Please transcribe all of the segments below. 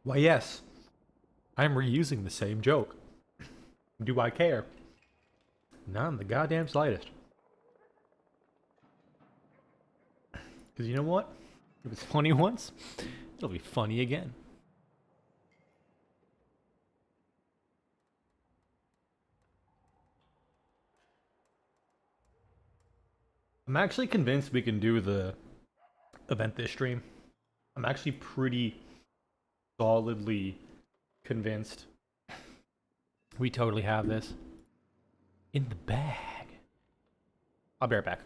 Why, yes, I'm reusing the same joke. Do I care? Not in the goddamn slightest. Because you know what? If it's funny once, it'll be funny again. I'm actually convinced we can do the event this stream. I'm actually pretty solidly convinced we totally have this in the bag. I'll be right back.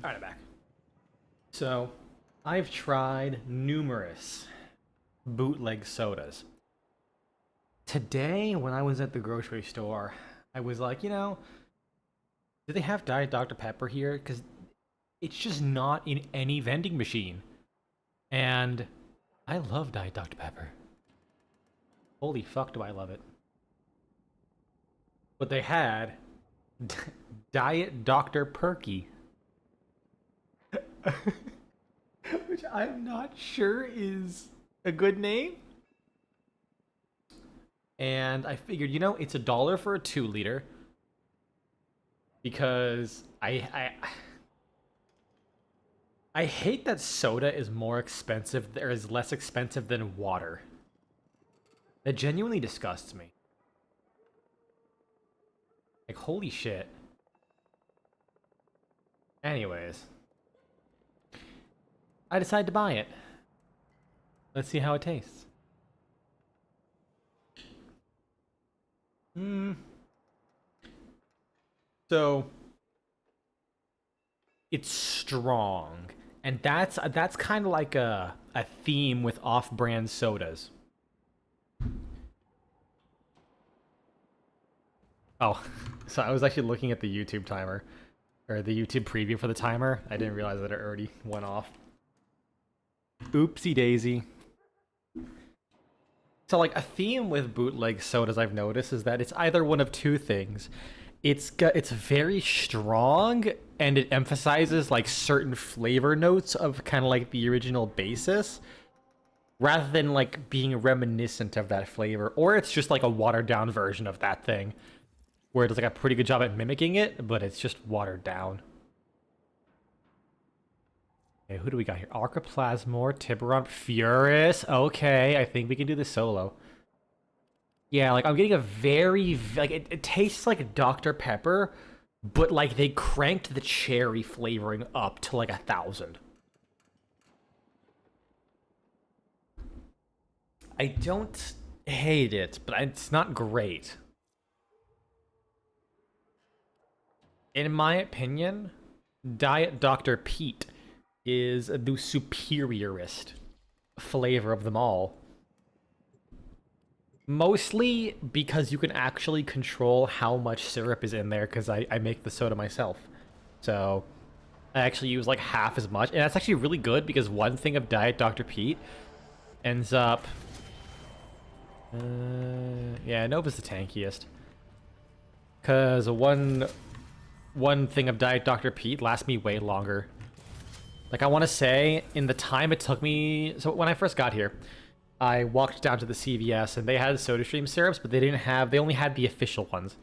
Alright, I'm back. So, I've tried numerous bootleg sodas. Today, when I was at the grocery store, I was like, do they have Diet Dr. Pepper here? Because it's just not in any vending machine. And I love Diet Dr. Pepper. Holy fuck, do I love it. But they had Diet Dr. Perky. Which I'm not sure is a good name. And I figured, it's $1 for a 2 liter. Because I hate that soda is more expensive or is less expensive than water. That genuinely disgusts me. Like, holy shit. Anyways. I decided to buy it. Let's see how it tastes. So it's strong, and that's kind of like a theme with off-brand sodas. Oh, so I was actually looking at the YouTube timer, or the YouTube preview for the timer. I didn't realize that it already went off. Oopsie daisy. So, like, a theme with bootleg sodas I've noticed is that it's either one of two things. It's very strong, and it emphasizes like certain flavor notes of kind of like the original basis, rather than like being reminiscent of that flavor, or it's just like a watered down version of that thing, where it does like a pretty good job at mimicking it, but it's just watered down. Okay, who do we got here? Archiplasmor, Tiburon, Furus. Okay, I think we can do this solo. Yeah, like I'm getting a very like it tastes like Dr. Pepper, but like they cranked the cherry flavoring up to like 1,000. I don't hate it, but it's not great. In my opinion, Diet Dr. Pete is the superiorist flavor of them all. Mostly because you can actually control how much syrup is in there, because I make the soda myself. So I actually use like half as much, and that's actually really good because one thing of Diet Dr. Pete ends up... yeah, Nova's the tankiest. Because one thing of Diet Dr. Pete lasts me way longer. Like, I want to say, in the time it took me... So when I first got here, I walked down to the CVS, and they had SodaStream syrups, but they didn't have... They only had the official ones.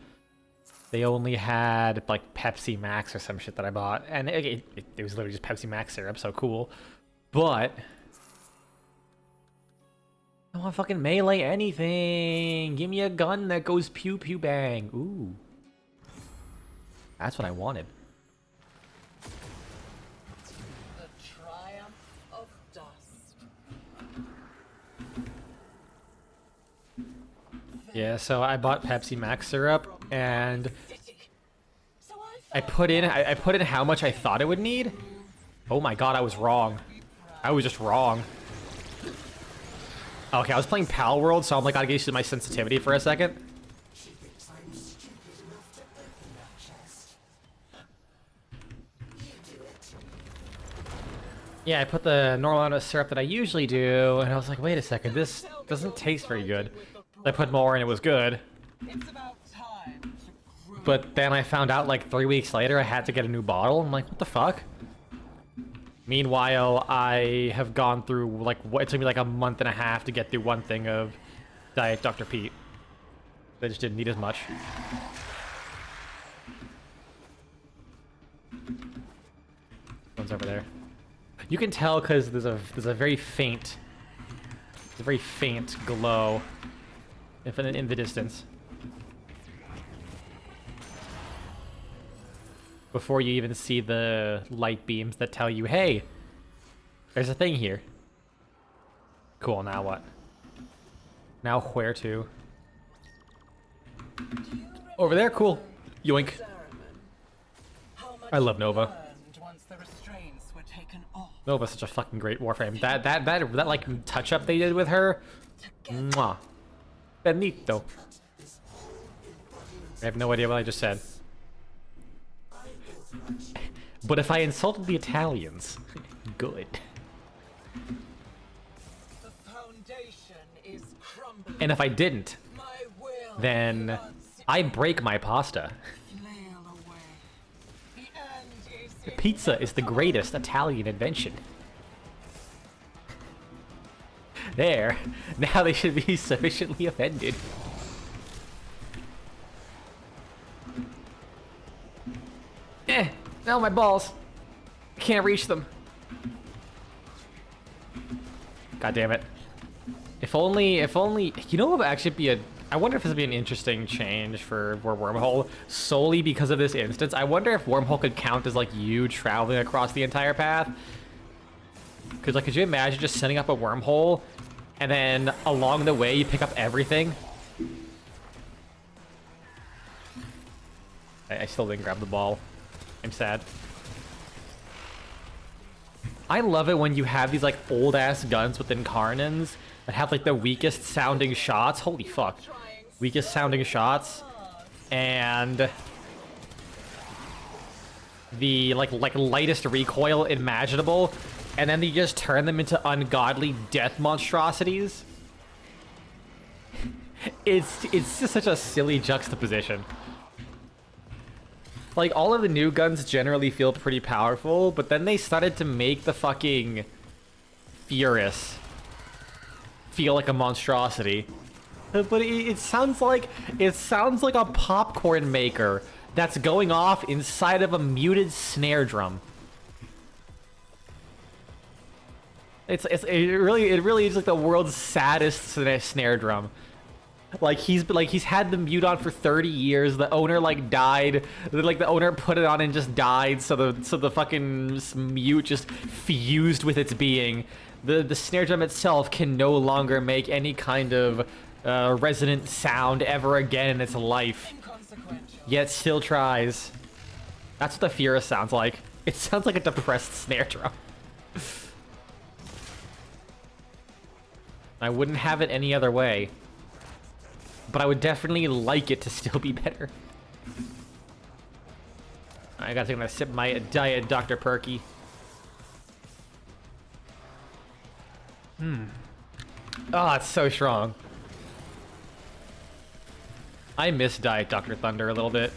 They only had, like, Pepsi Max or some shit that I bought. And it was literally just Pepsi Max syrup, so cool. But... I don't want fucking melee anything! Give me a gun that goes pew pew bang! Ooh. That's what I wanted. The triumph of dust. Yeah, so I bought Pepsi Max syrup, and I put in how much I thought it would need. Oh my god, I was wrong. I was just wrong. Okay, I was playing Pal World, so I'm like, I gotta get used to my sensitivity for a second. Yeah, I put the normal amount of syrup that I usually do, and I was like, wait a second, this doesn't taste very good. I put more and it was good. But then I found out like 3 weeks later I had to get a new bottle. I'm like, what the fuck? Meanwhile, I have gone through like, it took me like a month and a half to get through one thing of Diet Dr. Pete. I just didn't need as much. One's over there. You can tell because there's a very faint glow in the distance before you even see the light beams that tell you, hey, there's a thing here. Cool, now what? Now where to? Over there, cool. Yoink. I love Nova. Nova's such a fucking great Warframe. That like touch up they did with her. Mwah. Benito. I have no idea what I just said. But if I insulted the Italians, good. The foundation is crumbling. And if I didn't, then I break my pasta. The pizza is the greatest Italian invention. There. Now they should be sufficiently offended. No, my balls. I can't reach them. God damn it. If only, you know what would actually be I wonder if this would be an interesting change for Wormhole, solely because of this instance. I wonder if Wormhole could count as, like, you traveling across the entire path. Because, like, could you imagine just setting up a wormhole, and then along the way you pick up everything? I still didn't grab the ball. I'm sad. I love it when you have these, like, old-ass guns with Incarnans that have, like, the weakest sounding shots. Holy fuck. Weakest sounding shots. And the, like lightest recoil imaginable. And then you just turn them into ungodly death monstrosities. It's just such a silly juxtaposition. Like, all of the new guns generally feel pretty powerful, but then they started to make the fucking Furus feel like a monstrosity. But it sounds like a popcorn maker that's going off inside of a muted snare drum. It really is like the world's saddest snare drum. Like he's had the mute on for 30 years. The owner like died. Like the owner put it on and just died. So the fucking mute just fused with its being. The snare drum itself can no longer make any kind of resonant sound ever again in its life. Yet still tries. That's what the Fira sounds like. It sounds like a depressed snare drum. I wouldn't have it any other way. But I would definitely like it to still be better. I gotta take a sip of my Diet Dr. Perky. Oh, it's so strong. I miss Diet Dr. Thunder a little bit.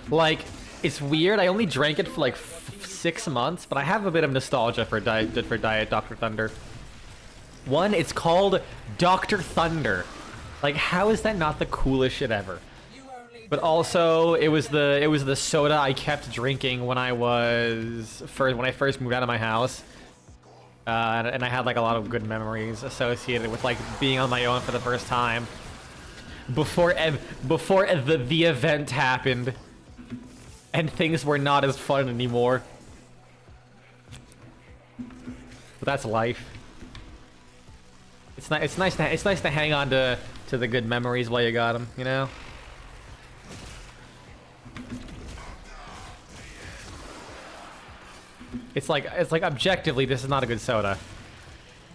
Like, it's weird. I only drank it for like 6 months, but I have a bit of nostalgia for Diet Dr. Thunder. One, it's called Dr. Thunder. Like, how is that not the coolest shit ever? But also, it was the soda I kept drinking when I first moved out of my house. And I had like a lot of good memories associated with like being on my own for the first time. Before the event happened. And things were not as fun anymore. But that's life. It's nice to hang on to the good memories while you got them, you know? It's like objectively this is not a good soda.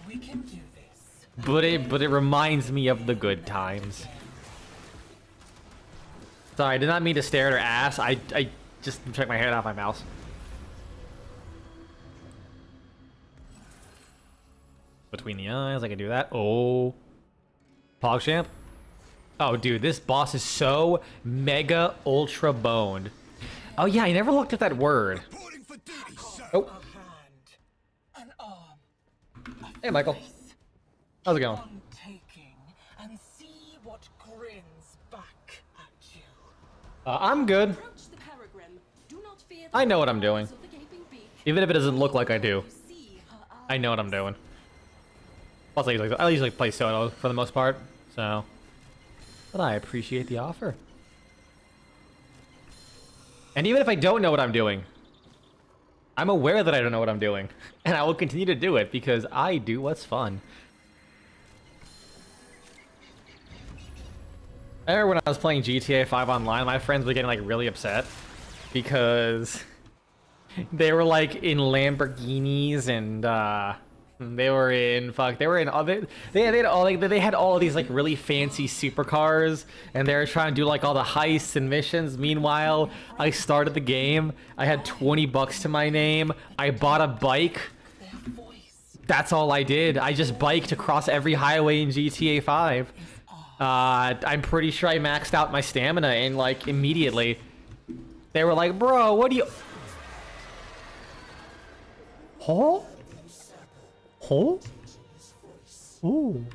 We can do this. But it reminds me of the good times. Sorry, I did not mean to stare at her ass. I just took my hand off my mouse. Between the eyes, I can do that. Oh. PogChamp. Oh, dude, this boss is so mega ultra boned. Oh, yeah, I never looked at that word. Oh. A hand, an arm, Hey, Michael. How's it going? one taking, and see what grins back at you. I'm good. Approach the Peregrine. Do not fear the I know what I'm doing. of the gaping beak. Even if it doesn't look like I do. You see her eyes. I know what I'm doing. Plus, I usually play solo for the most part, so. But I appreciate the offer. And even if I don't know what I'm doing, I'm aware that I don't know what I'm doing. And I will continue to do it because I do what's fun. I remember when I was playing GTA 5 online, my friends were getting like really upset because they were like in Lamborghinis and they had all of these like really fancy supercars and they were trying to do like all the heists and missions. Meanwhile, I started the game. I had $20 to my name. I bought a bike. Their voice That's all I did. I just biked across every highway in GTA 5. I'm pretty sure I maxed out my stamina and like immediately. They were like, bro, what do you... Huh? Huh? Ooh.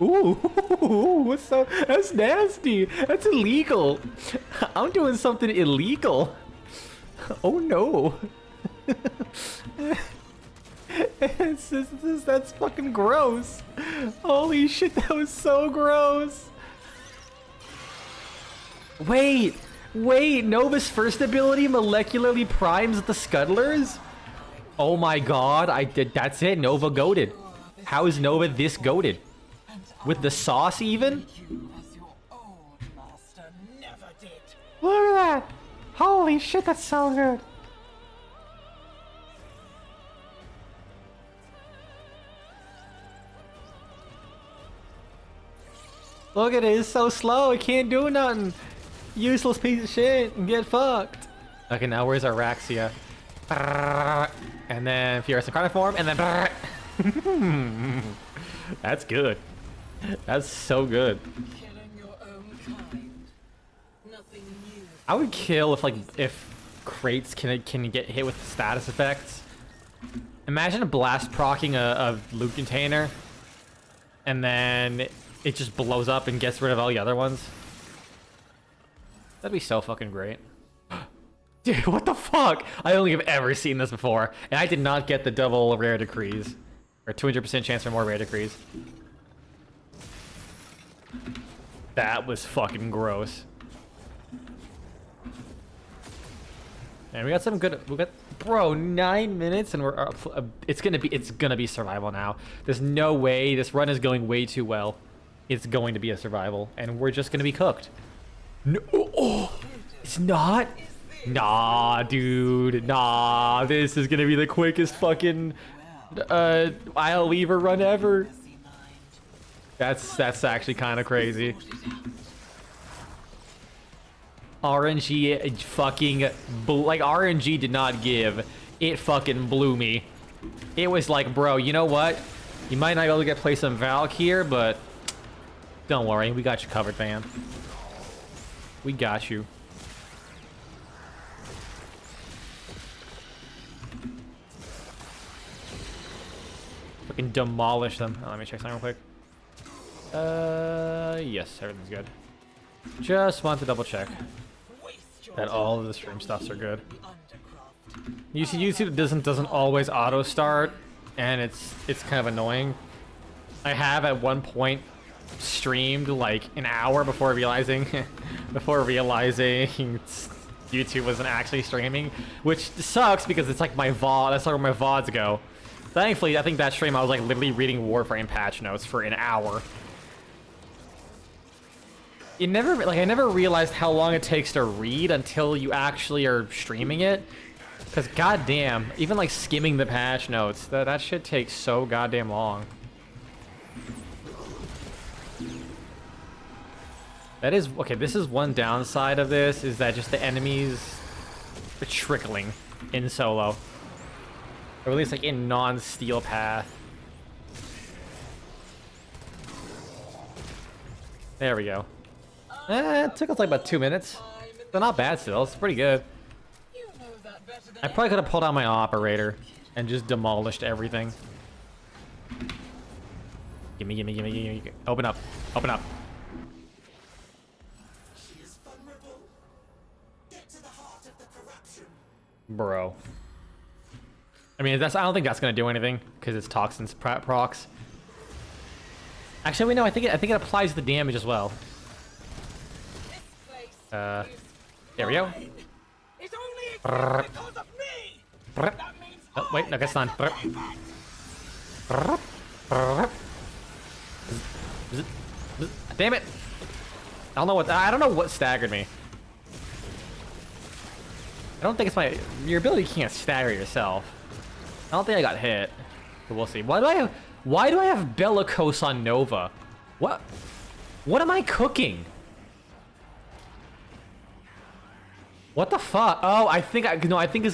Ooh, that's nasty. That's illegal. I'm doing something illegal. Oh no. That's fucking gross. Holy shit, that was so gross. Wait, Nova's first ability molecularly primes the scuttlers? Oh my god, that's it, Nova goated. How is Nova this goated? With the sauce even? you as your old master never did. Look at that! Holy shit, that's so good. Look at it, it's so slow, it can't do nothing. Useless piece of shit, and get fucked. Okay, now where's Araxia? And then Furious Incarnate form, and then that's good. That's so good. Killing your own kind. Nothing new. I would kill if crates can get hit with status effects. Imagine a blast procking a loot container, and then it just blows up and gets rid of all the other ones. That'd be so fucking great. Dude, what the fuck? I don't think I've ever seen this before, and I did not get the double rare decrees. Or 200% chance for more rare decrees. That was fucking gross. And we got some good. We got, bro, 9 minutes, and we're up. It's gonna be survival now. There's no way this run is going way too well. It's going to be a survival, and we're just gonna be cooked. No, oh, it's not. Nah, dude. Nah, this is gonna be the quickest fucking Isle Weaver run ever. That's actually kind of crazy. RNG fucking like RNG did not give. It fucking blew me. It was like, bro, you know what? You might not be able to get play some Valkyr, but don't worry, we got you covered, fam. We got you. Fucking demolish them. Oh, let me check something real quick. Yes, everything's good. Just want to double check that all of the stream stuffs are good. You see, YouTube doesn't always auto start, and it's kind of annoying. I have at one point streamed like an hour before realizing YouTube wasn't actually streaming, which sucks because it's like my VOD. That's like where my VODs go. Thankfully, I think that stream I was like literally reading Warframe patch notes for an hour. I never realized how long it takes to read until you actually are streaming it. Cause goddamn, even like skimming the patch notes, that shit takes so goddamn long. That is okay. This is one downside of this, is that just the enemies are trickling in solo, or at least like in non-steel path. There we go. It took us like about 2 minutes. So not bad still. It's pretty good. I probably could have pulled out my operator and just demolished everything. Gimme, gimme, gimme, gimme. Open up. Open up. Bro. I mean, I don't think that's gonna do anything because it's toxins procs. Actually, no. I think it applies the damage as well. There we go. It's only because of me. That means Oh, wait, no, that's not. Damn it! I don't know what staggered me. I don't think it's your ability can't stagger yourself. I don't think I got hit, but we'll see. Why do I have Bellicose on Nova? What am I cooking? What the fuck? Oh, I think it's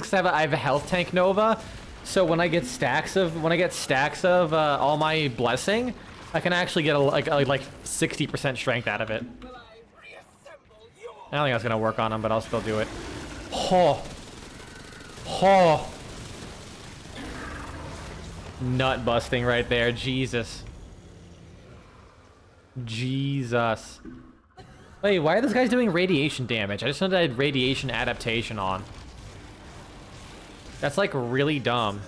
because I have a health tank Nova. So when I get stacks of all my blessing, I can actually get like 60% strength out of it. I don't think that's gonna work on him, but I'll still do it. Oh. Nut busting right there, Jesus. Wait, why are these guys doing radiation damage? I just know that I had radiation adaptation on. That's like really dumb.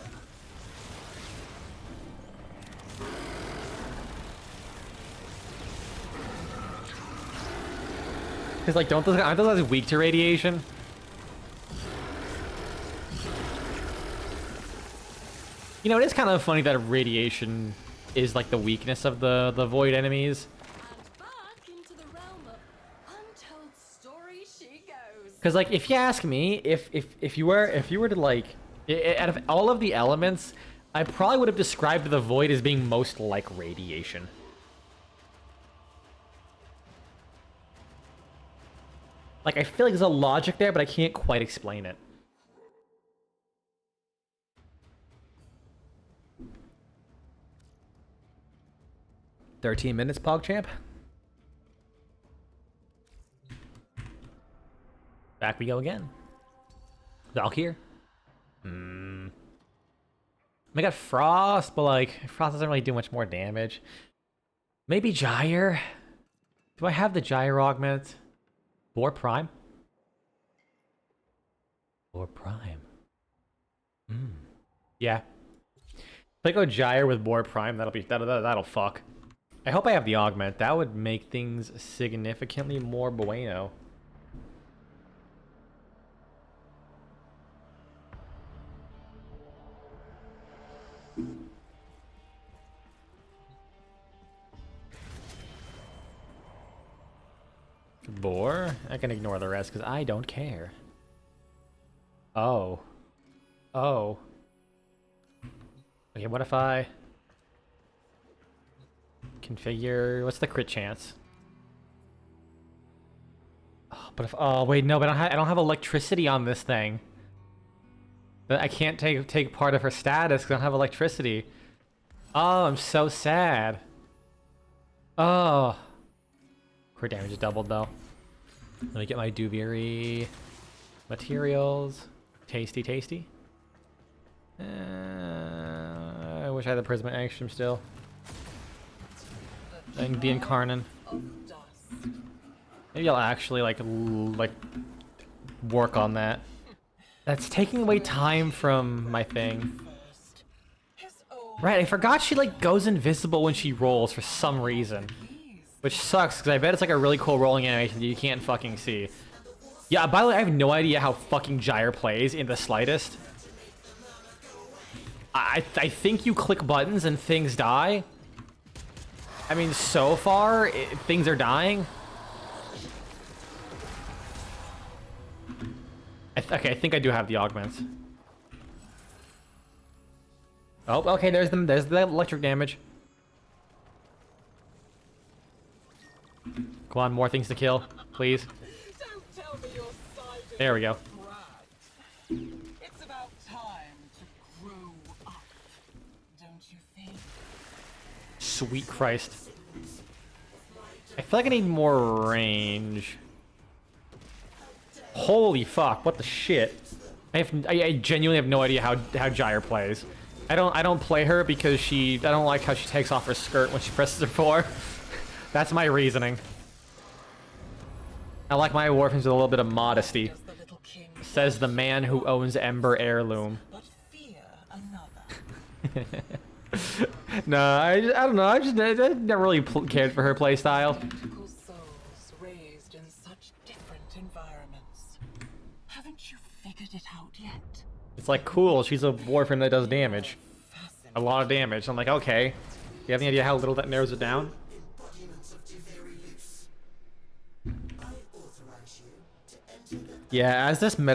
Cause like, aren't those guys weak to radiation? You know, it is kind of funny that radiation is like the weakness of the void enemies. Because like, if you ask me, if you were to like, out of all of the elements, I probably would have described the void as being most like radiation. Like, I feel like there's a logic there, but I can't quite explain it. "13 minutes, PogChamp." Back we go again. Valkyr. I got Frost, but like, Frost doesn't really do much more damage. Maybe Gyre? Do I have the Gyre augment? Or Prime? Or Prime. Yeah. If I go Gyre with more Prime, that'll fuck. I hope I have the augment. That would make things significantly more bueno. Boar? I can ignore the rest because I don't care. Oh. Oh. Okay, what if I configure... What's the crit chance? Oh, but if... Oh, wait, no, but I don't have electricity on this thing. I can't take part of her status because I don't have electricity. Oh, I'm so sad. Oh. Crit damage is doubled, though. Let me get my Duviri materials. Tasty, tasty. I wish I had the Prisma Action still. And the Incarnon. Maybe I'll actually like work on that. That's taking away time from my thing. Right, I forgot she like goes invisible when she rolls for some reason. Which sucks, because I bet it's like a really cool rolling animation that you can't fucking see. Yeah, by the way, I have no idea how fucking Gyre plays in the slightest. I think you click buttons and things die. I mean, so far, things are dying. Okay, I think I do have the augments. Oh, okay, there's the electric damage. Come on, more things to kill, please. Don't tell me your side is There we go. brat. It's about time to grow up, don't you think? Sweet Christ. I feel like I need more range. Holy fuck, what the shit? I genuinely have no idea how Gyre plays. I don't play her because I don't like how she takes off her skirt when she presses her 4. That's my reasoning. I like my Warframes with a little bit of modesty. Does the little king Says the man who owns Ember Heirloom. but fear another? No, I don't know. I never really cared for her playstyle. Identical souls raised in such different environments. Haven't you figured it out yet? It's like, cool, she's a Warframe that does damage. A lot of damage. I'm like, okay. You have any idea how little that narrows it down? Yeah, as this thing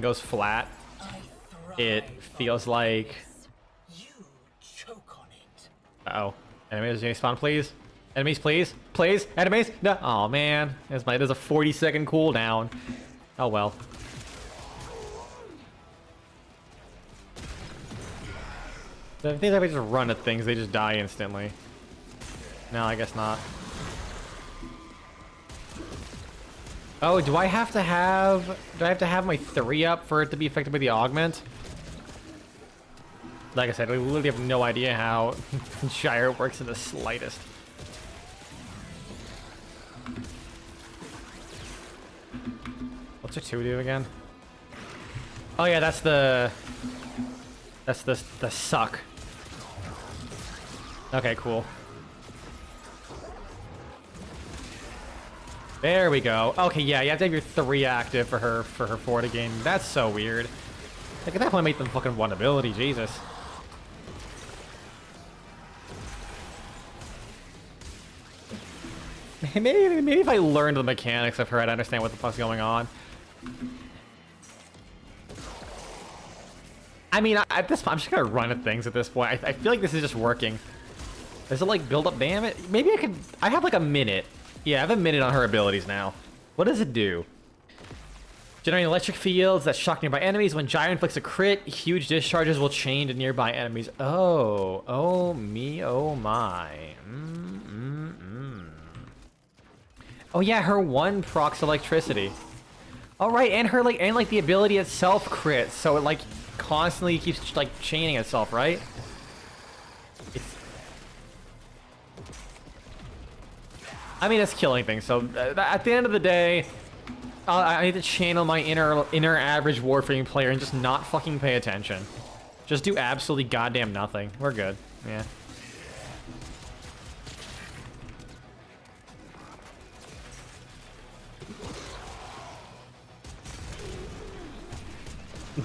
goes flat, I thrive it feels like... You choke on it. Uh-oh. Enemies spawn, please. Enemies, please. Please. Enemies. No. Oh man. There's a 40-second cooldown. Oh well. I think if I just run at things, they just die instantly. No, I guess not. Oh, do I have to have my 3 up for it to be affected by the augment? Like I said, I literally have no idea how Gyre works in the slightest. What's her 2 do again? Oh yeah, that's the suck. Okay, cool. There we go. Okay, yeah, you have to have your 3 active for her 4 to gain. That's so weird. Like at that point, make them fucking 1 ability. Jesus. Maybe if I learned the mechanics of her, I'd understand what the fuck's going on. I mean, at this point, I'm just gonna run at things at this point. I feel like this is just working. Does it like build up damage? Maybe I have like a minute. Yeah, I have a minute on her abilities now. What does it do? Generating electric fields that shock nearby enemies. When Gyre inflicts a crit, huge discharges will chain to nearby enemies. Oh, oh me, oh my. Oh yeah, her 1 procs electricity. All right, and her like the ability itself crits, so it like constantly keeps like chaining itself, right? I mean, it's killing things. So at the end of the day, I need to channel my inner average Warframe player and just not fucking pay attention. Just do absolutely goddamn nothing. We're good. Yeah.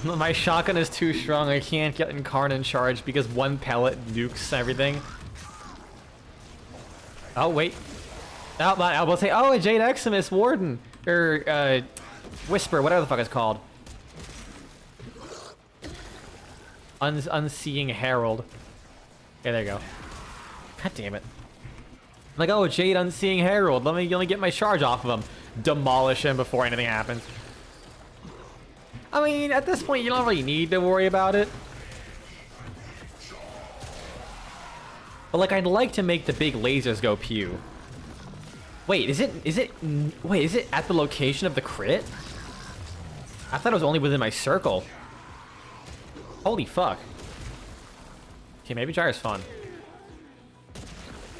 My shotgun is too strong. I can't get Incarnate charged because one pellet nukes everything. Oh, wait. Oh, I will say, oh, a Jade Eximus Warden. Or, Whisper, whatever the fuck it's called. Unseeing Herald. Okay, there you go. God damn it. I'm like, oh, Jade Unseeing Herald. Let me get my charge off of him. Demolish him before anything happens. I mean, at this point, you don't really need to worry about it. But, like, I'd like to make the big lasers go pew. Wait, is it at the location of the crit? I thought it was only within my circle. Holy fuck. Okay, maybe Gyre's fun.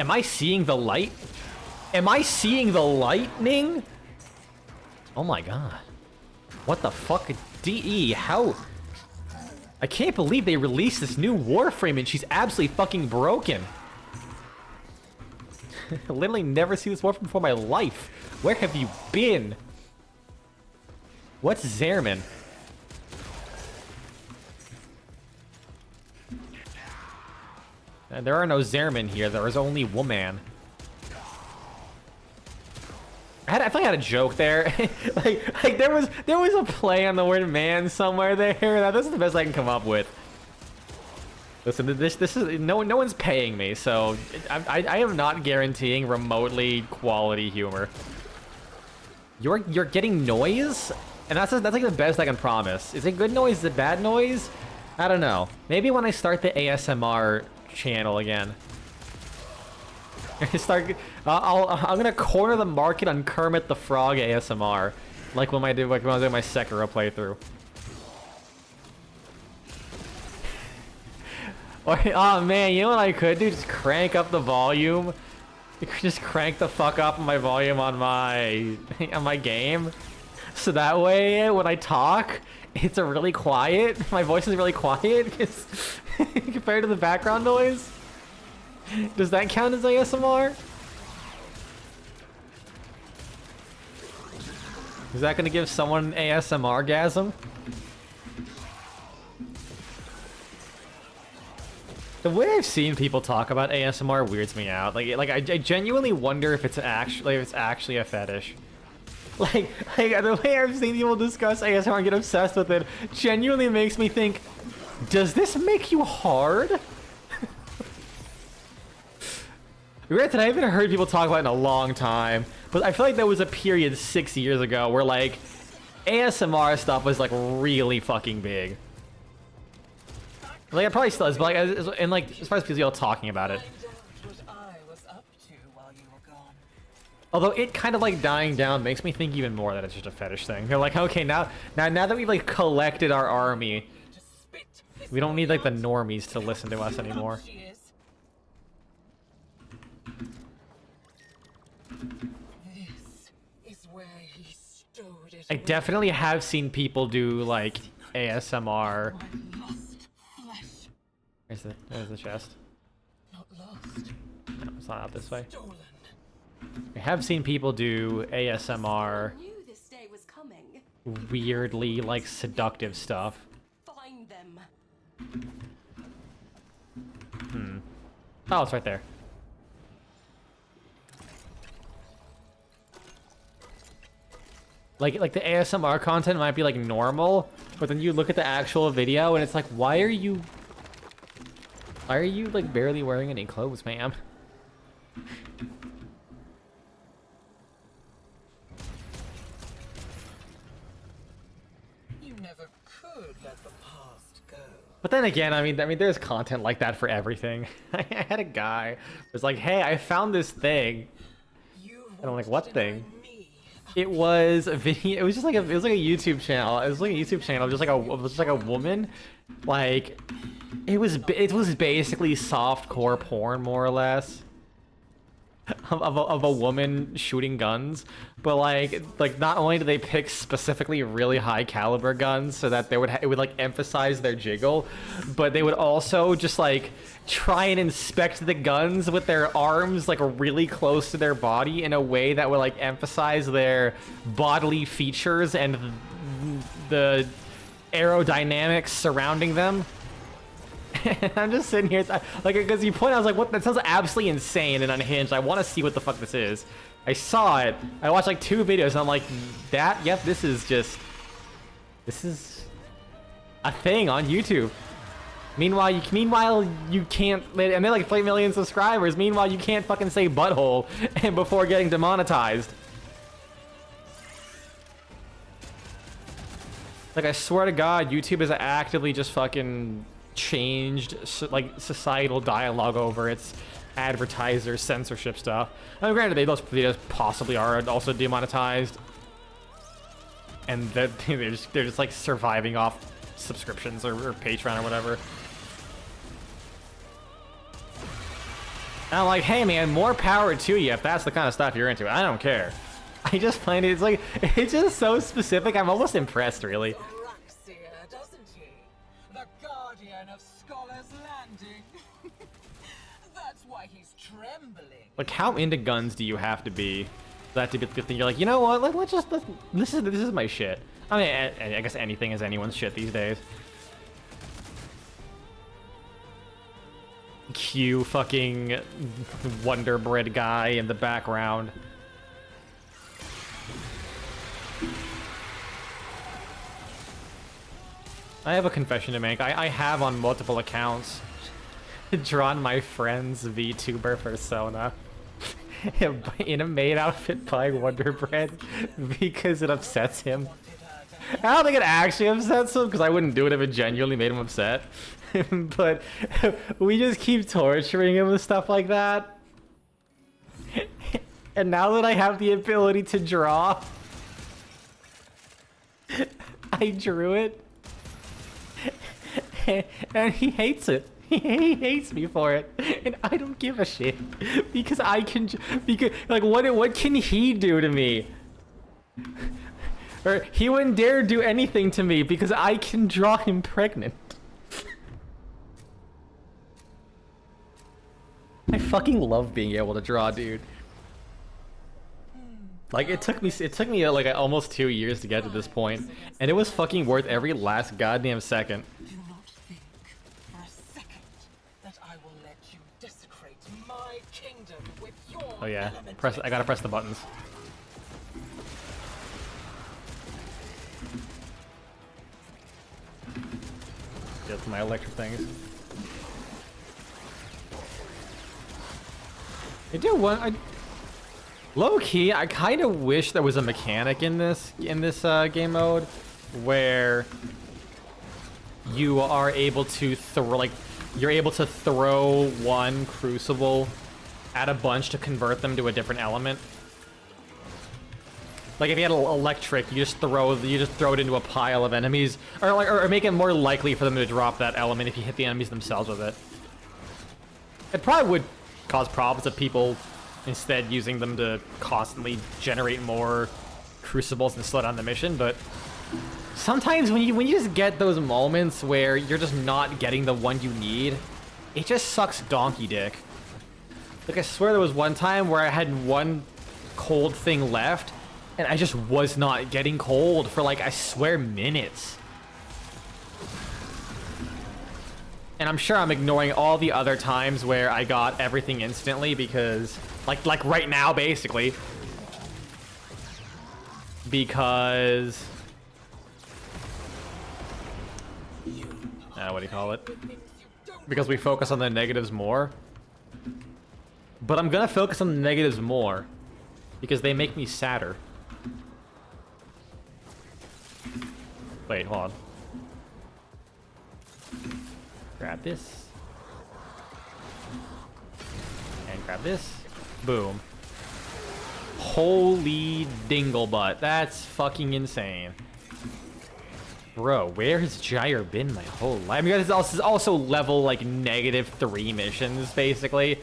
Am I seeing the light? Am I seeing the lightning? Oh my god. What the fuck? DE, how? I can't believe they released this new Warframe and she's absolutely fucking broken. I literally never seen this Warframe before in my life. Where have you been? What's Zerman? There are no Zerman here. There is only Woman. I feel like I had a joke there. like there was a play on the word man somewhere there. This is the best I can come up with. Listen, this is no one's paying me, so I am not guaranteeing remotely quality humor. You're getting noise, and that's like the best I can promise. Is it good noise? Is it bad noise? I don't know. Maybe when I start the ASMR channel again. I'm gonna corner the market on Kermit the Frog ASMR, like when I was doing my Sekiro playthrough. Or, oh man, you know what I could do? Just crank up the volume. Just crank the fuck up my volume on my game, so that way when I talk, it's a really quiet. My voice is really quiet compared to the background noise. Does that count as ASMR? Is that gonna give someone ASMR-gasm? The way I've seen people talk about ASMR weirds me out. Like I genuinely wonder if it's actually a fetish. Like the way I've seen people discuss ASMR and get obsessed with it genuinely makes me think, does this make you hard? Granted, I haven't heard people talk about it in a long time, but I feel like there was a period 6 years ago where like ASMR stuff was like really fucking big. Like it probably still is, but like as far as people talking about it. What I was up to while you were gone. Although it kind of like dying down makes me think even more that it's just a fetish thing. They're like, okay, now that we've like collected our army, we don't need like the normies to listen to us anymore. This is where he stowed it. I definitely have seen people do like ASMR. My lost flesh. There's the chest. Not lost. No, it's not out this way. Stolen. I have seen people do ASMR, I knew this day was coming. weirdly like seductive stuff. Find them. Oh, it's right there. Like the ASMR content might be like normal, but then you look at the actual video and it's like, why are you like barely wearing any clothes, ma'am? You never could let the past go. But then again, I mean, there's content like that for everything. I had a guy who was like, hey, I found this thing. And I'm like, what thing? It was a video. It was like a YouTube channel. It was like a YouTube channel, just like a woman. Like, it was basically softcore porn, more or less. of a woman shooting guns, but like not only do they pick specifically really high caliber guns so that it would like emphasize their jiggle, but they would also just like try and inspect the guns with their arms like really close to their body in a way that would like emphasize their bodily features and the aerodynamics surrounding them. And I'm just sitting here, like, because you point, I was like, what? That sounds absolutely insane and unhinged. I want to see what the fuck this is. I saw it. I watched like 2 videos, and I'm like, yep, this is a thing on YouTube. Meanwhile, you can't, and they're like 3 million subscribers. Meanwhile, you can't fucking say butthole and before getting demonetized. Like, I swear to God, YouTube is actively just fucking changed like societal dialogue over its advertiser censorship stuff. I mean, granted, those videos possibly are also demonetized, and that they're just like surviving off subscriptions or Patreon or whatever. And I'm like, hey man, more power to you if that's the kind of stuff you're into. I don't care. I just find it's like, it's just so specific. I'm almost impressed, really. Thrax, doesn't he? The guardian of Scholars Landing. That's why he's trembling. Like, how into guns do you have to be for that to be the thing? You're like, you know what? This is my shit. I mean, I guess anything is anyone's shit these days. Cue fucking Wonder Bread guy in the background. I have a confession to make. I have on multiple accounts drawn my friend's VTuber persona in a maid outfit buying Wonder Bread because it upsets him. I don't think it actually upsets him because I wouldn't do it if it genuinely made him upset. But we just keep torturing him with stuff like that. And now that I have the ability to draw, I drew it. And he hates it. He hates me for it, and I don't give a shit because like what can he do to me? Or he wouldn't dare do anything to me because I can draw him pregnant. I fucking love being able to draw, dude. Like it took me like almost 2 years to get to this point, and it was fucking worth every last goddamn second. Do not think for a second that I will let you desecrate my kingdom with your Oh yeah, elemental I gotta press the buttons. Get my electric things. I do want. Low key, I kind of wish there was a mechanic in this game mode where you are able to throw one crucible at a bunch to convert them to a different element. Like if you had electric, you just throw it into a pile of enemies, or make it more likely for them to drop that element if you hit the enemies themselves with it. It probably would cause problems if people instead using them to constantly generate more crucibles and slow down the mission, but sometimes when you just get those moments where you're just not getting the one you need, it just sucks donkey dick. Like I swear there was one time where I had one cold thing left and I just was not getting cold for like, I swear, minutes. And I'm sure I'm ignoring all the other times where I got everything instantly because like right now basically, because what do you call it? Because we focus on the negatives more. But I'm gonna focus on the negatives more because they make me sadder. Wait, hold on. Grab this. And grab this. Boom. Holy dinglebutt. That's fucking insane. Bro, where has Gyre been my whole life? I mean, this is also level, like, -3 missions, basically.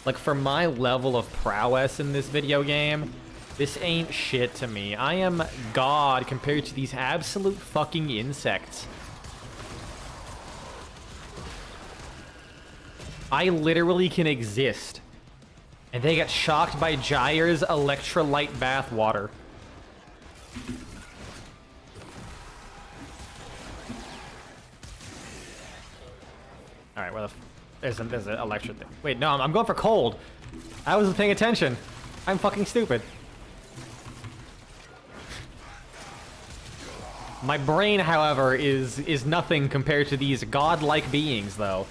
Like, for my level of prowess in this video game, this ain't shit to me. I am God compared to these absolute fucking insects. I literally can exist. And they get shocked by Gyre's electrolyte bath water. Alright, where the there's an electric thing. Wait, no, I'm going for cold. I wasn't paying attention. I'm fucking stupid. My brain, however, is nothing compared to these godlike beings, though.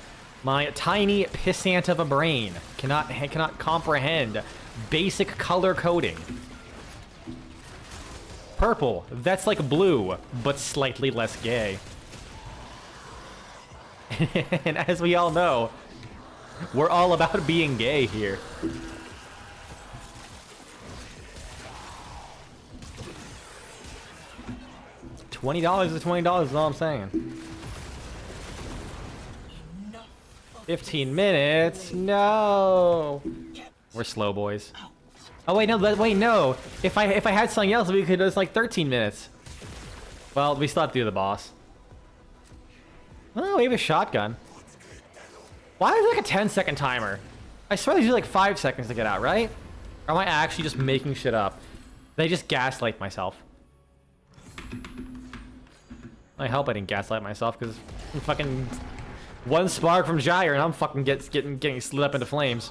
My tiny pissant of a brain cannot comprehend basic color coding. Purple, that's like blue, but slightly less gay. And as we all know, we're all about being gay here. $20 is $20 is all I'm saying. 15 minutes? No. We're slow, boys. Oh wait, no, wait, no. If I had something else, we could do this like 13 minutes. Well, we still have to do the boss. Oh, we have a shotgun. Why is it like a 10-second timer? I swear they do like 5 seconds to get out, right? Or am I actually just making shit up? They just gaslight myself. I hope I didn't gaslight myself, because fucking one spark from Gyre and I'm fucking getting slid up into flames.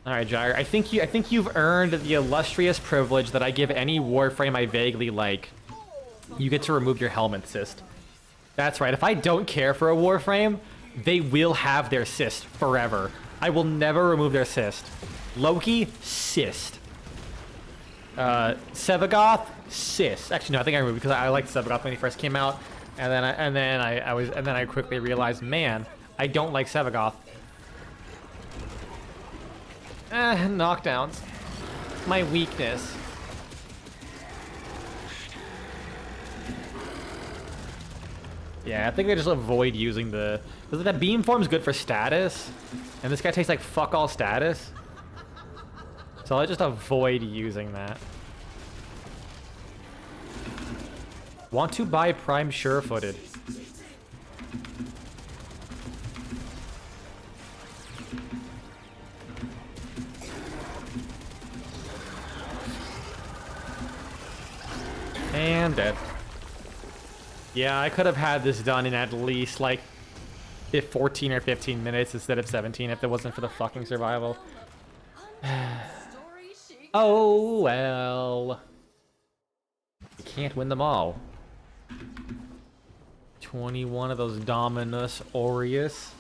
All right, Gyre. I think you've earned the illustrious privilege that I give any Warframe I vaguely like. You get to remove your helmet cyst. That's right. If I don't care for a Warframe, they will have their cyst forever. I will never remove their cyst. Loki, cyst. Sevagoth, cyst. Actually, no, I think I removed because I liked Sevagoth when he first came out, and then I quickly realized, man, I don't like Sevagoth. Knockdowns. My weakness. Yeah, I think they just avoid using the... Because that beam form's good for status, and this guy takes like fuck all status. So I just avoid using that. Want to buy Prime Sure-Footed. And dead. Yeah, I could have had this done in at least like 14 or 15 minutes instead of 17 if it wasn't for the fucking survival. Oh well. You can't win them all. 21 of those Dominus Aureus.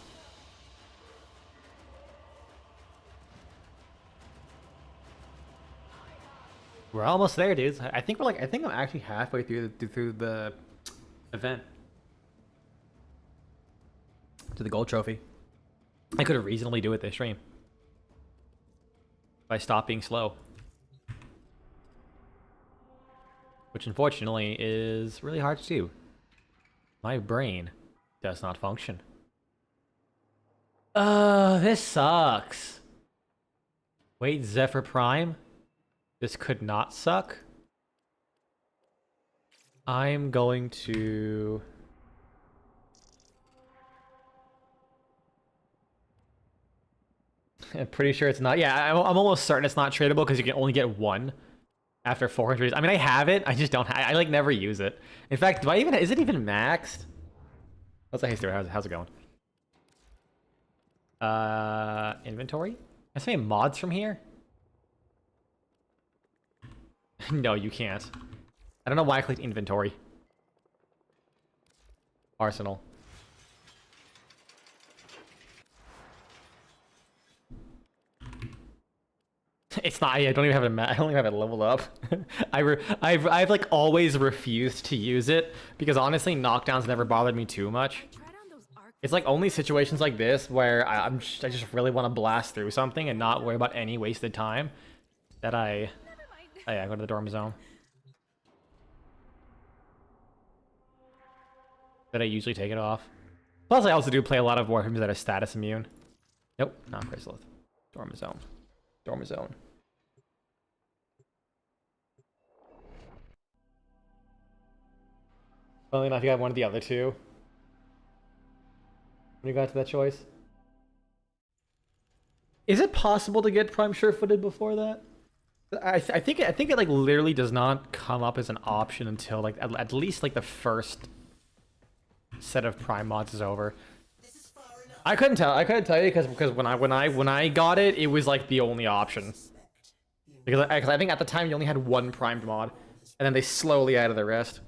We're almost there, dudes. I think I'm actually halfway through the event. To the gold trophy. I could reasonably do it this stream. If I stop being slow. Which unfortunately is really hard to do. My brain does not function. This sucks. Wait, Zephyr Prime? This could not suck. I'm going to... I'm pretty sure it's not. Yeah, I'm almost certain it's not tradable because you can only get one after 400. I mean, I have it. I just don't. I like never use it. In fact, do I even? Is it even maxed? What's that? Hey, Stuart, how's it going? Inventory. I say mods from here. No, you can't. I don't know why I clicked inventory. Arsenal. It's not. I don't even have it. I don't even have it leveled up. I've like always refused to use it because honestly, knockdowns never bothered me too much. It's like only situations like this where I just really want to blast through something and not worry about any wasted time that I. Oh yeah, go to the dorm zone. That I usually take it off. Plus, I also do play a lot of Warframes that are status immune. Nope, not Chrysalis. Dormizone. Dormizone. Well enough, you got one of the other two. When you got to that choice. Is it possible to get Prime sure-footed before that? I think it like literally does not come up as an option until like at least like the first set of Prime mods is over. I couldn't tell you because when I got it, it was like the only option. Because I think at the time you only had one primed mod, and then they slowly added the rest.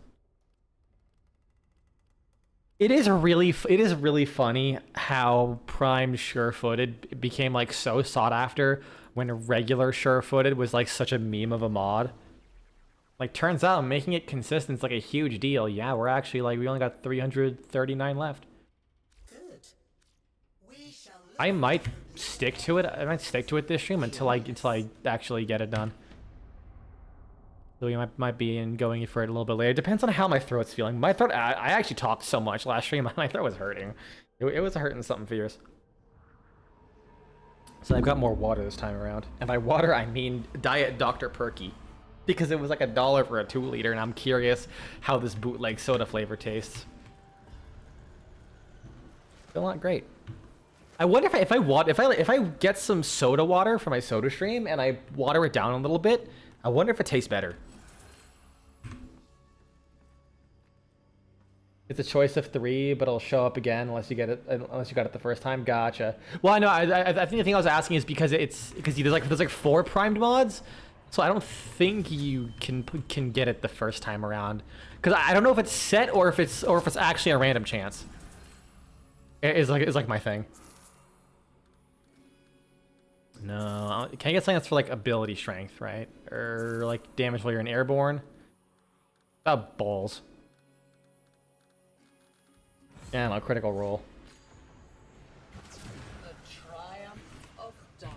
It is really funny how primed sure-footed became like so sought after when regular sure-footed was like such a meme of a mod. Like, turns out making it consistent is like a huge deal. Yeah, we're actually like, we only got 339 left. Good. We shall I might stick to it. I might stick to it this stream until I actually get it done. So we might be going for it a little bit later. It depends on how my throat's feeling. My throat, I actually talked so much last stream. My throat was hurting. It was hurting something fierce. So I've got more water this time around. And by water, I mean Diet Dr. Perky. Because it was like $1 for a 2-liter, and I'm curious how this bootleg soda flavor tastes. Still not great. I wonder if I get some soda water for my soda stream and I water it down a little bit, I wonder if it tastes better. It's a choice of 3, but it'll show up again unless you got it the first time. Gotcha. Well, I know. I think the thing I was asking is because there's like 4 primed mods, so I don't think you can get it the first time around. Because I don't know if it's set or if it's actually a random chance. It's like my thing. No, can I get something that's for like ability strength, right? Or like damage while you're in airborne? Oh, balls. Yeah, no, critical roll. the triumph of dust.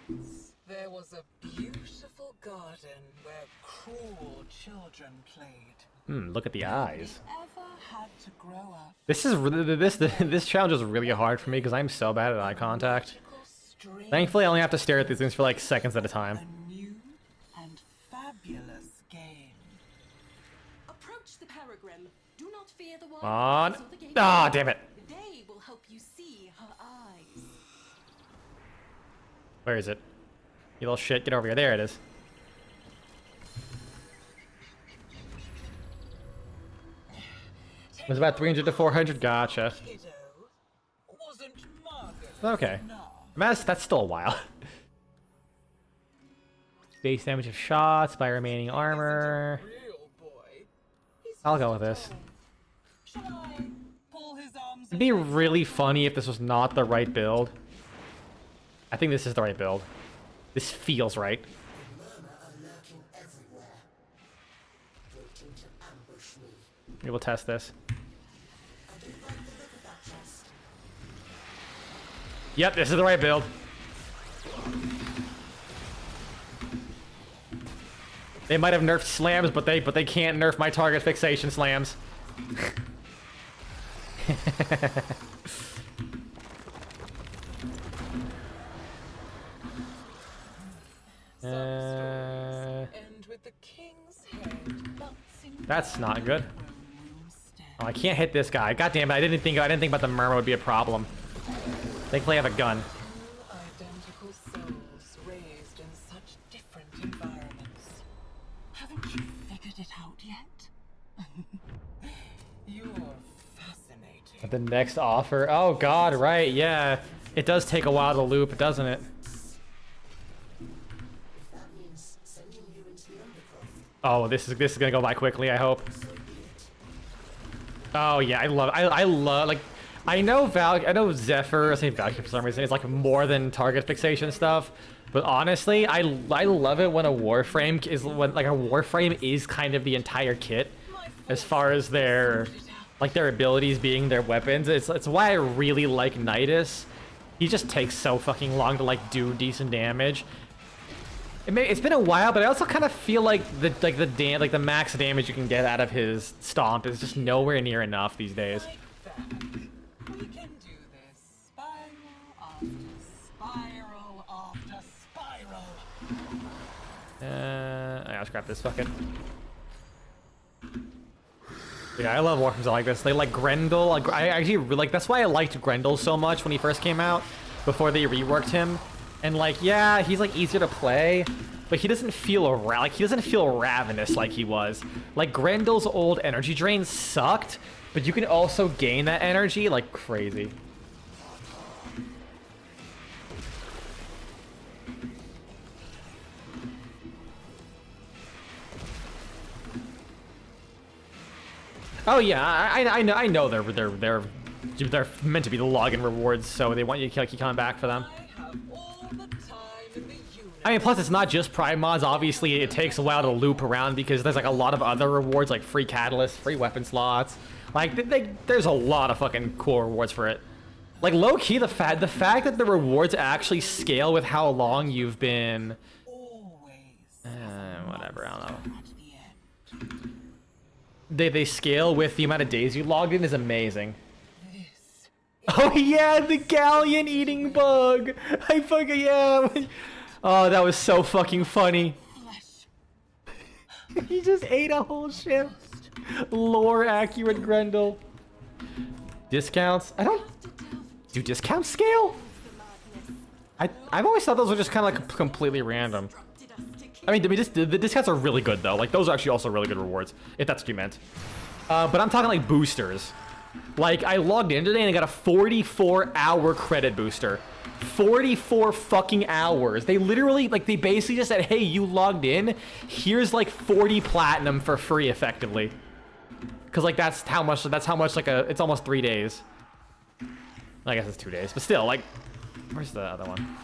Once there was a beautiful garden where cruel children played. Look at the eyes. Ever had to grow up? This is really this challenge is really hard for me because I'm so bad at eye contact. Strange, Thankfully, I only have to stare at these things for like seconds at a time. a new and fabulous game. Approach the Peregrine. Do not fear the wild On. beasts or the gate. Ah, damn it. They will help you see her eyes. Where is it? You little shit, get over here. There it is. It was about 300 to 400. Gotcha. Kiddo, wasn't Margaret Okay. enough? That's still a while. Base damage of shots by remaining armor. Real boy. He's I'll go with this. Shall I pull his arms? It'd be really funny if this was not the right build. I think this is the right build. This feels right. We will test this. Yep, this is the right build. They might have nerfed slams, but they can't nerf my target fixation slams. End with the king's head bouncing That's not good. down instead. Oh, I can't hit this guy. God damn it! I didn't think about the murmur would be a problem. Thankfully, I have a gun. Two identical souls raised in such different environments. Haven't you figured it out yet? You're fascinating. The next offer. Oh God, right? Yeah, it does take a while to loop, doesn't it? Oh, this is gonna go by quickly. I hope. Oh yeah, I love like. I know Zephyr, I say Valkyr for some reason, is like more than target fixation stuff, but honestly, I love it when a Warframe is kind of the entire kit, as far as their abilities being their weapons. It's why I really like Nidus. He just takes so fucking long to like do decent damage. It's been a while, but I also kind of feel like the max damage you can get out of his stomp is just nowhere near enough these days. Fight back. We can do this. Spiral after spiral. I'll scrap this. Fuck it. Yeah, I love Warframes like this. They like Grendel. Like, I actually really like. That's why I liked Grendel so much when he first came out, before they reworked him. And like, yeah, he's like easier to play, but he doesn't feel he doesn't feel ravenous like he was. Like Grendel's old energy drain sucked, but you can also gain that energy like crazy. Oh yeah, I know they're meant to be the login rewards, so they want you to keep coming back for them. I have all the time in the universe. I mean, plus it's not just Prime mods. Obviously, it takes a while to loop around because there's like a lot of other rewards, like free catalysts, free weapon slots. Like, there's a lot of fucking cool rewards for it. Like low key, the fact that the rewards actually scale with how long you've been. Always. Whatever. I don't know. At the end. They scale with the amount of days you logged in is amazing. This Oh yeah, the galleon eating bug. I fucking yeah. Oh, that was so fucking funny. flesh. He just ate a whole ship. Lore accurate Grendel. Discounts? I don't. Do discounts scale? I've always thought those were just kind of like completely random. I mean, the discounts are really good though. Like those are actually also really good rewards, if that's what you meant. But I'm talking like boosters. Like I logged in today and I got a 44-hour credit booster. 44 fucking hours. They literally, like, they basically just said, hey, you logged in, here's like 40 platinum for free effectively. Cause like that's how much like it's almost 3 days. I guess it's 2 days, but still, like, where's the other one?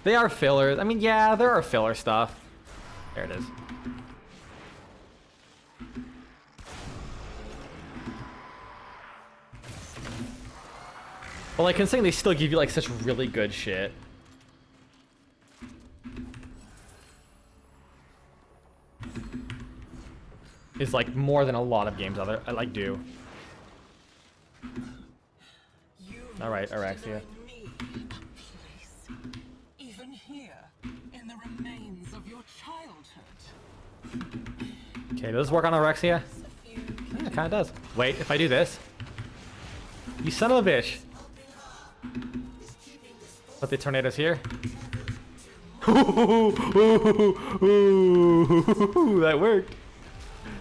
They are fillers. I mean, yeah, there are filler stuff. There it is. Well, like, considering they still give you, like, such really good shit. Is, like, more than a lot of games I like do. Alright, Araxia. Me a place. Even here, in the remains of your childhood. Okay, does this work on Araxia? A few Yeah, it kinda does. Wait, if I do this. You son of a bitch. Put the tornadoes here. That worked.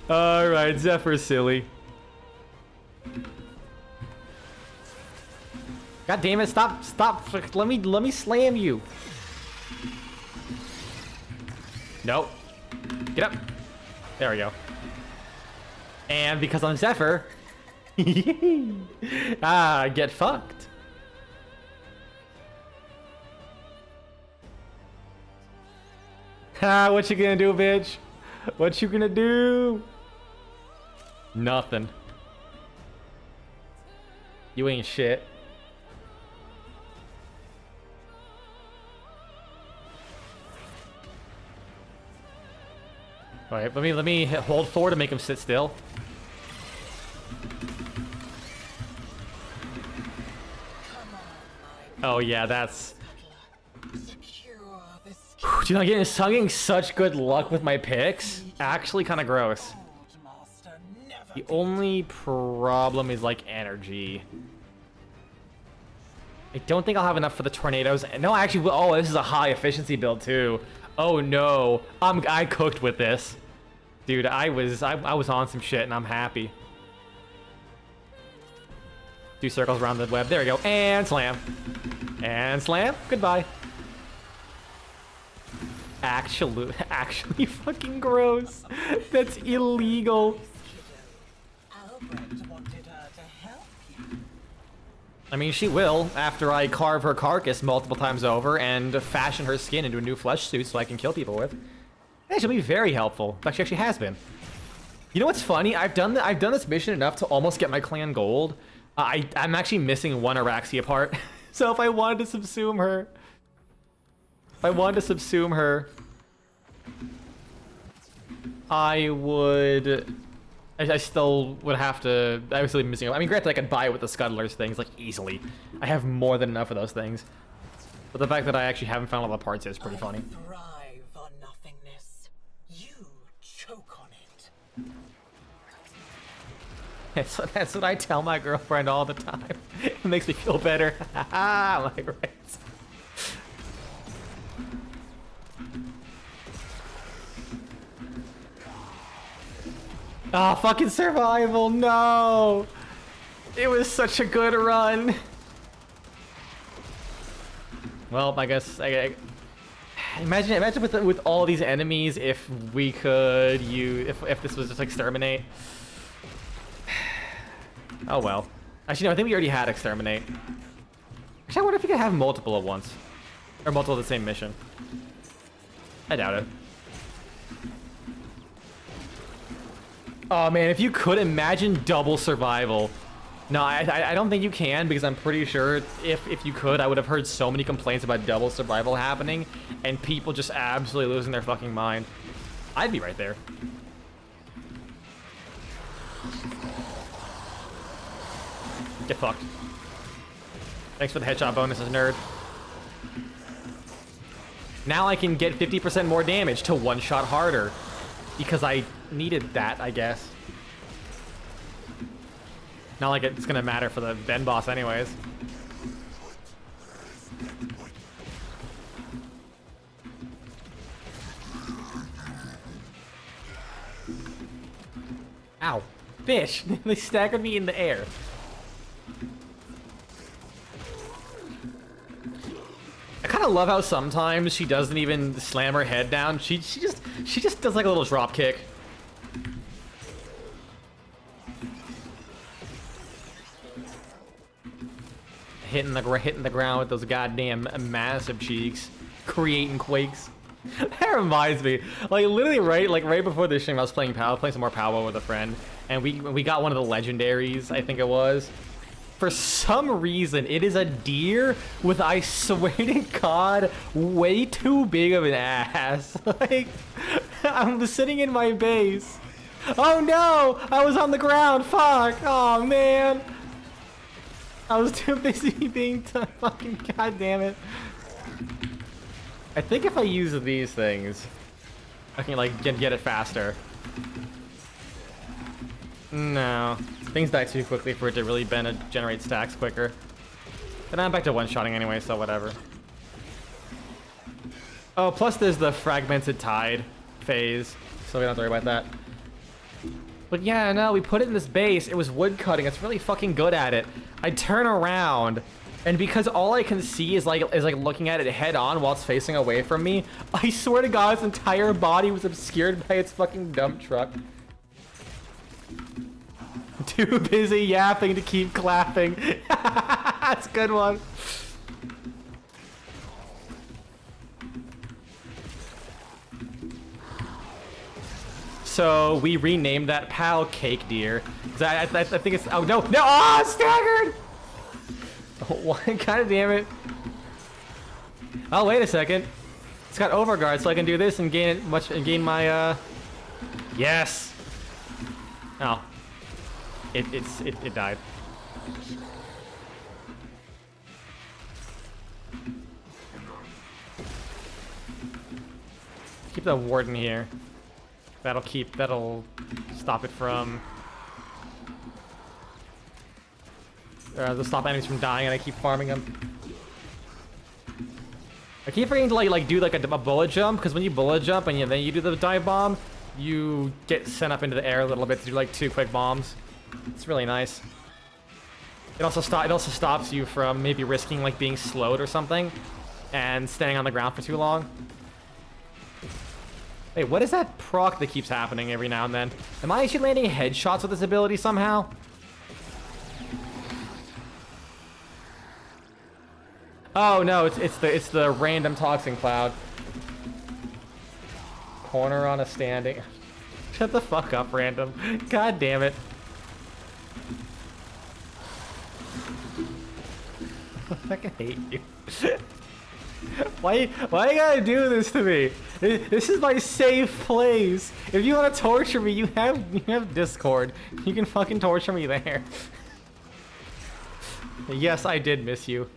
Alright, Zephyr's silly. God damn it, stop. Let me slam you. Nope. Get up. There we go. And because I'm Zephyr, get fucked. Ha, what you gonna do, bitch? What you gonna do? Nothing. You ain't shit. Alright, let me hold forward to make him sit still. Oh yeah, that's. secure this Do you know, I'm getting such good luck with my picks. Actually, kind of gross. old master never. The only problem is like energy. I don't think I'll have enough for the tornadoes. No, actually, oh, this is a high efficiency build too. Oh no, I cooked with this, dude. I was on some shit, and I'm happy. 2 circles around the web. There we go, and slam, and slam. Goodbye. Actually fucking gross. That's illegal. Albrecht wanted her to help you. I mean, she will, after I carve her carcass multiple times over and fashion her skin into a new flesh suit so I can kill people with. Yeah, she'll be very helpful. In fact, she actually has been. You know what's funny? I've done this mission enough to almost get my clan gold. I'm actually missing one Araxia part. So if I wanted to subsume her... I wanted to subsume her, I would... I still would have to... I was still missing... I mean, granted, I could buy it with the Scuttlers things, like, easily. I have more than enough of those things. But the fact that I actually haven't found all the parts is pretty funny. Thrive on nothingness. You choke on it. That's what I tell my girlfriend all the time. It makes me feel better. I'm like, right. Oh, fucking survival, no! It was such a good run. Well, I guess imagine with all these enemies if we could if this was just exterminate. Oh well. Actually no, I think we already had exterminate. Actually, I wonder if we could have multiple at once. Or multiple of the same mission. I doubt it. Oh man, if you could imagine double survival. No, I don't think you can, because I'm pretty sure if you could, I would have heard so many complaints about double survival happening and people just absolutely losing their fucking mind. I'd be right there. Get fucked. Thanks for the headshot bonuses, nerd. Now I can get 50% more damage to one shot harder. Because I needed that, I guess. Not like it's gonna matter for the Ben boss anyways. Ow. Fish! They staggered me in the air. I kind of love how sometimes she doesn't even slam her head down. She just does like a little drop kick. Hitting the ground with those goddamn massive cheeks, creating quakes. That reminds me, like literally right before this stream, I was playing some more Power with a friend, and we got one of the legendaries, I think it was. For some reason, it is a deer with, I swear to God, way too big of an ass. Like, I'm sitting in my base. Oh no! I was on the ground, fuck! Oh man! I was too busy being fucking goddamn it. I think if I use these things, I can like get it faster. No. Things die too quickly for it to really generate stacks quicker. And I'm back to one-shotting anyway, so whatever. Oh, plus there's the fragmented tide phase, so we don't have to worry about that. But yeah, no, we put it in this base. It was wood cutting. It's really fucking good at it. I turn around, and because all I can see is like looking at it head on while it's facing away from me, I swear to God, its entire body was obscured by its fucking dump truck. Too busy yapping to keep clapping. That's a good one. So we renamed that pal Cake Deer. I think it's... Oh, no. No! Oh, staggered! Oh, what? God damn it. Oh, wait a second. It's got overguard, so I can do this and gain my, Yes! Oh. It died. Keep the warden here. That'll stop it from... they'll stop enemies from dying, and I keep farming them. I keep forgetting to like do like a bullet jump, because when you bullet jump and then you do the dive bomb, you get sent up into the air a little bit to do like 2 quick bombs. It's really nice. It also stops you from maybe risking like being slowed or something, and staying on the ground for too long. Wait, what is that proc that keeps happening every now and then? Am I actually landing headshots with this ability somehow? Oh no, it's the random toxin cloud. Corner on a standing. Shut the fuck up, random. God damn it. I fucking hate you. Why you gotta do this to me? This is my safe place. If you want to torture me, you have Discord. You can fucking torture me there. Yes, I did miss you.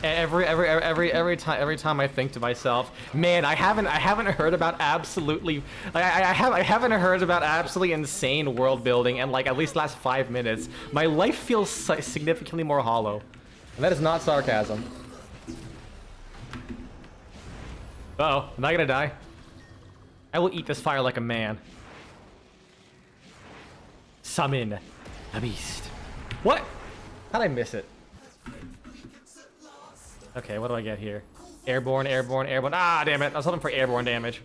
Every time I think to myself, man, I haven't heard about absolutely I haven't heard about absolutely insane world building in like at least last 5 minutes. My life feels significantly more hollow, and that is not sarcasm. Uh-oh, am I gonna die? I will eat this fire like a man. Summon a beast. What? How'd I miss it? Okay, what do I get here? Airborne, airborne, airborne. Ah, damn it. I was hoping for airborne damage.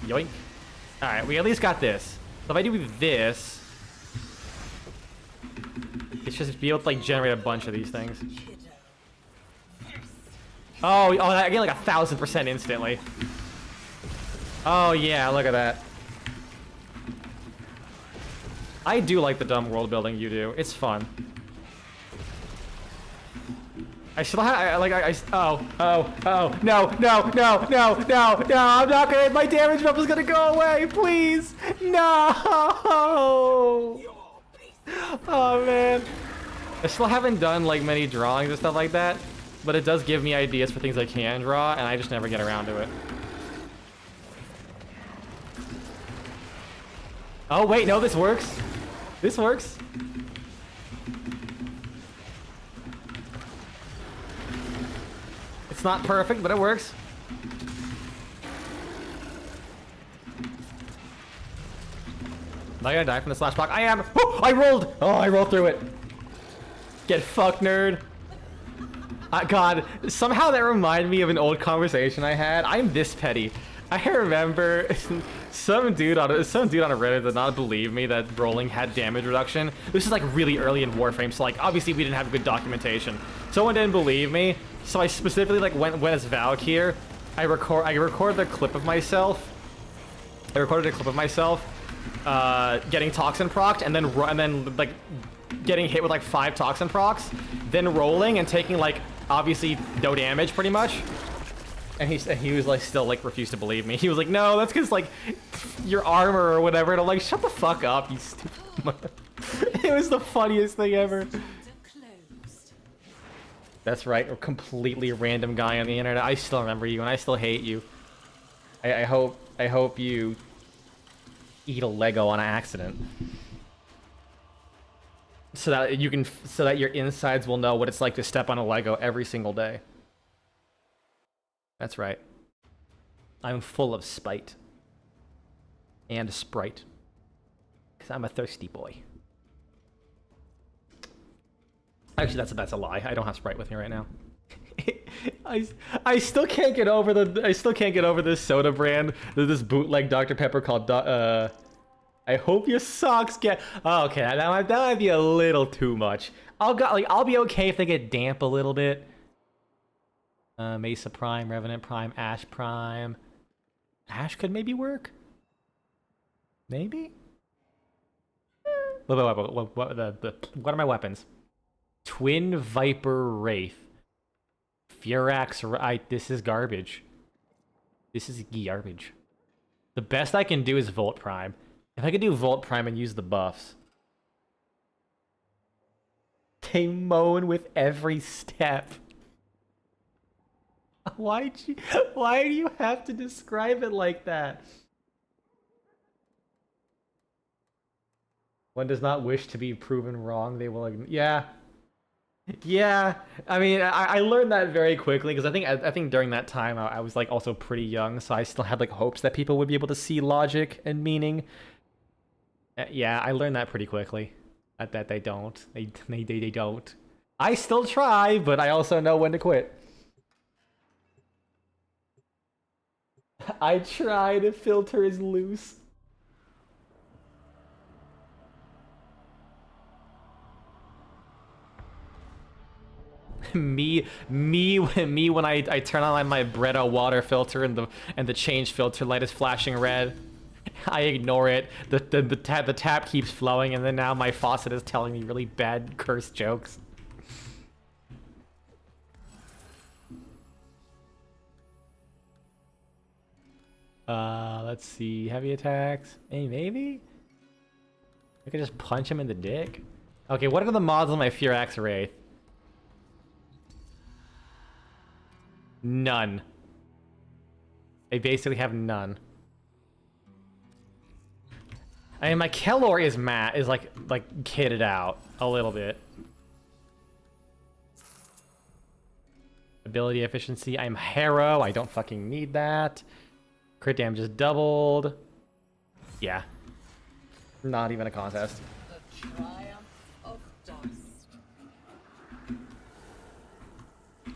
Yoink. Alright, we at least got this. So if I do this, it's just be able to like generate a bunch of these things. Oh, I get like 1000% instantly. Oh yeah, look at that. I do like the dumb world building you do. It's fun. I still have, no, I'm not gonna, my damage buff is gonna go away, please, no! Oh man. I still haven't done like many drawings and stuff like that, but it does give me ideas for things I can draw, and I just never get around to it. Oh wait, no, this works. This works. It's not perfect, but it works. Am I gonna die from the slash block? I am! Oh, I rolled! Oh, I rolled through it. Get fucked, nerd. God, somehow that reminded me of an old conversation I had. I'm this petty. I remember some dude on a Reddit did not believe me that rolling had damage reduction. This is like really early in Warframe, so like obviously we didn't have good documentation. Someone didn't believe me, so I specifically like went as Valkyr. I recorded a clip of myself. Getting toxin procced and then like getting hit with like 5 toxin procs, then rolling and taking like obviously no damage pretty much. And he was like still like refused to believe me. He was like, no, that's because like your armor or whatever. And I'm like, shut the fuck up, you stupid. It was the funniest thing ever. That's right, a completely random guy on the internet. I still remember you and I still hate you. I hope you eat a Lego on accident. So that your insides will know what it's like to step on a Lego every single day. That's right. I'm full of spite. And Sprite. Because I'm a thirsty boy. Actually, that's a lie. I don't have Sprite with me right now. I still can't get over this soda brand. This bootleg Dr. Pepper called I hope your socks get. Oh, okay, that might be a little too much. I'll be okay if they get damp a little bit. Mesa Prime, Revenant Prime, Ash Prime. Ash could maybe work. Maybe. What are my weapons? Twin Viper Wraith. Thrax. This is garbage. This is garbage. The best I can do is Volt Prime. If I could do Volt Prime and use the buffs. They moan with every step. Why do you have to describe it like that? One does not wish to be proven wrong. They will. Yeah. I mean, I learned that very quickly because I think during that time I was like also pretty young, so I still had like hopes that people would be able to see logic and meaning. Yeah, I learned that pretty quickly. That they don't. They don't. I still try, but I also know when to quit. I try to filter is loose. me when I turn on my Bretta water filter and the change filter light is flashing red. I ignore it. The tap keeps flowing, and then now my faucet is telling me really bad cursed jokes. Let's see. Heavy attacks. Hey, maybe? I could just punch him in the dick. Okay, what are the mods on my Thrax Wraith? None. I basically have none. I mean, my Kellor is like kitted out a little bit. Ability efficiency. I'm Harrow. I don't fucking need that. Crit damage is doubled. Yeah. Not even a contest. The triumph of dust.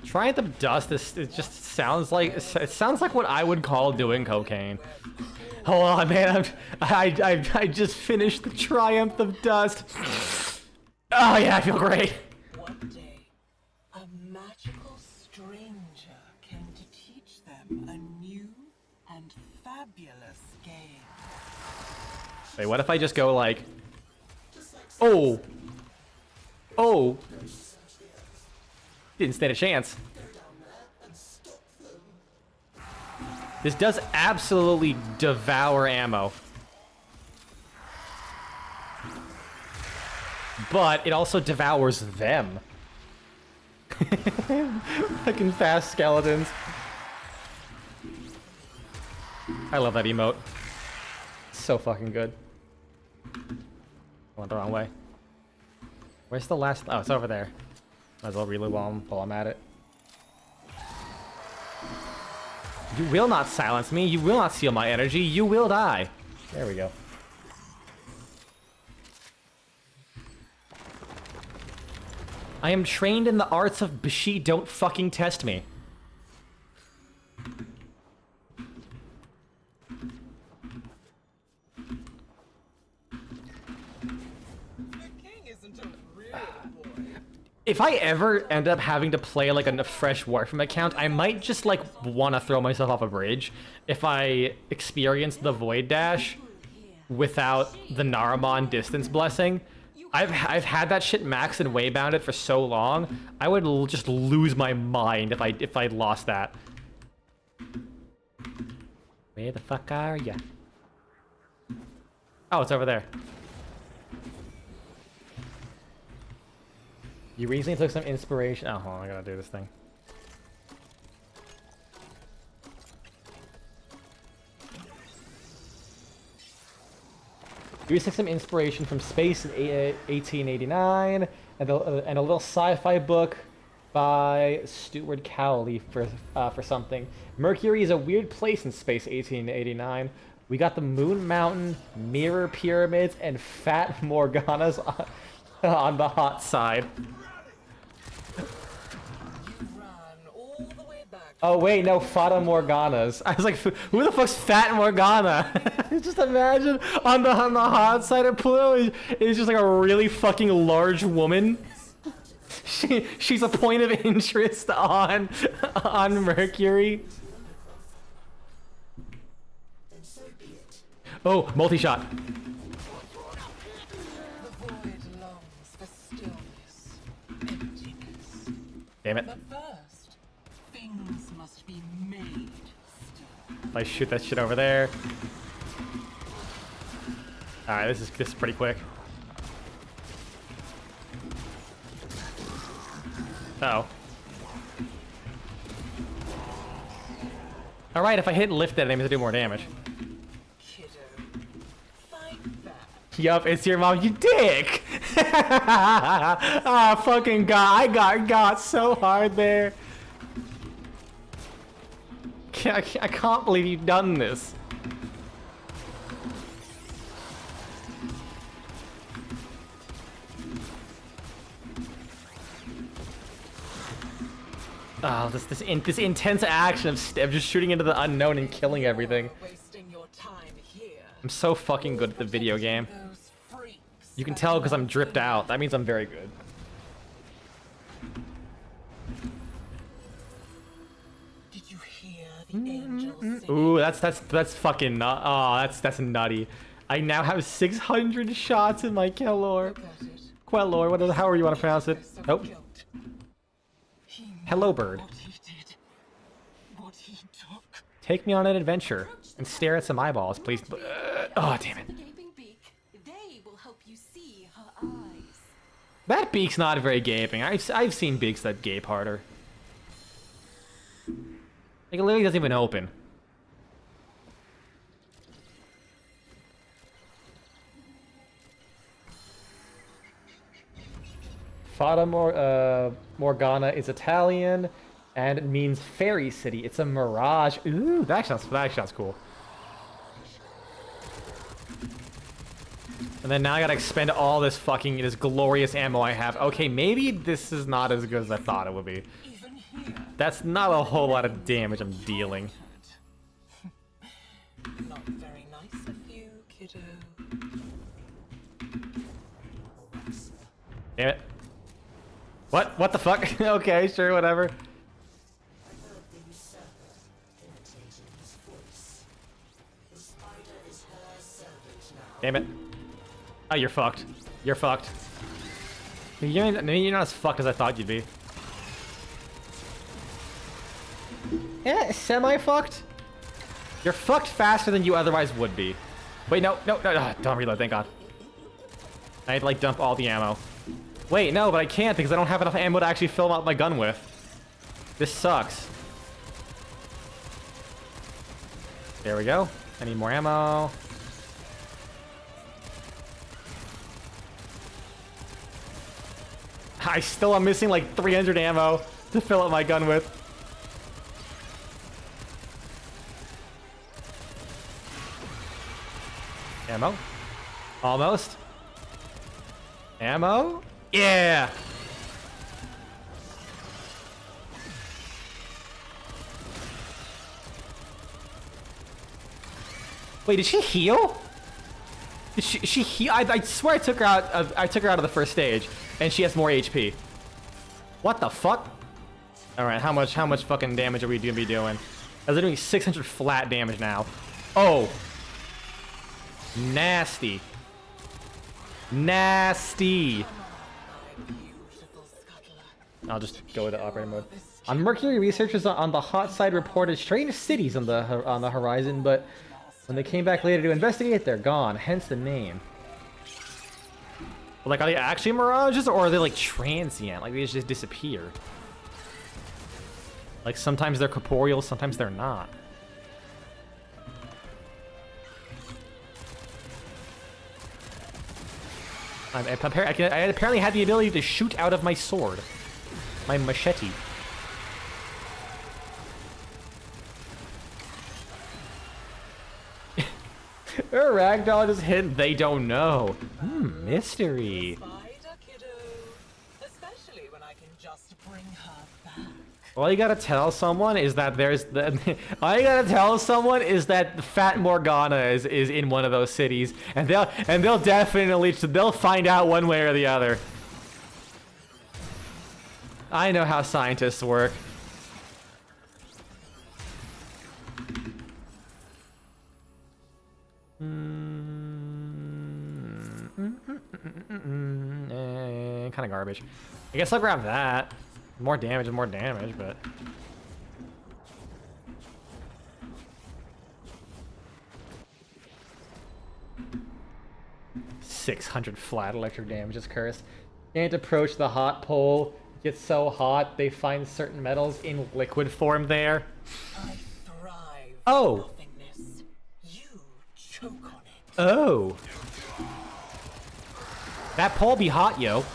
Triumph of dust. It just sounds like what I would call doing cocaine. Hold on, man. I just finished the Triumph of Dust. Oh yeah, I feel great. One day, a magical stranger came to teach them a new and fabulous game. Wait, what if I just go like, oh, didn't stand a chance. This does absolutely devour ammo. But it also devours them. Fucking fast skeletons. I love that emote. So fucking good. I went the wrong way. Where's the last? Oh, it's over there. Might as well reload while I'm at it. You will not silence me. You will not steal my energy. You will die. There we go. I am trained in the arts of Bashi. Don't fucking test me. If I ever end up having to play like a fresh Warframe account, I might just like want to throw myself off a bridge if I experience the Void Dash without the Naramon distance blessing. I've had that shit maxed and waybounded for so long, I would just lose my mind if I lost that. Where the fuck are ya? Oh, it's over there. You recently took some inspiration. Oh, hold on, I gotta do this thing. You recently took some inspiration from Space in 1889 and a little sci-fi book by Stuart Cowley for something. Mercury is a weird place in Space 1889. We got the Moon Mountain, Mirror Pyramids, and Fat Morganas on the hot side. Oh wait, no, Fata Morganas. I was like, who the fuck's Fat Morgana? Just imagine on the hot side of Pluto, it's just like a really fucking large woman. She's a point of interest on Mercury. Oh, multi-shot. Damn it. If I shoot that shit over there. Alright, this is pretty quick. Uh-oh. Alright, if I hit lift that, it means I do more damage. Yup, it's your mom, you dick! Ah, fucking god, I got so hard there. I can't believe you've done this. Oh, this intense action of just shooting into the unknown and killing everything. I'm so fucking good at the video game. You can tell because I'm dripped out. That means I'm very good. Did you hear the angels sing? Ooh, that's fucking nut. Oh, that's nutty. I now have 600 shots in my Kellor. Look at it. Quellor, however you want to pronounce it. Of Oh, guilt. He knew hello, bird. What he did. What he took. Take me on an adventure and stare at some eyeballs, please. Oh, damn it. The gaping beak. They will help you see her eyes. That beak's not very gaping. I've seen beaks that gape harder. Like, it literally doesn't even open. Fata Morgana is Italian and it means fairy city. It's a mirage. Ooh, that sounds cool. And then now I gotta expend all this glorious ammo I have. Okay, maybe this is not as good as I thought it would be. Even here. That's not a whole lot of damage I'm dealing. Not very nice of you, kiddo. Damn it. What the fuck? Okay, sure, whatever. Damn it. Oh, you're fucked. You're fucked. You're not as fucked as I thought you'd be. Semi-fucked? You're fucked faster than you otherwise would be. Wait, no. Don't reload, thank God. I had to, like, dump all the ammo. Wait, no, but I can't because I don't have enough ammo to actually fill out my gun with. This sucks. There we go. I need more ammo. I still am missing like 300 ammo to fill up my gun with. Ammo? Almost. Ammo? Yeah! Wait, did she heal? Did she heal? I swear I took her out of the first stage, and she has more HP. What the fuck? All right, how much fucking damage are we gonna be doing? As they're doing 600 flat damage now. Oh, nasty, nasty. I'll just go to operator mode. On Mercury, researchers on the hot side reported strange cities on the horizon, but when they came back later to investigate, they're gone. Hence the name. Like, are they actually mirages, or are they like transient? Like they just disappear. Like sometimes they're corporeal, sometimes they're not. I apparently had the ability to shoot out of my sword. My machete. Ragdoll just hit. They don't know. Mystery. Spider, kiddo. Especially when I can just bring her back. All you gotta tell someone is that all you gotta tell someone is that Fat Morgana is in one of those cities, and they'll definitely find out one way or the other. I know how scientists work. Kind of garbage. I guess I'll grab that. More damage and more damage, but... ...600 flat electric damage is cursed. Can't approach the hot pole. Gets so hot, they find certain metals in liquid form there. I thrive. Oh! Nothingness. You choke on it. Oh! That pole be hot, yo.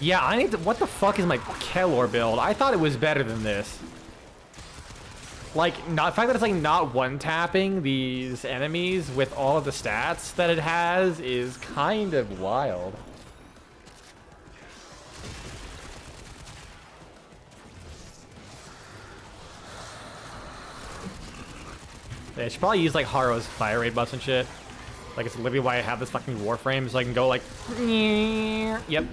Yeah, I need to... What the fuck is my Kellor build? I thought it was better than this. Like, the fact that it's like not one-tapping these enemies with all of the stats that it has is kind of wild. They should probably use like Haru's fire rate buffs and shit. Like, it's literally why I have this fucking Warframe, so I can go like... Yep.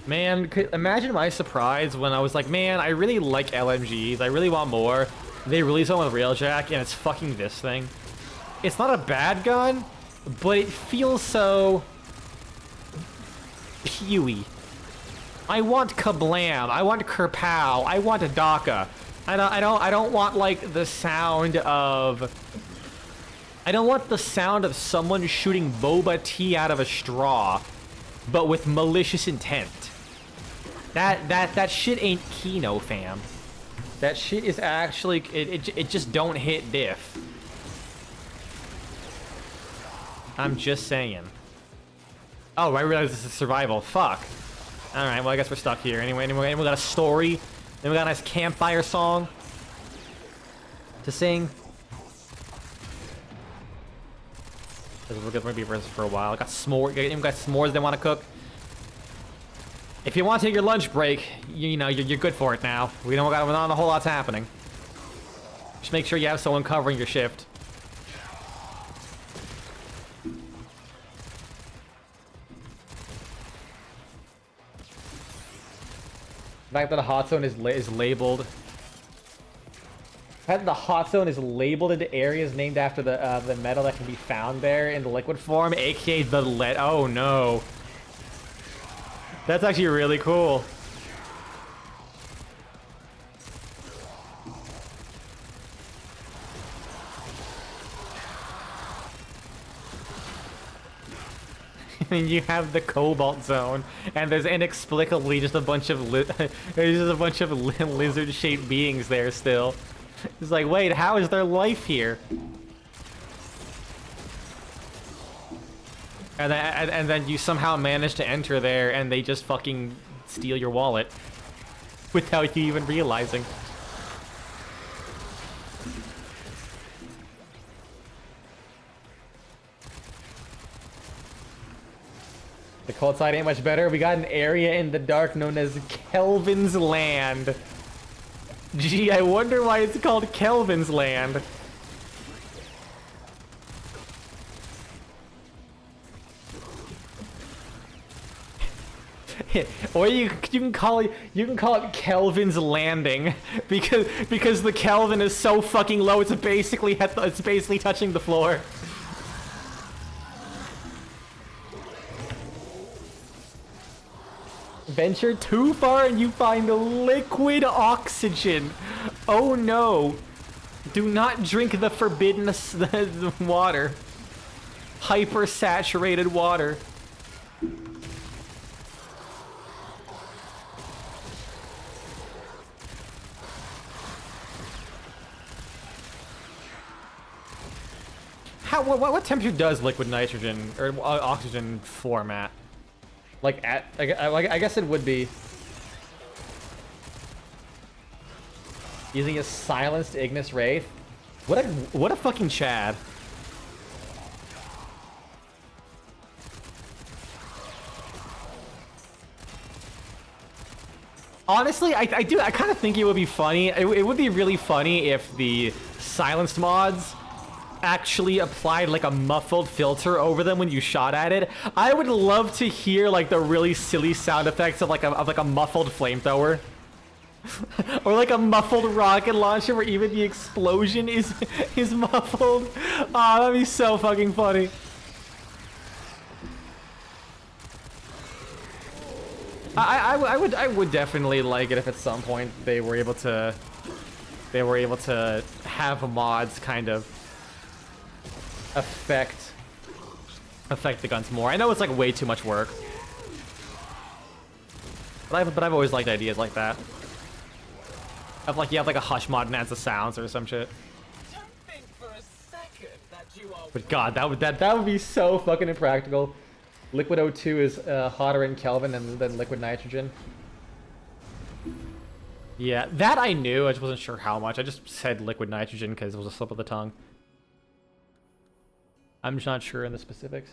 Man, imagine my surprise when I was like, man, I really like LMGs. I really want more. They release one with Railjack, and it's fucking this thing. It's not a bad gun, but it feels so pewy. I want kablam. I want kerpow. I want a daka. I don't want like the sound of. I don't want the sound of someone shooting boba tea out of a straw, but with malicious intent. That shit ain't Kino, fam. That shit is actually it just don't hit diff. I'm just saying. Oh, I realize this is survival. Fuck. All right, well I guess we're stuck here. Anyway, we got a story. Then we got a nice campfire song to sing. We're gonna be for a while. I got s'mores. You got s'mores they want to cook. If you want to take your lunch break, you know you're good for it now. We don't got not a whole lot's happening. Just make sure you have someone covering your shift. The fact that the hot zone is labeled. The fact that the hot zone is labeled into areas named after the metal that can be found there in the liquid form, aka the lead. Oh no. That's actually really cool. And you have the cobalt zone, and there's inexplicably just a bunch of lizard-shaped beings there still. It's like, wait, how is there life here? And then you somehow manage to enter there, and they just fucking steal your wallet without you even realizing. The cold side ain't much better. We got an area in the dark known as Kelvin's Land. Gee, I wonder why it's called Kelvin's Land. Or you can call it Kelvin's Landing because the Kelvin is so fucking low it's basically touching the floor. Venture too far and you find liquid oxygen. Oh no. Do not drink the forbidden water. Hyper-saturated water. What temperature does liquid nitrogen or oxygen form at? Like I guess it would be using a silenced Ignis Wraith. What a fucking Chad. Honestly, I kind of think it would be funny. It would be really funny if the silenced mods actually applied like a muffled filter over them when you shot at it. I would love to hear like the really silly sound effects of like a muffled flamethrower. Or like a muffled rocket launcher where even the explosion is muffled. Aw, that'd be so fucking funny. I would definitely like it if at some point they were able to have mods kind of affect the guns more. I know it's like way too much work, but I've always liked ideas like that. Of like you have like a hush mod and adds the sounds or some shit. Don't think for a second that you are. But God, that would be so fucking impractical. Liquid O2 is hotter in Kelvin than liquid nitrogen. Yeah, that I knew. I just wasn't sure how much. I just said liquid nitrogen because it was a slip of the tongue. I'm just not sure in the specifics.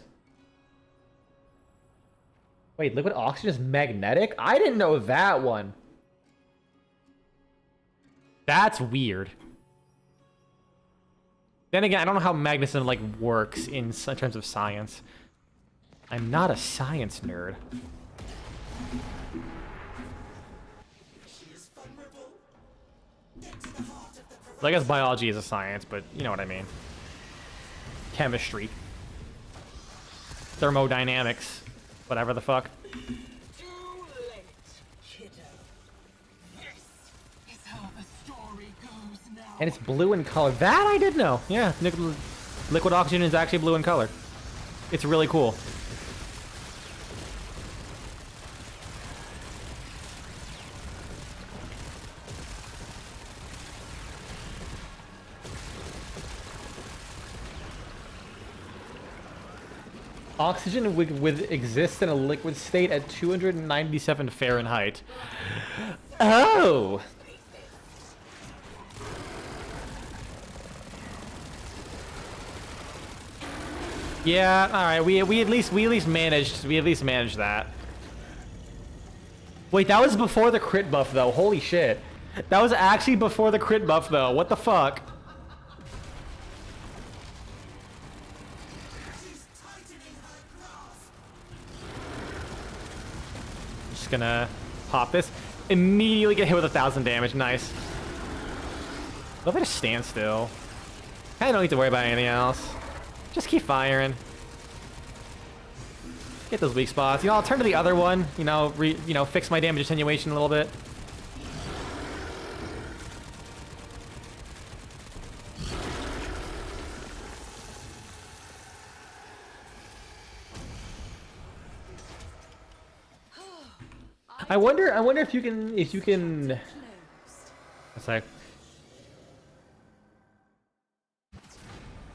Wait, liquid oxygen is magnetic? I didn't know that one. That's weird. Then again, I don't know how magnetism like works in terms of science. I'm not a science nerd. So I guess biology is a science, but you know what I mean. Chemistry. Thermodynamics. Whatever the fuck. Too late, kiddo. This is how the story goes now. And it's blue in color. That I did know. Yeah, liquid oxygen is actually blue in color. It's really cool. Oxygen would exist in a liquid state at 297 Fahrenheit. Oh! Yeah, all right. We at least managed that. Wait, that was before the crit buff though. Holy shit. That was actually before the crit buff though. What the fuck? Just gonna pop this. Immediately get hit with 1,000 damage. Nice. Love it to stand still. Kinda don't need to worry about anything else. Just keep firing. Get those weak spots. You know, I'll turn to the other one. You know, fix my damage attenuation a little bit. I wonder if you can. It's like.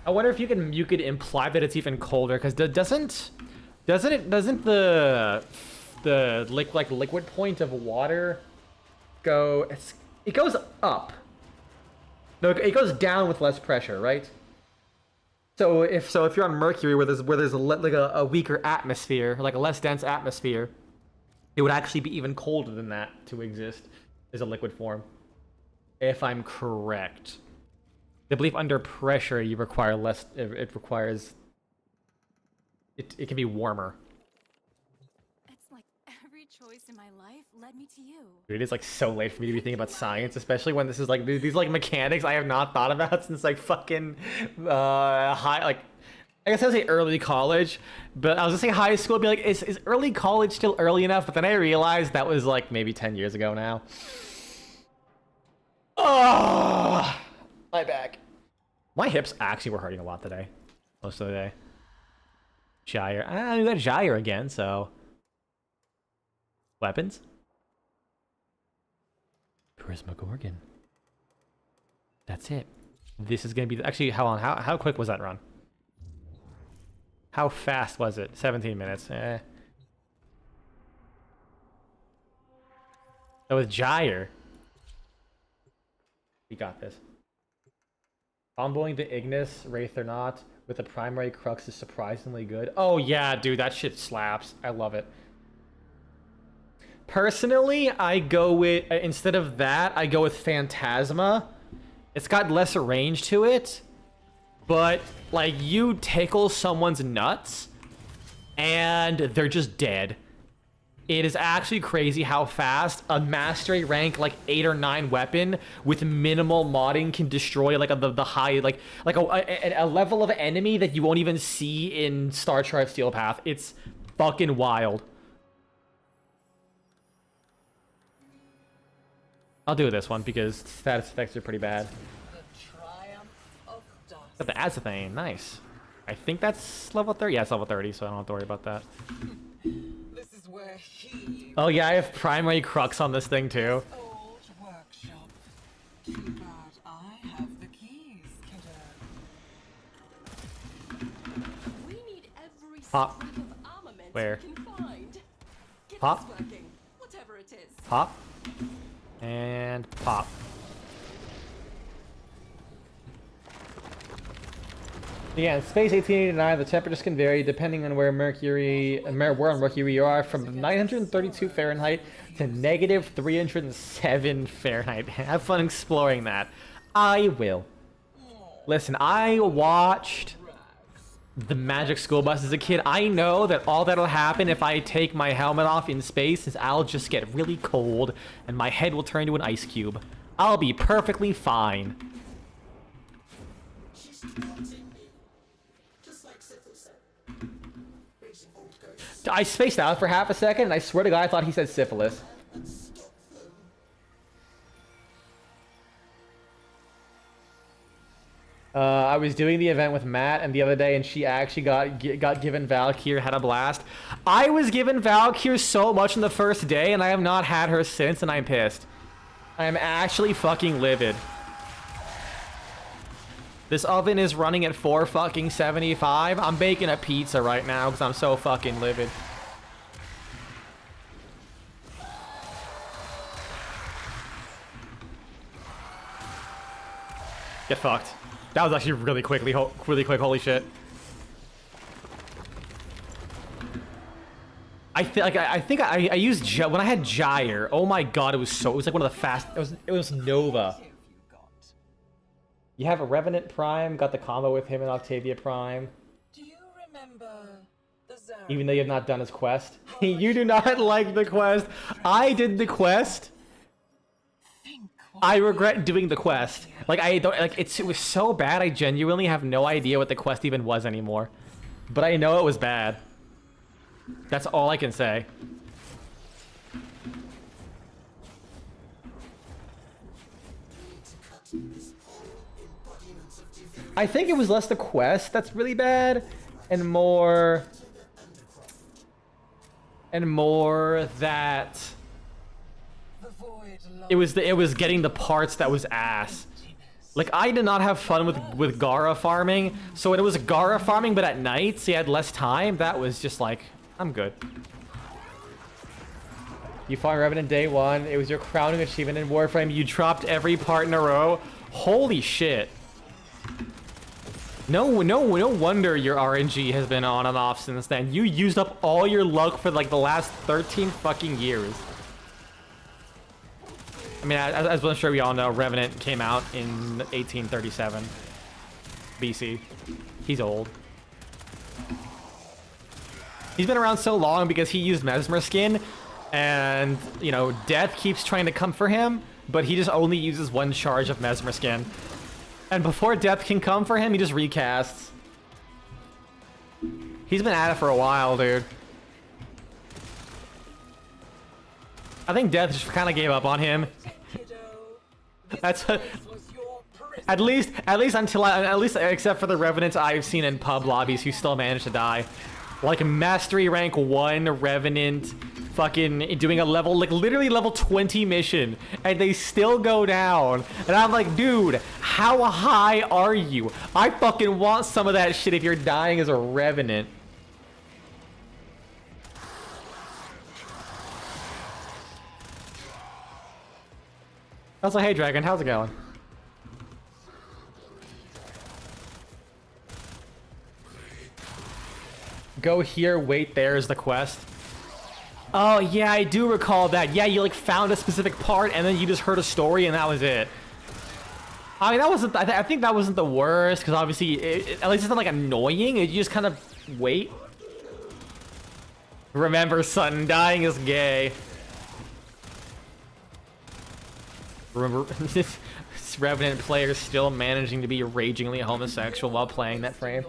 I wonder if you could imply that it's even colder, because doesn't the liquid point of water go? It goes up. No, it goes down with less pressure, right? So if you're on Mercury where there's a weaker atmosphere, like a less dense atmosphere, it would actually be even colder than that to exist as a liquid form, if I'm correct. I believe under pressure you require less. It requires. It can be warmer. It's like every choice in my life led me to you. Dude, it is like so late for me to be thinking about science, especially when this is like these like mechanics I have not thought about since like fucking high, like I guess I would say early college, but I was gonna say high school. I'd be like, is early college still early enough? But then I realized that was like maybe 10 years ago now. Oh. My back. My hips actually were hurting a lot today. Most of the day. Gyre. We got Gyre again, so. Weapons? Prismagorgon. That's it. This is gonna be. Actually, how quick was that run? How fast was it? 17 minutes. So with Gyre. We got this. Comboing the Ignis, Wraith or not, with the primary crux is surprisingly good. Oh yeah, dude, that shit slaps. I love it. Personally, I go with, instead of that, I go with Phantasma. It's got lesser range to it, but like you tickle someone's nuts and they're just dead. It is actually crazy how fast a mastery rank like 8 or 9 weapon with minimal modding can destroy like the high like a level of enemy that you won't even see in Star Trek Steel Path. It's fucking wild. I'll do this one because status effects are pretty bad. The triumph of dust. Got the Azathane, nice. I think that's level 30. Yeah, it's level 30, so I don't have to worry about that. This is where he. Oh yeah, I have primary crux on this thing too. Old workshop. Too bad I have the keys, kiddo. We need every Pop. scrap of armament Where? we can find. Get Pop. this working, whatever it is. Pop. And pop. Yeah, in space 1889, the temperatures can vary depending on where on Mercury you are, from 932 Fahrenheit to negative 307 Fahrenheit. Have fun exploring that. I will. Listen, I watched the Magic School Bus as a kid. I know that all that'll happen if I take my helmet off in space is I'll just get really cold and my head will turn into an ice cube. I'll be perfectly fine. I spaced out for half a second, and I swear to God, I thought he said syphilis. I was doing the event with Matt and the other day, and she actually got given Valkyr, had a blast. I was given Valkyr so much on the first day, and I have not had her since, and I'm pissed. I am actually fucking livid. This oven is running at 475. I'm baking a pizza right now because I'm so fucking livid. Get fucked. That was actually really quick. Holy shit. I think I used when I had Gyre. Oh my god, it was like one of the fast. It was Nova. You have a Revenant Prime. Got the combo with him and Octavia Prime. Do you remember the zone? Even though you have not done his quest. You do not like the quest. I did the quest. I regret doing the quest. Like I don't like it was so bad. I genuinely have no idea what the quest even was anymore. But I know it was bad. That's all I can say. I think it was less the quest that's really bad and more that it was getting the parts that was ass. Like I did not have fun with Gara farming, so when it was Gara farming but at night, so you had less time, that was just like, I'm good. You farmed Revenant day one, it was your crowning achievement in Warframe, you dropped every part in a row. Holy shit. No wonder your RNG has been on and off since then. You used up all your luck for like the last 13 fucking years. I mean, as I'm sure we all know, Revenant came out in 1837 BC. He's old. He's been around so long because he used Mesmer Skin, and, you know, Death keeps trying to come for him, but he just only uses one charge of Mesmer Skin. And before Death can come for him, he just recasts. He's been at it for a while, dude. I think Death just kind of gave up on him. That's at least except for the Revenants I've seen in pub lobbies who still managed to die. Like Mastery rank 1 Revenant fucking doing a level, like literally level 20 mission, and they still go down. And I'm like, dude, how high are you? I fucking want some of that shit if you're dying as a Revenant. I was like, hey Dragon, how's it going? Go here, wait there is the quest. Oh yeah, I do recall that. Yeah, you like found a specific part and then you just heard a story and that was it. I mean, that wasn't, I think that wasn't the worst, because obviously, at least it's not like annoying, you just kind of wait. Remember, son, dying is gay. Remember, this Revenant player still managing to be ragingly homosexual while playing that frame.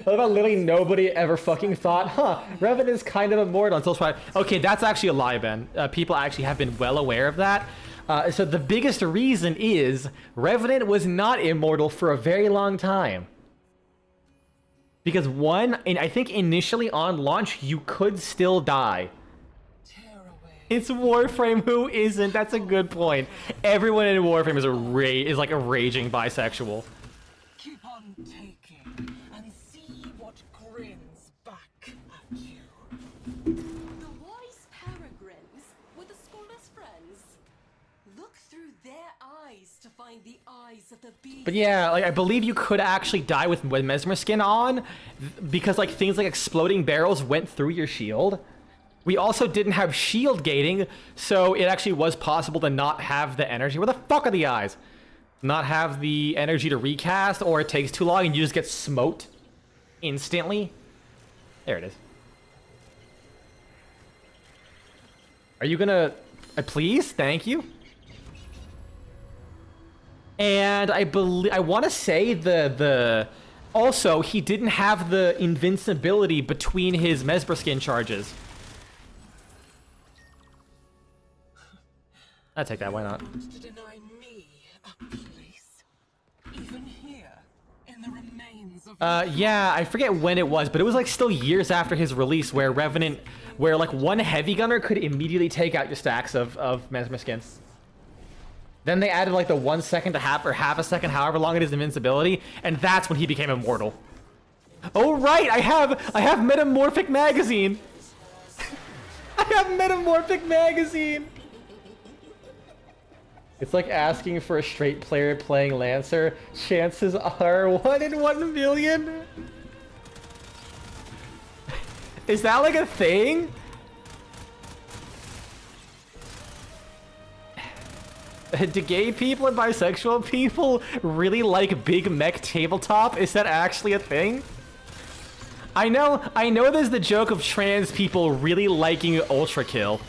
I love how literally nobody ever fucking thought, huh, Revenant is kind of immortal until Twilight. Okay, that's actually a lie, Ben. People actually have been well aware of that. So the biggest reason is Revenant was not immortal for a very long time. Because one, and I think initially on launch, you could still die. It's Warframe, who isn't? That's a good point. Everyone in Warframe is like a raging bisexual. Keep on taking and see what grins back at you. The wise peregrines with the scholar's friends. Look through their eyes to find the eyes of the beast. But yeah, like I believe you could actually die with Mesmer Skin on, because like things like exploding barrels went through your shield. We also didn't have shield gating, so it actually was possible to not have the energy. Where the fuck are the eyes? Not have the energy to recast, or it takes too long and you just get smote instantly. There it is. Are you gonna... please? Thank you. And I want to say also he didn't have the invincibility between his Mesmer skin charges. I'll take that, why not? To deny me a place, even here, in the remains of Yeah, I forget when it was, but it was like still years after his release where where like one heavy gunner could immediately take out your stacks of Mesmer skins. Then they added like the 1 second to half a second, however long it is invincibility, and that's when he became immortal. Oh right, I have Metamorphic Magazine. I have Metamorphic Magazine. It's like asking for a straight player playing Lancer. Chances are 1 in 1 million. Is that like a thing? Do gay people and bisexual people really like big mech tabletop? Is that actually a thing? I know there's the joke of trans people really liking Ultra Kill.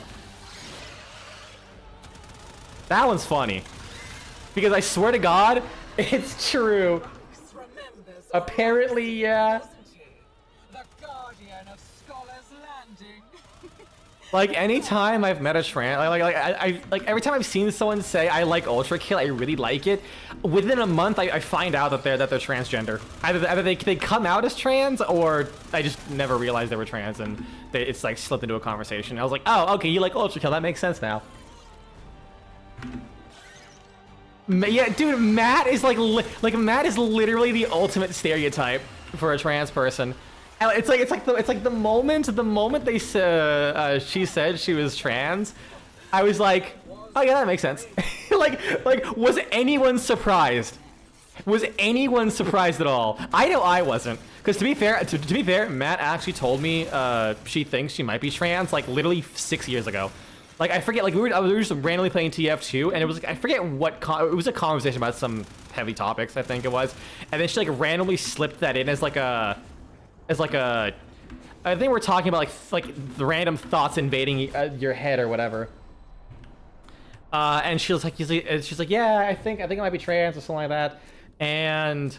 That one's funny. Because I swear to God, it's true. Apparently, yeah. the guardian of Scholars Landing. Like anytime I've met a trans, like every time I've seen someone say I like Ultra Kill, I really like it. Within a month, I find out that they're transgender. Either they come out as trans, or I just never realized they were trans, and it's like slipped into a conversation. I was like, oh, okay, you like Ultra Kill, that makes sense now. Yeah, dude, Matt is Matt is literally the ultimate stereotype for a trans person. It's like the moment they she said she was trans, I was like, oh yeah, that makes sense. like was anyone surprised? Was anyone surprised at all? I know I wasn't, because to be fair, Matt actually told me she thinks she might be trans like literally 6 years ago. Like I forget, like we were just randomly playing TF2, and it was like I forget what it was a conversation about some heavy topics, I think it was, and then she like randomly slipped that in as like a I think we're talking about like the random thoughts invading your head or whatever. And she's like, yeah, I think it might be trans or something like that, and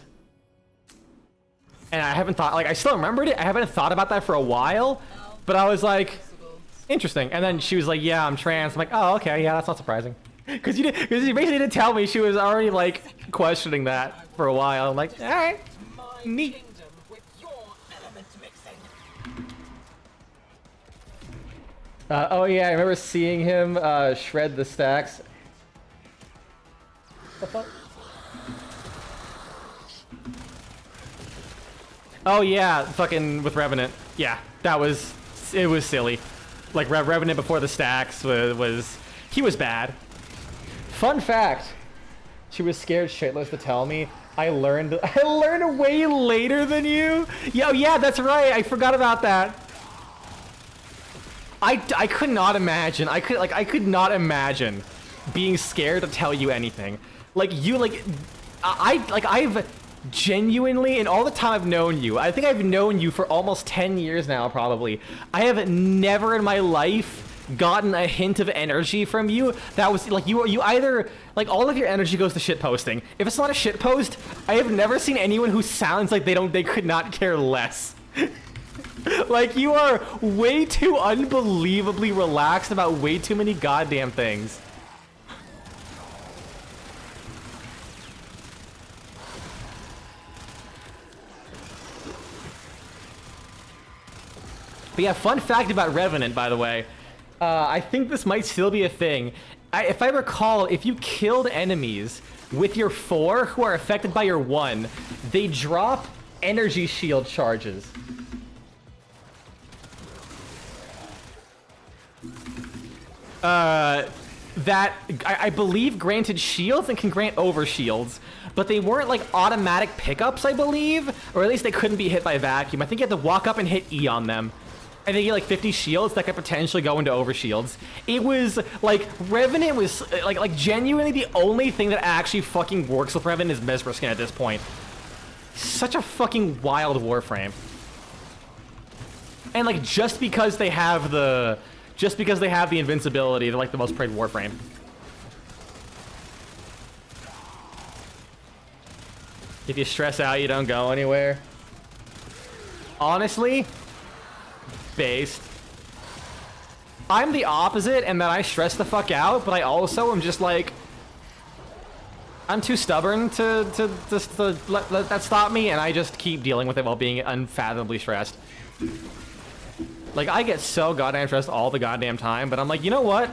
I haven't thought, like I still remembered it. I haven't thought about that for a while, but I was like, interesting. And then she was like, yeah, I'm trans. I'm like, oh, okay, yeah, that's not surprising. Because you basically didn't tell me she was already like questioning that for a while. I'm like, all right, neat. Oh yeah, I remember seeing him shred the stacks. What the fuck? Oh yeah, fucking with Revenant. Yeah, it was silly. Like Revenant before the stacks he was bad. Fun fact, she was scared shitless to tell me. I learned way later than you. Yeah, that's right. I forgot about that. I could not imagine. I could not imagine being scared to tell you anything. I've genuinely, in all the time I've known you, I think I've known you for almost 10 years now, probably. I have never in my life gotten a hint of energy from you that was like you either like all of your energy goes to shit posting. If it's not a shit post, I have never seen anyone who sounds like they could not care less. Like, you are way too unbelievably relaxed about way too many goddamn things. But yeah, fun fact about Revenant, by the way. I think this might still be a thing. If I recall, if you killed enemies with your 4 who are affected by your 1, they drop energy shield charges. That I believe granted shields and can grant over shields, but they weren't like automatic pickups, I believe, or at least they couldn't be hit by vacuum. I think you had to walk up and hit E on them. I think you get like 50 shields that could potentially go into over shields. It was like Revenant was like genuinely the only thing that actually fucking works with Revenant is Mesmer skin at this point. Such a fucking wild Warframe. And like just because they have the invincibility, they're like the most played Warframe. If you stress out, you don't go anywhere. Honestly, based. I'm the opposite in that I stress the fuck out, but I also am just like, I'm too stubborn to let that stop me, and I just keep dealing with it while being unfathomably stressed. Like, I get so goddamn stressed all the goddamn time, but I'm like, you know what?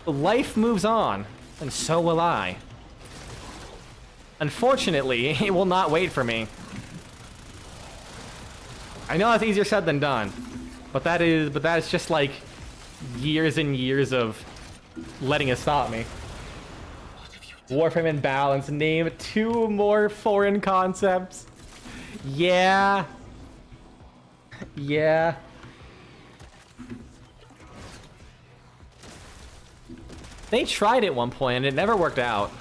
Life moves on, and so will I. Unfortunately, it will not wait for me. I know that's easier said than done, but that is just like years and years of letting it stop me. Warframe and balance. Name 2 more foreign concepts. Yeah. Yeah. They tried at one point and it never worked out.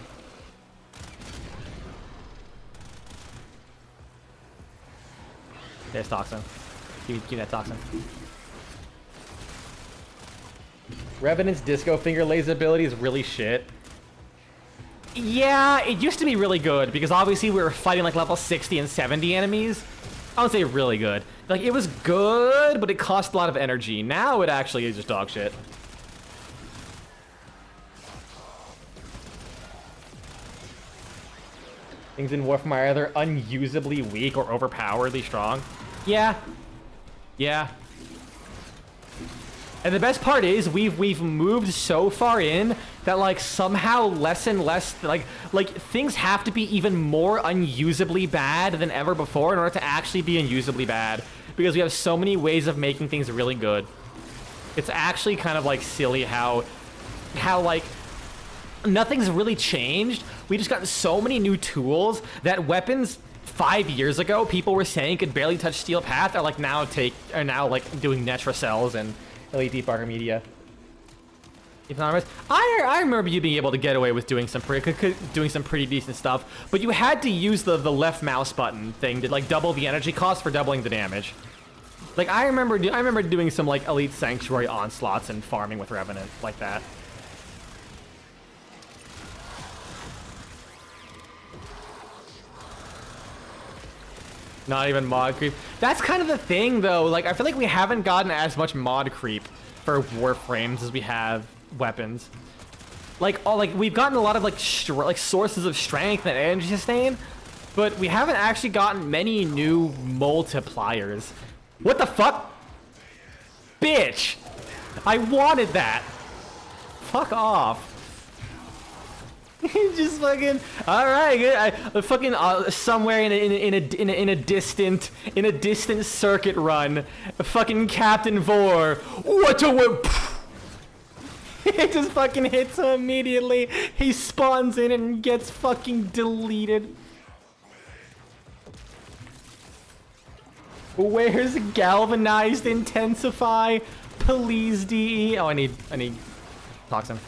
There's Toxin. Give me that Toxin. Revenant's Disco Finger Laser ability is really shit. Yeah, it used to be really good because obviously we were fighting like level 60 and 70 enemies. I would say really good. Like, it was good, but it cost a lot of energy. Now it actually is just dog shit. Things in Warframe are either unusably weak or overpoweredly strong. Yeah. Yeah. And the best part is we've moved so far in that like somehow less and less like things have to be even more unusably bad than ever before in order to actually be unusably bad, because we have so many ways of making things really good. It's actually kind of like silly how like nothing's really changed. We just got so many new tools that weapons 5 years ago people were saying could barely touch steel path are like now like doing Netra cells and LED Barker Media. I remember you being able to get away with doing some pretty decent stuff, but you had to use the left mouse button thing to like double the energy cost for doubling the damage. Like I remember doing some like Elite Sanctuary onslaughts and farming with Revenant like that. Not even mod creep. That's kind of the thing, though. Like, I feel like we haven't gotten as much mod creep for Warframes as we have weapons. Like, we've gotten a lot of like sources of strength and energy sustain, but we haven't actually gotten many new multipliers. What the fuck, bitch! I wanted that. Fuck off. Just fucking all right. I fucking somewhere in a distant circuit run, fucking Captain Vor. What a whip! It just fucking hits him immediately. He spawns in and gets fucking deleted. Where's Galvanized Intensify? Please, DE. Oh, I need Toxin.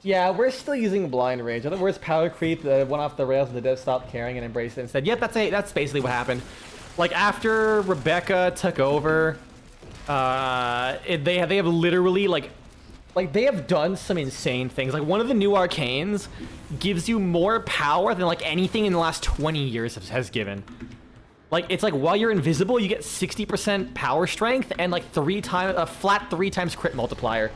Yeah, we're still using blind rage. In other words, power creep went off the rails and the devs stopped caring and embraced it instead. Yep, that's basically what happened. Like after Rebecca took over, they have literally like they have done some insane things. Like one of the new arcanes gives you more power than like anything in the last 20 years has given. Like it's like while you're invisible, you get 60% power strength and like a flat 3 times crit multiplier.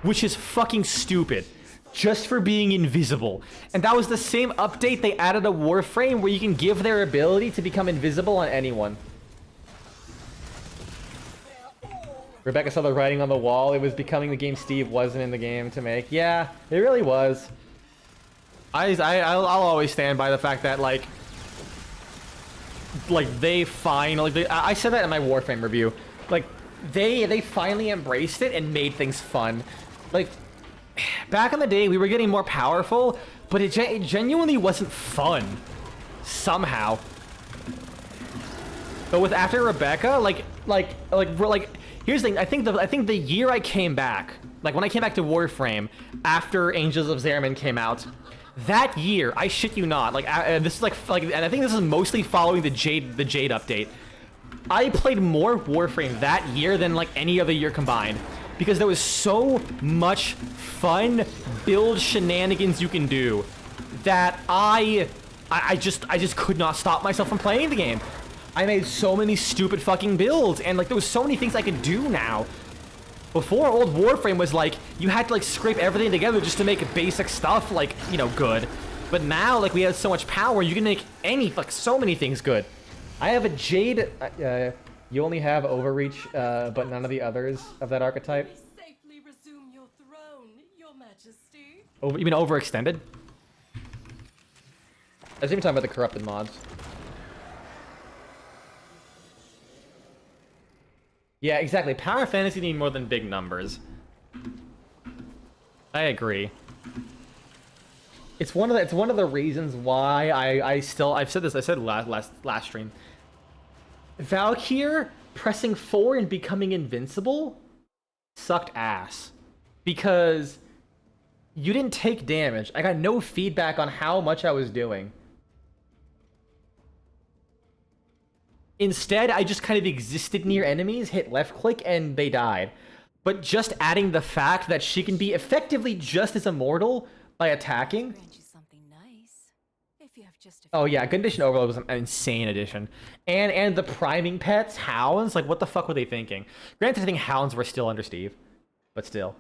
Which is fucking stupid, just for being invisible. And that was the same update they added a Warframe where you can give their ability to become invisible on anyone. Rebecca saw the writing on the wall. It was becoming the game Steve wasn't in the game to make. Yeah, it really was. I'll always stand by the fact that like they finally, I said that in my Warframe review. Like they finally embraced it and made things fun. Like, back in the day, we were getting more powerful, but it genuinely wasn't fun. Somehow. But with after Rebecca, here's the thing. I think the year I came back, like when I came back to Warframe after Angels of Zariman came out, that year, I shit you not, this is and I think this is mostly following the Jade update. I played more Warframe that year than like any other year combined. because there was so much fun build shenanigans you can do that I just could not stop myself from playing the game. I made so many stupid fucking builds, and like there was so many things I could do now. Before, old Warframe was like, you had to like scrape everything together just to make basic stuff like, you know, good. But now, like, we have so much power, you can make like so many things good. I have a Jade, you only have Overreach, but none of the others of that archetype. Safely resume your throne, Your Majesty. You mean overextended? I was even talking about the corrupted mods. Yeah, exactly. Power Fantasy need more than big numbers. I agree. It's one of the reasons why I've said this, I said last stream. Valkyr pressing 4 and becoming invincible sucked ass. Because you didn't take damage. I got no feedback on how much I was doing. Instead, I just kind of existed near enemies, hit left click, and they died. But just adding the fact that she can be effectively just as immortal by attacking. Grant you something nice. If you have just a Oh yeah, Condition Overload was an insane addition. And the priming pets, Hounds, like what the fuck were they thinking? Granted, I think Hounds were still under Steve. But still.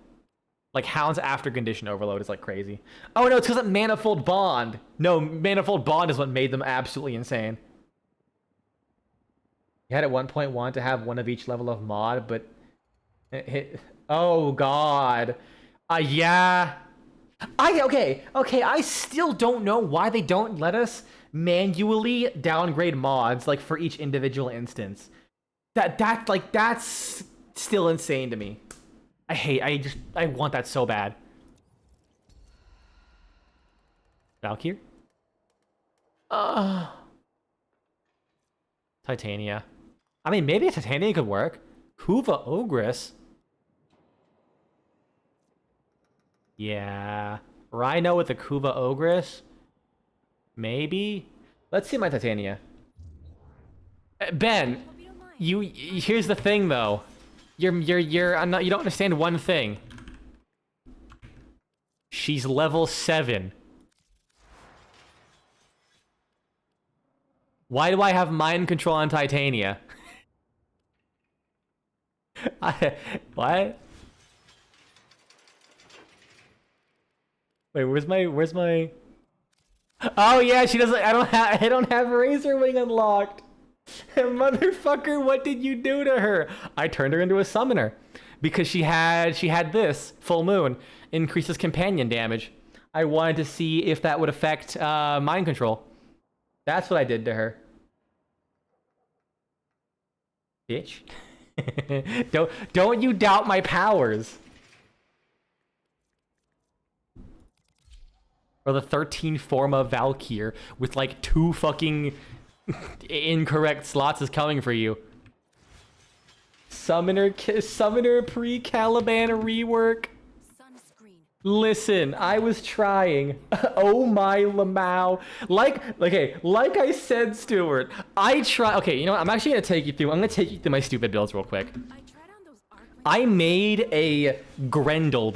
Like Hounds after Condition Overload is like crazy. Oh no, it's because of Manifold Bond. No, Manifold Bond is what made them absolutely insane. You had at 1.1 to have one of each level of mod, but it hit. Oh god. Yeah. Okay, I still don't know why they don't let us manually downgrade mods like for each individual instance. That's still insane to me. I want that so bad. Valkyr? Titania. I mean, maybe a Titania could work. Kuva Ogress. Yeah. Rhino with the Kuva Ogress. Maybe. Let's see my Titania. Ben, here's the thing though. You don't understand one thing. She's level 7. Why do I have mind control on Titania? What? Wait, where's my? Oh yeah, she doesn't. I don't have Razor Wing unlocked. Motherfucker, what did you do to her? I turned her into a summoner because she had this full moon increases companion damage. I wanted to see if that would affect mind control. That's what I did to her. Bitch. Don't you doubt my powers. Or the 13 Forma Valkyr with like 2 fucking incorrect slots is coming for you. Summoner pre-Caliban rework. sunscreen. Listen, I was trying. Oh my Lamau. Like I said, Stuart, I try. Okay, you know what? I'm actually gonna take you through. I'm gonna take you through my stupid builds real quick. I tried on those arc rings. I made a Grendel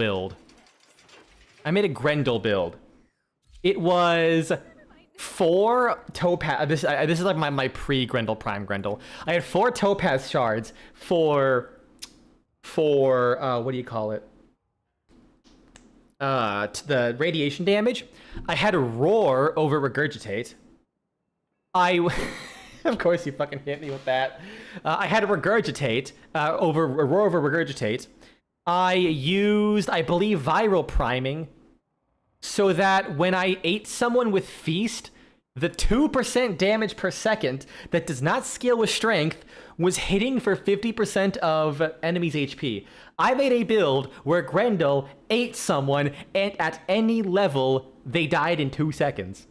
build. It was 4 topaz. This is like my pre-Grendel prime Grendel. I had 4 topaz shards for what do you call it? To the radiation damage. I had a roar over regurgitate. Of course you fucking hit me with that. I had a regurgitate roar over regurgitate. I used, I believe, viral priming, so that when I ate someone with feast, the 2% damage per second that does not scale with strength was hitting for 50% of enemies' HP. I made a build where Grendel ate someone, and at any level, they died in 2 seconds.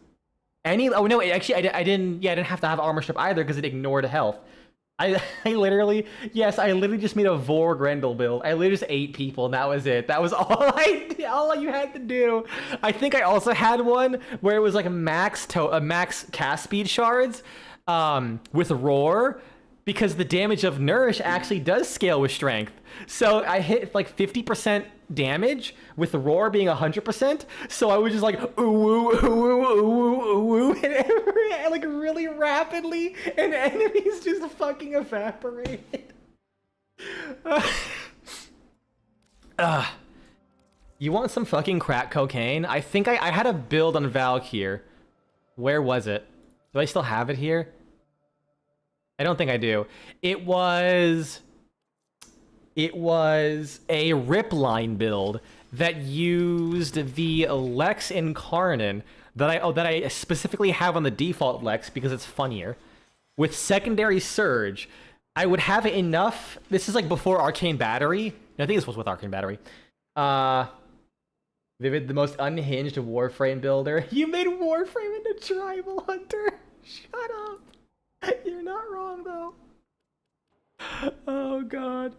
Oh no, actually, I didn't have to have armor strip either because it ignored health. I literally just made a Vor Grendel build. I literally just ate people and that was it. That was all you had to do. I think I also had one where it was like a max cast speed shards with Roar. because the damage of Nourish actually does scale with strength. So I hit like 50% damage with the Roar being 100%. So I was just like ooh ooh ooh ooh ooh ooh, and like really rapidly, and enemies just fucking evaporated. You want some fucking crack cocaine? I think I had a build on Valkyr. Where was it? Do I still have it here? I don't think I do. It was a rip line build that used the Lex Incarnon that I specifically have on the default Lex because it's funnier. With secondary Surge, I would have enough. This is like before Arcane Battery. I think this was with Arcane Battery. Vivid, the most unhinged Warframe builder. You made Warframe into Tribal Hunter. Shut up. You're not wrong though. Oh god.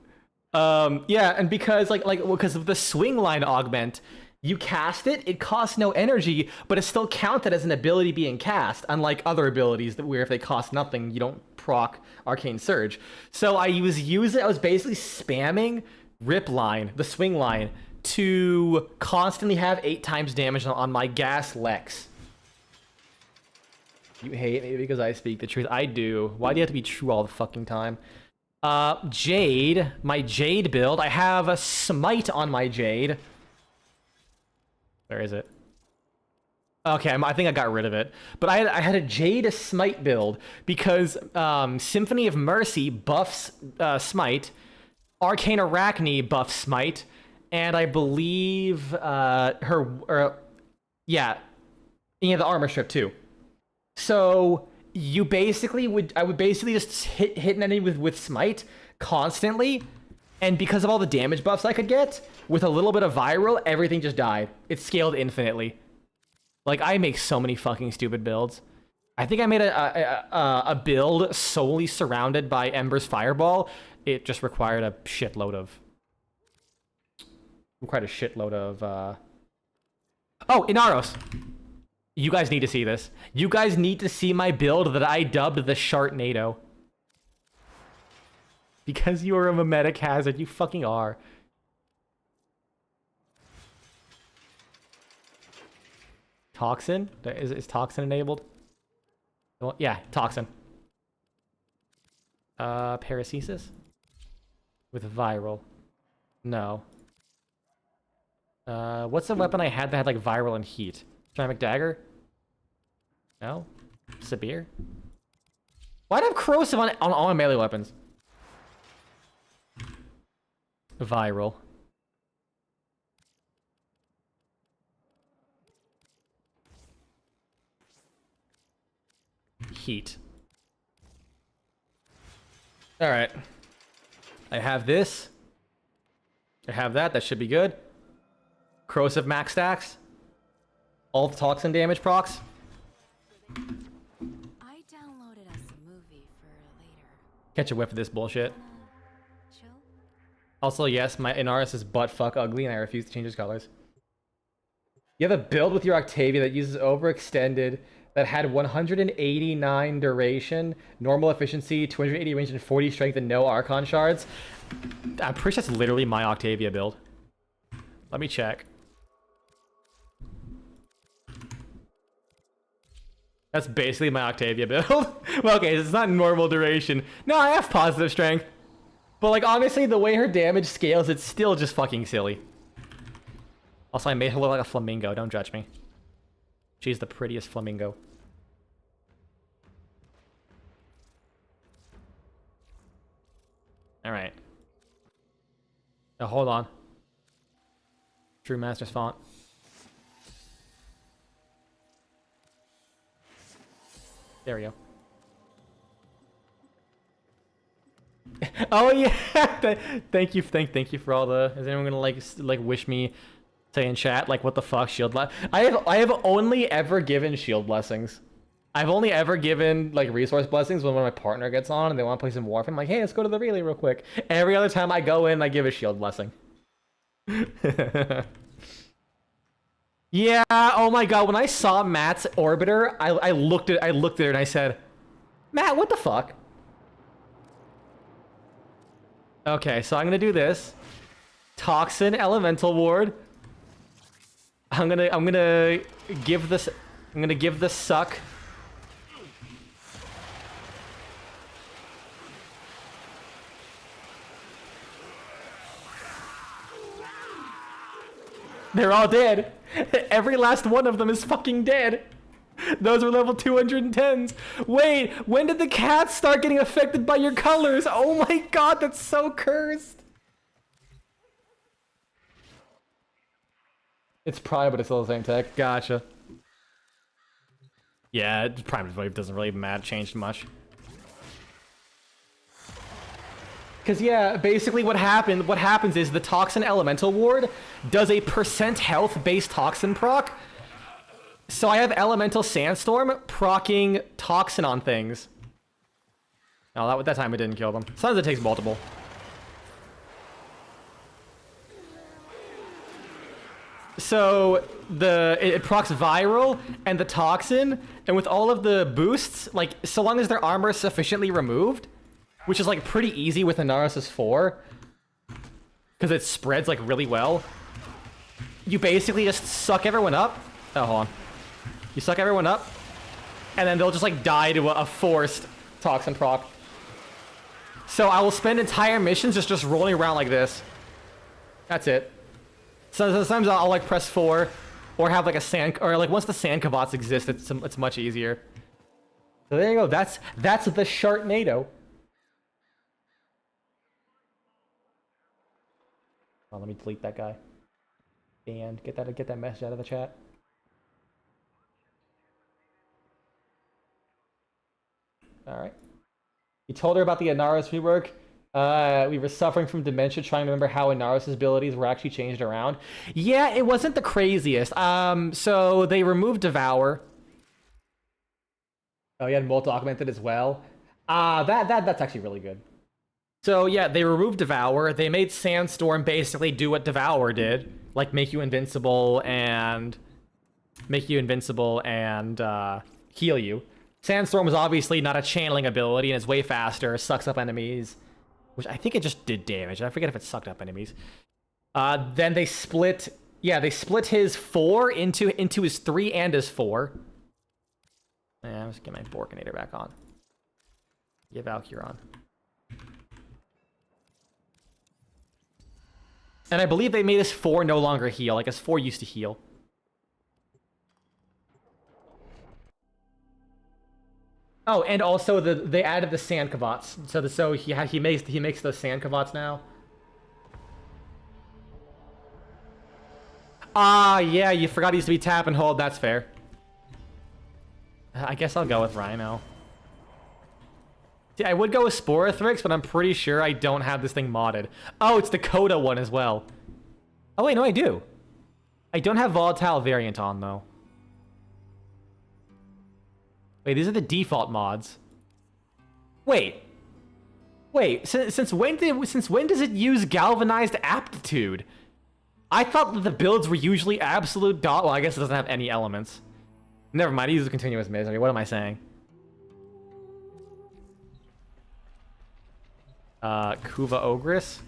Yeah, and because because of the swing line augment, you cast it, it costs no energy, but it's still counted as an ability being cast, unlike other abilities that where if they cost nothing, you don't proc Arcane Surge. So I was basically spamming Rip Line, the swing line, to constantly have 8 times damage on my gas Lex. You hate me because I speak the truth. I do. Why do you have to be true all the fucking time? Jade. My Jade build. I have a Smite on my Jade. Where is it? Okay, I think I got rid of it. But I had a Jade Smite build because Symphony of Mercy buffs Smite. Arcane Arachne buffs Smite. And I believe the armor strip too. So I would basically just hit an enemy with Smite constantly, and because of all the damage buffs I could get, with a little bit of viral, everything just died. It scaled infinitely. Like, I make so many fucking stupid builds. I think I made a build solely surrounded by Ember's Fireball. It just required a shitload of... Oh, Inaros! You guys need to see this. You guys need to see my build that I dubbed the Sharknado. Because you are a mimetic hazard, you fucking are. Toxin? Is Toxin enabled? Well, yeah, Toxin. Paracesis? With viral. No. What's the weapon I had that had like viral and heat? Ceramic Dagger? No? Sabir? Why'd I have corrosive on all my melee weapons? Viral. Heat. Alright. I have this. I have that. That should be good. Corrosive max stacks. All the toxin damage procs. I downloaded us a movie for later. Catch a whiff of this bullshit. Chill? Also, yes, my Inaris is buttfuck ugly and I refuse to change his colors. You have a build with your Octavia that uses overextended, that had 189 duration, normal efficiency, 280 range, and 40 strength, and no Archon shards. I'm pretty sure that's literally my Octavia build. Let me check. That's basically my Octavia build. Well, okay, it's not normal duration. No, I have positive strength. But, like, honestly, the way her damage scales, it's still just fucking silly. Also, I made her look like a flamingo. Don't judge me. She's the prettiest flamingo. Alright. Now, hold on. True Master's font. There we go. Oh yeah! Thank you for all the... Is anyone gonna like wish me, say in chat, like, what the fuck, shield I have only ever given shield blessings. I've only ever given like resource blessings when my partner gets on and they want to play some Warframe. I'm like, hey, let's go to the relay real quick. Every other time I go in, I give a shield blessing. Yeah, oh my god, when I saw Matt's Orbiter, I looked at her and I said, Matt, what the fuck? Okay, so I'm gonna do this. Toxin, Elemental Ward. I'm gonna give this suck. They're all dead. Every last one of them is fucking dead. Those were level 210s. Wait, when did the cats start getting affected by your colors? Oh my god, that's so cursed. It's Prime, but it's still the same tech. Gotcha. Yeah, Prime's wave doesn't really change much. Because yeah, basically what happens is the Toxin Elemental Ward does a % health based Toxin proc. So I have Elemental Sandstorm proccing Toxin on things. Oh, that time it didn't kill them. Sometimes it takes multiple. So it procs Viral and the Toxin, and with all of the boosts, like so long as their armor is sufficiently removed, which is like pretty easy with Inaros' 4, because it spreads like really well. You basically just suck everyone up. Oh, hold on. You suck everyone up, and then they'll just like die to a forced Toxin proc. So I will spend entire missions just rolling around like this. That's it. So sometimes I'll like press 4, or have like a sand, or like once the sand Kavats exist, it's much easier. So there you go. That's the Sharknado. Oh, let me delete that guy. And get that message out of the chat. All right. You told her about the Inaros rework. We were suffering from dementia trying to remember how Inaros' abilities were actually changed around. Yeah, it wasn't the craziest. So they removed Devour. Oh, you had Molt Augmented as well. That's actually really good. So yeah, they removed Devour. They made Sandstorm basically do what Devour did, like make you invincible and heal you. Sandstorm was obviously not a channeling ability and is way faster, sucks up enemies, which I think it just did damage. I forget if it sucked up enemies. Then they split his 4 into his 3 and his 4. Yeah, I'm just get my Borkinator back on. Get Valkyr on. And I believe they made his 4 no longer heal, like his 4 used to heal. Oh, and also they added the sand Kavats. So he makes those sand Kavats now. Ah, yeah, you forgot he used to be tap and hold. That's fair. I guess I'll go with Rhino. See, I would go with Thrax, but I'm pretty sure I don't have this thing modded. Oh, it's the Coda one as well. Oh wait, no, I do. I don't have Volatile Variant on though. Wait, these are the default mods. Wait, since when does it use Galvanized Aptitude? I thought that the builds were usually absolute dot. Well, I guess it doesn't have any elements. Never mind, it uses Continuous Misery. What am I saying? Kuva Ogress.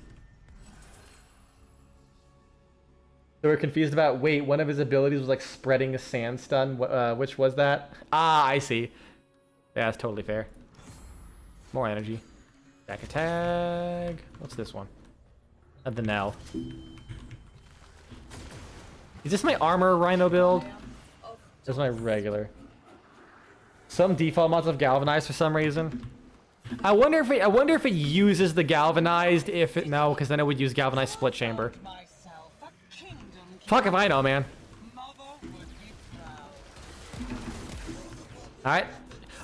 They were confused about, wait, one of his abilities was like spreading a sand stun. Which was that? Ah, I see. Yeah, that's totally fair. More energy. Back attack. What's this one? The Nell. Is this my armor Rhino build? This is my regular. Some default mods have Galvanized for some reason. I wonder if it uses the Galvanized. No, because then it would use Galvanized Split Chamber. Fuck if I know, man. Alright.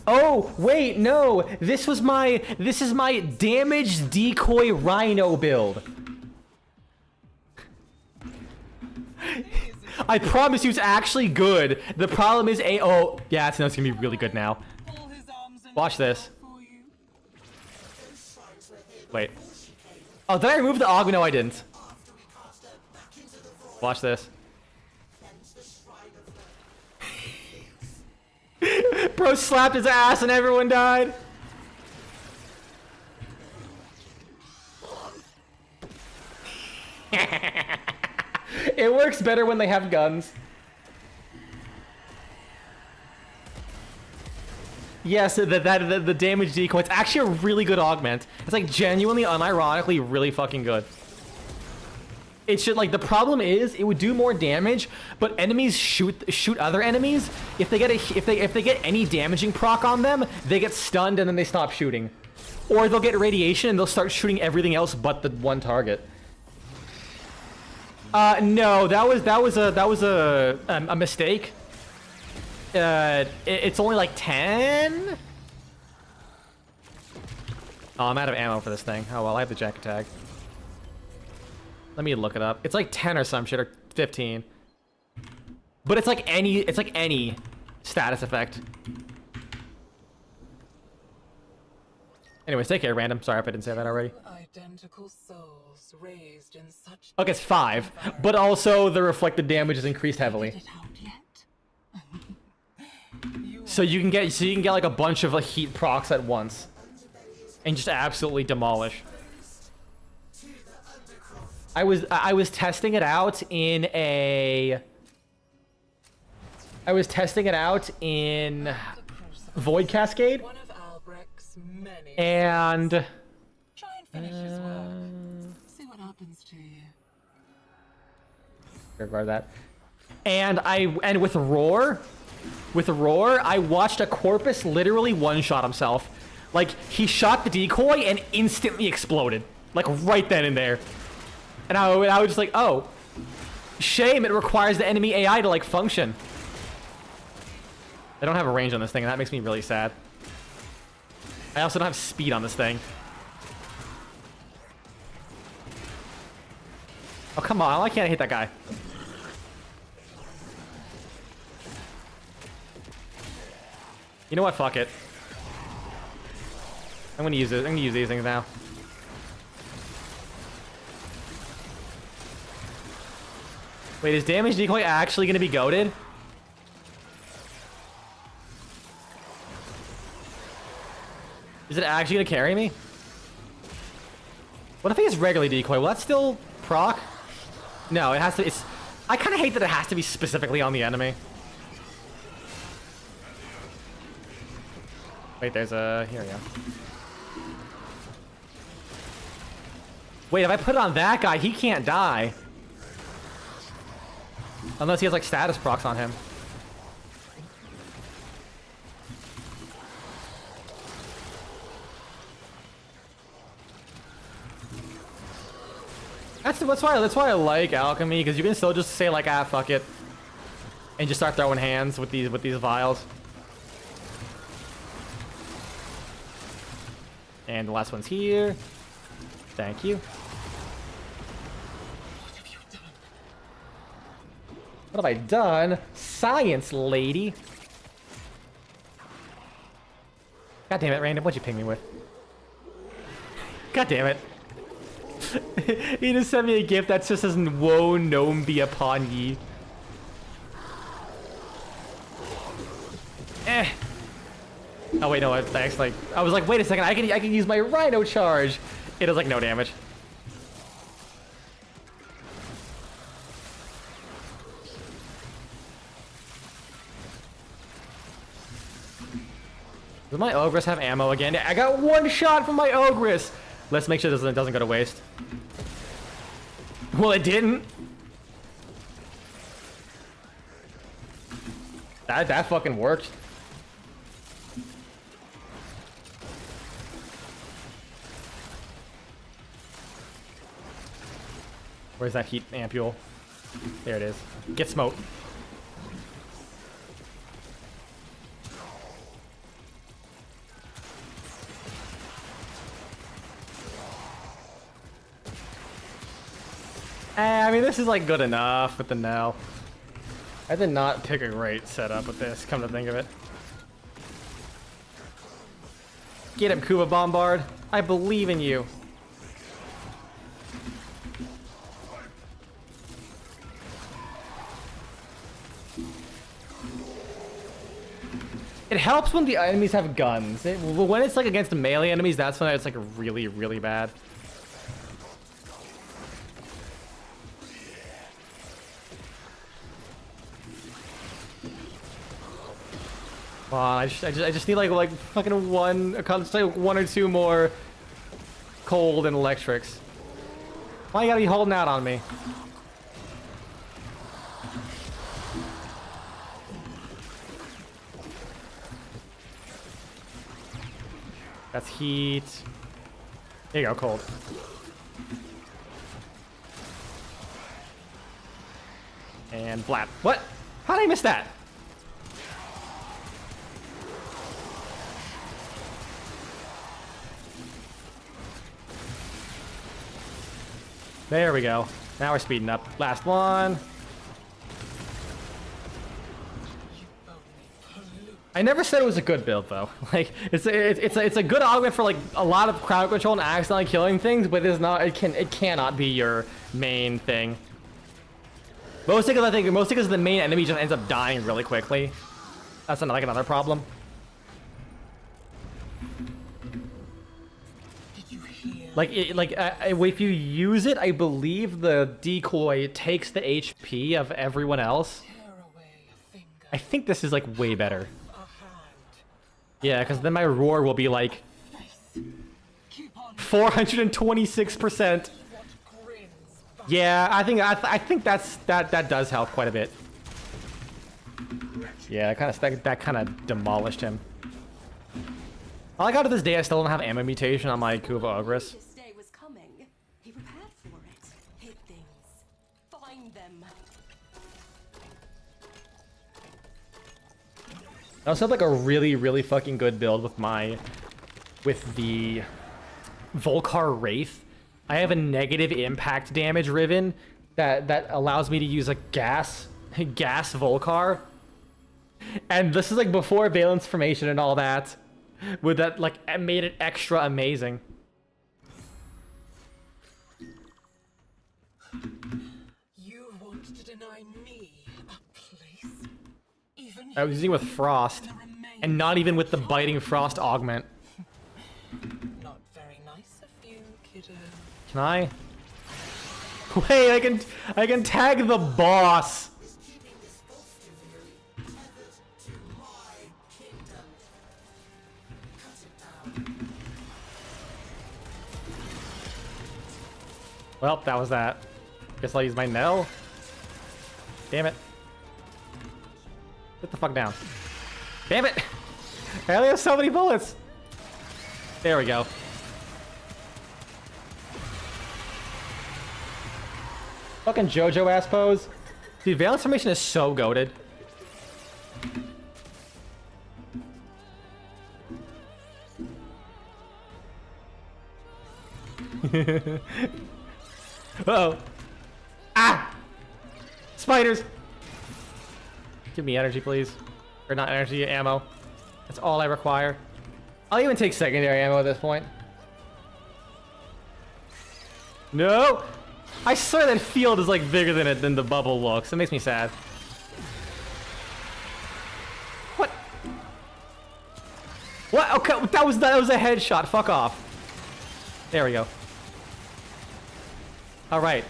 Oh, wait, no. This is my damaged decoy Rhino build. I promise you it's actually good. The problem is oh, yeah, it's gonna be really good now. Watch this. Wait. Oh, did I remove the Aug? No, I didn't. Watch this. Bro slapped his ass and everyone died. It works better when they have guns. Yes, the damage decoy. It's actually a really good augment. It's like genuinely, unironically, really fucking good. It should like the problem is it would do more damage, but enemies shoot other enemies. If they get any damaging proc on them, they get stunned and then they stop shooting, or they'll get radiation and they'll start shooting everything else but the one target. No, that was a mistake. It's only like 10. Oh, I'm out of ammo for this thing. Oh well, I have the jacket tag. Let me look it up. It's like 10 or some shit, or 15. But it's like any status effect. Anyways, take care, random. Sorry if I didn't say that already. Identical souls raised in such. Okay, it's 5, but also the reflected damage is increased heavily. It out yet? So you can get like a bunch of like heat procs at once, and just absolutely demolish. I was testing it out in Void Cascade, One of Albrecht's many. and Try and finish his work. See what happens to you. regard that. And with Roar, I watched a Corpus literally one-shot himself. Like he shot the decoy and instantly exploded, like right then and there. And I was just like, oh, shame it requires the enemy AI to like function. I don't have a range on this thing, and that makes me really sad. I also don't have speed on this thing. Oh, come on, why can't I hit that guy? You know what, fuck it. I'm gonna use these things now. Wait, is damage decoy actually gonna be goated? Is it actually gonna carry me? What if I use regularly decoy? Will that still proc? No, it has to. I kind of hate that it has to be specifically on the enemy. Wait, there's a. Here we go. Wait, if I put it on that guy, he can't die. Unless he has like status procs on him. That's why I like alchemy, because you can still just say like, ah, fuck it, and just start throwing hands with these vials. And the last one's here. Thank you. What have I done? Science, lady. God damn it, Random. What'd you ping me with? God damn it. He just sent me a gift that just says, "Woe gnome be upon ye." Eh. Oh wait, no. I was like, wait a second. I can use my Rhino charge. It does like no damage. Does my Ogress have ammo again? I got one shot from my Ogress. Let's make sure it doesn't go to waste. Well, it didn't. That fucking worked. Where's that heat ampule? There it is. Get smoked. I mean, this is like good enough with the no. I did not pick a great setup with this, come to think of it. Get him, Kuba Bombard. I believe in you. It helps when the enemies have guns. When it's like against melee enemies, that's when it's like really, really bad. Come on, I just need like fucking one or two more cold and electrics. Why you gotta be holding out on me? That's heat. There you go, cold. And blap. What? How did I miss that? There we go. Now we're speeding up. Last one. I never said it was a good build though. Like it's a good augment for like a lot of crowd control and accidentally killing things, but it's not. It cannot be your main thing. Mostly because the main enemy just ends up dying really quickly. That's like another problem. Like if you use it, I believe the decoy takes the HP of everyone else. I think this is like way better. Yeah, because then my roar will be like 426%. Yeah, I think that does help quite a bit. Yeah, that kind of demolished him. I like how to this day I still don't have ammo mutation on my Kuva Ogress. This day was coming. He prepared for it. Hid things. Find them. I also have like a really fucking good build with the Volcar Wraith. I have a negative impact damage Riven that allows me to use a gas Volcar. And this is like before Valence Formation and all that. With that, like, it made it extra amazing. You want to deny me a place? Even I was using it with Frost, and not even with the Biting Frost augment. not very nice of you, kiddo. Can I? Wait, I can tag the boss. Well, that was that. Guess I'll use my Nell. Damn it. Get the fuck down. Damn it! I only have so many bullets! There we go. Fucking JoJo ass pose. Dude, Valence Formation is so goated. Uh-oh. Ah! Spiders! Give me energy, please. Or not energy, ammo. That's all I require. I'll even take secondary ammo at this point. No! I swear that field is like bigger than the bubble looks. It makes me sad. What? What? Okay, that was a headshot. Fuck off. There we go. Alright.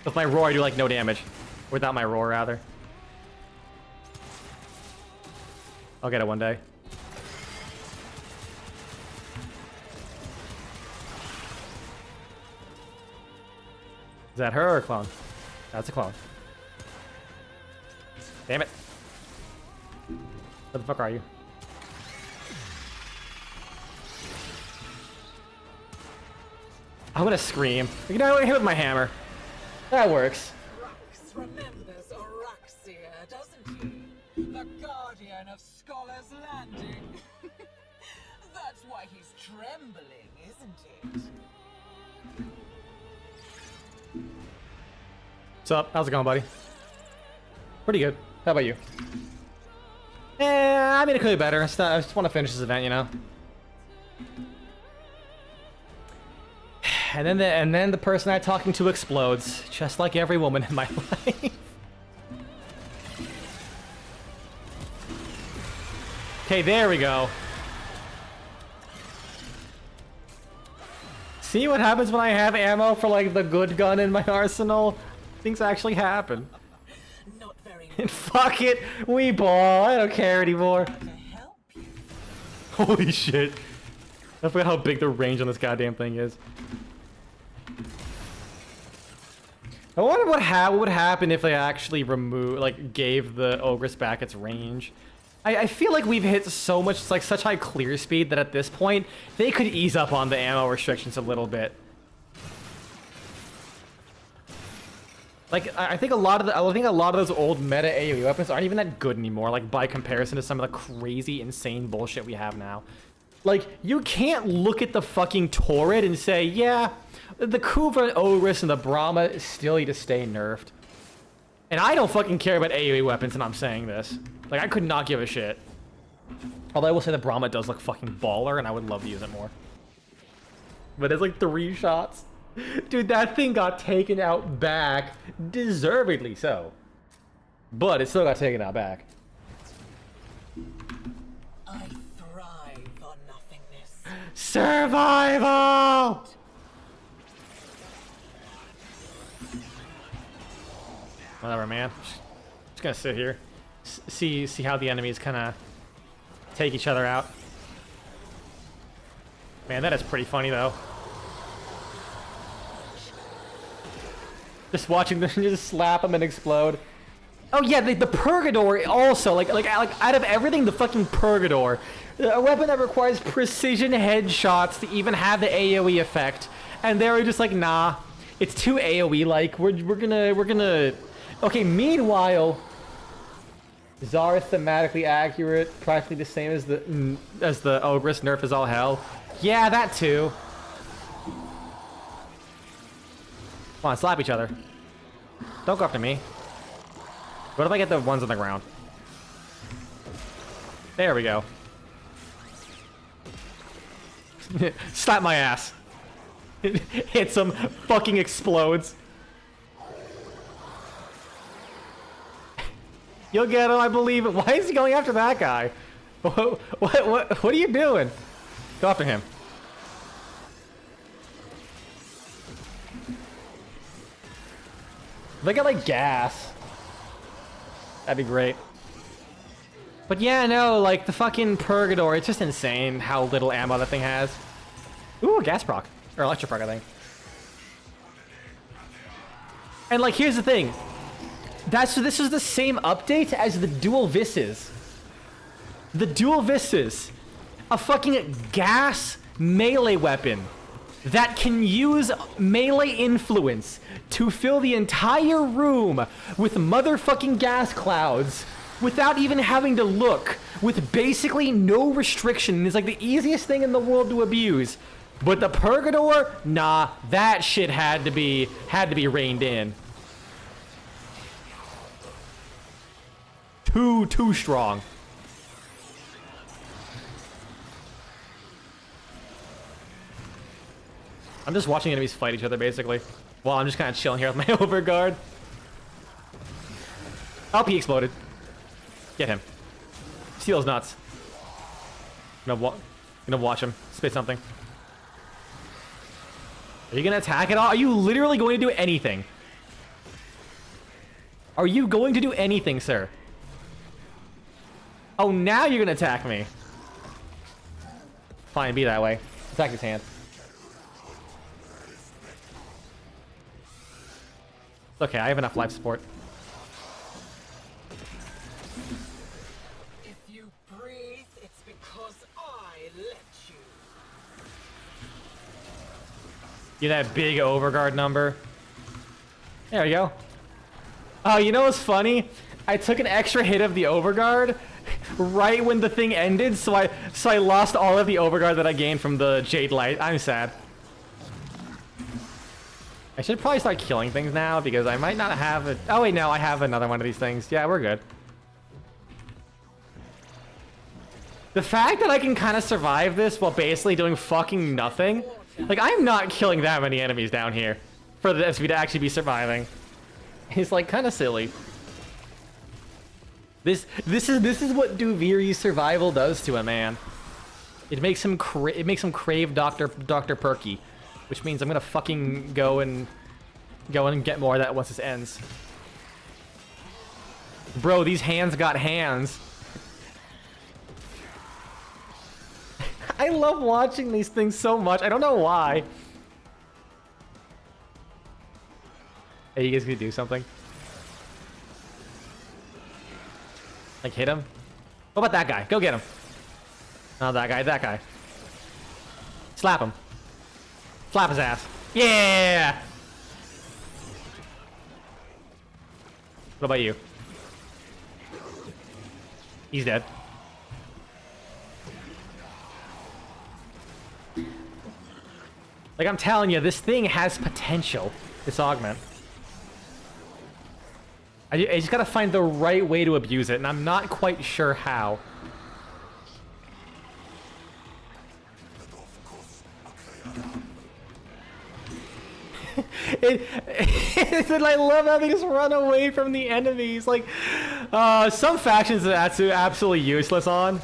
With my roar, I do like no damage. Without my roar, rather. I'll get it one day. Is that her or a clone? That's a clone. Damn it. Where the fuck are you? I'm gonna scream. You know, hit with my hammer. That works. Thrax remembers Araxia, doesn't he? The guardian of Scholar's Landing. That's why he's trembling, isn't it? What's up? How's it going, buddy? Pretty good. How about you? I mean, it could be better. I just want to finish this event, you know? And then the person I'm talking to explodes, just like every woman in my life. Okay, there we go. See what happens when I have ammo for like the good gun in my arsenal? Things actually happen. Not very And fuck it, we ball. I don't care anymore. to help Holy shit. I forgot how big the range on this goddamn thing is. I wonder what would happen if they actually gave the Ogress back its range. I feel like we've hit so much, like such high clear speed that at this point, they could ease up on the ammo restrictions a little bit. Like, I think a lot of those old meta AoE weapons aren't even that good anymore, like by comparison to some of the crazy, insane bullshit we have now. Like, you can't look at the fucking turret and say, yeah, the Kuva, Ogress, and the Brahma still need to stay nerfed. And I don't fucking care about AoE weapons, and I'm saying this. Like, I could not give a shit. Although I will say the Brahma does look fucking baller, and I would love to use it more. But it's like 3 shots. Dude, that thing got taken out back. Deservedly so. But it still got taken out back. I thrive on nothingness. Survival! Whatever, man. Just gonna sit here. See how the enemies kind of take each other out. Man, that is pretty funny, though. Just watching them just slap them and explode. Oh yeah, the Purgador also, like out of everything, the fucking Purgador. A weapon that requires precision headshots to even have the AoE effect. And they were just like, nah, it's too AoE-like. We're gonna... Okay, meanwhile, Zara is thematically accurate, practically the same as the Ogress nerf is all hell. Yeah, that too. Come on, slap each other. Don't go after me. What if I get the ones on the ground? There we go. Slap my ass. Hits him, fucking explodes. You'll get him, I believe it. Why is he going after that guy? What are you doing? Go after him. If I get like gas, that'd be great. But yeah, no, like the fucking Purgador, it's just insane how little ammo that thing has. Ooh, gas proc. Or electric proc, I think. And like, here's the thing. This is the same update as the dual Visses. The dual Visses. A fucking gas melee weapon that can use melee influence to fill the entire room with motherfucking gas clouds without even having to look, with basically no restriction. It's like the easiest thing in the world to abuse. But the Purgador, nah, that shit had to be reined in. Too strong. I'm just watching enemies fight each other, basically. While I'm just kind of chilling here with my overguard. Oh, he exploded. Get him. See those nuts. Gonna watch him spit something. Are you gonna attack at all? Are you literally going to do anything? Are you going to do anything, sir? Oh, now you're gonna attack me. Fine, be that way. Attack his hand. Okay, I have enough life support. If you breathe, it's because I let you. Get that big overguard number. There we go. Oh, you know what's funny? I took an extra hit of the overguard right when the thing ended, so I lost all of the overguard that I gained from the Jade Light. I'm sad. I should probably start killing things now because I might not have it. Oh wait, no, I have another one of these things. Yeah, we're good. The fact that I can kind of survive this while basically doing fucking nothing. Like, I'm not killing that many enemies down here for the SV to actually be surviving. It's like kind of silly. This is what Duviri's survival does to a man. It makes him crave Dr. Perky, which means I'm gonna fucking go and get more of that once this ends. Bro, these hands got hands. I love watching these things so much. I don't know why. Hey, you guys gonna do something? Like hit him? What about that guy? Go get him. Not that guy, that guy. Slap him. Slap his ass. Yeah! What about you? He's dead. Like I'm telling you, this thing has potential. This augment. I just gotta find the right way to abuse it, and I'm not quite sure how. I love how they just run away from the enemies. Like, some factions that's absolutely useless on.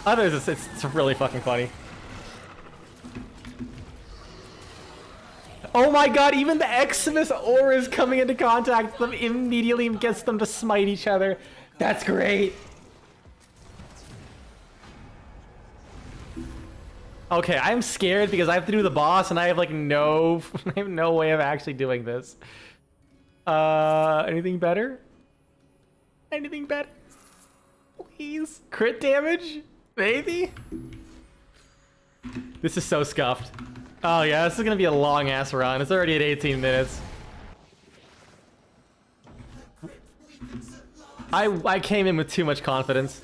Others, it's really fucking funny. Oh my god, even the Eximus auras coming into contact with them immediately gets them to smite each other. That's great. Okay, I'm scared because I have to do the boss and I have like no I have no way of actually doing this. Anything better? Anything better? Please? Crit damage? Maybe? This is so scuffed. Oh yeah, this is gonna be a long ass run. It's already at 18 minutes. I came in with too much confidence.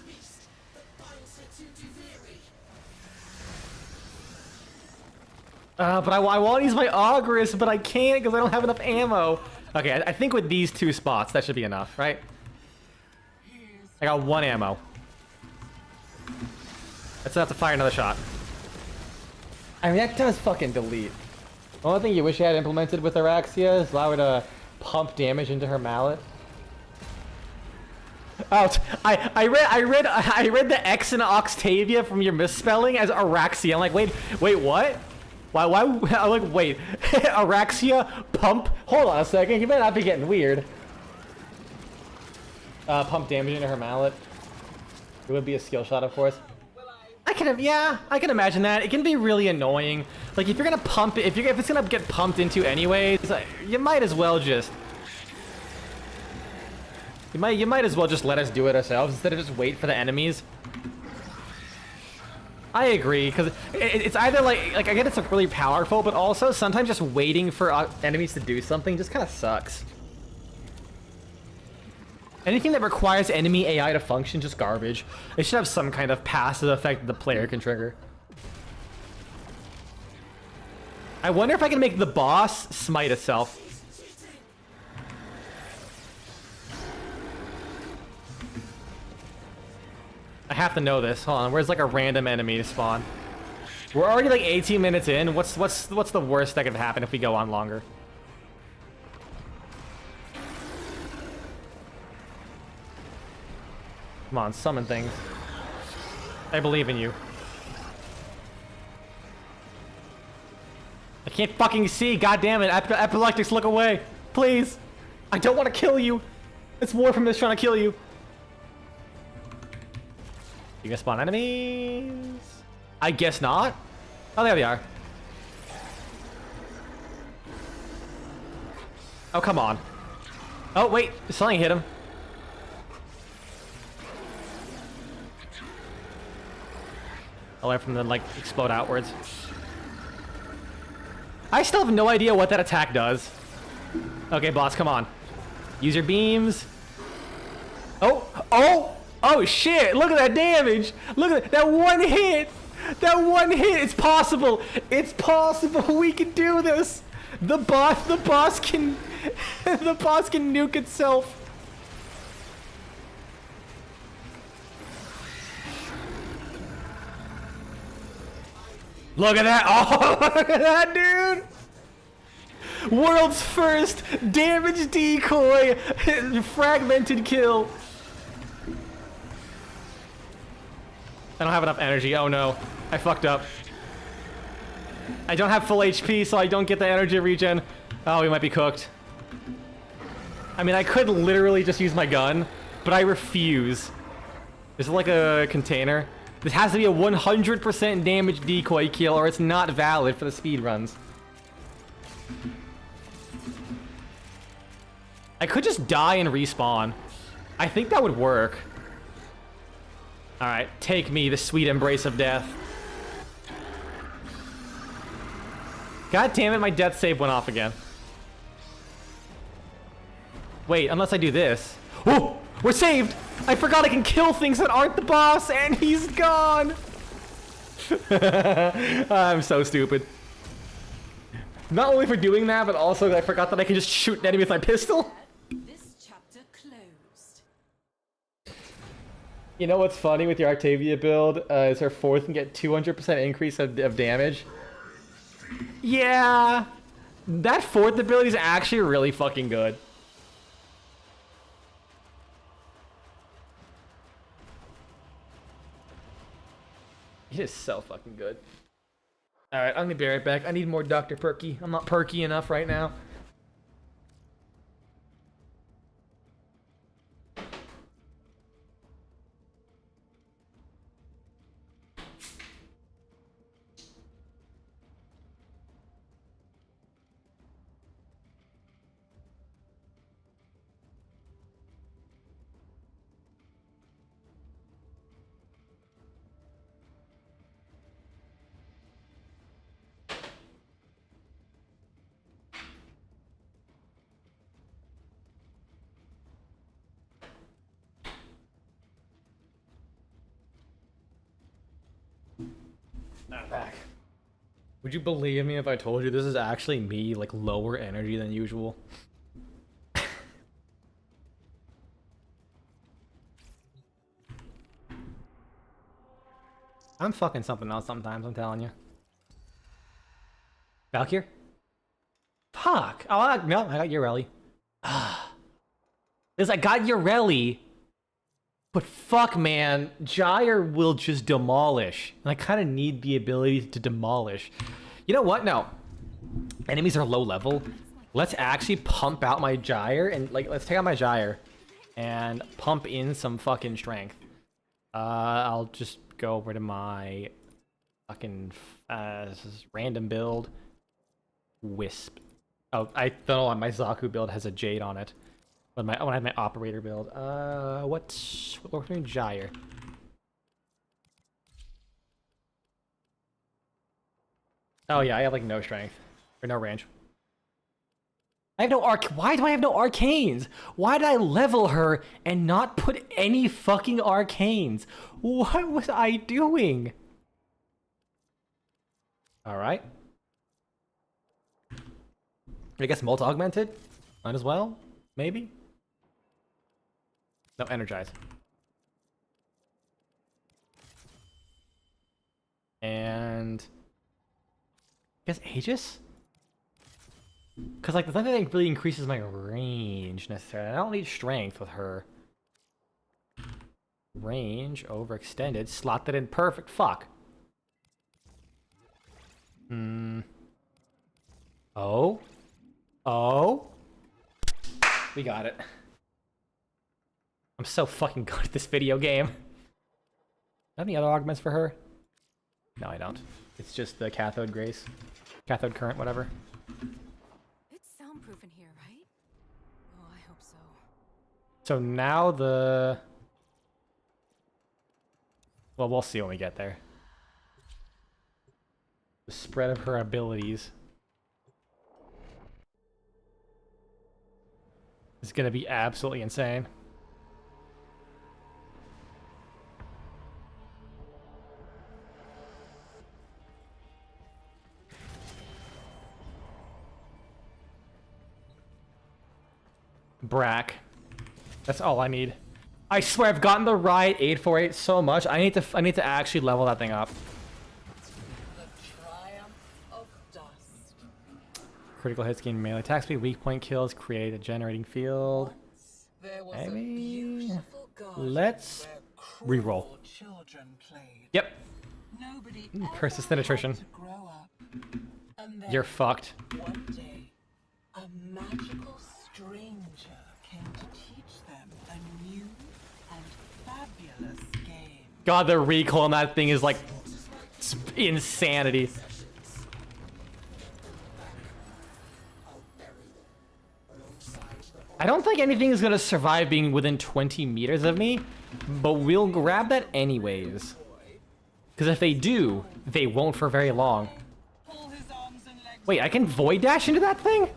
But I want to use my Auguras, but I can't because I don't have enough ammo. Okay, I think with these two spots, that should be enough, right? I got 1 ammo. That's enough to fire another shot. I mean, that does fucking delete. The only thing you wish you had implemented with Araxia is allow her to pump damage into her mallet. Oh, I read the X in Octavia from your misspelling as Araxia. I'm like, wait, what? Why, I'm like, wait, Araxia, pump? Hold on a second, you better not be getting weird. Pump damage into her mallet. It would be a skill shot, of course. I can imagine that. It can be really annoying. Like, if you're gonna pump it, if it's gonna get pumped into anyways, you might as well just... You might as well just let us do it ourselves instead of just wait for the enemies. I agree, because it's either like I get it's like really powerful, but also sometimes just waiting for enemies to do something just kind of sucks. Anything that requires enemy AI to function, just garbage. It should have some kind of passive effect that the player can trigger. I wonder if I can make the boss smite itself. I have to know this. Hold on, where's like a random enemy to spawn? We're already like 18 minutes in. What's the worst that could happen if we go on longer? Come on, summon things. I believe in you. I can't fucking see. God damn it, epileptics, look away, please. I don't want to kill you. It's Warframe that's trying to kill you. You gonna spawn enemies? I guess not. Oh, there they are. Oh, come on. Oh, wait. Something hit him. I'll wait for them to, like, explode outwards. I still have no idea what that attack does. Okay, boss, come on. Use your beams. Oh! Oh! Oh, shit! Look at that damage! Look at that one hit! That one hit! It's possible! It's possible! We can do this! The boss can... the boss can nuke itself! Look at that! Oh, look at that, dude! World's first damage decoy! Fragmented kill! I don't have enough energy. Oh no. I fucked up. I don't have full HP, so I don't get the energy regen. Oh, we might be cooked. I mean, I could literally just use my gun, but I refuse. Is it like a container? This has to be a 100% damage decoy kill or it's not valid for the speed runs. I could just die and respawn. I think that would work. Alright, take me, the sweet embrace of death. God damn it, my death save went off again. Wait, unless I do this. Oh, we're saved! I forgot I can kill things that aren't the boss, and he's gone! I'm so stupid. Not only for doing that, but also I forgot that I can just shoot an enemy with my pistol. This chapter closed. You know what's funny with your Octavia build? Is her fourth can get 200% increase of damage. Yeah, that fourth ability is actually really fucking good. It is so fucking good. Alright, I'm gonna be right back. I need more Dr. Perky. I'm not perky enough right now. I'm back. Would you believe me if I told you this is actually me, like, lower energy than usual? I'm fucking something else sometimes, I'm telling you. Valkyr? Fuck! Oh, no, I got Ureli. Because I got Ureli, but fuck, man, Gyre will just demolish. And I kind of need the ability to demolish. You know what? No. Enemies are low level. Let's actually pump out my Gyre and, like, let's take out my Gyre and pump in some fucking strength. I'll just go over to my fucking this is random build. Wisp. Oh, I don't know why my Zaku build has a Jade on it. When I have my operator build. What's doing Gyre? Oh yeah, I have like no strength. Or no range. I have no why do I have no arcanes? Why did I level her and not put any fucking arcanes? What was I doing? Alright. I guess multi-augmented? Might as well? Maybe? No, energize. And I guess Aegis? Because, like, the thing that really increases my range necessarily. I don't need strength with her. Range overextended. Slot that in perfect. Fuck. Oh. Oh. We got it. I'm so fucking good at this video game. Have any other augments for her? No, I don't. It's just the cathode grace. Cathode current, whatever. It's soundproof in here, right? Oh, I hope so. So now the... Well, we'll see when we get there. The spread of her abilities is gonna be absolutely insane. Brack. That's all I need. I swear I've gotten the right 848 so much. I need to actually level that thing up. The triumph of dust. Critical hits gain melee attack speed, weak point kills, create a generating field. There was Maybe. a beautiful garden Let's where reroll. cruel children played. Yep. Nobody Persistent ever attrition. had to grow up. And then You're fucked. one day, a magical stranger came to teach them a new and fabulous game. God, the recoil on that thing is like insanity. I don't think anything is gonna survive being within 20 meters of me, but we'll grab that anyways. Because if they do, they won't for very long. Pull his arms and legs. Wait, I can void dash into that thing?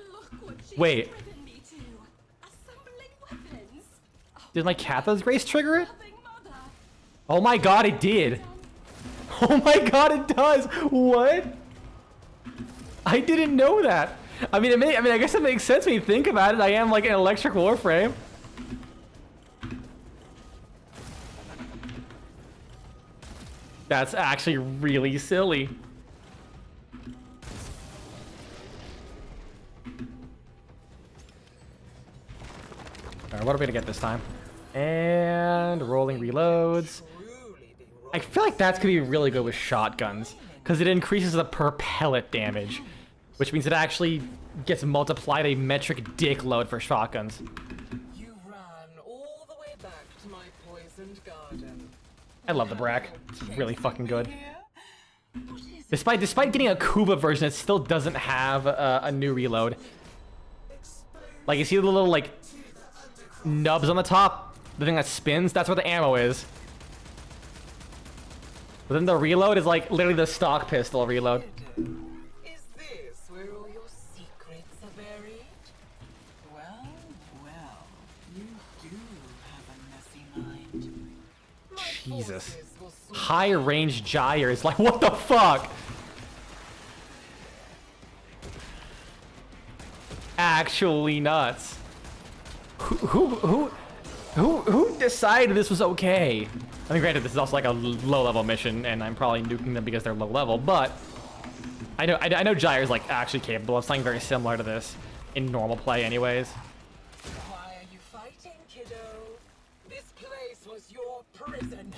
Look what she's Wait. driven me to. Assembling weapons. Did my Catha's Grace trigger it? Loving mother. Oh my god, it did! Oh my god, it does! What? I didn't know that. I mean, I guess it makes sense when you think about it. I am like an electric Warframe. That's actually really silly. Alright, what are we gonna get this time? And rolling reloads. I feel like that's gonna be really good with shotguns, because it increases the per pellet damage, which means it actually gets multiplied a metric dick load for shotguns. You ran all the way back to my poisoned garden. I love the Brack. It's really fucking good. Here? What is it? Despite getting a Kuba version, it still doesn't have a new reload. Like, you see the little, like, nubs on the top? The thing that spins? That's where the ammo is. But then the reload is, like, literally the stock pistol reload. Is this where all your secrets are buried? Well, you do have a messy mind. My Jesus. forces will soon High range gyres. Like, what the fuck? Actually nuts. Who decided this was okay? I mean, granted, this is also like a low-level mission, and I'm probably nuking them because they're low-level, but I know Gyre's like actually capable of something very similar to this in normal play, anyways. Why are you fighting, kiddo? This place was your prison.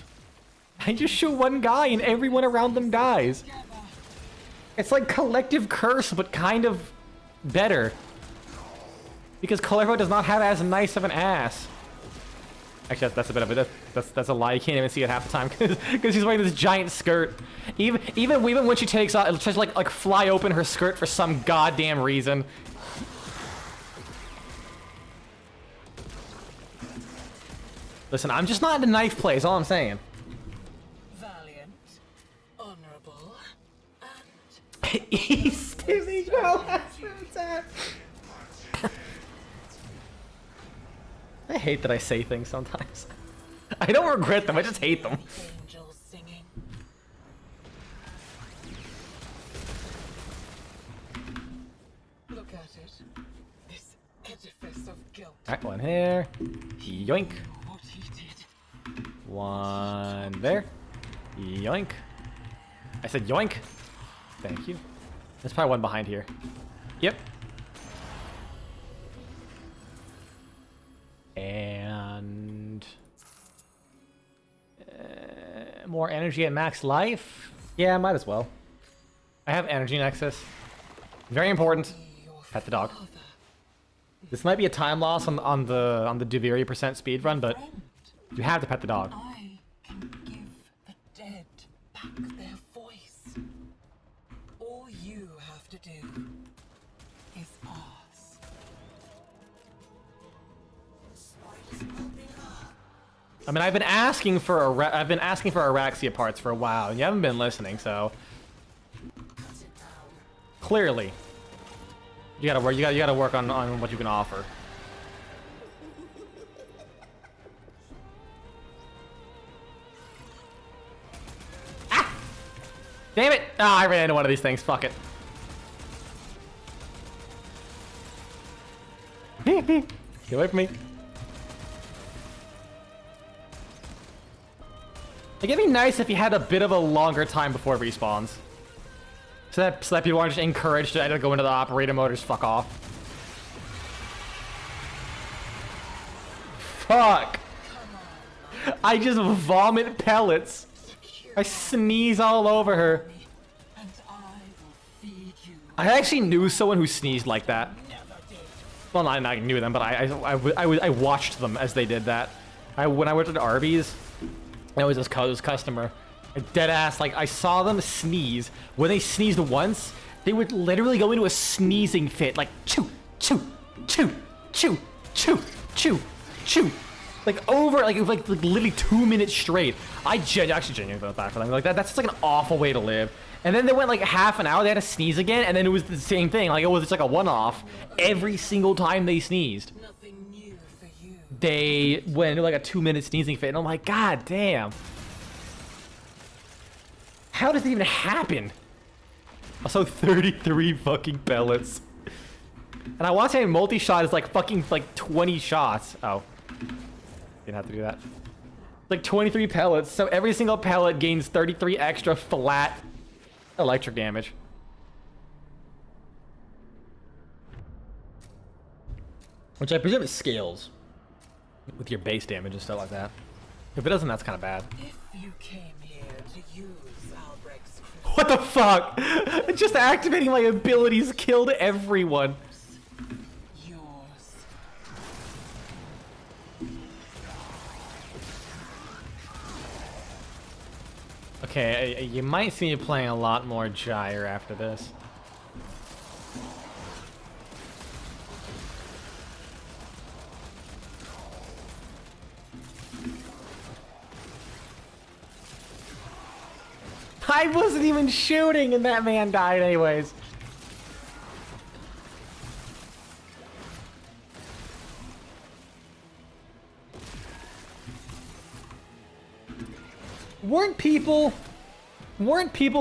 I just shoot one guy, and everyone around them dies. Together. It's like Collective Curse, but kind of better. Because Collective does not have as nice of an ass. Actually, that's a bit of a that's a lie. You can't even see it half the time because she's wearing this giant skirt. Even when she takes off, it'll just like fly open her skirt for some goddamn reason. Listen, I'm just not in the knife play. Is all I'm saying. Valiant, honorable, and East I hate that I say things sometimes. I don't regret them, I just hate them. angels singing. Look at it. This edifice of guilt. Alright, one here. Yoink. What he did. One there. Yoink. I said yoink. Thank you. There's probably one behind here. Yep. And more energy at max life? Yeah, might as well. I have energy nexus. Very important. Pet the dog. This might be a time loss on the Duviri % speed run, but you have to pet the dog. I can give the dead back their voice. All you have to do is ask. I mean, I've been asking for Araxia parts for a while, and you haven't been listening, so clearly you gotta work on what you can offer. Ah! Damn it! Ah, I ran into one of these things. Fuck it. Get away from me. Like, it'd be nice if you had a bit of a longer time before it respawns. So that people aren't just encouraged to either go into the operator mode or just fuck off. Fuck! I just vomit pellets. I sneeze all over her. And I will feed you. I actually knew someone who sneezed like that. Well, not I knew them, but I watched them as they did that. When I went to the Arby's, it was this customer. Dead ass, like I saw them sneeze. When they sneezed once, they would literally go into a sneezing fit, like chew, chew, chew, chew, chew, chew, chew, like over, like it was like literally 2 minutes straight. Actually genuinely felt bad for them. Like that's just like an awful way to live. And then they went like half an hour, they had to sneeze again, and then it was the same thing. Like it was just like a one-off every single time they sneezed. Nothing new for you. They went into like a 2-minute sneezing fit, and I'm like, God damn. How does it even happen? Also, 33 fucking pellets. And I want to say multi-shot is like fucking like 20 shots. Oh. Didn't have to do that. Like 23 pellets, so every single pellet gains 33 extra flat electric damage. Which I presume it scales with your base damage and stuff like that. If it doesn't, that's kind of bad. If you came here to use Albrecht's What the fuck? Just activating my abilities killed everyone. yours. Okay, you might see me playing a lot more Gyre after this. I wasn't even shooting and that man died anyways. Weren't people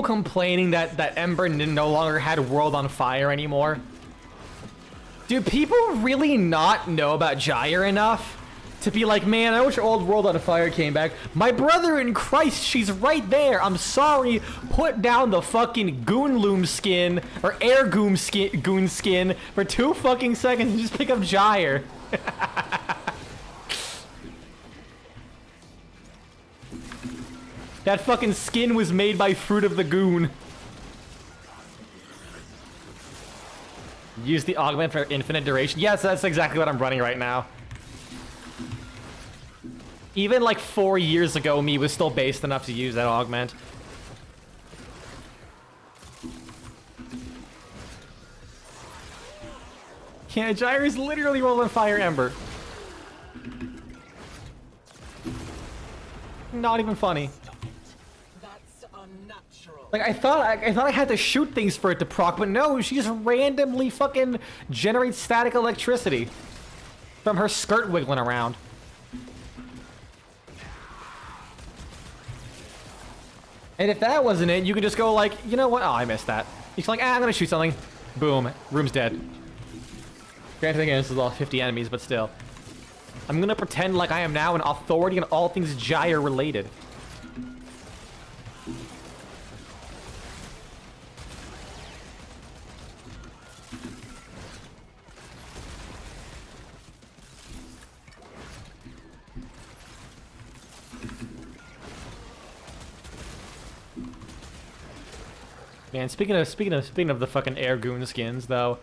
complaining that Ember no longer had World on Fire anymore? Do people really not know about Gyre enough to be like, man, I wish old World on Fire came back. My brother in Christ, she's right there. I'm sorry. Put down the fucking Goonloom skin or Air Goon skin for 2 fucking seconds and just pick up Gyre. That fucking skin was made by Fruit of the Goon. Use the augment for infinite duration. Yes, that's exactly what I'm running right now. Even like 4 years ago, me was still based enough to use that augment. Yeah, Gyre is literally rolling Fire Ember. Not even funny. That's unnatural. Like I thought I had to shoot things for it to proc, but no, she just randomly fucking generates static electricity from her skirt wiggling around. And if that wasn't it, you could just go like, you know what? Oh, I missed that. You're like, I'm gonna shoot something. Boom, room's dead. Granted, again, this is all 50 enemies, but still. I'm gonna pretend like I am now an authority on all things Gyre related. Man, speaking of the fucking Air Goon skins, though,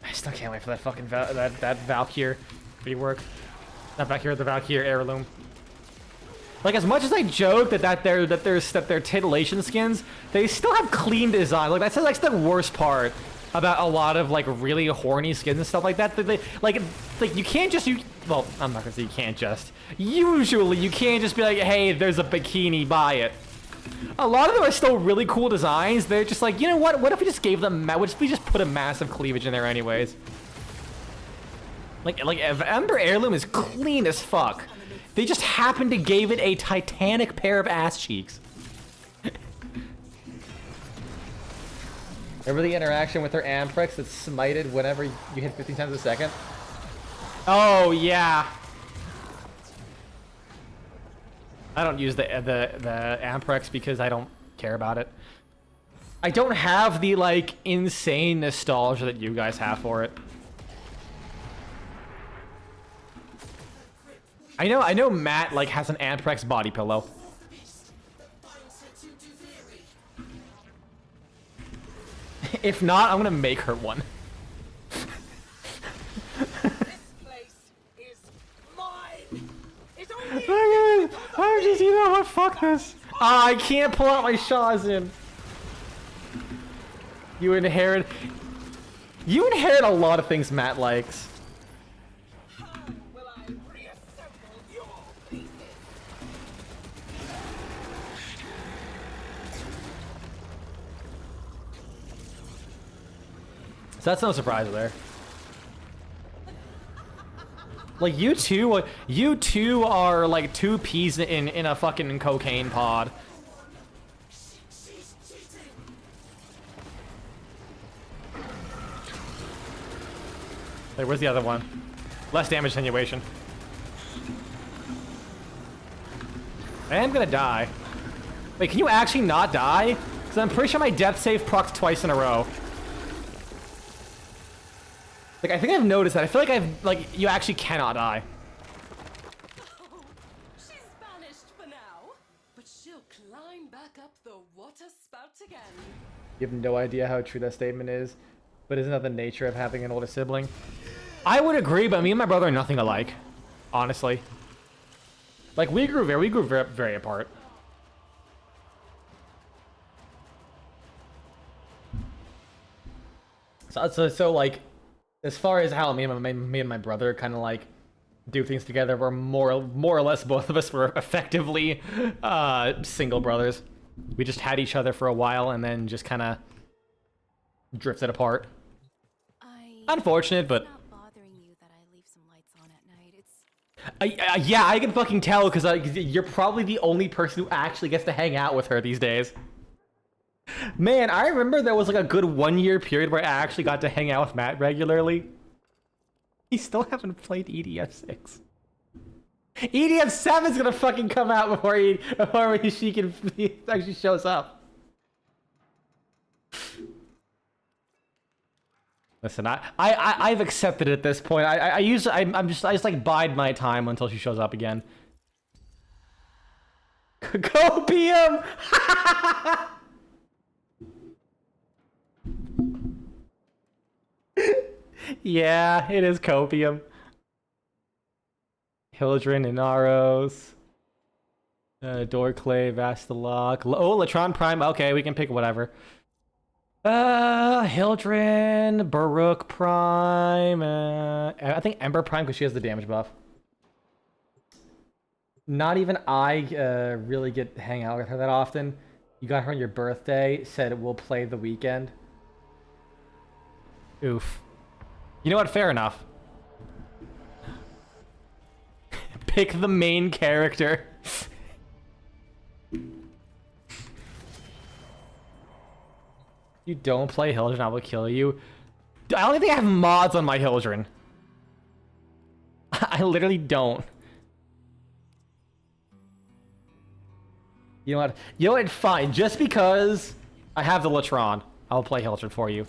I still can't wait for that fucking that Valkyr rework. Not Valkyr, the Valkyr heirloom. Like, as much as I joke that they're titillation skins, they still have clean design. Like that's like the worst part about a lot of like really horny skins and stuff like that. Like you can't just well, I'm not gonna say you can't just. Usually, you can't just be like, hey, there's a bikini, buy it. A lot of them are still really cool designs. They're just like, you know what? What if we just gave them? What if we just put a massive cleavage in there, anyways? Like Ember Heirloom is clean as fuck. They just happened to give it a titanic pair of ass cheeks. Remember the interaction with her Amprex that's smited whenever you hit 15 times a second? Oh yeah. I don't use the Amprex because I don't care about it. I don't have the like insane nostalgia that you guys have for it. I know Matt like has an Amprex body pillow. If not, I'm gonna make her one. This place is mine. It's only I fuck this. I can't pull out my Shazin. You inherit a lot of things Matt likes. How will I reassemble your pieces? So that's no surprise there. Like you two are like two peas in a fucking cocaine pod. Hey, where's the other one? Less damage attenuation. I am gonna die. Wait, can you actually not die? Because I'm pretty sure my death save procs twice in a row. Like, I think I've noticed that. I feel like you actually cannot die. Oh, she's banished for now, but she'll climb back up the water spout again. You have no idea how true that statement is, but isn't that the nature of having an older sibling? I would agree, but me and my brother are nothing alike, honestly. Like, we grew very apart. So like, as far as how me and my brother kind of like do things together, we're more or less both of us were effectively single brothers. We just had each other for a while and then just kind of drifted apart. Unfortunate, but It's not bothering you that I leave some lights on at night. It's yeah, I can fucking tell because you're probably the only person who actually gets to hang out with her these days. Man, I remember there was like a good 1 year period where I actually got to hang out with Matt regularly. He still haven't played EDF6. EDF7 is gonna fucking come out before he actually shows up. Listen, I've accepted it at this point. I just like bide my time until she shows up again. Copium! Yeah, it is copium. Hildren, Inaros, Dorclay, Vastalok. Oh, Latron Prime. Okay, we can pick whatever. Hildren, Baruch Prime. I think Ember Prime because she has the damage buff. Not even I really get to hang out with her that often. You got her on your birthday. Said we'll play the weekend. Oof. You know what? Fair enough. Pick the main character. You don't play Hildren, I will kill you. I don't think I have mods on my Hildren. I literally don't. You know what? You know what? Fine. Just because I have the Latron, I'll play Hildren for you.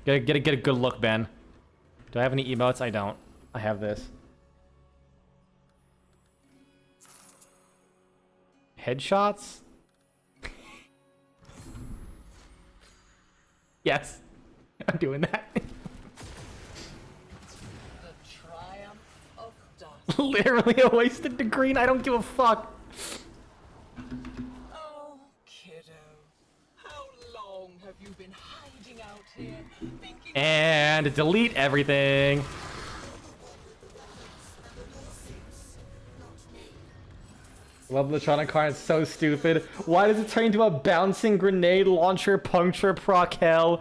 Get a good look, Ben. Do I have any emotes? I don't. I have this. Headshots? Yes. I'm doing that. The triumph of dust. Literally a wasted degree, and I don't give a fuck. Oh, kiddo. How long have you been hiding out here, thinking And delete everything. Love the Tronic card, it's so stupid. Why does it turn into a bouncing grenade launcher puncture proc hell?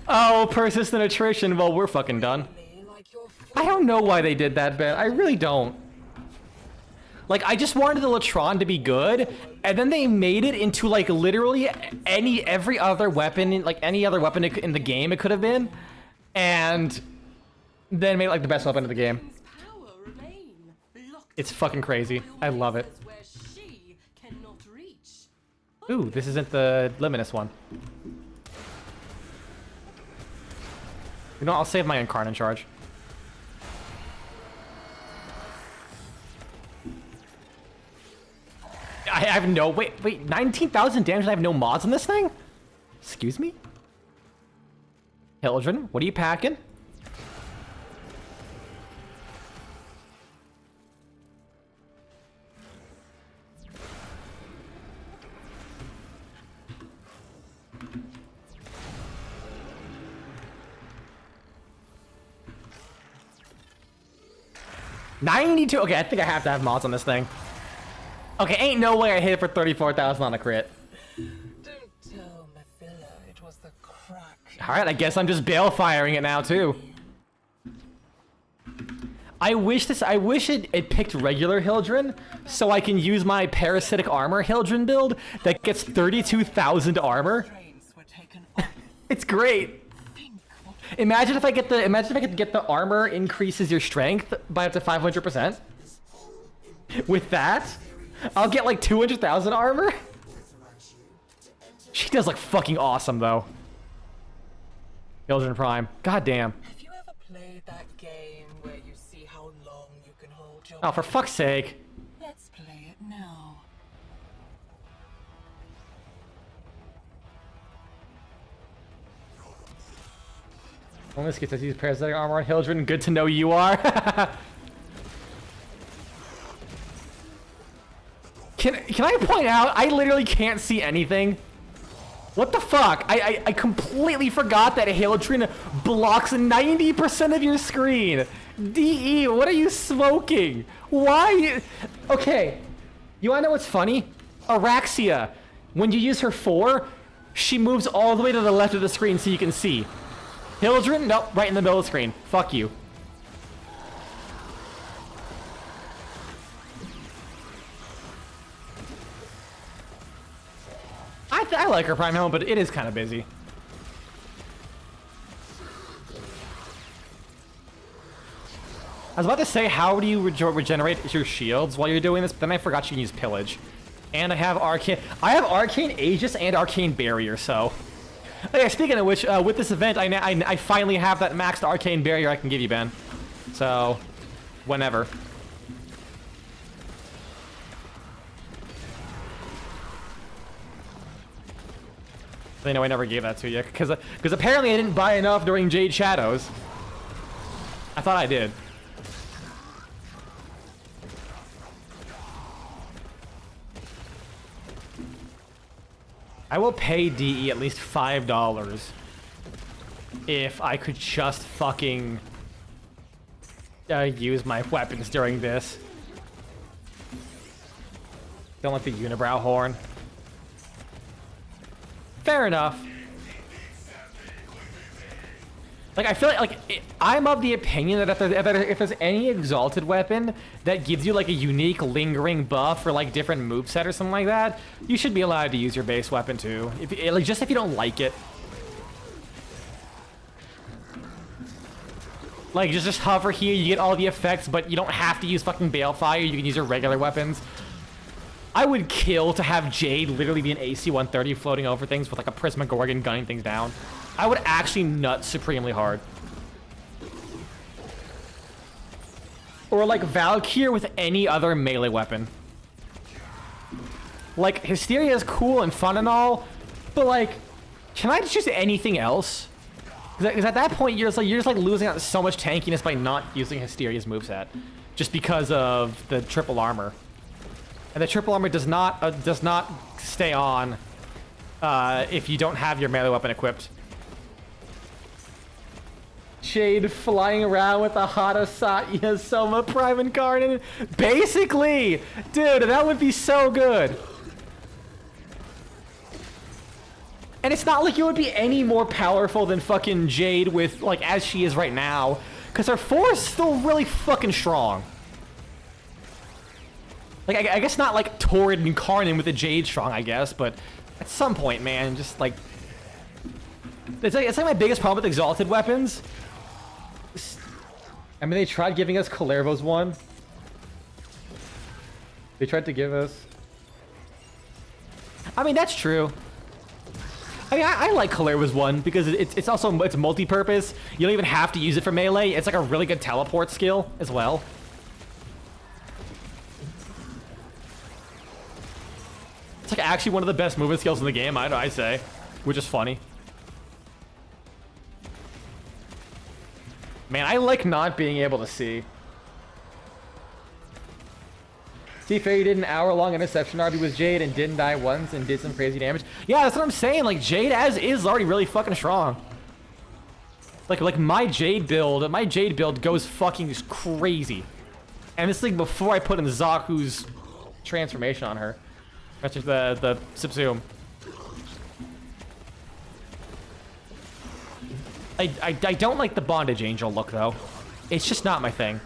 Oh, persistent attrition. Well, we're fucking done. like your I don't know why they did that, Ben. I really don't. Like, I just wanted the Latron to be good, and then they made it into, like, literally every other weapon, like, any other weapon in the game it could have been, and then made it, like, the best weapon in the game. Power remain locked It's fucking crazy. I love it. where she cannot reach. Ooh, this isn't the Luminous one. You know, I'll save my Incarnate charge. I have no... Wait, 19,000 damage and I have no mods on this thing? Excuse me? Hildren, what are you packing? 92. Okay, I think I have to have mods on this thing. Okay, ain't no way I hit it for 34,000 on a crit. Don't tell Mithila it was the crack. All right, I guess I'm just bale-firing it now too. I wish it picked regular Hildren, so I can use my parasitic armor Hildren build that gets 32,000 armor. Trains were taken off. It's great. Think what Imagine if I get the armor increases your strength by up to 500%. With that, I'll get like 200,000 armor. She does look fucking awesome though. Hildren Prime. God damn. Have you ever played that game where you see how long you can hold your Oh, for fuck's sake. Let's play it now. Well, this gets to use parasitic armor on Hildren. Good to know you are. Can I point out, I literally can't see anything. What the fuck? I completely forgot that Hildren blocks 90% of your screen. DE, what are you smoking? Why? Okay, you wanna know what's funny? Araxia, when you use her 4, she moves all the way to the left of the screen so you can see. Hildren, nope, right in the middle of the screen. Fuck you. I like her Prime Helmet, but it is kind of busy. I was about to say, how do you regenerate your shields while you're doing this? But then I forgot you can use Pillage. And I have Arcane Aegis and Arcane Barrier, so... Oh yeah, speaking of which, with this event, I finally have that maxed Arcane Barrier I can give you, Ben. So, whenever. They know I never gave that to you, because apparently I didn't buy enough during Jade Shadows. I thought I did. I will pay DE at least $5 if I could just fucking use my weapons during this. Don't like the unibrow horn. Fair enough. Like, I feel like I'm of the opinion that if there's any exalted weapon that gives you like a unique lingering buff or like different moveset or something like that, you should be allowed to use your base weapon too. Just if you don't like it. Like, just hover here, you get all the effects, but you don't have to use fucking Balefire, you can use your regular weapons. I would kill to have Jade literally be an AC-130 floating over things with like a Prismagorgon gunning things down. I would actually nut supremely hard. Or like Valkyr with any other melee weapon. Like, Hysteria is cool and fun and all, but like, can I just use anything else? Because at that point, you're just like losing out so much tankiness by not using Hysteria's moveset. Just because of the triple armor. And the triple armor does not stay on if you don't have your melee weapon equipped. Jade flying around with a Hada Satya Soma Prime Incarnate. Basically! Dude, that would be so good. And it's not like you would be any more powerful than fucking Jade with, like, as she is right now. Because her 4 is still really fucking strong. Like, I guess not like Torrid Incarnate with a Jade strong, I guess, but at some point, man, just like... It's like my biggest problem with exalted weapons. I mean, they tried giving us Kalervo's one. They tried to give us... I mean, that's true. I mean, I like Kalervo's one because it's also multi-purpose. You don't even have to use it for melee. It's like a really good teleport skill as well. It's like actually one of the best movement skills in the game, I say, which is funny. Man, I like not being able to see. See, Fairy did an hour-long interception RB with Jade and didn't die once and did some crazy damage. Yeah, that's what I'm saying. Like, Jade as is already really fucking strong. Like my Jade build goes fucking crazy. And this is like before I put in Zaku's transformation on her. That's just the subsume. I don't like the bondage angel look though. It's just not my thing.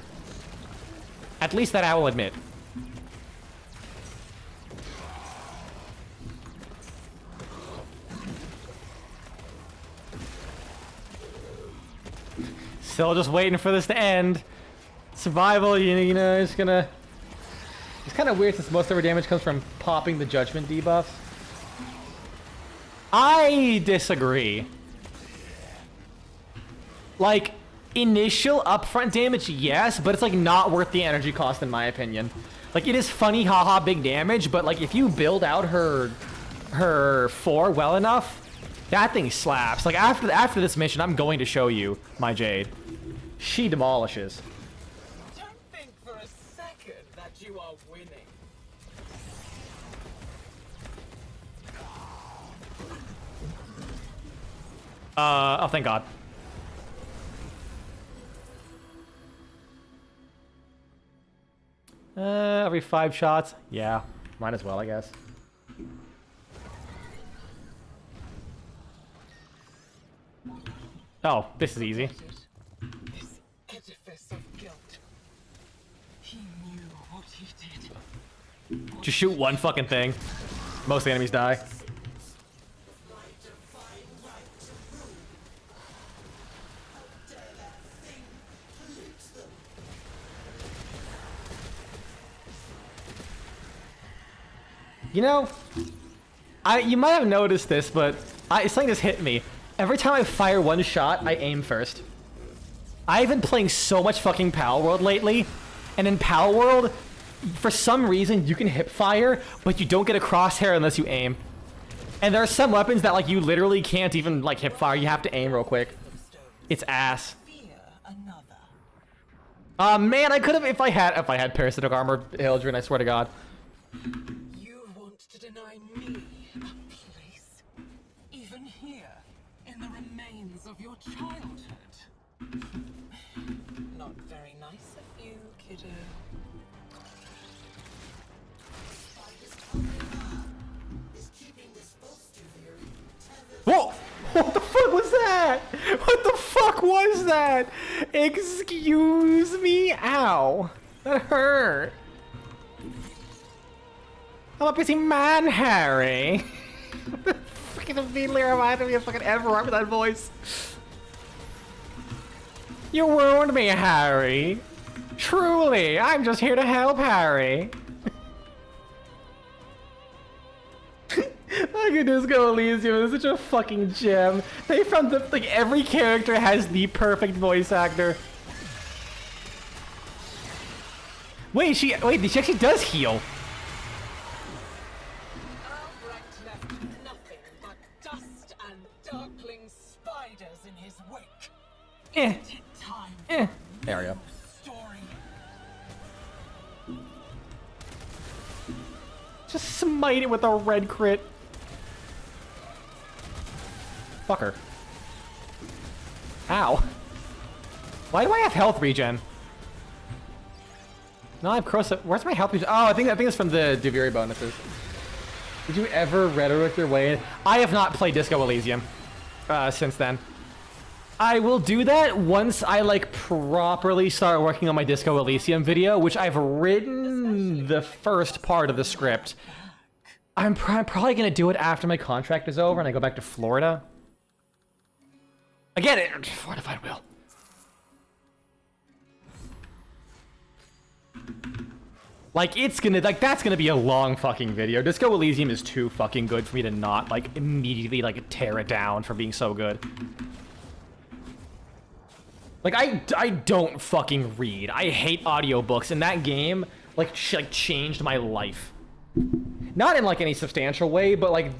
At least that I will admit. Still just waiting for this to end. Survival, you know, it's gonna... It's kind of weird since most of our damage comes from popping the judgment debuffs. I disagree. Like, initial upfront damage, yes, but it's like not worth the energy cost in my opinion. Like, it is funny, haha, big damage, but like if you build out her 4 well enough, that thing slaps. Like after this mission, I'm going to show you my Jade. She demolishes. Don't think for a second that you are winning. Oh, thank God. Every 5 shots? Yeah, might as well, I guess. Oh, this is easy. This edifice of guilt. He knew what he did. Just shoot one fucking thing. Most of the enemies die. You know, you might have noticed this, but something just hit me. Every time I fire one shot, I aim first. I've been playing so much fucking Pal World lately, and in Pal World, for some reason, you can hip fire, but you don't get a crosshair unless you aim. And there are some weapons that like you literally can't even like hip fire. You have to aim real quick. It's ass. Fear another. Man, I could have if I had parasitic armor, Hildren. I swear to God. You want to deny me a place, even here, in the remains of your childhood. Not very nice of you, kiddo. Whoa! What the fuck was that? What the fuck was that? Excuse me? Ow. That hurt. I'm a busy man, Harry. Fucking immediately reminded me of fucking Everard with that voice. You wound me, Harry. Truly, I'm just here to help, Harry. My goodness, Go Elysium is such a fucking gem. They found the like every character has the perfect voice actor. Wait, she actually does heal. Albrecht left nothing but dust and darkling spiders in his wake. Eh, Time eh. There we go. story. Just smite it with a red crit. Fuck her. Ow. Why do I have health regen? No, I have Crosa. Where's my health regen? Oh, I think it's from the Duviri bonuses. Did you ever rhetoric your way in? I have not played Disco Elysium since then. I will do that once I like properly start working on my Disco Elysium video, which I've written the first part of the script. I'm probably gonna do it after my contract is over and I go back to Florida. Again, fortified will. Like that's gonna be a long fucking video. Disco Elysium is too fucking good for me to not like immediately like tear it down for being so good. Like I don't fucking read. I hate audiobooks, and that game like changed my life. Not in like any substantial way, but like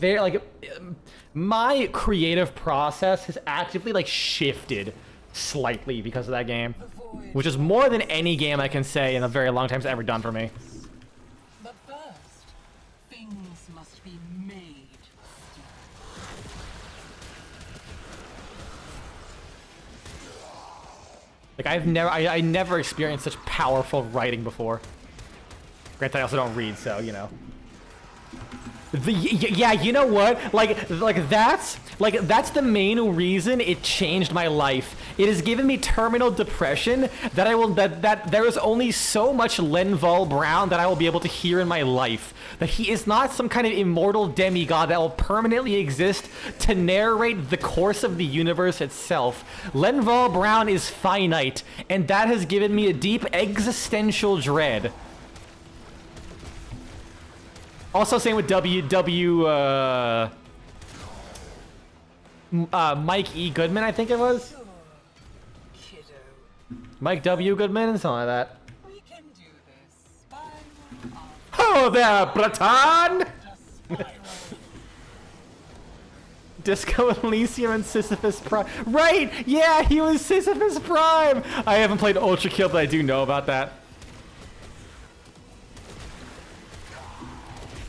my creative process has actively like shifted slightly because of that game, which is more than any game I can say in a very long time has ever done for me. But first, things must be made. Like I never experienced such powerful writing before. Granted, I also don't read, so you know. Yeah, you know what? Like that's the main reason it changed my life. It has given me terminal depression that there is only so much Lenval Brown that I will be able to hear in my life. That he is not some kind of immortal demigod that will permanently exist to narrate the course of the universe itself. Lenval Brown is finite, and that has given me a deep existential dread. Also, same with Mike E. Goodman, I think it was. Kiddo, Mike W. Goodman, something like that. we can do this. Spiral Oh there, Breton! after spiral. Disco Elysium and Sisyphus Prime. Right! Yeah, he was Sisyphus Prime! I haven't played Ultra Kill, but I do know about that.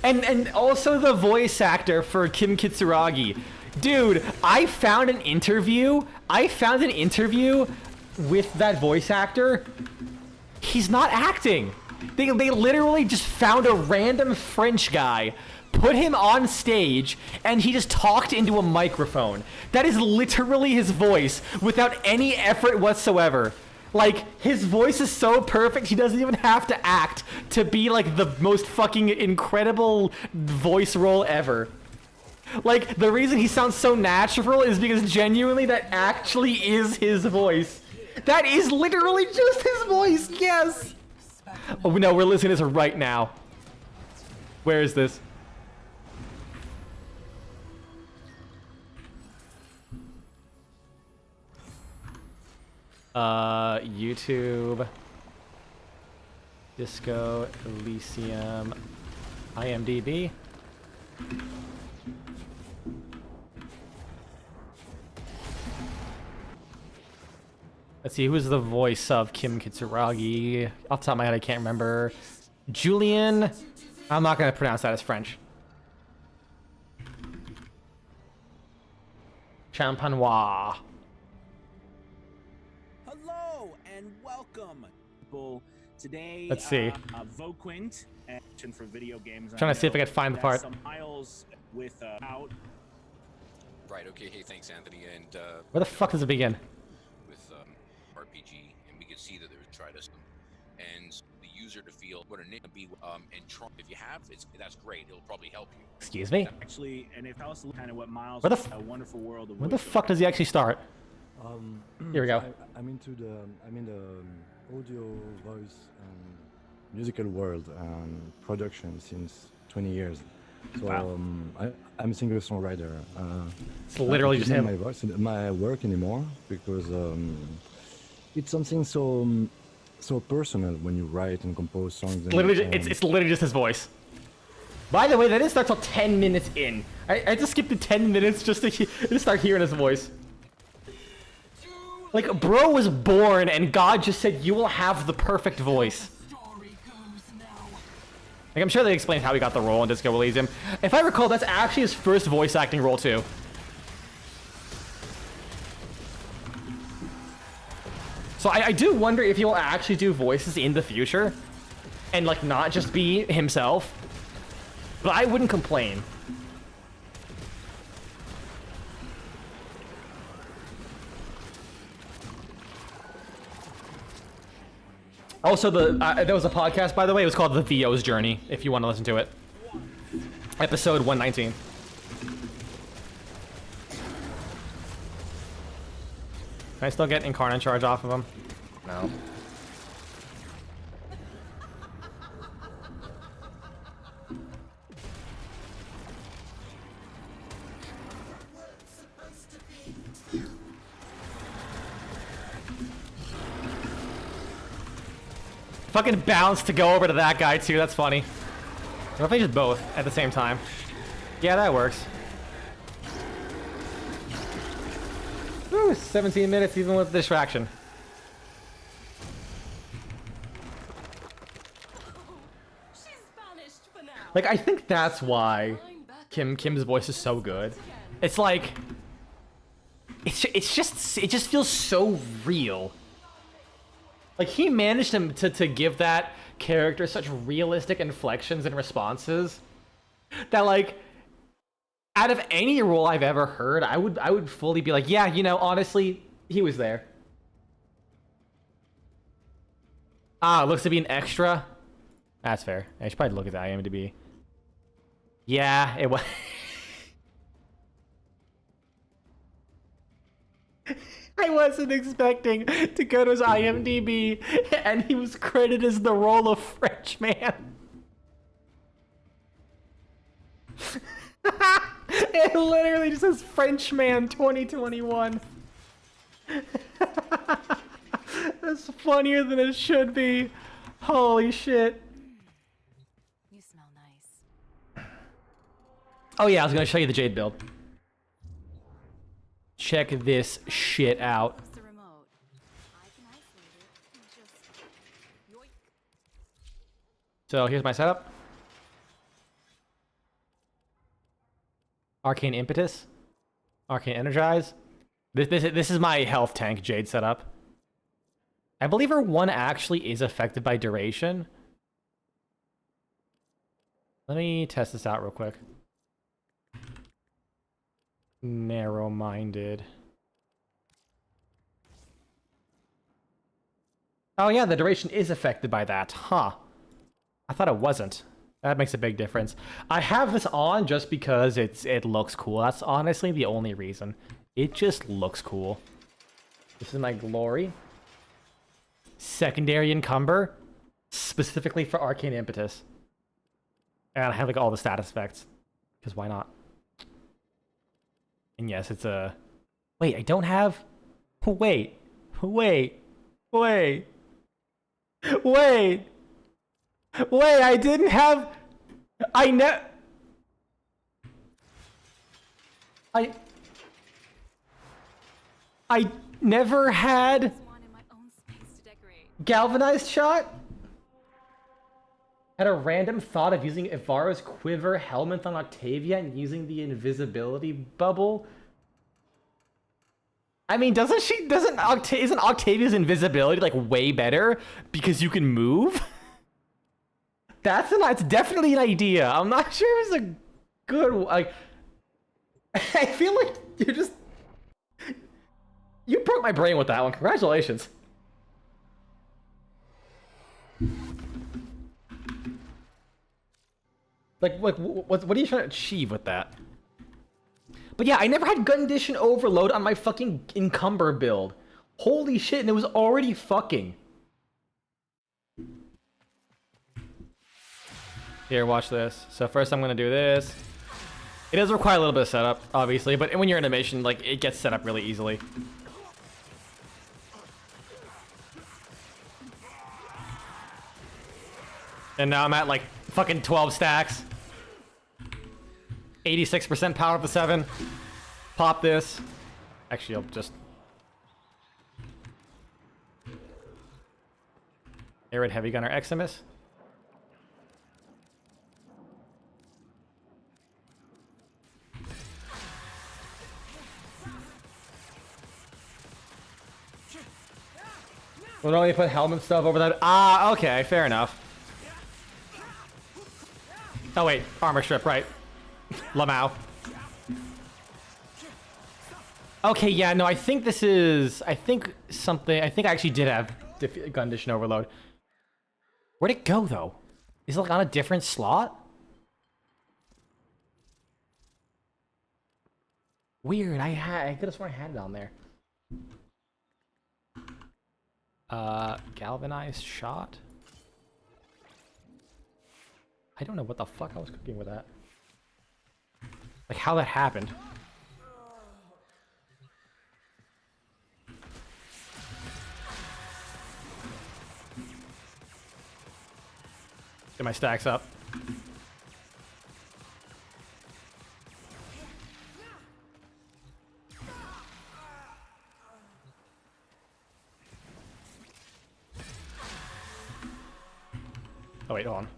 And also the voice actor for Kim Kitsuragi. Dude, I found an interview with that voice actor. He's not acting. They literally just found a random French guy, put him on stage, and he just talked into a microphone. That is literally his voice without any effort whatsoever. Like, his voice is so perfect, he doesn't even have to act to be, like, the most fucking incredible voice role ever. Like, the reason he sounds so natural is because genuinely that actually is his voice. That is literally just his voice, yes! Oh, no, we're listening to this right now. Where is this? YouTube, Disco Elysium, IMDb. Let's see, who's the voice of Kim Kitsuragi? Off the top of my head, I can't remember. Julian, I'm not gonna pronounce that as French. Champenois. Hello and welcome, people. Today, Let's see. Voquint, action for video games. Trying to see if I can find the part. Some aisles with out. Right, okay, hey, thanks, Anthony. And Where the fuck does it begin? with RPG, and we can see that there's tried and the user to feel what a name would be, and try, if you have, that's great. It'll probably help you. Excuse me? Actually, and if else kind of what Miles, Where the a wonderful world of Where the voiceover. fuck does he actually start? Here we go. I'm in the audio, voice, and musical world and production since 20 years. So Wow. I'm a singer-songwriter. It's literally just not him. my voice, my work anymore because it's something so personal when you write and compose songs. And, Literally, it's literally just his voice. By the way, that didn't start till 10 minutes in. I just skipped the 10 minutes just to start hearing his voice. Like, bro was born and God just said, you will have the perfect voice. Story goes now. Like, I'm sure they explained how he got the role in Disco Elysium. If I recall, that's actually his first voice acting role, too. So I do wonder if he'll actually do voices in the future. And, like, not just be himself. But I wouldn't complain. Also, there was a podcast, by the way. It was called The VO's Journey, if you want to listen to it. Episode 119. Can I still get Incarnate Charge off of him? No. Fucking bounce to go over to that guy too, that's funny. What if I just both at the same time? Yeah, that works. Woo, 17 minutes even with distraction. She's banished for now. Like, I think that's why I'm back Kim's voice is so good. It's like, it just feels so real. Like, he managed to give that character such realistic inflections and responses that, like, out of any role I've ever heard, I would fully be like, yeah, you know, honestly, he was there. Ah, looks to be an extra. That's fair. I should probably look at the IMDb. Yeah, it was. I wasn't expecting to go to his IMDb, and he was credited as the role of Frenchman. It literally just says Frenchman 2021. That's funnier than it should be. Holy shit. You smell nice. Oh yeah, I was gonna show you the Jade build. Check this shit out. What's the remote? I can isolate it. Just yoink. So here's my setup. Arcane Impetus. Arcane Energize. This is my health tank Jade setup. I believe her one actually is affected by duration. Let me test this out real quick. Narrow-minded. Oh yeah, the duration is affected by that. Huh. I thought it wasn't. That makes a big difference. I have this on just because it looks cool. That's honestly the only reason. It just looks cool. This is my glory. Secondary encumber. Specifically for Arcane Impetus. And I have like all the status effects. Because why not? And yes, it's a... Wait, I don't have... Wait. Wait, I didn't have... I never had Just wanted my own space to decorate. galvanized shot? Had a random thought of using Ivara's quiver helmet on Octavia and using the invisibility bubble. I mean, isn't Octavia's invisibility like way better because you can move? That's definitely an idea. I'm not sure it's a good like. I feel like you broke my brain with that one. Congratulations. Like what are you trying to achieve with that? But yeah, I never had gun condition overload on my fucking encumber build. Holy shit, and it was already fucking. Here, watch this. So first I'm gonna do this. It does require a little bit of setup, obviously, but when you're in a mission, like, it gets set up really easily. And now I'm at like fucking 12 stacks. 86% power of the 7. Pop this. Actually, I'll just... Arid Heavy Gunner Eximus. We'll only put helmet stuff over that. Ah, okay, fair enough. Oh wait, armor strip, right. Lamau. Okay, yeah, no, I think this is... I think I actually did have gun condition overload. Where'd it go, though? Is it like on a different slot? Weird, I could have sworn I had it on there. Galvanized shot? I don't know what the fuck I was cooking with that. Like, how that happened. Get my stacks up. Oh wait, hold on.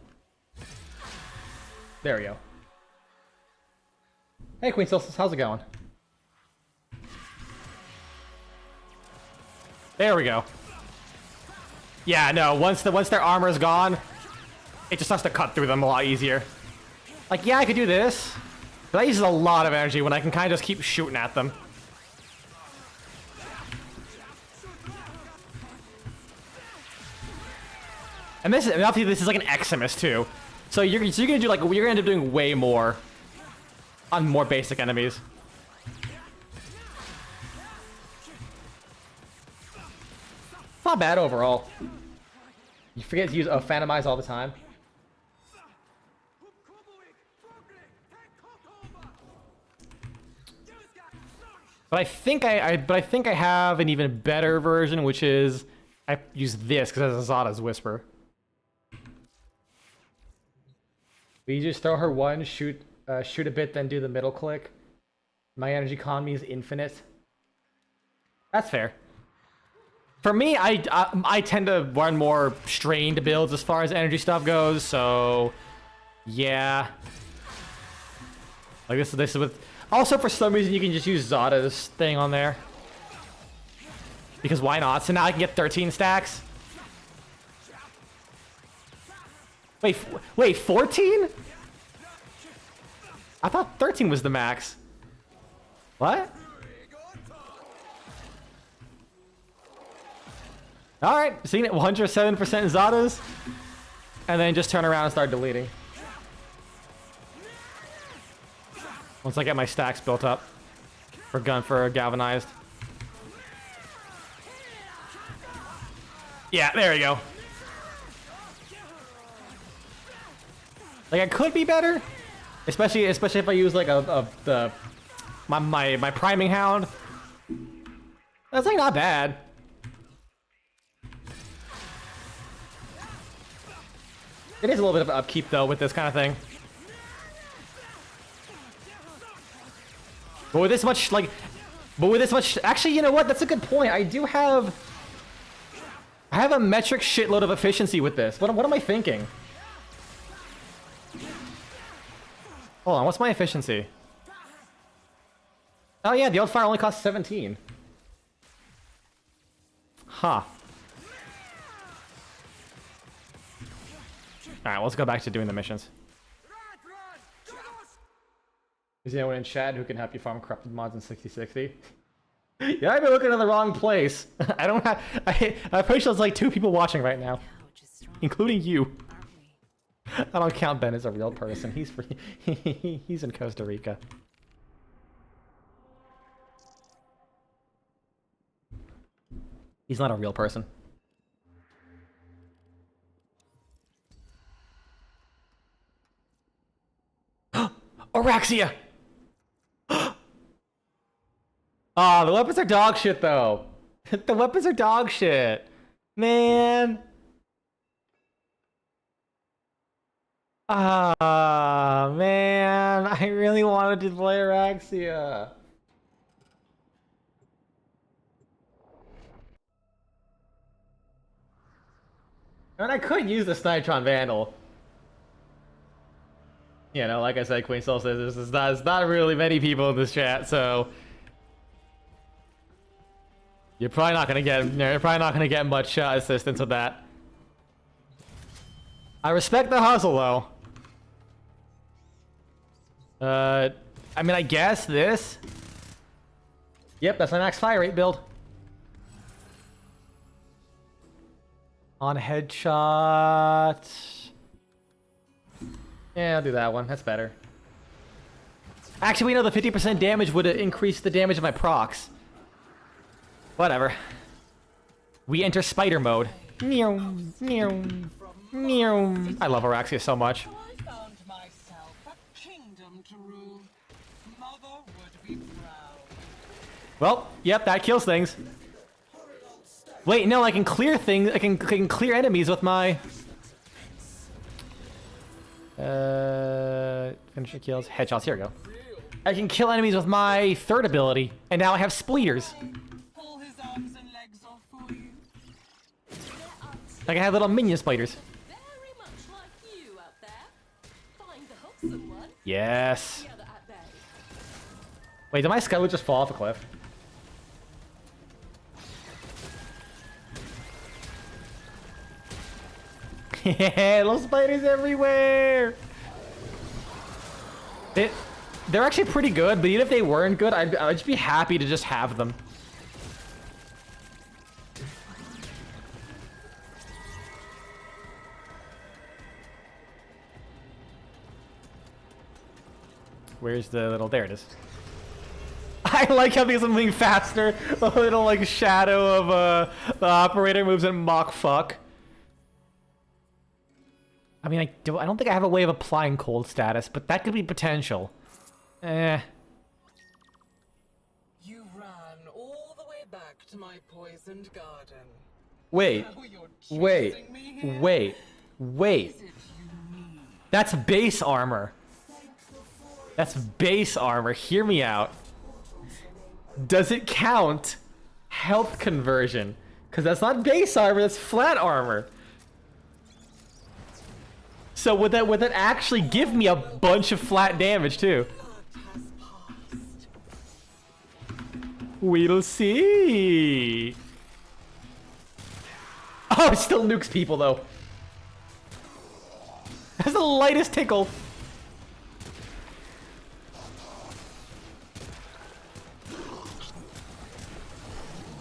There we go. Hey Queen Solstice, how's it going? There we go. Yeah, no, once their armor's gone, it just has to cut through them a lot easier. Like, yeah, I could do this, but that uses a lot of energy when I can kind of just keep shooting at them. And obviously this is like an Eximus too, so you're gonna do like you're gonna end up doing way more on more basic enemies. Not bad overall. You forget to use Phantomize all the time. But I think I have an even better version, which is I use this because it has Azada's Whisper. We just throw her one, shoot a bit, then do the middle click. My energy economy is infinite. That's fair. For me, I tend to run more strained builds as far as energy stuff goes, so yeah. Like this is with. Also, for some reason, you can just use Zada's thing on there. Because why not? So now I can get 13 stacks. Wait, 14? I thought 13 was the max. What? Alright, seeing it 107% Zada's. And then just turn around and start deleting. Once I get my stacks built up. For galvanized. Yeah, there we go. Like, I could be better. Especially if I use like my priming hound. That's like not bad. It is a little bit of upkeep though with this kind of thing. But with this much, actually, you know what? That's a good point. I have a metric shitload of efficiency with this. What am I thinking? Hold on, what's my efficiency? Oh yeah, the old fire only costs 17. Huh. Alright, let's go back to doing the missions. Is there anyone in chat who can help you farm corrupted mods in 6060? Yeah, I've been looking in the wrong place. I'm pretty sure there's like 2 people watching right now. Including you. I don't count Ben as a real person. He's he's in Costa Rica. He's not a real person. Araxia! Ah, the weapons are dog shit though. The weapons are dog shit. Man. Ah, man. I really wanted to play Araxia. And I could use the Snitron Vandal. You know, like I said, Queen Soul says there's not really many people in this chat, so you're probably not gonna get much assistance with that. I respect the hustle though. I mean, I guess this. Yep, that's my max fire rate build. On headshot. Yeah, I'll do that one. That's better. Actually, we know the 50% damage would increase the damage of my procs. Whatever. We enter spider mode. Meow, meow, meow. I love Araxia so much. I found myself a kingdom to rule. Mother would be proud. Well, yep, that kills things. Wait, no, I can clear things. I can clear enemies with my finisher kills, headshots. Here we go. I can kill enemies with my third ability, and now I have spleeters. Pull his arms and legs off for you. Like I have little minion spiders. Very much like you out there. Find the wholesome one. Yes. The other at bay. Wait, did my skeleton just fall off a cliff? Yeah, little spiders everywhere. They're actually pretty good, but even if they weren't good, I'd just be happy to just have them. Where's the little... There it is. I like how things are moving faster. The little, like, shadow of the operator moves in Mach fuck. I mean, I don't think I have a way of applying cold status, but that could be potential. Eh. You ran all the way back to my poisoned garden. Wait. Now you're Wait. chasing me here? Wait. Is it you need? That's base armor. That's base armor. Hear me out. Does it count health conversion? Because that's not base armor, that's flat armor. So would that actually give me a bunch of flat damage too? Blood has passed. We'll see. Oh, it still nukes people though. That's the lightest tickle.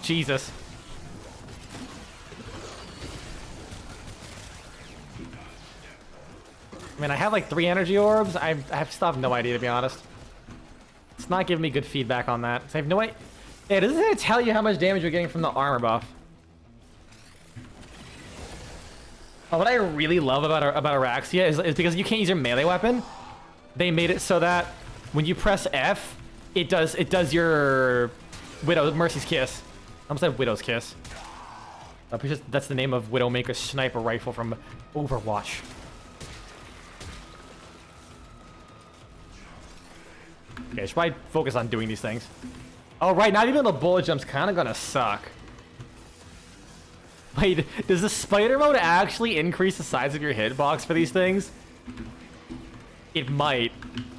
Jesus. I mean, I have like 3 energy orbs. I still have no idea, to be honest. It's not giving me good feedback on that. So I have no idea. Yeah, doesn't it tell you how much damage you're getting from the armor buff? Oh, what I really love about Araxia is because you can't use your melee weapon. They made it so that when you press F, it does your Mercy's Kiss. I almost said Widow's Kiss. I'm pretty sure that's the name of Widowmaker's sniper rifle from Overwatch. Okay, I should probably focus on doing these things. Oh, right, not even the bullet jump's kind of gonna suck. Wait, does the spider mode actually increase the size of your hitbox for these things? It might.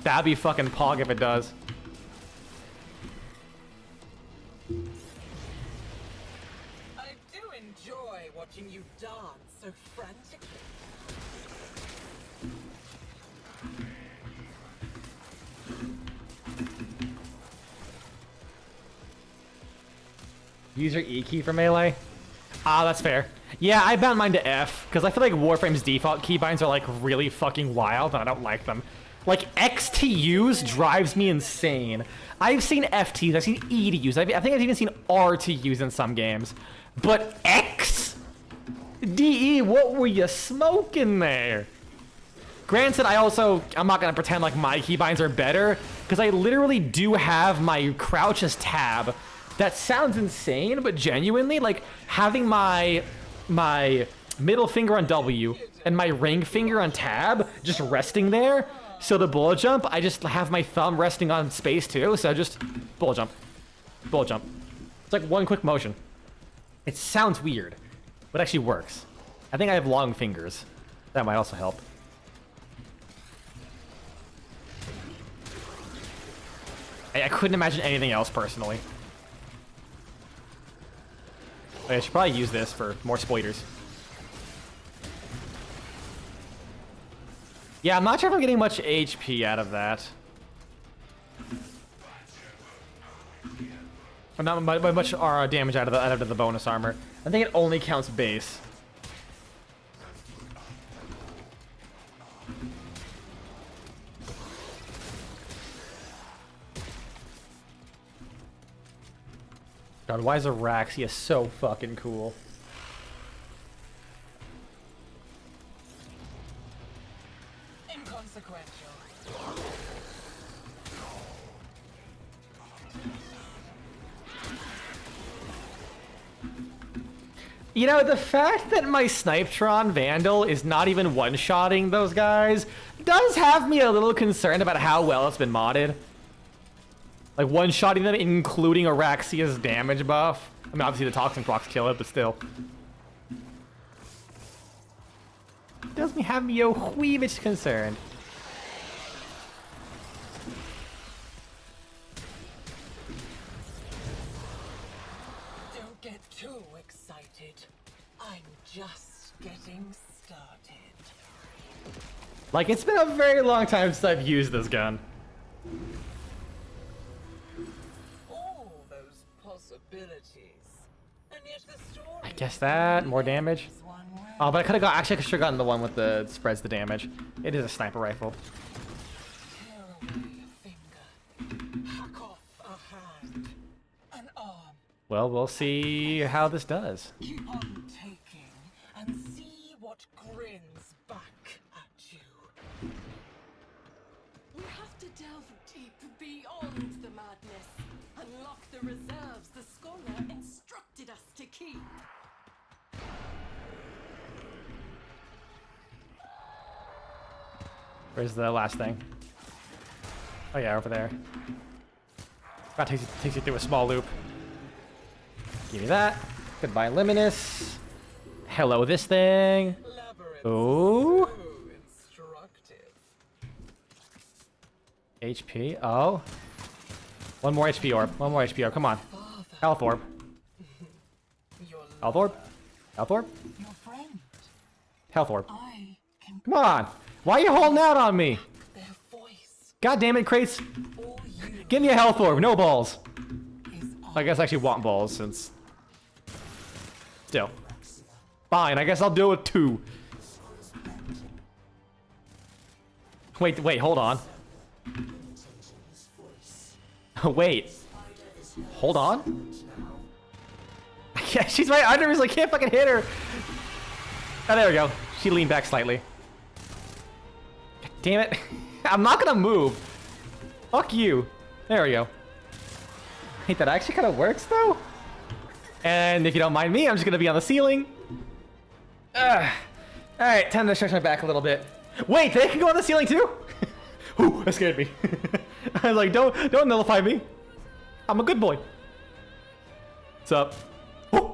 That'd be fucking pog if it does. I do enjoy watching you dance so frantically. Use your E key for melee? Ah, that's fair. Yeah, I bound mine to F, because I feel like Warframe's default keybinds are like really fucking wild, and I don't like them. Like, X to use drives me insane. I've seen F to use, I've seen E to use, I think I've even seen R to use in some games. But X? DE, what were you smoking there? Granted, I'm not gonna pretend like my keybinds are better, because I literally do have my crouch as tab. That sounds insane, but genuinely, like, having my middle finger on W and my ring finger on tab just resting there, so the bullet jump, I just have my thumb resting on space too, so just bullet jump. Bullet jump. It's like one quick motion. It sounds weird, but actually works. I think I have long fingers. That might also help. I couldn't imagine anything else personally. I should probably use this for more spoilers. Yeah, I'm not sure if I'm getting much HP out of that. Or not much damage out of the bonus armor. I think it only counts base. God, why is Araxia so fucking cool? Inconsequential. You know, the fact that my Snipetron Vandal is not even one-shotting those guys does have me a little concerned about how well it's been modded. Like, one-shotting them, including Araxia's damage buff. I mean, obviously the Toxin procs kill it, but still. Does me have me a wee bit concerned. Don't get too excited. I'm just getting started. Like, it's been a very long time since I've used this gun. All those possibilities. And yet the story I guess that, more damage. is one way. Oh, but I could've got, actually I should've gotten the one with the, spreads the damage. It is a sniper rifle. Tear away a finger. Hack off a hand. An arm. Well, we'll see how this does. Keep on taking and see what grins back at you. We have to delve deep beyond the madness. Unlock the reserves the scholar instructed us to keep. Where's the last thing? Oh yeah, over there. That takes you through a small loop. Give me that. Goodbye, Luminous. Hello, this thing. Labyrinth Ooh. so instructive. HP. Oh. One more HP orb. One more HP orb. Come on. Health orb. Your Health orb. Health orb. your friend. Health orb. I can Come on. Why are you holding out on me? their voice. God damn it, Crates. All you Give me a health orb. No balls. is I guess I actually want balls since... Still. Fine, I guess I'll do it with 2. Wait, hold on. Wait. Hold on? Yeah, she's right under me, so I can't fucking hit her. Oh, there we go. She leaned back slightly. God damn it. I'm not gonna move. Fuck you. There we go. Hey, that actually kind of works, though. And if you don't mind me, I'm just gonna be on the ceiling. Alright, time to stretch my back a little bit. Wait, they can go on the ceiling too? Ooh, that scared me. I was like, don't nullify me. I'm a good boy. What's up? Ooh.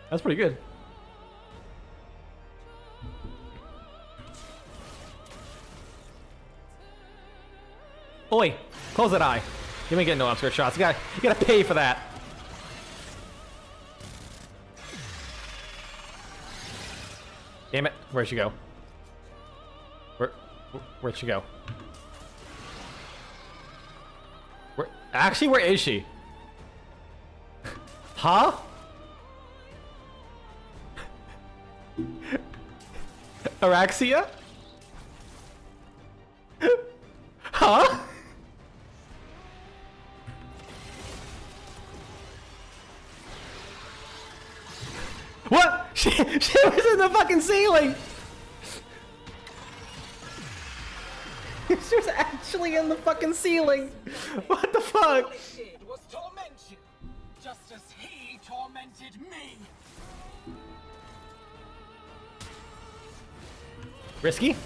That's pretty good. Oi, close that eye. You ain't getting no upskirt shots. You gotta pay for that. Damn it, where'd she go? Where'd she go? Actually, where is she? Huh? Araxia? Huh? What? She was in the fucking ceiling! She was actually in the fucking ceiling! What the fuck? all it did was torment you, just as he tormented me. Risky?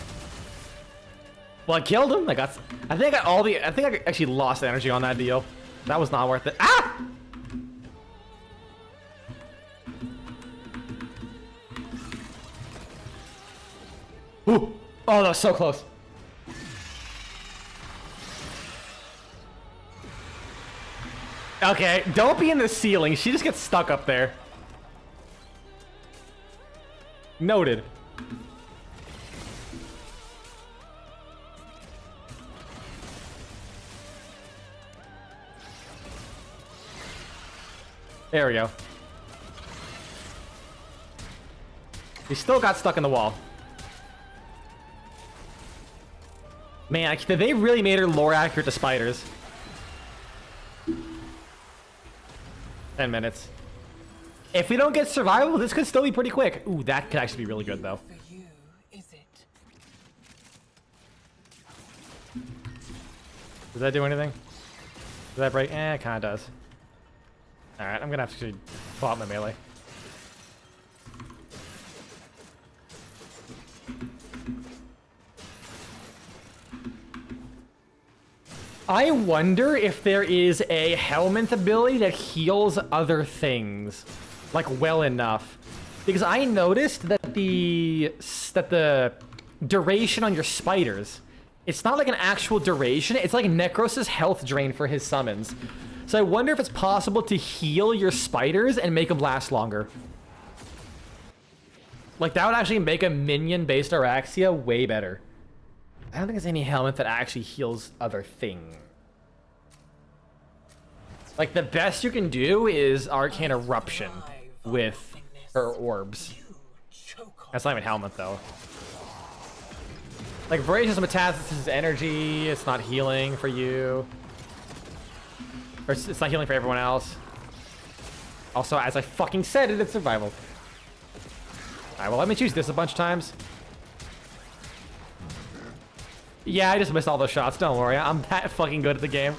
Well, I killed him. I think I got all the... I think I actually lost energy on that deal. That was not worth it. Ah! Ooh. Oh, that was so close. Okay, don't be in the ceiling. She just gets stuck up there. Noted. There we go. He still got stuck in the wall. Man, they really made her lore accurate to spiders. 10 minutes. If we don't get survival, this could still be pretty quick. Ooh, that could actually be really good, though. For you, is it? Does that do anything? Does that break? Eh, it kind of does. Alright, I'm gonna have to pull out my melee. I wonder if there is a Helminth ability that heals other things, like, well enough. Because I noticed that the duration on your spiders, it's not like an actual duration, it's like Necros' health drain for his summons. So I wonder if it's possible to heal your spiders and make them last longer. Like, that would actually make a minion-based Araxia way better. I don't think there's any helmet that actually heals other things. Like, the best you can do is Arcane Eruption with her orbs. That's not even helmet, though. Like, Voracious Metastasis is energy, it's not healing for you. Or it's not healing for everyone else. Also, as I fucking said, it's survival. Alright, well, let me choose this a bunch of times. Yeah, I just missed all those shots, don't worry. I'm that fucking good at the game.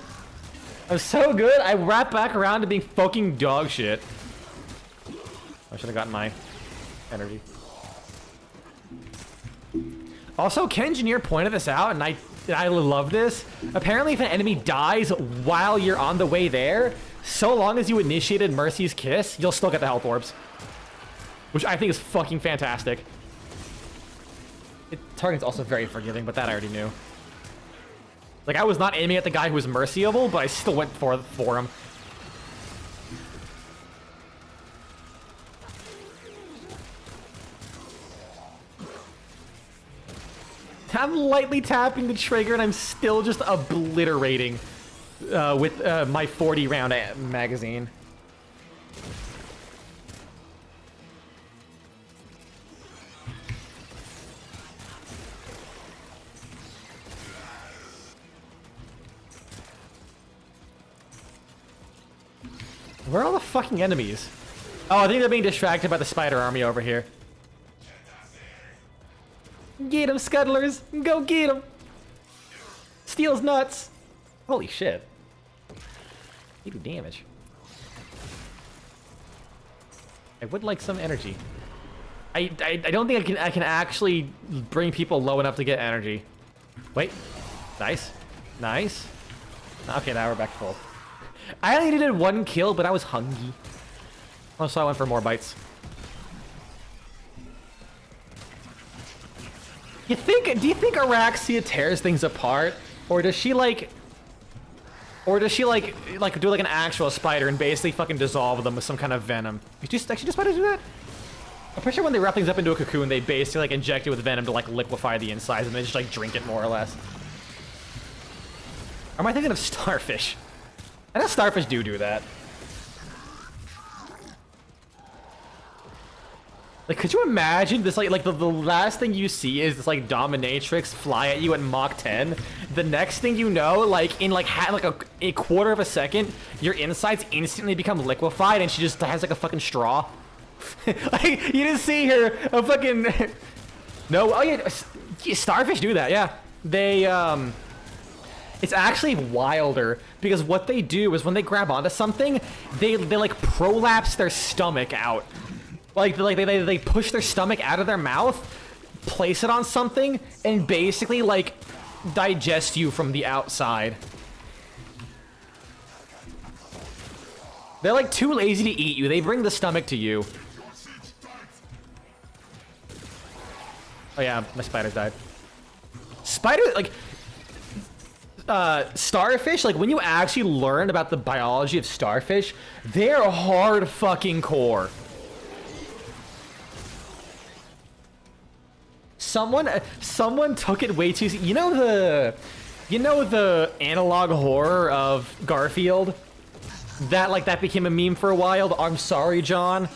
I'm so good, I wrap back around to being fucking dog shit. I should have gotten my energy. Also, Ken Engineer pointed this out, and I love this. Apparently, if an enemy dies while you're on the way there, so long as you initiated Mercy's Kiss, you'll still get the health orbs. Which I think is fucking fantastic. Target's also very forgiving, but that I already knew. Like, I was not aiming at the guy who was merciable, but I still went for him. I'm lightly tapping the trigger, and I'm still just obliterating with my 40-round magazine. Where are all the fucking enemies? Oh, I think they're being distracted by the spider army over here. Get him, Scuttlers! Go get him! Steel's nuts! Holy shit. They do damage. I would like some energy. I don't think I can actually bring people low enough to get energy. Wait. Nice. Nice. Okay, now we're back to full. I only needed 1 kill, but I was hungry. Oh, so I went for more bites. Do you think Araxia tears things apart? Or does she like do like an actual spider and basically fucking dissolve them with some kind of venom? Actually, do spiders do that? I'm pretty sure when they wrap things up into a cocoon, they basically like inject it with venom to like liquefy the insides and they just like drink it more or less. Or am I thinking of starfish? I know starfish do that. Like, could you imagine this, like the last thing you see is this, like, dominatrix fly at you at Mach 10. The next thing you know, like, in, like, a quarter of a second, your insides instantly become liquefied and she just has, like, a fucking straw. Like, you didn't see her, a fucking... No, oh yeah, starfish do that, yeah. They, it's actually wilder, because what they do is when they grab onto something, they like, prolapse their stomach out. Like they push their stomach out of their mouth, place it on something, and basically, like, digest you from the outside. They're, like, too lazy to eat you. They bring the stomach to you. Oh yeah, my spiders died. Starfish, like, when you actually learn about the biology of starfish, they're hard fucking core. Someone took it way too. You know the analog horror of Garfield, that became a meme for a while. I'm sorry, John.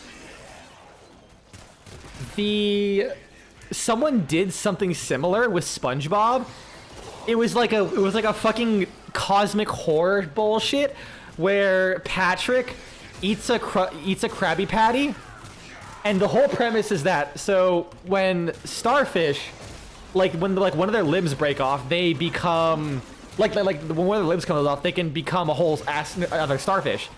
Someone did something similar with SpongeBob. It was like a fucking cosmic horror bullshit where Patrick eats a Krabby Patty. And the whole premise is that, so when starfish, when one of their limbs break off, they become, when one of their limbs comes off, they can become a whole other starfish.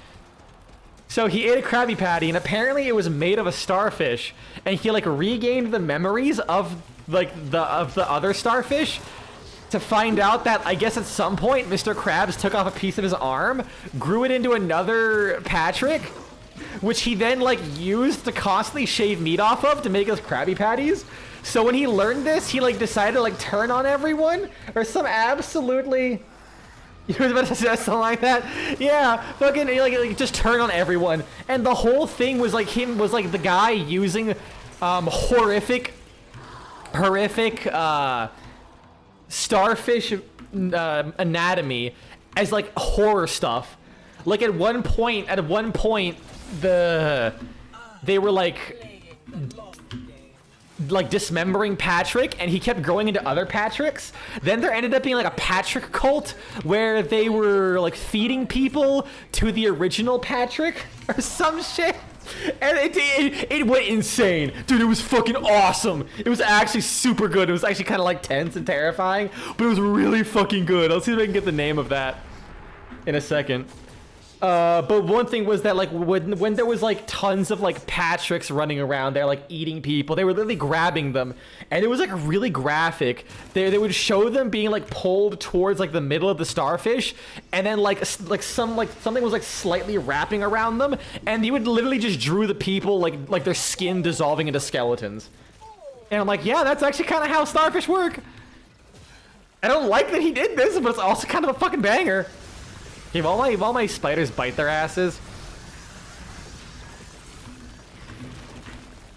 So he ate a Krabby Patty, and apparently it was made of a starfish, and he, like, regained the memories of, like, the other starfish, to find out that, I guess at some point, Mr. Krabs took off a piece of his arm, grew it into another Patrick, which he then, like, used to constantly shave meat off of to make his Krabby Patties. So when he learned this, he, like, decided to, like, turn on everyone, or some absolutely... You was about to say something like that? Yeah, fucking, like just turn on everyone. And the whole thing was, like, the guy using horrific starfish anatomy as like horror stuff. Like at one point they were like dismembering Patrick, and he kept growing into other Patricks. Then there ended up being like a Patrick cult where they were like feeding people to the original Patrick or some shit. And it went insane. Dude, it was fucking awesome. It was actually super good. It was actually kind of like tense and terrifying, but it was really fucking good. I'll see if I can get the name of that in a second. But one thing was that like when there was like tons of like Patricks running around there like eating people, they were literally grabbing them, and it was like really graphic. They would show them being like pulled towards like the middle of the starfish, and then something was like slightly wrapping around them, and he would literally just drew the people like their skin dissolving into skeletons. And I'm like, yeah, that's actually kind of how starfish work. I don't like that he did this, but it's also kind of a fucking banger. If all my spiders bite their asses.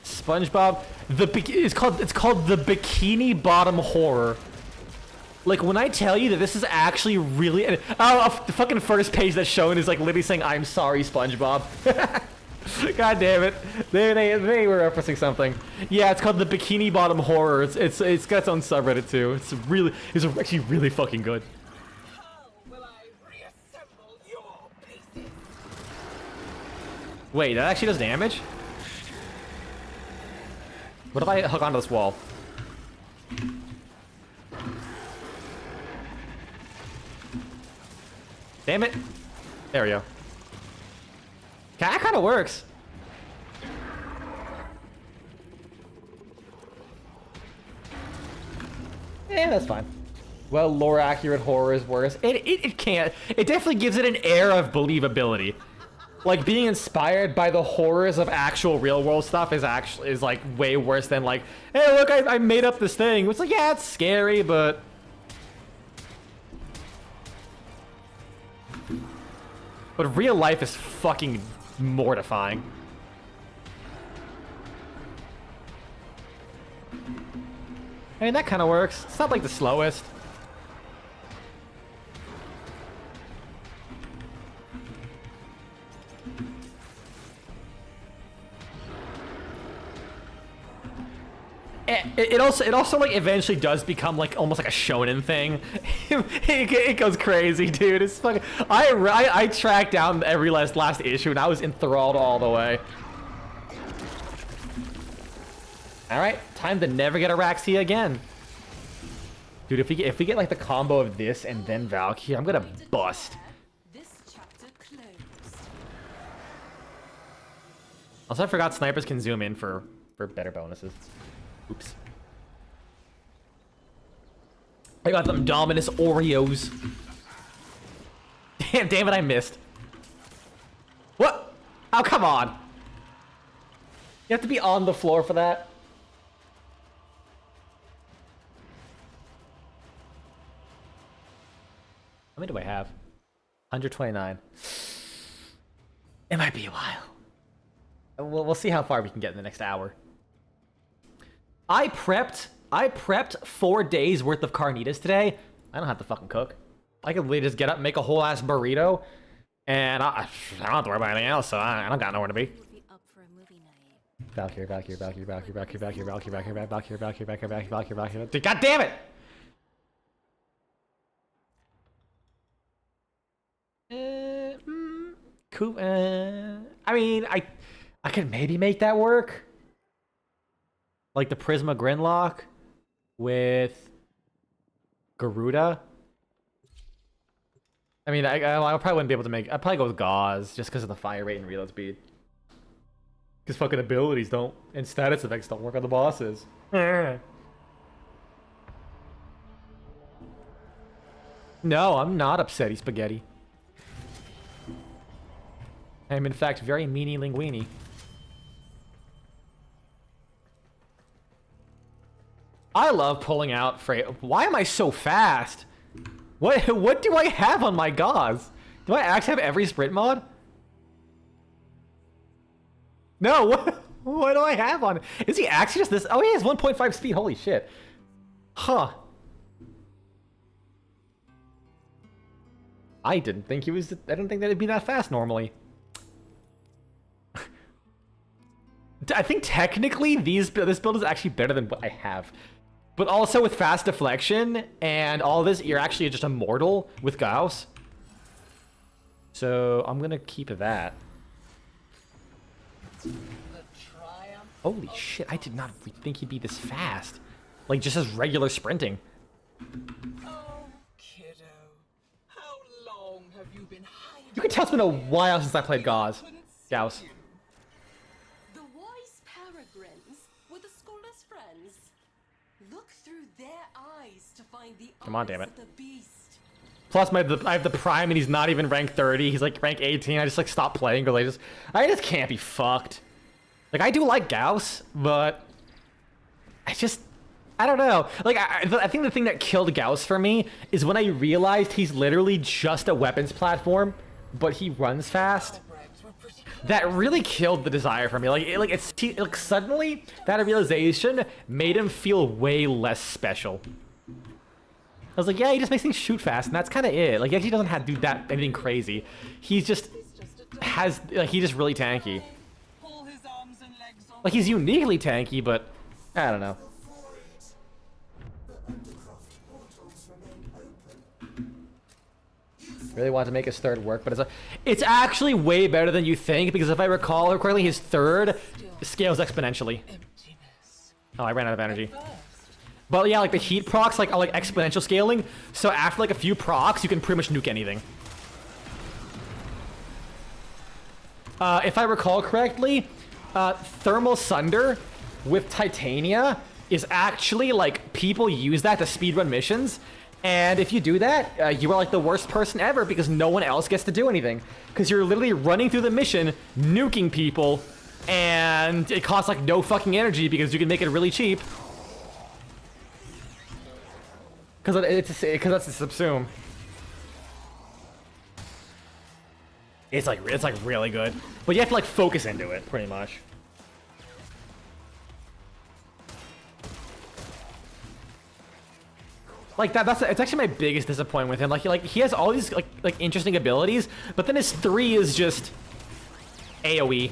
SpongeBob, it's called the Bikini Bottom Horror. Like when I tell you that this is actually really, the fucking first page that's shown is like literally saying "I'm sorry, SpongeBob." God damn it, they were referencing something. Yeah, it's called the Bikini Bottom Horror. It's got its own subreddit too. It's actually really fucking good. Wait, that actually does damage? What if I hook onto this wall? Damn it. There we go. That kind of works. Yeah, that's fine. Well, lore accurate horror is worse. It can't. It definitely gives it an air of believability. Like being inspired by the horrors of actual real world stuff is like way worse than like, hey, look, I made up this thing. It's like, yeah, it's scary, but real life is fucking mortifying. I mean, that kind of works. It's not like the slowest. It also like eventually does become like almost like a shonen thing. It goes crazy, dude. It's fucking. I tracked down every last issue and I was enthralled all the way. All right, time to never get Araxia again, dude. If we get like the combo of this and then Valkyr, I'm gonna bust. This chapter closed. Also, I forgot snipers can zoom in for better bonuses. Oops. I got them Dominus Oreos. Damn it, I missed. What? Oh, come on. You have to be on the floor for that. How many do I have? 129. It might be a while. We'll see how far we can get in the next hour. I prepped 4 days worth of carnitas today. I don't have to fucking cook. I could literally just get up and make a whole ass burrito, and I don't have to worry about anything else. So I don't got nowhere to be. Valkyr. Dude, God damn it! Cool. I mean, I could maybe make that work. Like the Prisma Grinlock with Garuda. I mean, I probably wouldn't be able to make. I'd probably go with Gauze just because of the fire rate and reload speed. Because fucking abilities don't and status effects don't work on the bosses. No, I'm not upsetty spaghetti. I'm in fact very meanie linguini. I love pulling out Why am I so fast? What do I have on my Gauze? Do I actually have every sprint mod? No, what? What do I have on? Is he actually just this? Oh, he has 1.5 speed. Holy shit. Huh. I didn't think he was. I don't think that it'd be that fast normally. I think technically this build is actually better than what I have. But also with fast deflection and all this, you're actually just immortal with Gauss. So I'm gonna keep that. Holy shit, I did not think he'd be this fast. Like just as regular sprinting. Oh, kiddo. How long have you been hiding? You can tell it's been a while since I played Gauss. Gauss. The wise peregrines with the scholar's friends. Look through their eyes to find the Come on, eyes damn it. of the beast. Plus I have the Prime and he's not even rank 30. He's like rank 18. I just like stopped playing because I just can't be fucked. Like I do like Gauss, but I don't know. Like I think the thing that killed Gauss for me is when I realized he's literally just a weapons platform, but he runs fast. That really killed the desire for me. Like suddenly that realization made him feel way less special. I was like, yeah, he just makes things shoot fast, and that's kind of it. Like, he actually doesn't have to do that anything crazy. He's just he's just really tanky. Pull his arms and legs on. Like, he's uniquely tanky, but I don't know. Really want to make his third work, but it's actually way better than you think, because if I recall correctly, his third scales exponentially. Emptiness. Oh, I ran out of energy. But yeah, like the heat procs are like exponential scaling, so after like a few procs, you can pretty much nuke anything. If I recall correctly, Thermal Sunder with Titania is actually like, people use that to speedrun missions, and if you do that, you are like the worst person ever because no one else gets to do anything. Because you're literally running through the mission, nuking people, and it costs like no fucking energy because you can make it really cheap. Because that's a subsume. It's like really good, but you have to like focus into it pretty much. Like it's actually my biggest disappointment with him. Like he has all these like interesting abilities, but then his 3 is just AoE.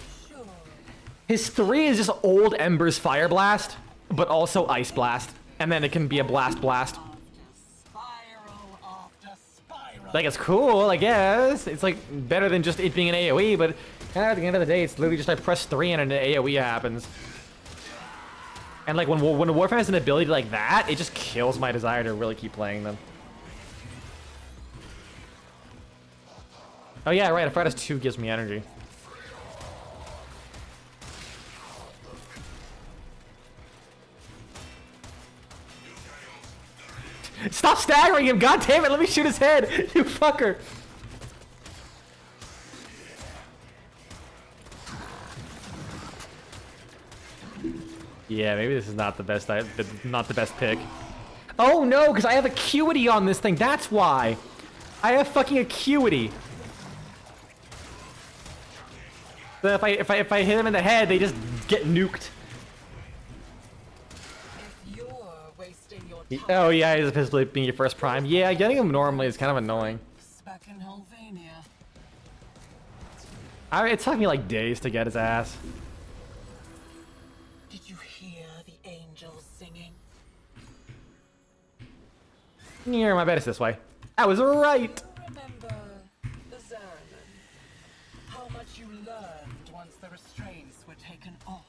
His 3 is just old Ember's Fire Blast, but also Ice Blast, and then it can be a Blast. Like, it's cool, I guess. It's like better than just it being an AoE, but at the end of the day, it's literally just I press 3 and an AoE happens. And like when Warframe has an ability like that, it just kills my desire to really keep playing them. Oh yeah, right, Aphrodites 2 gives me energy. Stop staggering him! God damn it! Let me shoot his head! You fucker! Yeah, maybe this is not the best. Not the best pick. Oh no! Because I have acuity on this thing. That's why. I have fucking acuity. So if I hit him in the head, they just get nuked. Oh yeah, he's supposed being your first prime. Yeah, getting him normally is kind of annoying. Back in Helvania. It took me like days to get his ass. Did you hear the angels singing? Yeah, my bet it's this way. I was right. Remember the Zerman? How much you learned once the restraints were taken off.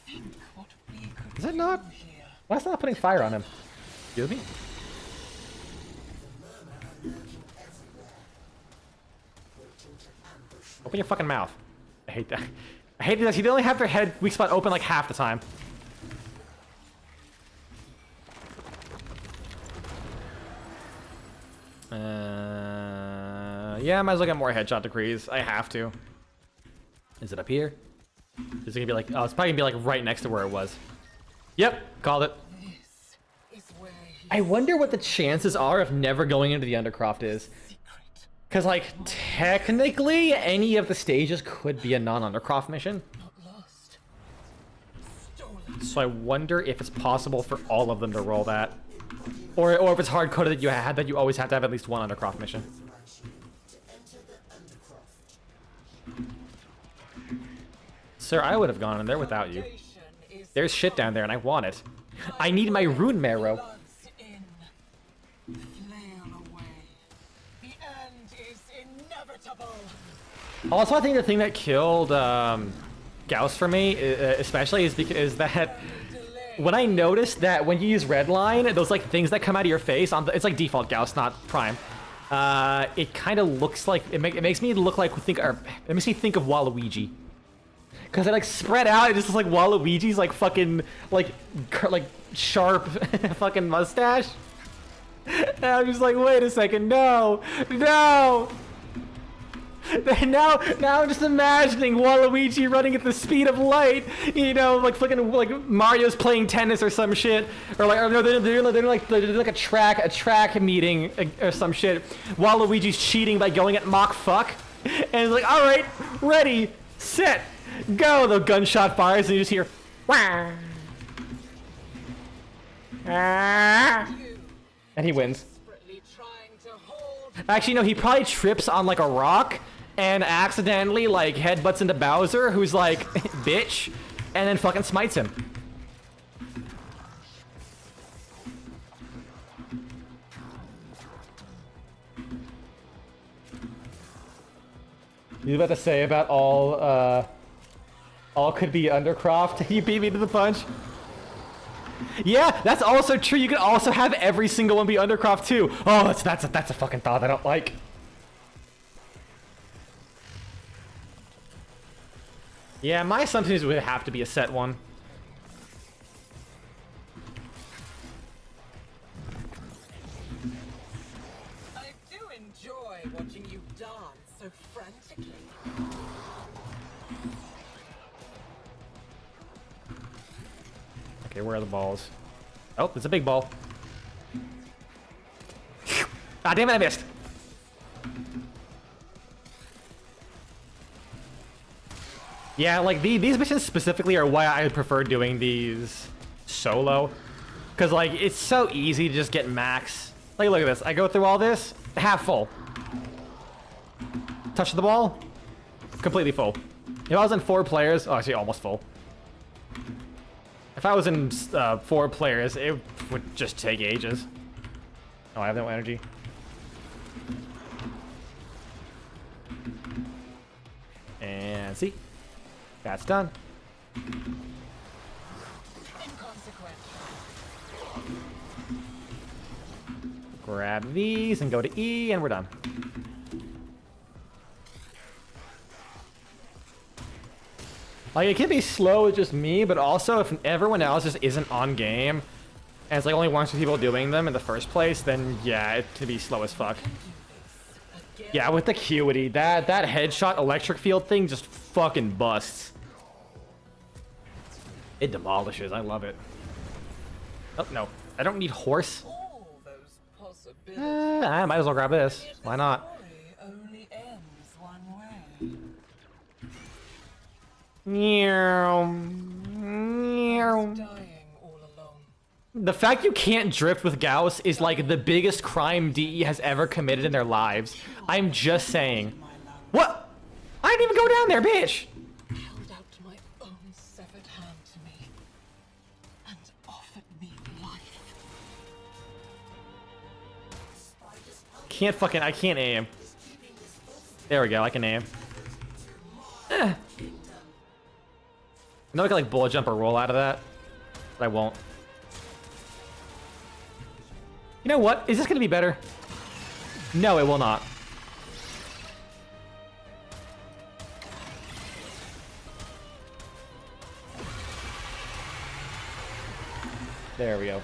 Think what we could Is it not? do here. Why is it not putting fire on him? Excuse me? Open your fucking mouth. I hate that. I hate that. They only have their head weak spot open like half the time. Yeah, I might as well get more headshot decrees. I have to. Is it up here? Is it gonna be like... Oh, it's probably gonna be like right next to where it was. Yep, called it. This is where he I wonder what the chances are of never going into the Undercroft is. secret. Because, like, technically, any of the stages could be a non-Undercroft mission. Not lost. So I wonder if it's possible for all of them to roll that. Or if it's hard coded that you always have to have at least one Undercroft mission. Sir, I would have gone in there without you. There's shit down there and I want it. I need my rune marrow. Also, I think the thing that killed Gauss for me, especially, is that when I noticed that when you use redline, those like things that come out of your face on it's like default Gauss, not Prime. It kind of looks like it makes me look like it makes me think of Waluigi. Cause they like spread out, it just looks like Waluigi's like fucking like sharp fucking mustache. And I'm just like, wait a second, no. Now I'm just imagining Waluigi running at the speed of light, you know, like fucking like Mario's playing tennis or some shit, or like they're like a track meeting or some shit. Waluigi's cheating by going at Mach fuck, and it's like, all right, ready, set, go. The gunshot fires, and you just hear, wah, ah, and he wins. Actually, no, he probably trips on like a rock and accidentally like headbutts into Bowser, who's like, bitch, and then fucking smites him. You about to say about all could be Undercroft? You beat me to the punch. Yeah, that's also true. You could also have every single one be Undercroft too. Oh, that's a fucking thought I don't like. Yeah, my assumption is it would have to be a set one. I do enjoy watching you dance so frantically. Okay, where are the balls? Oh, there's a big ball. Ah, damn it, I missed. Yeah, like these missions specifically are why I prefer doing these solo. Cause like, it's so easy to just get max. Like, look at this. I go through all this, half full. Touch the ball, completely full. If I was in 4 players, oh, actually almost full. If I was in 4 players, it would just take ages. Oh, I have no energy. And see, that's done. Grab these and go to E, and we're done. Like, it can be slow with just me, but also if everyone else just isn't on game, and it's like only 1 or 2 people doing them in the first place, then yeah, it can be slow as fuck. Yeah, with the Acuity, that headshot electric field thing just fucking busts. It demolishes, I love it. Oh, no, I don't need horse. I might as well grab this. Why not? Only ends one way. Dying all alone. The fact you can't drift with Gauss is like the biggest crime DE has ever committed in their lives. I'm just saying. What? I didn't even go down there, bitch! Held out my own severed hand to me and offered me life. I can't aim. There we go, I can aim. I know I can like bullet jump or roll out of that, but I won't. You know what? Is this gonna be better? No, it will not. There we go.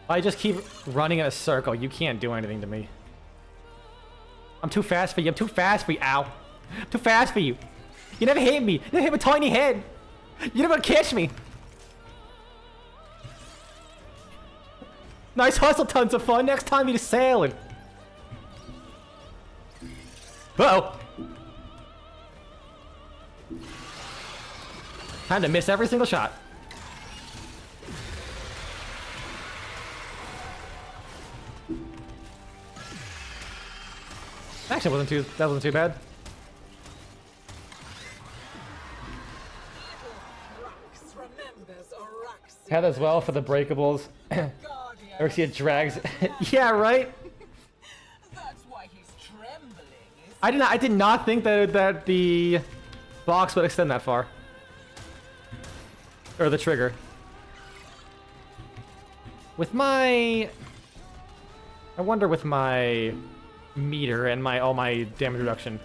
I just keep running in a circle. You can't do anything to me. I'm too fast for you. I'm too fast for you. Ow. I'm too fast for you. You never hit me. You never hit my tiny head. You never catch me. Nice hustle, tons of fun. Next time you're sailing. Uh-oh. Time to miss every single shot. Actually, that wasn't too bad. Thrax remembers Araxi. Had as well for the breakables. Guardian. Ever see it drags? Yeah, right. That's why he's trembling. I did not think that the box would extend that far. Or the trigger. With my... I wonder with my meter and all my damage reduction.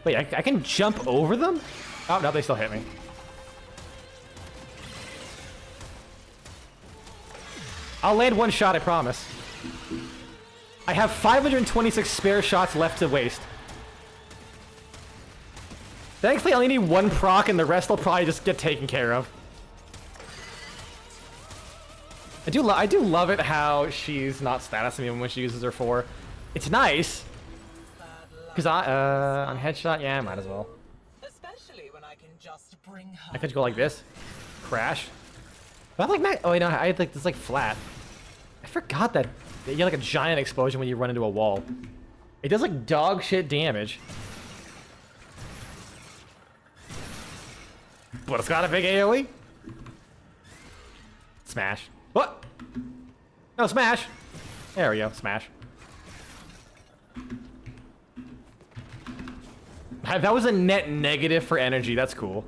Wait, I can jump over them? Oh, no, they still hit me. I'll land one shot, I promise. I have 526 spare shots left to waste. Thankfully, I only need one proc and the rest will probably just get taken care of. I do love it how she's not statusing even when she uses her 4. It's nice. Because on headshot, yeah, I might as well. Especially when I can just bring her. I could go like this. Crash. But I like oh wait, no, I like this like flat. I forgot that you get like a giant explosion when you run into a wall. It does like dog shit damage. But it's got a big AoE. Smash. What? No, smash. There we go, smash. That was a net negative for energy. That's cool.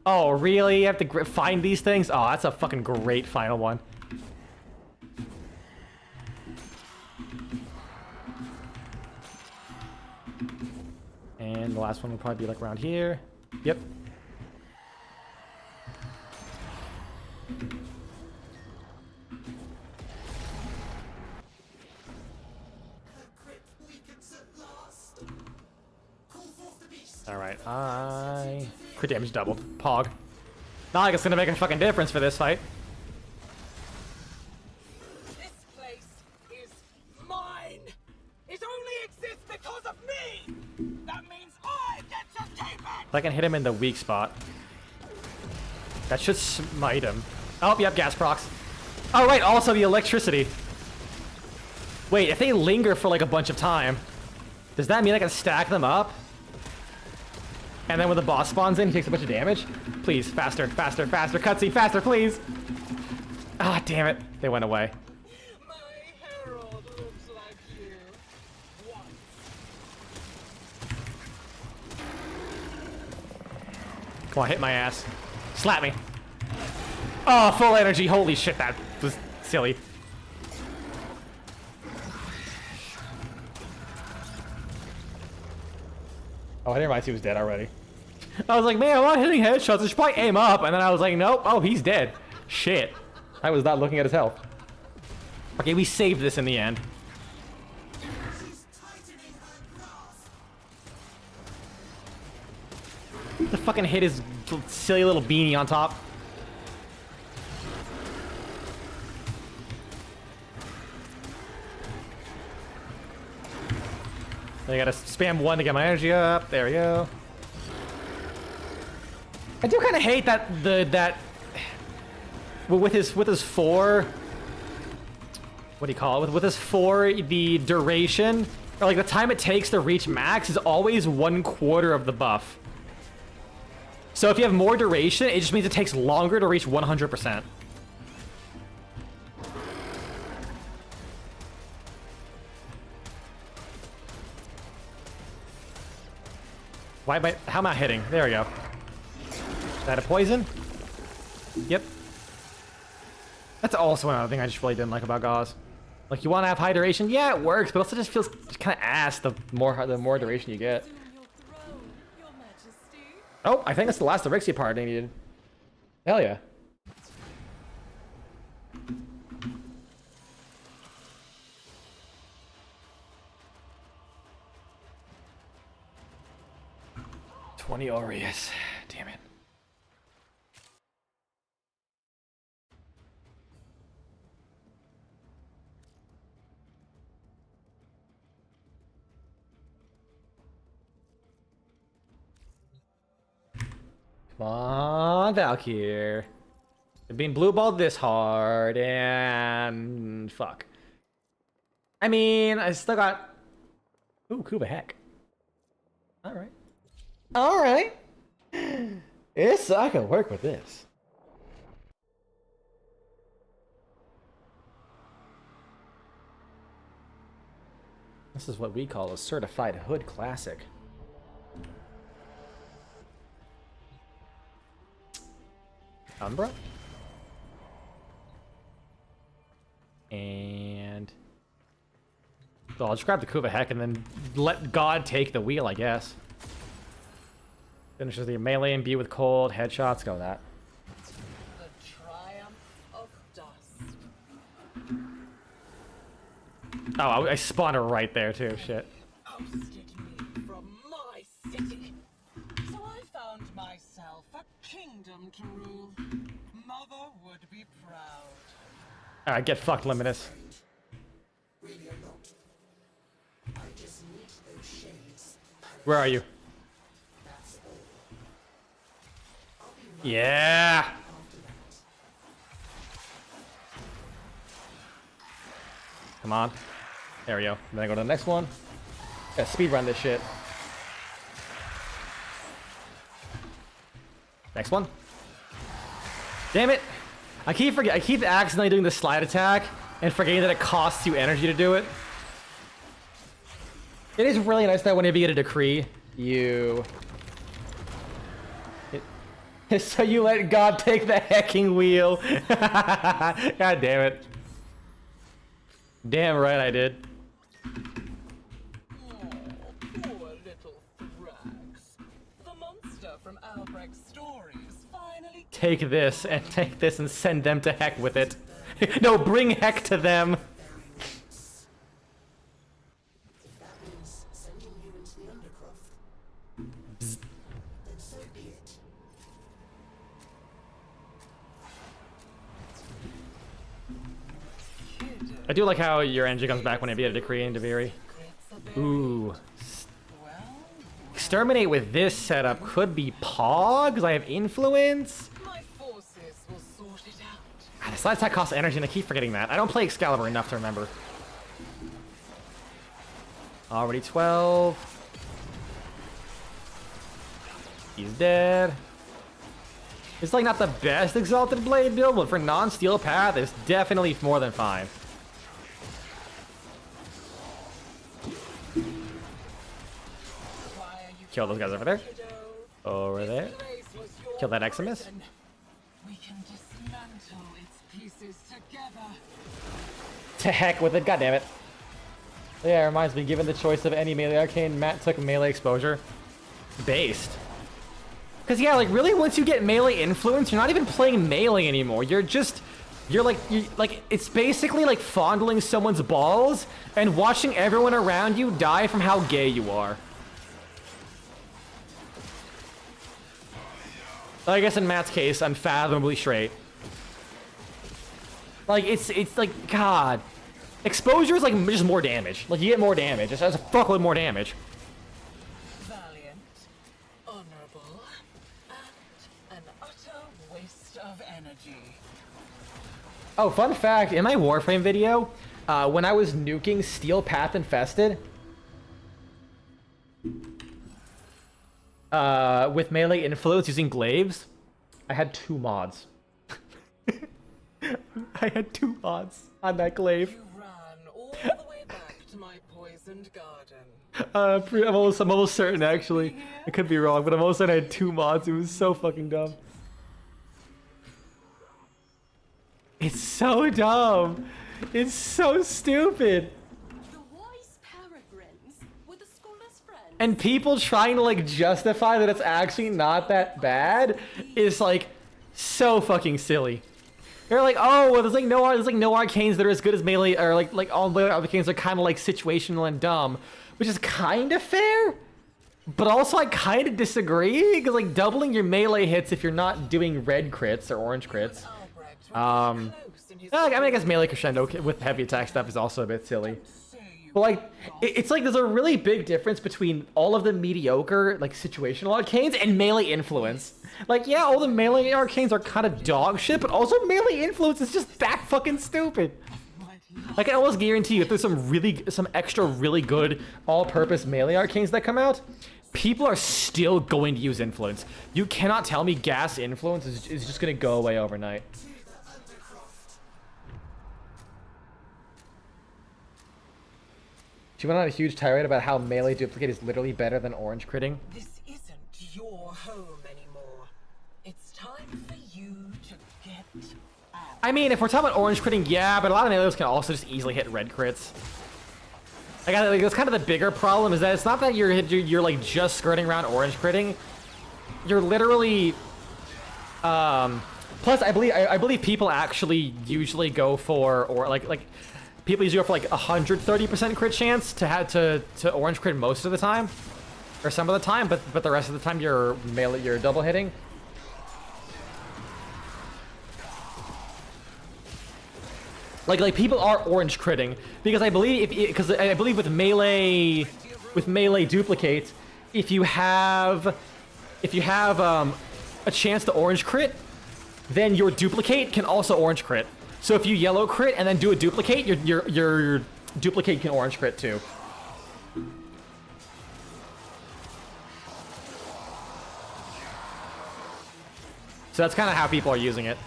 Oh, really? You have to find these things? Oh, that's a fucking great final one. And the last one will probably be like around here. Yep. Alright, crit damage doubled. Pog. Not like it's gonna make a fucking difference for this fight. This place is mine. It only exists because of me. That means I get to keep it. I can hit him in the weak spot. That should smite him. Oh, yep, gas procs. Oh, right, also the electricity. Wait, if they linger for like a bunch of time, does that mean I can stack them up? And then when the boss spawns in, he takes a bunch of damage? Please, faster, faster, faster, cutscene, faster, please! Ah, damn it. They went away. My herald looks like you. Once. Come on, hit my ass. Slap me. Oh, full energy. Holy shit, that was silly. Oh, I didn't realize he was dead already. I was like, man, I'm not hitting headshots. I should probably aim up. And then I was like, nope. Oh, he's dead. Shit. I was not looking at his health. Okay, we saved this in the end. The fucking hit his silly little beanie on top. I gotta spam 1 to get my energy up. There we go. I do kind of hate that with his 4. What do you call it? With his 4, the duration or like the time it takes to reach max is always 1/4 of the buff. So if you have more duration, it just means it takes longer to reach 100%. How am I hitting? There we go. Is that a poison? Yep. That's also another thing I just really didn't like about Gauze. Like, you want to have high duration? Yeah, it works, but it also just feels kind of ass the more duration you get. Oh, I think that's the last Erixia part I needed. Hell yeah. $20 Aureus. Damn it. Come on, Valkyr. I've been blue balled this hard, and fuck. I mean, I still got. Ooh, Kuba heck. All right. All right. Yes, I can work with this. This is what we call a certified hood classic. Umbra. And so I'll just grab the Kuva Heck and then let God take the wheel, I guess. Finishes the melee and imbue with cold headshots. Go with that. The triumph of dust. Oh, I spawned her right there too. Shit. Ousted me from my city. So I found myself a kingdom to rule. Mother would be proud. All right, get fucked, Limitus. Where are you? Yeah. Come on. There we go. Then I go to the next one. Gotta speed run this shit. Next one. Damn it. I keep accidentally doing the slide attack and forgetting that it costs you energy to do it. It is really nice that whenever you get a decree, so you let God take the hecking wheel. God damn it. Damn right I did. Oh, poor little Thrax. The monster from Albrecht's stories finally Take this and send them to heck with it. No, bring heck to them. I do like how your energy comes back when you beat a decree in Deviri. Ooh. Exterminate with this setup could be Pog, because I have influence. my forces will sort it out. God, the slide attack costs energy, and I keep forgetting that. I don't play Excalibur enough to remember. Already 12. He's dead. It's like not the best Exalted Blade build, but for non-steel path, it's definitely more than fine. Kill those guys over there. Over there. Kill that Eximus. We can dismantle its pieces together. To heck with it, goddammit. Yeah, it reminds me, given the choice of any melee arcane, Matt took melee exposure. Based. Because yeah, like really once you get melee influence, you're not even playing melee anymore. You're like, it's basically like fondling someone's balls and watching everyone around you die from how gay you are. I guess in Matt's case, unfathomably straight. Like, it's like, God. Exposure is like just more damage. Like, you get more damage. It has a fuckload more damage. Valiant, honorable, and an utter waste of energy. Oh, fun fact, in my Warframe video, when I was nuking Steel Path Infested, with melee influence using glaives, I had 2 mods. I had 2 mods on that glaive. You ran all the way back to my poisoned garden. I'm almost certain, actually. I could be wrong, but I'm almost certain I had 2 mods. It was so fucking dumb. It's so dumb. It's so stupid. The wise peregrines with the scholar's friends. And people trying to like justify that it's actually not that bad is like so fucking silly. They're like, oh, well, there's no arcanes that are as good as melee, or like all the other arcanes are kind of like situational and dumb, which is kind of fair, but also I kind of disagree because like doubling your melee hits if you're not doing red crits or orange crits. I mean, I guess melee crescendo with heavy attack stuff is also a bit silly. But like, it's like there's a really big difference between all of the mediocre like situational arcanes and melee influence. Like, yeah, all the melee arcanes are kind of dog shit, but also melee influence is just that fucking stupid. I can almost guarantee you if there's some extra really good all-purpose melee arcanes that come out, people are still going to use influence. You cannot tell me gas influence is just gonna go away overnight. She went on a huge tirade about how melee duplicate is literally better than orange critting. This isn't your home anymore. It's time for you to get out. I mean, if we're talking about orange critting, yeah, but a lot of melees can also just easily hit red crits. Like, that's kind of the bigger problem, is that it's not that you're like just skirting around orange critting. You're literally, plus I believe people actually usually go for, or like people usually go for like 130% crit chance to have to orange crit most of the time, or some of the time, but the rest of the time you're double hitting. Like people are orange critting because I believe with melee duplicate, if you have a chance to orange crit, then your duplicate can also orange crit. So if you yellow crit and then do a duplicate, your duplicate can orange crit too. So that's kind of how people are using it.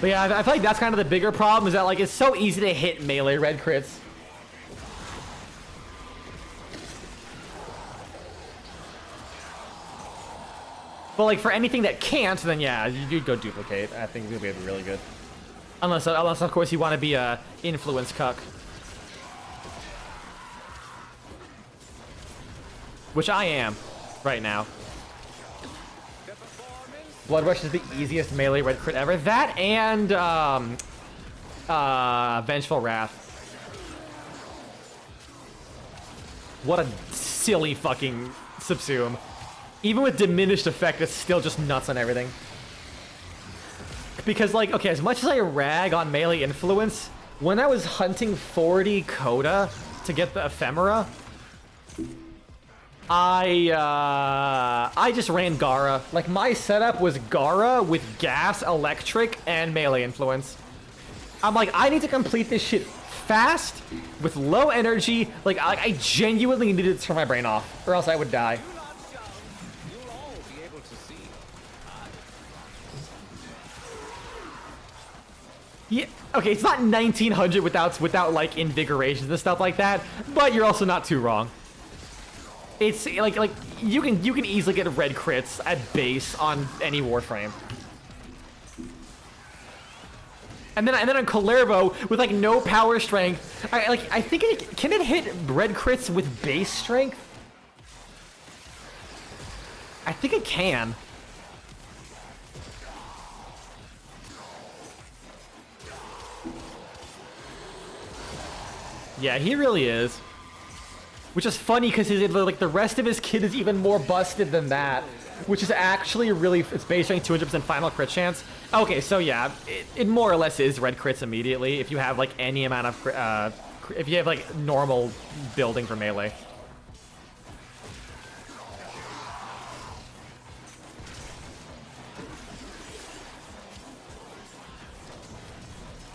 But yeah, I feel like that's kind of the bigger problem, is that like it's so easy to hit melee red crits. But like for anything that can't, then yeah, you'd go duplicate. I think it'll be really good. Unless of course you want to be a influence cuck. Which I am, right now. Blood Rush is the easiest melee red crit ever. That and Vengeful Wrath. What a silly fucking subsume. Even with diminished effect, it's still just nuts on everything. Because like, okay, as much as I rag on melee influence, when I was hunting 40 Coda to get the ephemera, I just ran Gara. Like, my setup was Gara with gas, electric, and melee influence. I'm like, I need to complete this shit fast, with low energy. Like, I genuinely needed to turn my brain off, or else I would die. Yeah, okay, it's not 1900 without like invigorations and stuff like that, but you're also not too wrong. It's like you can easily get red crits at base on any Warframe. And then on Kullervo with like no power strength, I think can it hit red crits with base strength? I think it can. Yeah, he really is. Which is funny because like the rest of his kit is even more busted than that, which is actually really, it's base strength 200% final crit chance. Okay, so yeah, it more or less is red crits immediately if you have like any amount of if you have like normal building for melee.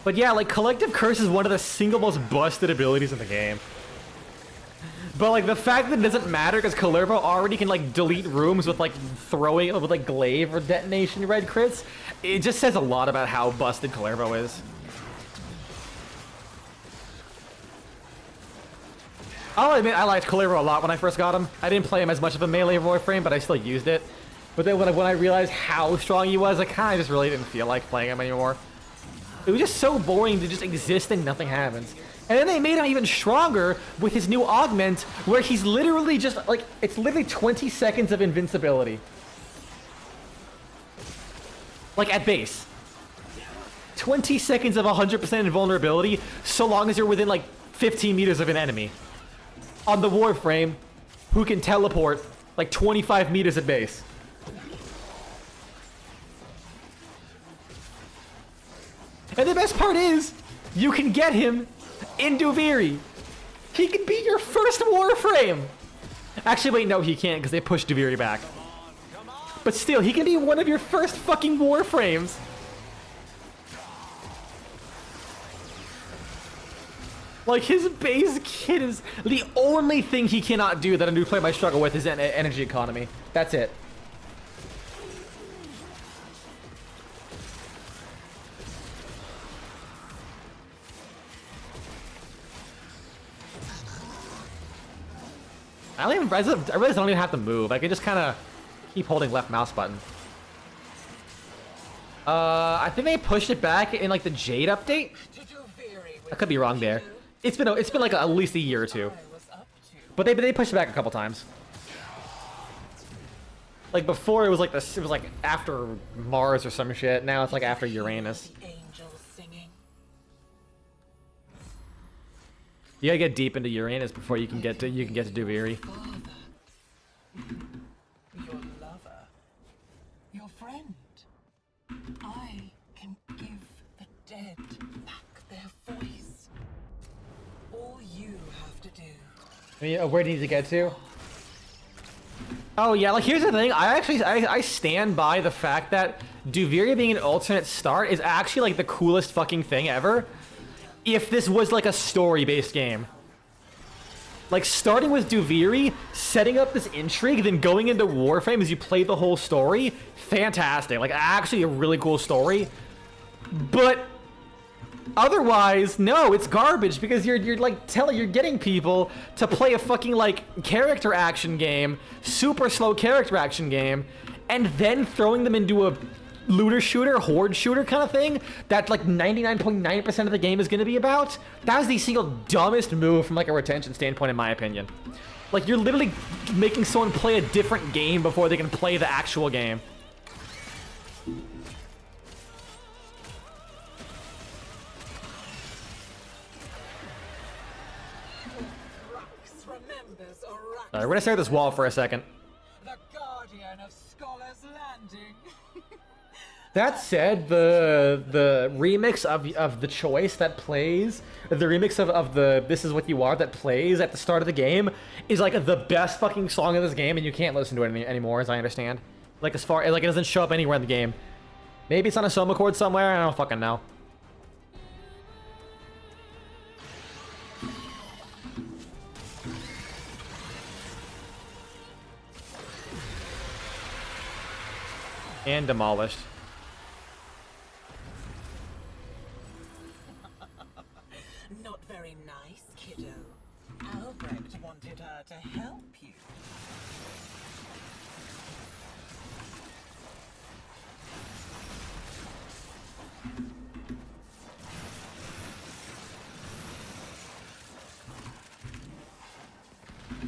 But yeah, like Collective Curse is one of the single most busted abilities in the game. But like the fact that it doesn't matter because Kullervo already can like delete rooms with like throwing with like glaive or detonation red crits, it just says a lot about how busted Kullervo is. I'll admit I liked Kullervo a lot when I first got him. I didn't play him as much of a melee Warframe, but I still used it. But then when I realized how strong he was, I kind of just really didn't feel like playing him anymore. It was just so boring to just exist and nothing happens. And then they made him even stronger with his new augment, where he's literally just, like, it's literally 20 seconds of invincibility. Like, at base. 20 seconds of 100% invulnerability, so long as you're within, like, 15 meters of an enemy. On the Warframe, who can teleport, like, 25 meters at base. And the best part is, You can get him in Duviri. He can be your first Warframe. Actually, wait, no, he can't because they pushed Duviri back. But still, he can be one of your first fucking Warframes. Like, his base kit is... The only thing he cannot do that a new player might struggle with is energy economy. That's it. I realize I don't even have to move. I can just kind of keep holding left mouse button. I think they pushed it back in like the Jade update. I could be wrong there. It's been like at least a year or two. But they pushed it back a couple times. Like before, it was like this. It was like after Mars or some shit. Now it's like after Uranus. You gotta get deep into Uranus before you can get to Duviri. Your lover, your friend. I can give the dead back their voice. All you have to do. I mean, where do you need to get to? Oh yeah, like here's the thing. I stand by the fact that Duviri being an alternate start is actually like the coolest fucking thing ever. If this was like a story-based game. Like starting with Duviri, setting up this intrigue, then going into Warframe as you play the whole story, fantastic. Like actually a really cool story. But otherwise, no, it's garbage because you're like you're getting people to play a fucking like character action game, super slow character action game, and then throwing them into a looter shooter, horde shooter kind of thing that like 99.9% of the game is going to be about. That was the single dumbest move from like a retention standpoint in my opinion. Like you're literally making someone play a different game before they can play the actual game. Alright, we're gonna stare at this wall for a second. The guardian of Scholar's Landing. That said, the remix of the choice that plays, the remix of the This Is What You Are that plays at the start of the game is like the best fucking song of this game, and you can't listen to it anymore, as I understand. Like as far like it doesn't show up anywhere in the game. Maybe it's on a soma chord somewhere. I don't fucking know. And demolished. Not very nice, kiddo. Albrecht wanted her to help you.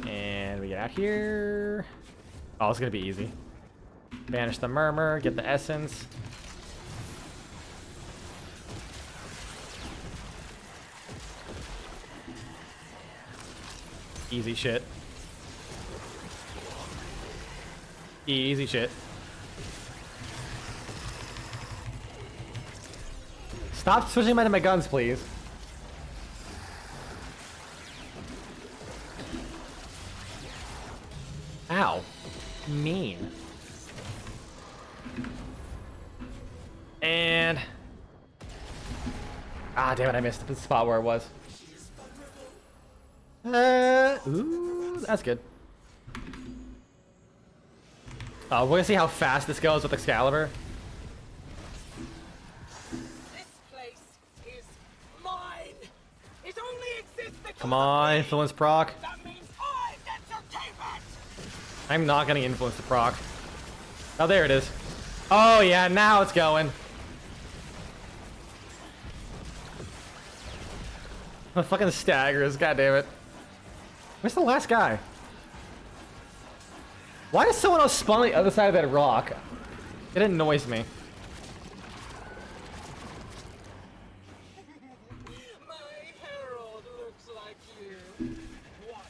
And we get out here. Oh, it's gonna be easy. Banish the murmur, get the essence. Easy shit. Easy shit. Stop switching my guns, please. Ow. Mean. And... ah, damn it, I missed the spot where it was. Ooh, that's good. Oh, we're gonna see how fast this goes with Excalibur. This place is mine. It only exists because Come on, influence proc. that means I get to keep it. I'm not gonna influence the proc. Oh, there it is. Oh yeah, now it's going. The fucking staggers, god damn it. Where's the last guy? Why does someone else spawn on the other side of that rock? It annoys me. My herald looks like you. What?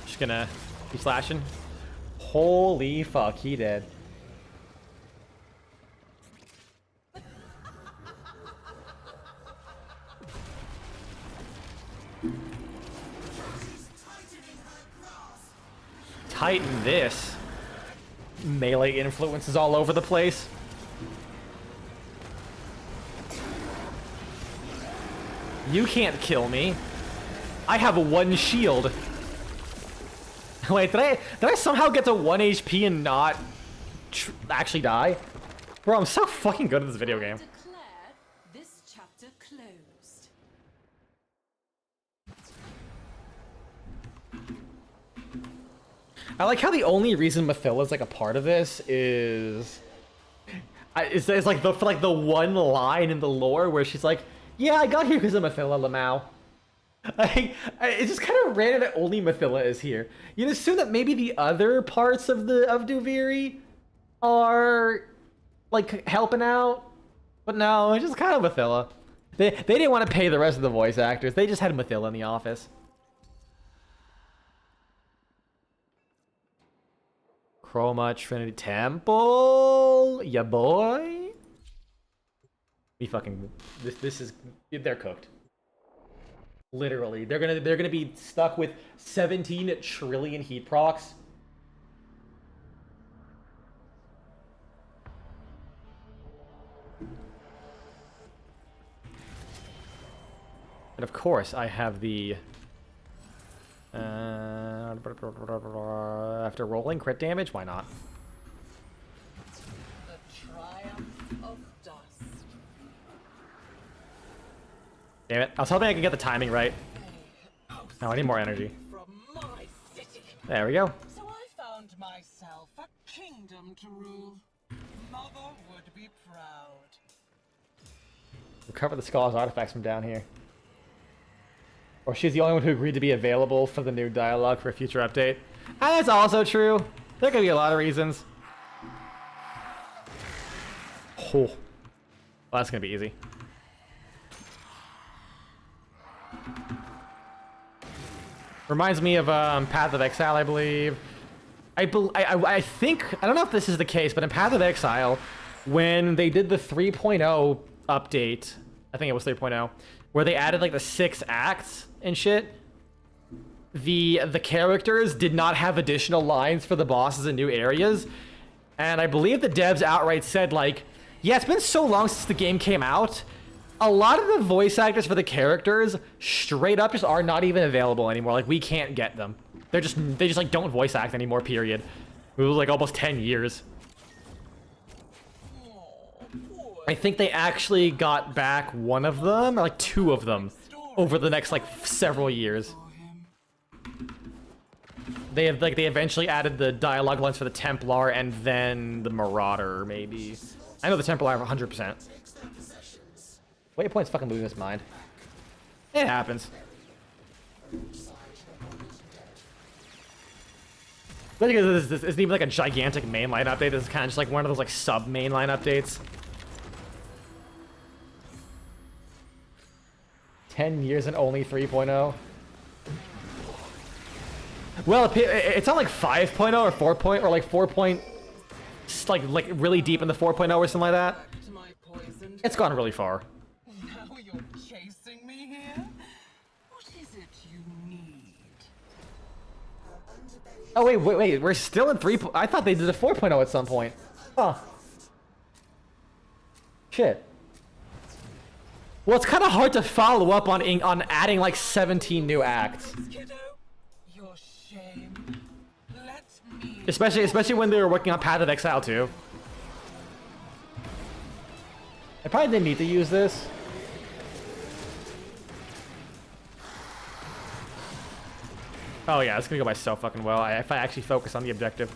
Just gonna keep slashing. Holy fuck, he dead. heighten this. Melee influences all over the place. You can't kill me. I have a 1 shield. Wait, did I somehow get to 1 HP and not actually die? Bro, I'm so fucking good at this video game. Declare this chapter closed. I like how the only reason Mathilla's like a part of this is it's like the one line in the lore where she's like, yeah, I got here because of Mathilla Lamau. It's just kind of random that only Mathilla is here. You'd assume that maybe the other parts of Duviri are like helping out, but no, it's just kind of Mathilla. They didn't want to pay the rest of the voice actors. They just had Mathilla in the office. Chroma Trinity Temple, ya boy. We fucking this is they're cooked. Literally, they're gonna be stuck with 17 trillion heat procs. And of course, I have the after rolling crit damage. Why not? The triumph of dust. Damn it! I was hoping I could get the timing right. No, I need more energy. From my city. There we go. So I found myself a kingdom to rule. Mother would be proud. Recover the Scholar's artifacts from down here. Or she's the only one who agreed to be available for the new dialogue for a future update. And that's also true. There could be a lot of reasons. Oh. Well, that's gonna be easy. Reminds me of Path of Exile, I believe. I think, I don't know if this is the case, but in Path of Exile, when they did the 3.0 update, I think it was 3.0, where they added like the 6 acts and shit, the characters did not have additional lines for the bosses in new areas. And I believe the devs outright said like, yeah, it's been so long since the game came out. A lot of the voice actors for the characters straight up just are not even available anymore. Like, we can't get them. They just like don't voice act anymore, period. It was like almost 10 years. I think they actually got back one of them, or like 2 of them, over the next like several years. They eventually added the dialogue lines for the Templar and then the Marauder, maybe. I know the Templar 100%. Waypoint's fucking losing his mind. It happens. I think this isn't even like a gigantic mainline update. This is kind of just like one of those like sub-mainline updates. 10 years and only 3.0. Well, it's not like 5.0 or 4. Or like 4. Like really deep in the 4.0 or something like that. Back to my poisoned. It's gone really far. Now you're chasing me here? What is it you need? Oh wait, we're still in 3. I thought they did a 4.0 at some point. Huh. Shit. Well, it's kind of hard to follow up on adding like 17 new acts. Kiddo, your shame. Let me. Especially when they were working on Path of Exile too. I probably didn't need to use this. Oh yeah, it's gonna go by so fucking well if I actually focus on the objective.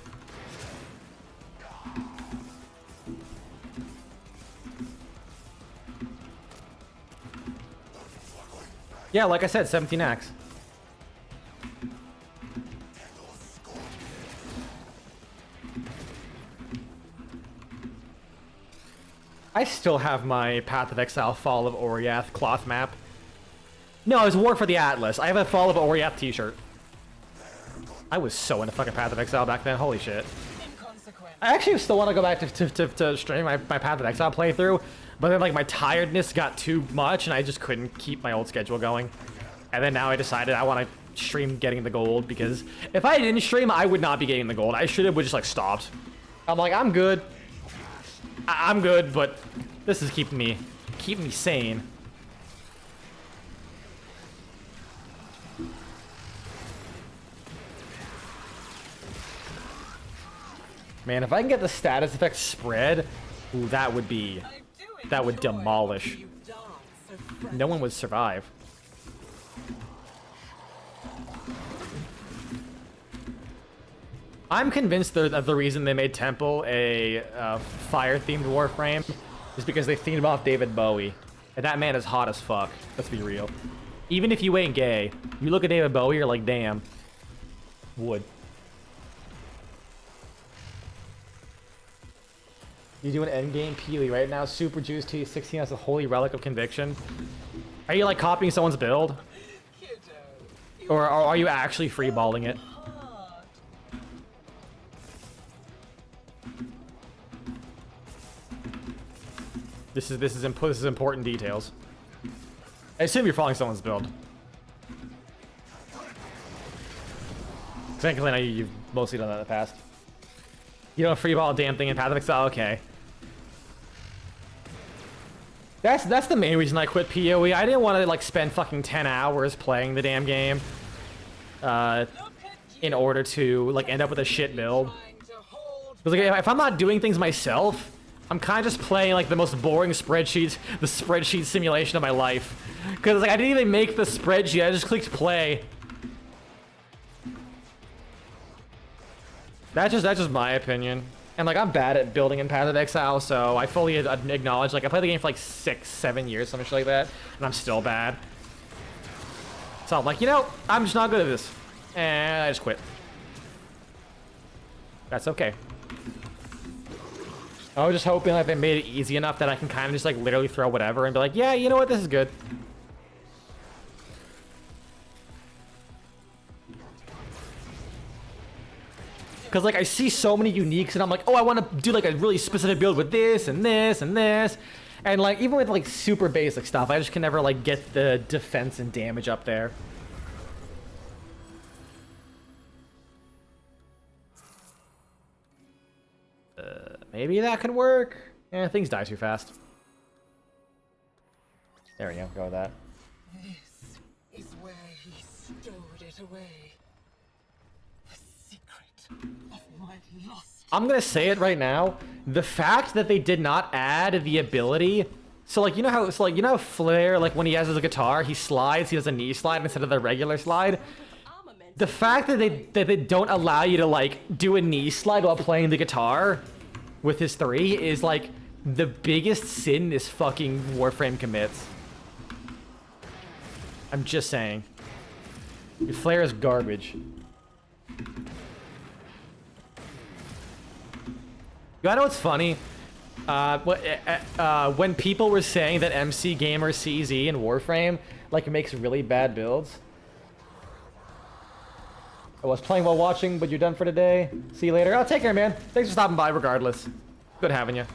Yeah, like I said, 17 acts. I still have my Path of Exile Fall of Oriath cloth map. No, it was War for the Atlas. I have a Fall of Oriath t-shirt. I was so into fucking Path of Exile back then. Holy shit. I actually still want to go back to stream my Path of Exile playthrough, but then like my tiredness got too much and I just couldn't keep my old schedule going. And then now I decided I want to stream getting the gold, because if I didn't stream, I would not be getting the gold. I should have just like stopped. I'm like, I'm good. I'm good, but this is keeping me sane. Man, if I can get the status effect spread, ooh, that would demolish. No one would survive. I'm convinced that the reason they made Temple a fire-themed Warframe is because they themed off David Bowie. And that man is hot as fuck. Let's be real. Even if you ain't gay, you look at David Bowie, you're like, damn. Would. You doing endgame Peely right now? Super Juice T16 has a holy relic of conviction. Are you like copying someone's build? Or are you actually freeballing it? This is important details. I assume you're following someone's build. Thankfully, I know you've mostly done that in the past. You don't freeball a damn thing in Path of Exile? Okay. That's the main reason I quit PoE. I didn't want to like spend fucking 10 hours playing the damn game in order to like end up with a shit build. Because like, if I'm not doing things myself, I'm kind of just playing like the most boring spreadsheet simulation of my life. Because like I didn't even make the spreadsheet. I just clicked play. That's just my opinion. And like I'm bad at building in Path of Exile, so I fully acknowledge like I played the game for like 6-7 years, something like that, and I'm still bad. So I'm like, you know, I'm just not good at this, and I just quit. That's okay. I was just hoping like they made it easy enough that I can kind of just like literally throw whatever and be like, yeah, you know what, this is good. Because like I see so many uniques and I'm like, oh, I want to do like a really specific build with this and this and this. And like even with like super basic stuff, I just can never like get the defense and damage up there. Maybe that could work. Yeah, things die too fast. There we go, go with that. This is where he stowed it away. The secret of my lost. I'm gonna say it right now. The fact that they did not add the ability, so like you know how Flair, like when he has his guitar, he slides, he does a knee slide instead of the regular slide. The fact that they don't allow you to like do a knee slide while playing the guitar with his 3 is like the biggest sin this fucking Warframe commits. I'm just saying. Your Flair is garbage. You know what's funny? When people were saying that MC Gamer CZ and Warframe like makes really bad builds. I was playing while watching, but you're done for today. See you later. Oh, take care, man. Thanks for stopping by regardless. Good having you.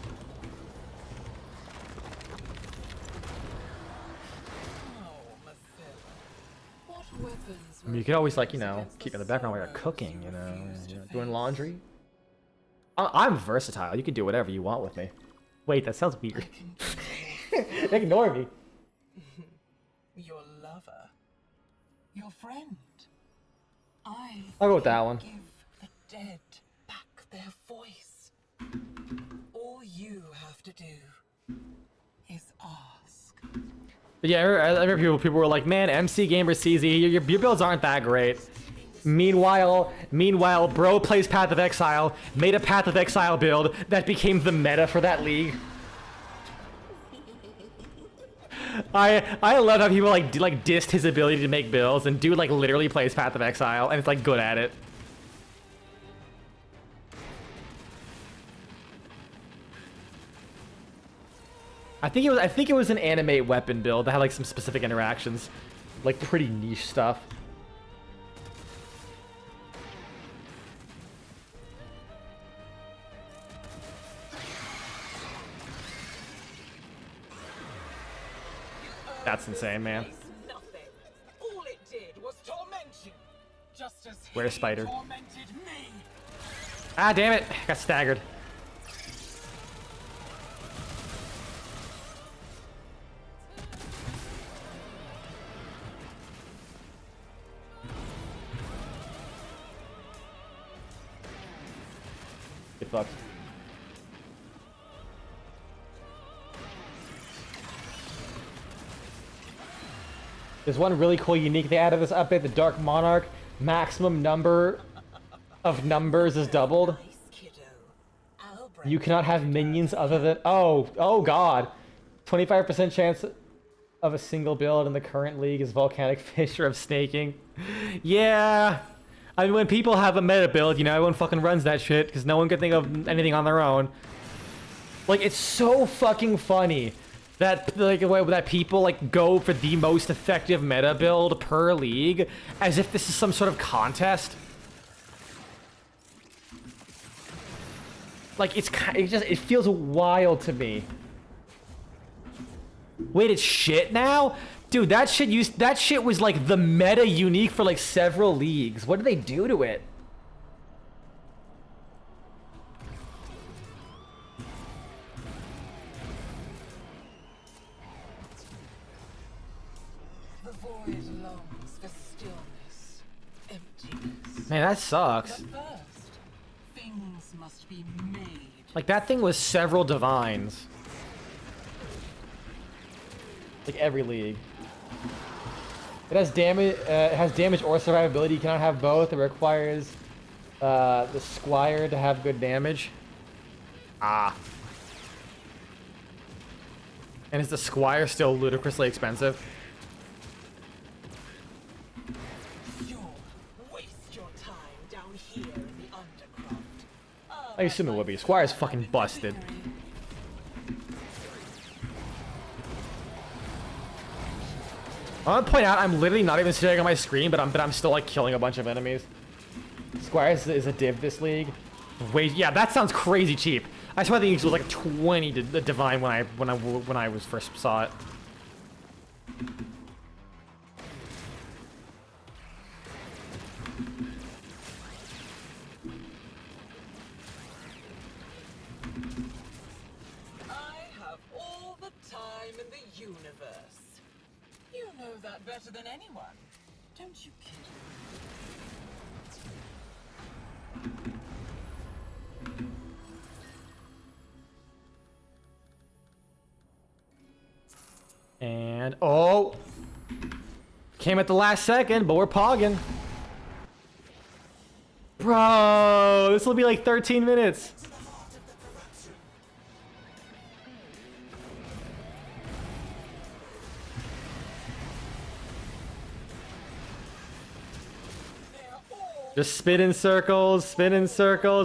I mean, you could always like, you know, keep in the background while you're cooking, you know, doing laundry. I'm versatile. You can do whatever you want with me. Wait, that sounds weird. Ignore me. Your lover. Your friend. I'll go with that one. Give the dead back their voice. All you have to do is ask. But yeah, I remember people were like, man, MC Gamer CZ, your builds aren't that great. Meanwhile, bro plays Path of Exile, made a Path of Exile build that became the meta for that league. I love how people like dissed his ability to make builds, and dude like literally plays Path of Exile and it's like good at it. I think it was an animate weapon build that had like some specific interactions, like pretty niche stuff. That's insane, man. Nothing. All it did was torment you. just as Where's he Spider? tormented me. Ah, damn it! Got staggered. Get fucked. There's one really cool unique they added this update, the Dark Monarch. Maximum number of numbers is doubled. Nice, kiddo. I'll break You cannot have minions other than... Oh god. 25% chance of a single build in the current league is Volcanic Fissure of Snaking. Yeah. I mean, when people have a meta build, you know, everyone fucking runs that shit because no one can think of anything on their own. Like, it's so fucking funny that that people like go for the most effective meta build per league as if this is some sort of contest. Like, it feels wild to me. Wait, it's shit now? Dude, that shit was like the meta unique for like several leagues. What did they do to it? The void longs for stillness, emptiness. Man, that sucks. But first, things must be made. Like, that thing was several divines. Like, every league. It has damage or survivability. You cannot have both. It requires the Squire to have good damage. Ah. And is the Squire still ludicrously expensive? You'll waste your time down here in the undercroft. I assume it would be. Squire's fucking busted. I want to point out I'm literally not even staring on my screen, but I'm still like killing a bunch of enemies. Squire is a div this league. Wait, yeah, that sounds crazy cheap. I swear the was like 20 to the divine when I was first saw it. I have all the time in the universe. You know that better than anyone, don't you, kid? And oh, came at the last second, but we're pogging. Bro, this will be like 13 minutes. Just spin in circles,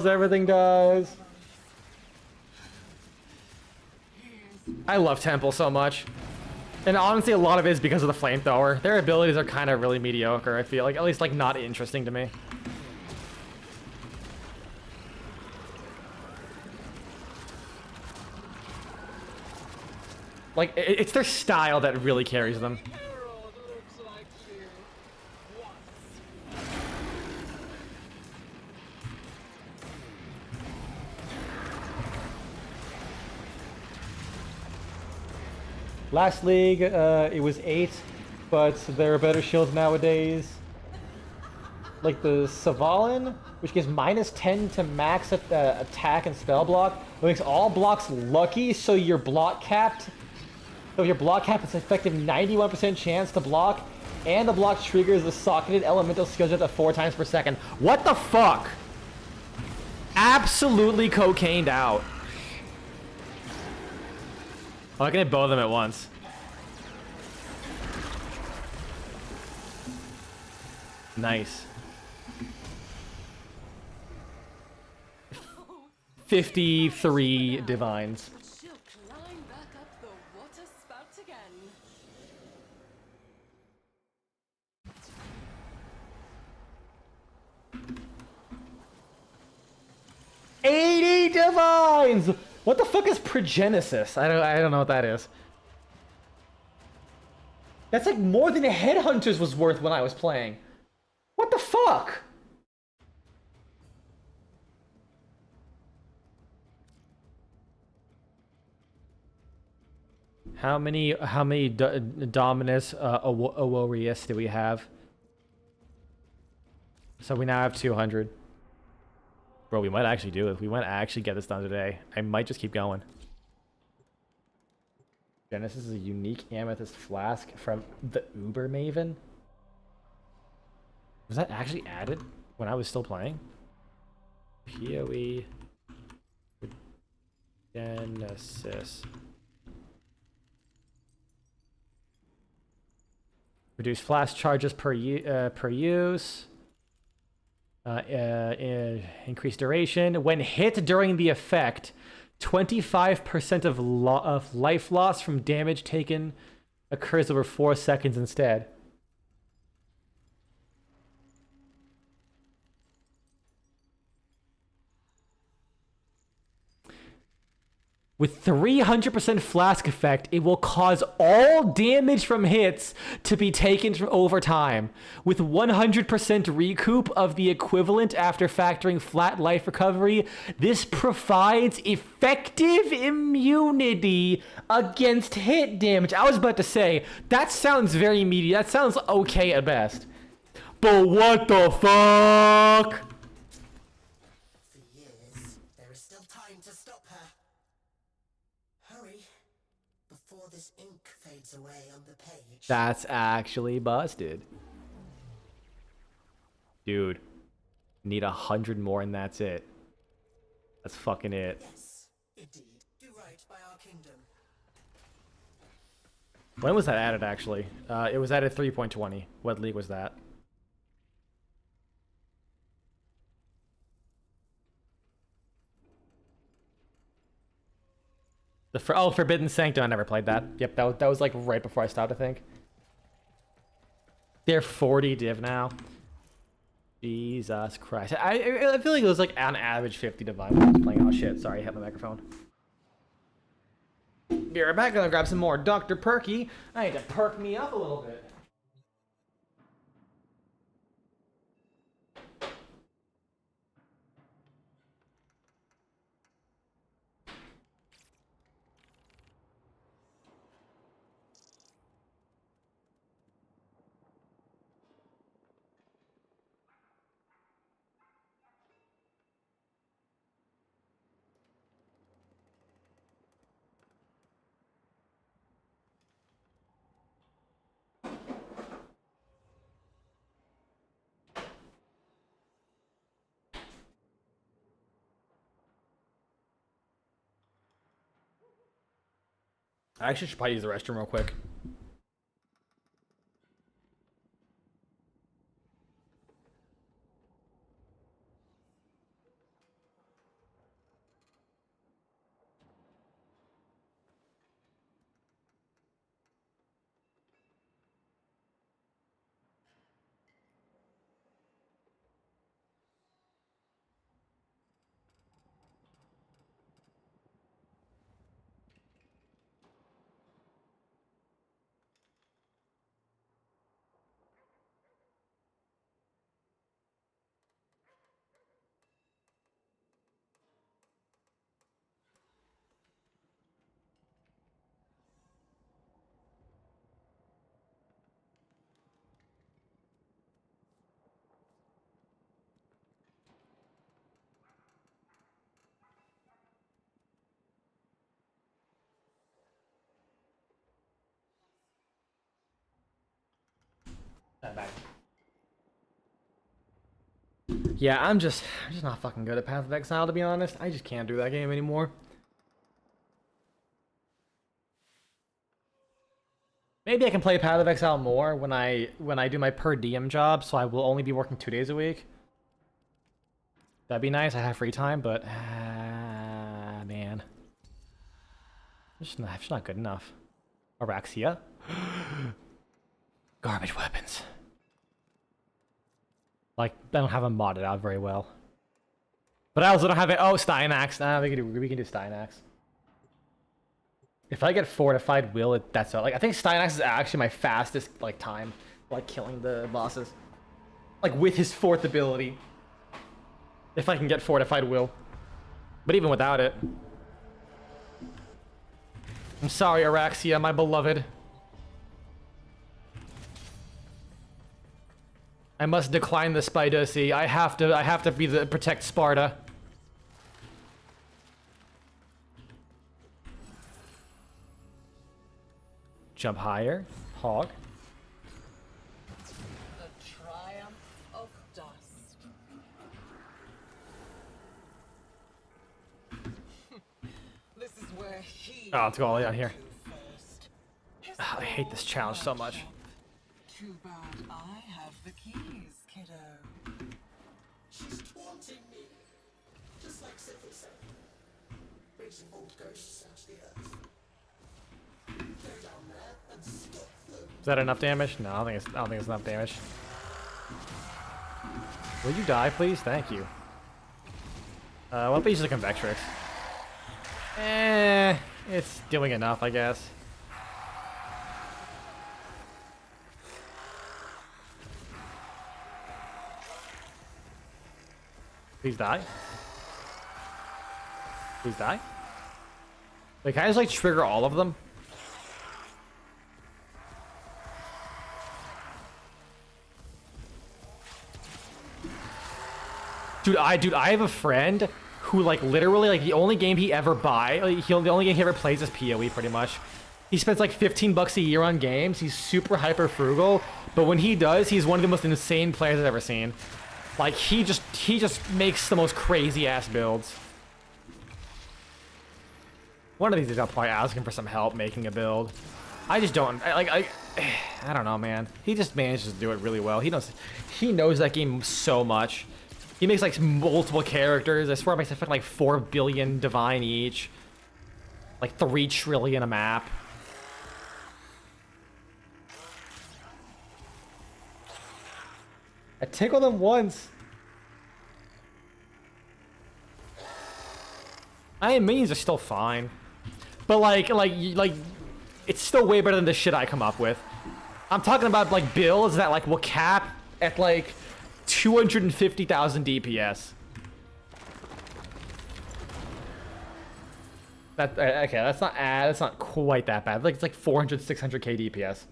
everything does. I love Temple so much. And honestly, a lot of it is because of the flamethrower. Their abilities are kind of really mediocre, I feel like. At least, like, not interesting to me. Like, it's their style that really carries them. Herald looks like you. Once. Last league, it was 8, but there are better shields nowadays. Like the Savalin, which gives -10 to max at the attack and spell block. It makes all blocks lucky, so you're block capped. So if you're block capped, it's effective 91% chance to block, and the block triggers the socketed elemental skill jet at 4 times per second. What the fuck? Absolutely cocained out. Oh, I can hit both of them at once. Nice. 53 divines. She'll climb back up the water spout again. $80 divines! What the fuck is Progenesis? I don't know what that is. That's like more than a Headhunters was worth when I was playing. What the fuck? How many Dominus Aworius do we have? So we now have 200. Bro, we might actually do it. We might actually get this done today. I might just keep going. Genesis is a unique amethyst flask from the Uber Maven. Was that actually added when I was still playing? PoE Genesis. Reduce flash charges per use. Increase duration. When hit during the effect, 25% of life loss from damage taken occurs over 4 seconds instead. With 300% flask effect, it will cause all damage from hits to be taken from over time. With 100% recoup of the equivalent after factoring flat life recovery, this provides effective immunity against hit damage. I was about to say, that sounds very meaty. That sounds okay at best. But what the fuck? For years, there is still time to stop her. Hurry, before this ink fades away on the page. That's actually busted. Dude, need 100 more and that's it. That's fucking it. Yes, indeed. Do right by our kingdom. When was that added, actually? It was added 3.20. What league was that? Oh, Forbidden Sanctum. I never played that. Yep, that was like right before I stopped, I think. They're 40 div now. Jesus Christ. I feel like it was like on average 50 divine when I was playing. Oh shit, sorry, I hit my microphone. Be right back, gonna grab some more Dr. Perky. I need to perk me up a little bit. I actually should probably use the restroom real quick. Back. Yeah, I'm just not fucking good at Path of Exile, to be honest. I just can't do that game anymore. Maybe I can play Path of Exile more when I do my per diem job, so I will only be working 2 days a week. That'd be nice. I have free time, but man, it's just not good enough. Araxia, garbage weapons. Like, I don't have them modded out very well. But I also don't have it. Oh, Steinax. Nah, we can do Steinax. If I get fortified will, that's all. Like, I think Steinax is actually my fastest like time, like killing the bosses. Like with his 4th ability. If I can get fortified will. But even without it. I'm sorry, Araxia, my beloved. I must decline the Spidosi. I have to be the protect Sparta. Jump higher, hog. The triumph of dust. This is where he. Oh, let's go all the way down here. first. His I hate this challenge so much. Too bad I have the keys, kiddo. She's taunting me. Just like Sifil said. Raising old ghosts out of the earth. Go down there and stop them. Is that enough damage? No, I don't think it's enough damage. Will you die, please? Thank you. What if I use the Convectrix? It's doing enough, I guess. Please die. Please die. Like, can I just like trigger all of them? Dude, I have a friend who like literally like the only game he ever the only game he ever plays is PoE pretty much. He spends like $15 a year on games. He's super hyper frugal, but when he does, he's one of the most insane players I've ever seen. Like he just makes the most crazy ass builds. One of these days I'll probably ask him for some help making a build. I just don't I don't know, man. He just manages to do it really well. He knows that game so much. He makes like multiple characters. I swear it makes like 4 billion divine each. Like 3 trillion a map. I tickled him once. I mean, minions are still fine. But like, it's still way better than the shit I come up with. I'm talking about like builds that like will cap at like 250,000 DPS. Okay, that's not quite that bad. Like it's like 400, 600k DPS.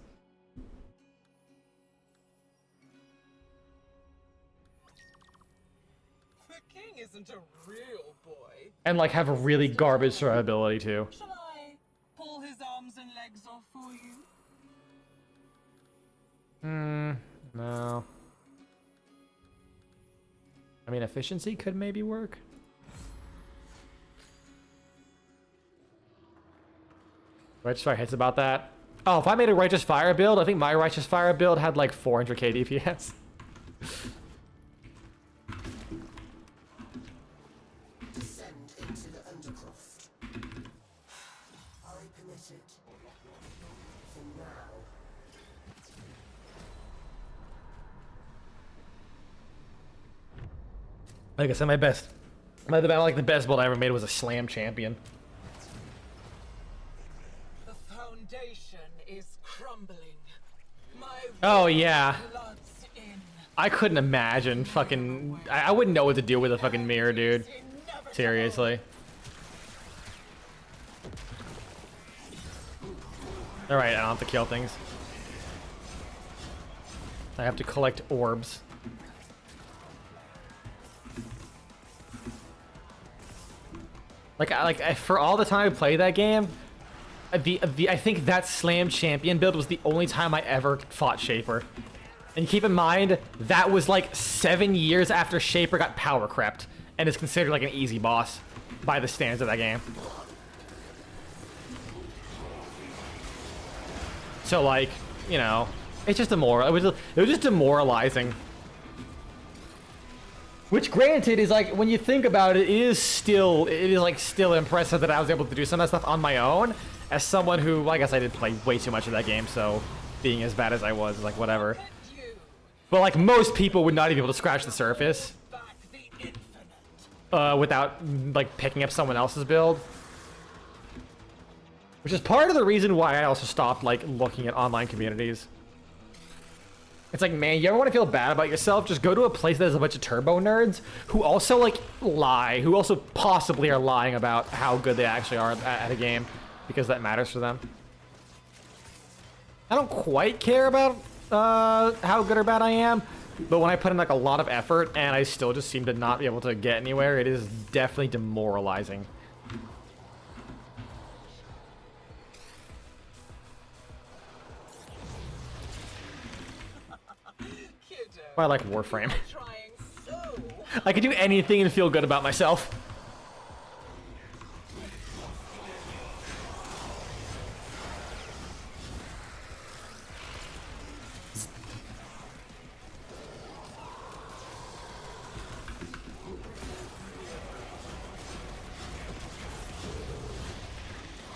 The king isn't a real boy. And like have a really garbage survivability too. Shall I pull his arms and legs off for you? No. I mean, efficiency could maybe work. Righteous Fire hits about that. Oh, if I made a Righteous Fire build, I think my Righteous Fire build had like 400k DPS. Descend into the undercroft. I permit it. For now. Like I said, the best build I ever made was a Slam Champion. The foundation is crumbling. My Oh yeah. blood's in. I couldn't imagine fucking... I wouldn't know what to do with a fucking mirror, dude. Seriously. Alright, I don't have to kill things. I have to collect orbs. For all the time I played that game, I think that Slam Champion build was the only time I ever fought Shaper. And keep in mind, that was like 7 years after Shaper got power crept, and is considered like an easy boss by the standards of that game. So like, you know, it's just it was just demoralizing. Which, granted, is like, when you think about it, it is still impressive that I was able to do some of that stuff on my own. As someone who, I guess I did play way too much of that game, so being as bad as I was, like, whatever. But like, most people would not even be able to scratch the surface without like picking up someone else's build. Which is part of the reason why I also stopped like looking at online communities. It's like, man, you ever want to feel bad about yourself? Just go to a place that has a bunch of turbo nerds who also like lie, who also possibly are lying about how good they actually are at a game. because that matters to them. I don't quite care about how good or bad I am, but when I put in like a lot of effort and I still just seem to not be able to get anywhere, it is definitely demoralizing. I like Warframe. Trying so I could do anything and feel good about myself.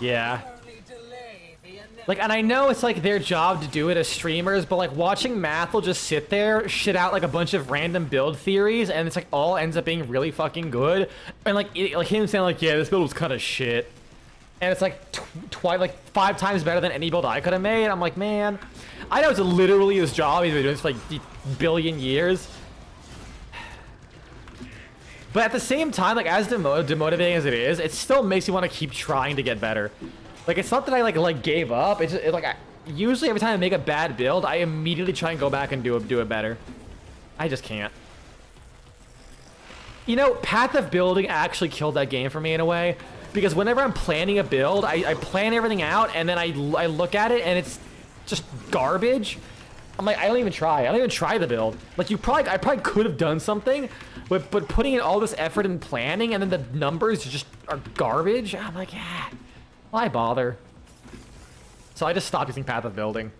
Yeah. only delay the inevitable. Like, and I know it's like their job to do it as streamers, but like watching Math will just sit there, shit out like a bunch of random build theories, and it's like all ends up being really fucking good. And like, like him saying like, yeah, this build was kind of shit. And it's like like 5 times better than any build I could have made. I'm like, man, I know it's literally his job. He's been doing this for like a billion years. But at the same time, like as demotivating as it is, it still makes you want to keep trying to get better. Like it's not that I like gave up. It's just, usually every time I make a bad build, I immediately try and go back and do it better. I just can't. You know, Path of Building actually killed that game for me in a way, because whenever I'm planning a build, I plan everything out and then I look at it and it's just garbage. I'm like, I don't even try. I don't even try the build. Like I probably could have done something, but putting in all this effort and planning and then the numbers just are garbage. I'm like, yeah, why bother? So I just stopped using Path of Building.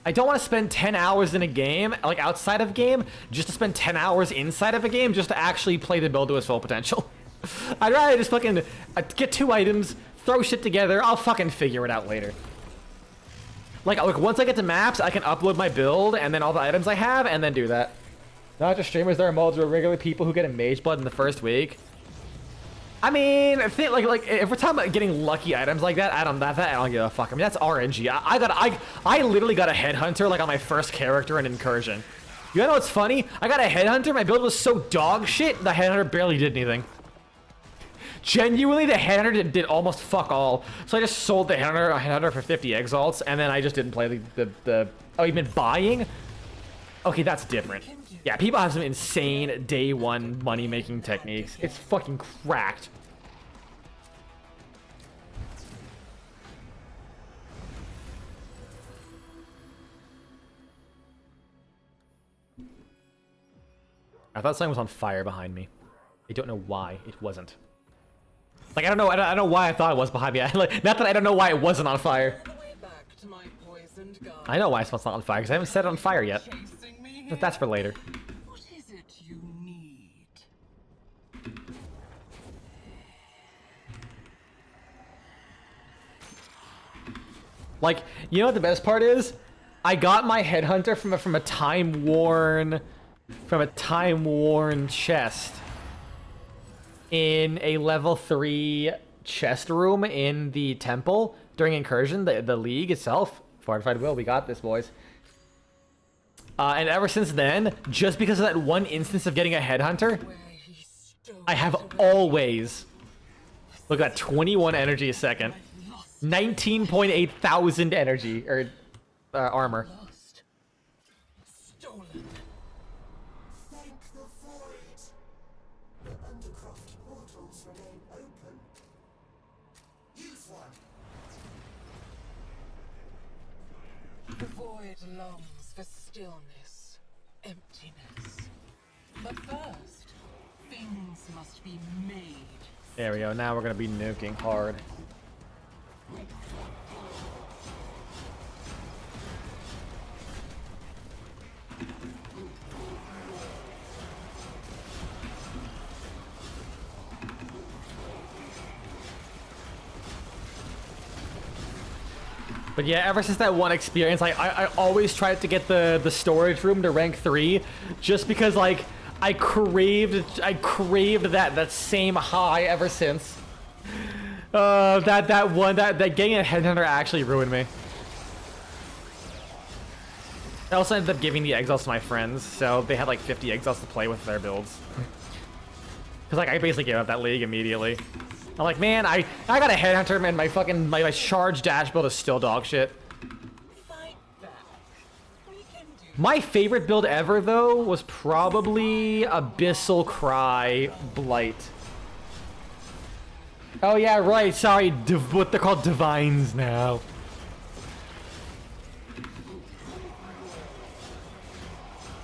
I don't want to spend 10 hours in a game, like outside of game, just to spend 10 hours inside of a game just to actually play the build to its full potential. I'd rather just fucking get 2 items, throw shit together, I'll fucking figure it out later. Like, once I get to maps, I can upload my build and then all the items I have and then do that. Not just streamers, there are mods where regular people who get a mage blood in the first week. I mean, I think like if we're talking about getting lucky items like that, I don't give a fuck. I mean, that's RNG. I literally got a headhunter like on my first character in Incursion. You know what's funny? I got a headhunter. My build was so dog shit. The headhunter barely did anything. Genuinely, the headhunter did almost fuck all. So I just sold the headhunter for 50 exalts, and then I just didn't play the. Oh, you've been buying? Okay, that's different. Yeah, people have some insane day one money making techniques. It's fucking cracked. I thought something was on fire behind me. I don't know why it wasn't. Like I don't know why I thought it was behind me. Like not that I don't know why it wasn't on fire. I know why it's not on fire because I haven't set it on fire yet. But that's for later. What is it you need? Like, you know what the best part is? I got my headhunter from a time-worn chest in a level 3 chest room in the temple during Incursion, the league itself. Fortified Will, we got this, boys. And ever since then, just because of that one instance of getting a headhunter, I have always... Look at that, 21 energy a second. 19.8 thousand energy, or armor. Stolen. Thank the void. The undercroft portals remain open. Use one. The void longs for stillness, emptiness. But first, things must be made. There we go, now we're gonna be nuking hard. But yeah, ever since that one experience, I always tried to get the storage room to rank 3, just because like I craved that same high ever since. That getting a headhunter actually ruined me. I also ended up giving the exiles to my friends, so they had like 50 exiles to play with their builds. Because like I basically gave up that league immediately. I'm like, man, I got a headhunter, man. My fucking my charge dash build is still dog shit. Fight back. We can do My favorite build ever though was probably Abyssal Cry Blight. Oh yeah, right. Sorry, what they're called divines now.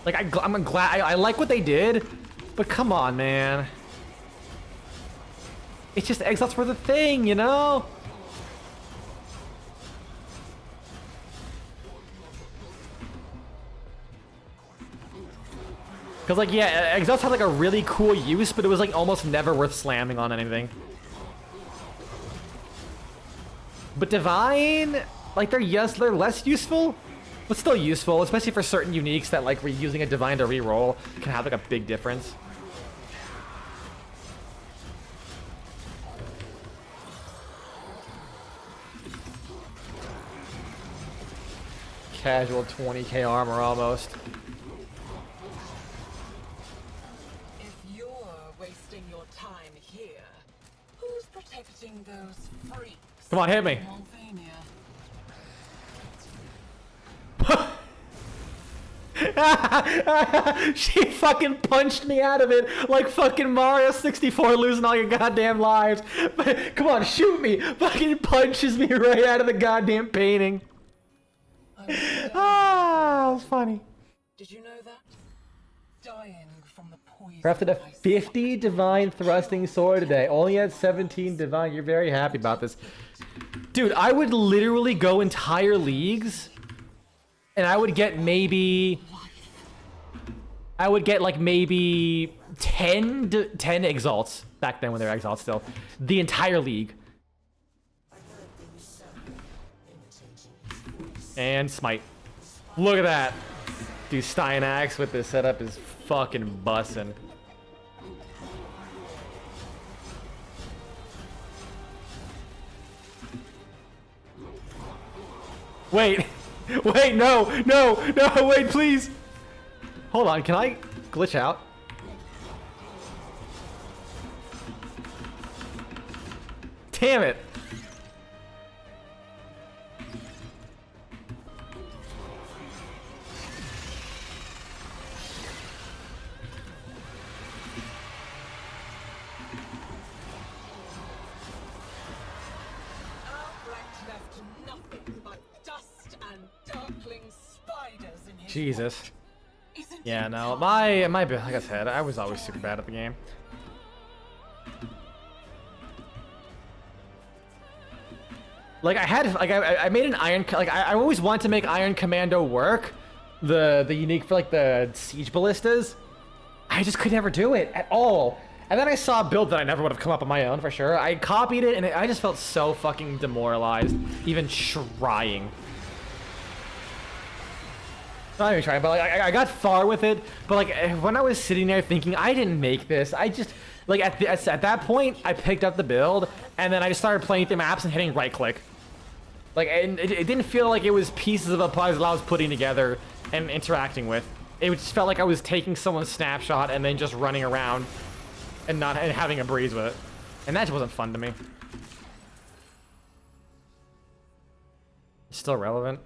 Like I'm glad I like what they did, but come on, man. It's just exiles were the thing, you know? Cause like yeah, exiles had like a really cool use, but it was like almost never worth slamming on anything. But divine, like they're less useful, but still useful, especially for certain uniques that like using a divine to reroll can have like a big difference. Casual 20k armor almost. If you're wasting your time here, who's protecting those freaks? Come on, hit me. Malvania? She fucking punched me out of it like fucking Mario 64 losing all your goddamn lives. Come on, shoot me. Fucking punches me right out of the goddamn painting. Ah, that was funny. Did you know that? Dying from the poison. Crafted a I 50 divine thrusting sword today. Only had 17 divine. You're very happy about this. Dude, I would literally go entire leagues and I would get maybe... I would get like maybe 10 exalts. Back then when they were exalts still. The entire league. And smite. Look at that. Dude, Steinax with this setup is fucking bussin'. Wait. Wait, no, wait, please. Hold on, can I glitch out? Damn it. Thrax left nothing but dust and darkling spiders in his Jesus. wake. Isn't Yeah, it no, time? my like I said, I was always super bad at the game. Like I made an iron, like I always wanted to make Iron Commando work, the unique for like the siege ballistas. I just could never do it at all. And then I saw a build that I never would have come up on my own for sure. I copied it and I just felt so fucking demoralized, even trying. Not even trying, but like I got far with it. But like when I was sitting there thinking, I didn't make this. I just like at that point, I picked up the build and then I just started playing through maps and hitting right click. Like and it didn't feel like it was pieces of a puzzle I was putting together and interacting with. It just felt like I was taking someone's snapshot and then just running around and not having a breeze with it. And that just wasn't fun to me. It's still relevant.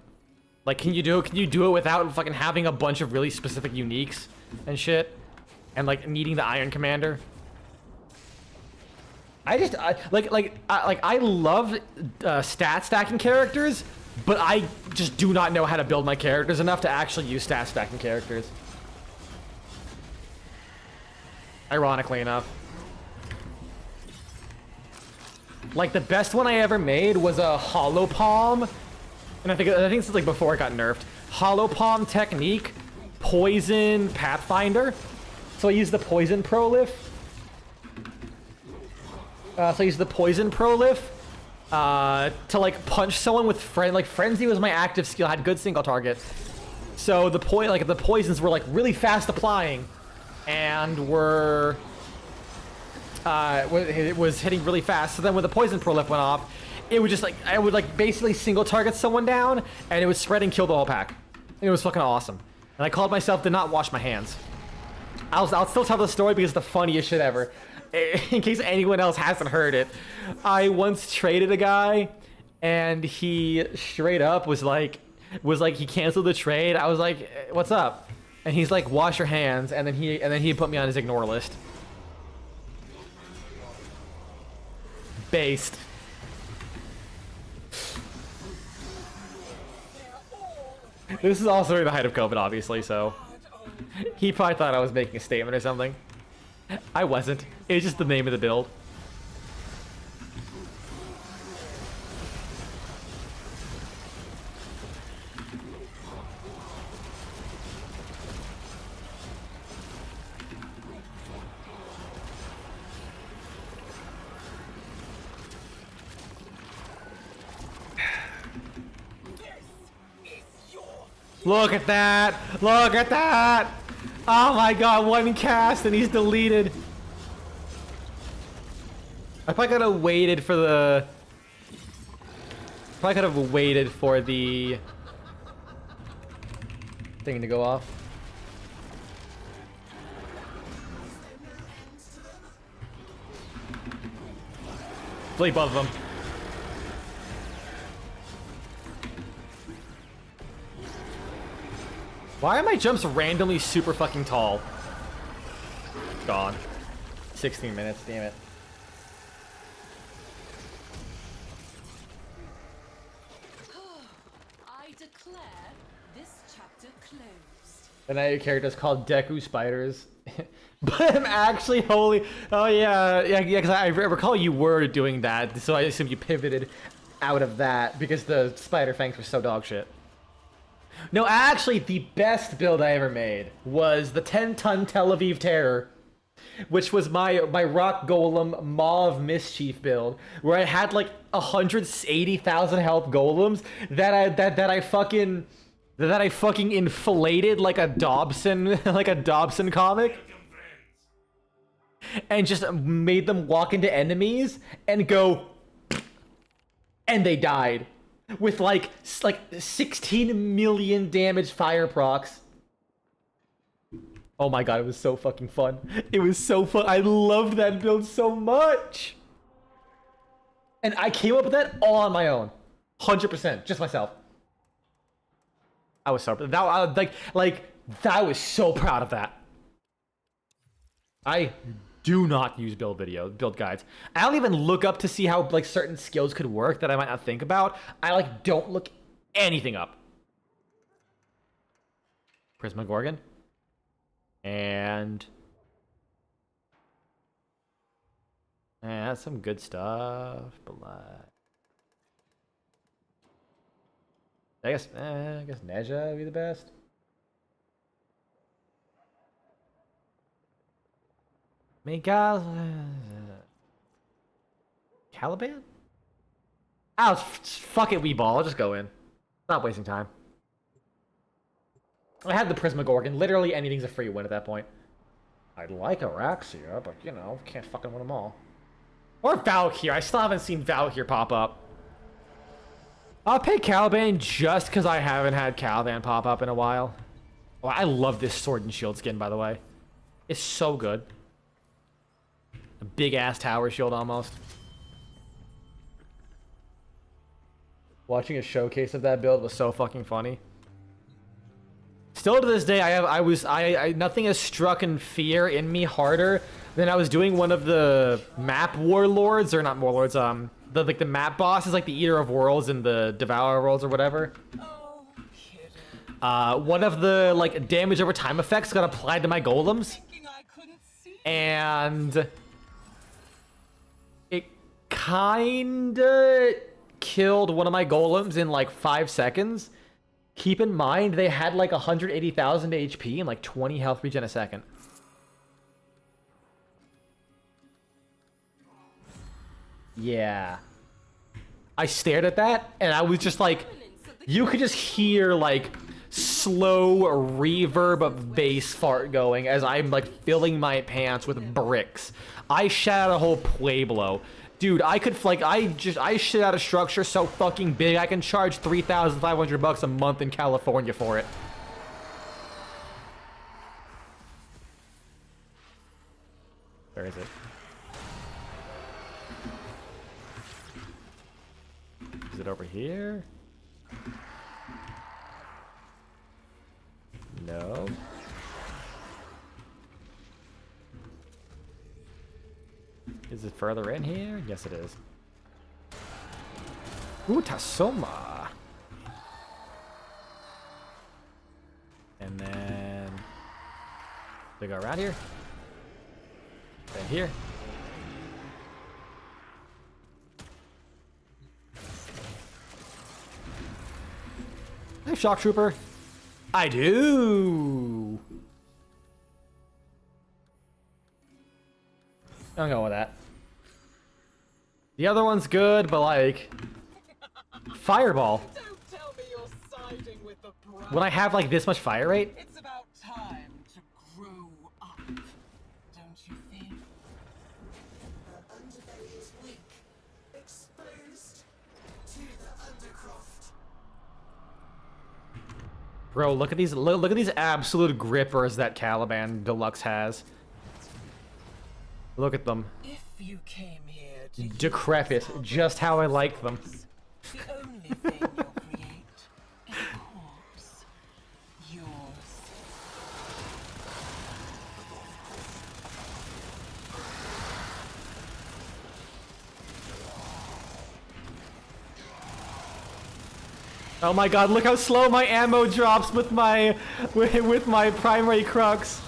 Like, can you do it without fucking having a bunch of really specific uniques and shit? And like needing the Iron Commander? I love stat stacking characters, but I just do not know how to build my characters enough to actually use stat stacking characters. Ironically enough. Like the best one I ever made was a Hollow Palm. And I think this is like before it got nerfed. Hollow Palm technique, Poison Pathfinder. So I use the Poison Prolif. To like punch someone with Frenzy was my active skill, had good single target. So the poisons were like really fast applying, and it was hitting really fast. So then when the Poison Prolif went off, it would just like I would like basically single target someone down, and it would spread and kill the whole pack. And it was fucking awesome. And I called myself "Did Not Wash My Hands." I'll still tell the story because it's the funniest shit ever. in case anyone else hasn't heard it, I once traded a guy, and he straight up was like he canceled the trade. I was like, "What's up?" And he's like, "Wash your hands," and then he put me on his ignore list. Based. This is also during the height of COVID, obviously, so he probably thought I was making a statement or something. I wasn't. It was just the name of the build. Look at that! Look at that! Oh my god, one cast and he's deleted. I probably could have waited for the... Probably could have waited for the... thing to go off. Delete both of them. Why are my jumps randomly super fucking tall? Gone. 16 minutes, damn it. I declare this chapter closed. And now your character's called Deku Spiders. But I'm actually holy. Oh yeah, because I recall you were doing that, so I assume you pivoted out of that because the spider fangs were so dog shit. No, actually, the best build I ever made was the 10-ton Tel Aviv Terror, which was my Rock Golem Mauve Mischief build, where I had like 180,000 health golems that I fucking inflated like a Dobson comic, and just made them walk into enemies and go, and they died. With like 16 million damage fire procs. Oh my god, it was so fucking fun. It was so fun. I loved that build so much. And I came up with that all on my own. 100%, just myself. I was so that I was so proud of that. I do not use build guides. I don't even look up to see how like certain skills could work that I might not think about. I like don't look anything up. Prismagorgon. And that's some good stuff, but like I guess Neja would be the best. I mean, guys, Caliban? Oh, fuck it, Weeball. I'll just go in. Not wasting time. I had the Prismagorgon. Literally anything's a free win at that point. I'd like Araxia, but you know, can't fucking win them all. Or Valkyr. I still haven't seen Valkyr pop up. I'll pay Caliban just because I haven't had Caliban pop up in a while. Oh, I love this Sword and Shield skin, by the way. It's so good. A big-ass tower shield, almost. Watching a showcase of that build was so fucking funny. Still to this day, nothing has struck in fear in me harder than I was doing one of the map warlords, or not warlords, the map bosses, like the Eater of Worlds and the Devourer of Worlds or whatever. One of the like damage over time effects got applied to my golems, and it kinda killed one of my golems in like 5 seconds. Keep in mind they had like 180,000 HP and like 20 health regen a second. Yeah. I stared at that and I was just like, you could just hear like slow reverb of bass fart going as I'm like filling my pants with bricks. I shot out a whole Pueblo. Dude, I could like I shit out a structure so fucking big I can charge $3,500 a month in California for it. Where is it? Is it over here? No. Is it further in here? Yes, it is. Ooh, Tasoma. And then they go around here. Then here. Hey, Shock Trooper. I do. I'm going with that. The other one's good, but like Fireball. Don't tell me you're siding with the bride. When I have like this much fire rate, It's about time to grow up, don't you think? Her underbelly is weak, exposed to the undercroft. bro, look at these look at these absolute grippers that Caliban Deluxe has. Look at them. If you came here to Decrepit, just how I like them. the only thing you'll create is a corpse. Yours. Oh my god, look how slow my ammo drops with my primary crux.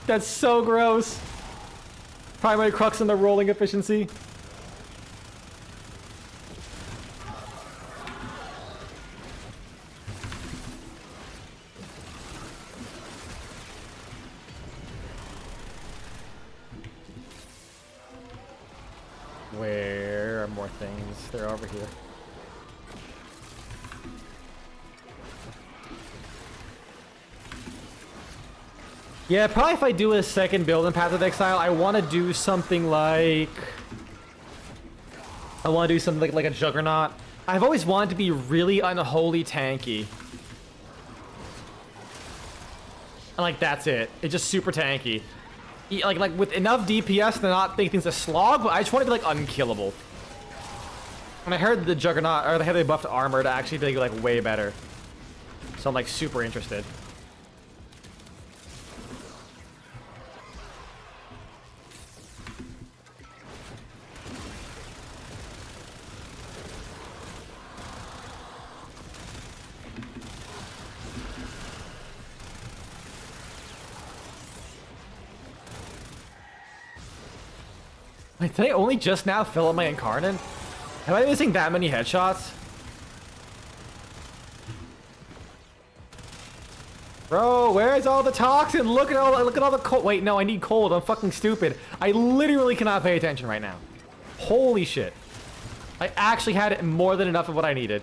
That's so gross. Primary crux and the rolling efficiency. Where are more things? They're over here. Yeah, probably if I do a second build in Path of Exile, I want to do something like... I want to do something like a Juggernaut. I've always wanted to be really unholy tanky. And like, that's it. It's just super tanky. Like with enough DPS to not think things a slog, but I just want to be like unkillable. And I heard the Juggernaut, or they buffed armor to actually be like way better. So I'm like super interested. Wait, did I only just now fill up my Incarnate? Am I missing that many headshots? Bro, where's all the toxin? Look at all the cold. Wait, no, I need cold. I'm fucking stupid. I literally cannot pay attention right now. Holy shit. I actually had more than enough of what I needed.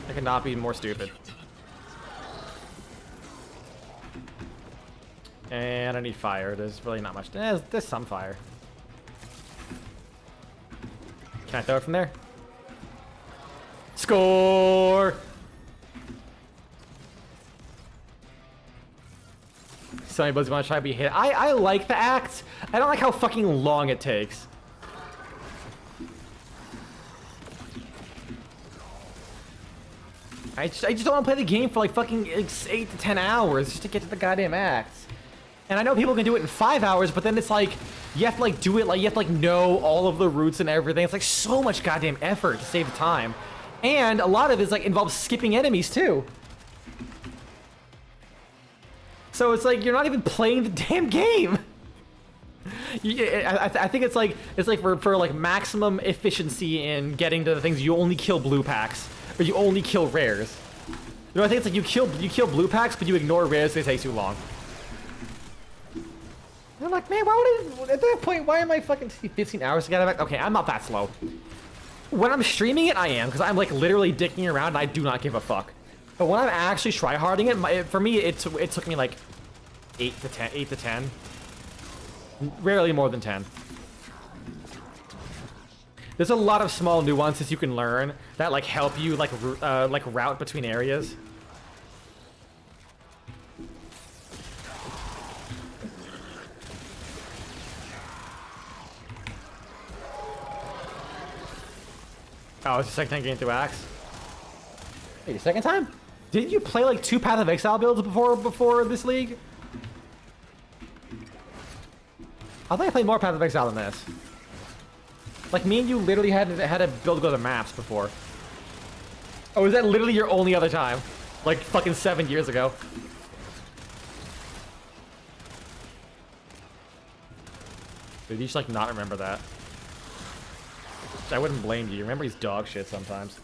I cannot be more stupid. And I need fire. There's really not much. There's some fire. Can I throw it from there? Score! So anybody's gonna try to be hit. I like the act. I don't like how fucking long it takes. I just don't want to play the game for like fucking 8 to 10 hours just to get to the goddamn act. And I know people can do it in 5 hours, but then it's like, you have to like do it, like you have to like know all of the routes and everything. It's like so much goddamn effort to save time. And a lot of it is like involves skipping enemies too. So it's like, you're not even playing the damn game. I think it's like for like maximum efficiency in getting to the things, you only kill blue packs, or you only kill rares. You know, I think it's like you kill blue packs, but you ignore rares because they take too long. I'm like, man, why would I, at that point, why am I fucking 15 hours to get back? Okay, I'm not that slow. When I'm streaming it, I am, because I'm like literally dicking around and I do not give a fuck. But when I'm actually tryharding it, for me, it took me like 8 to 10. Rarely more than 10. There's a lot of small nuances you can learn that like help you like route between areas. Oh, it's the second time getting through Axe. Wait, second time? Didn't you play like 2 Path of Exile builds before this league? I think I played more Path of Exile than this. Like, me and you literally had to build go to maps before. Oh, is that literally your only other time? Like, fucking 7 years ago. Dude, you just, like, not remember that. I wouldn't blame you. Remember he's dog shit sometimes.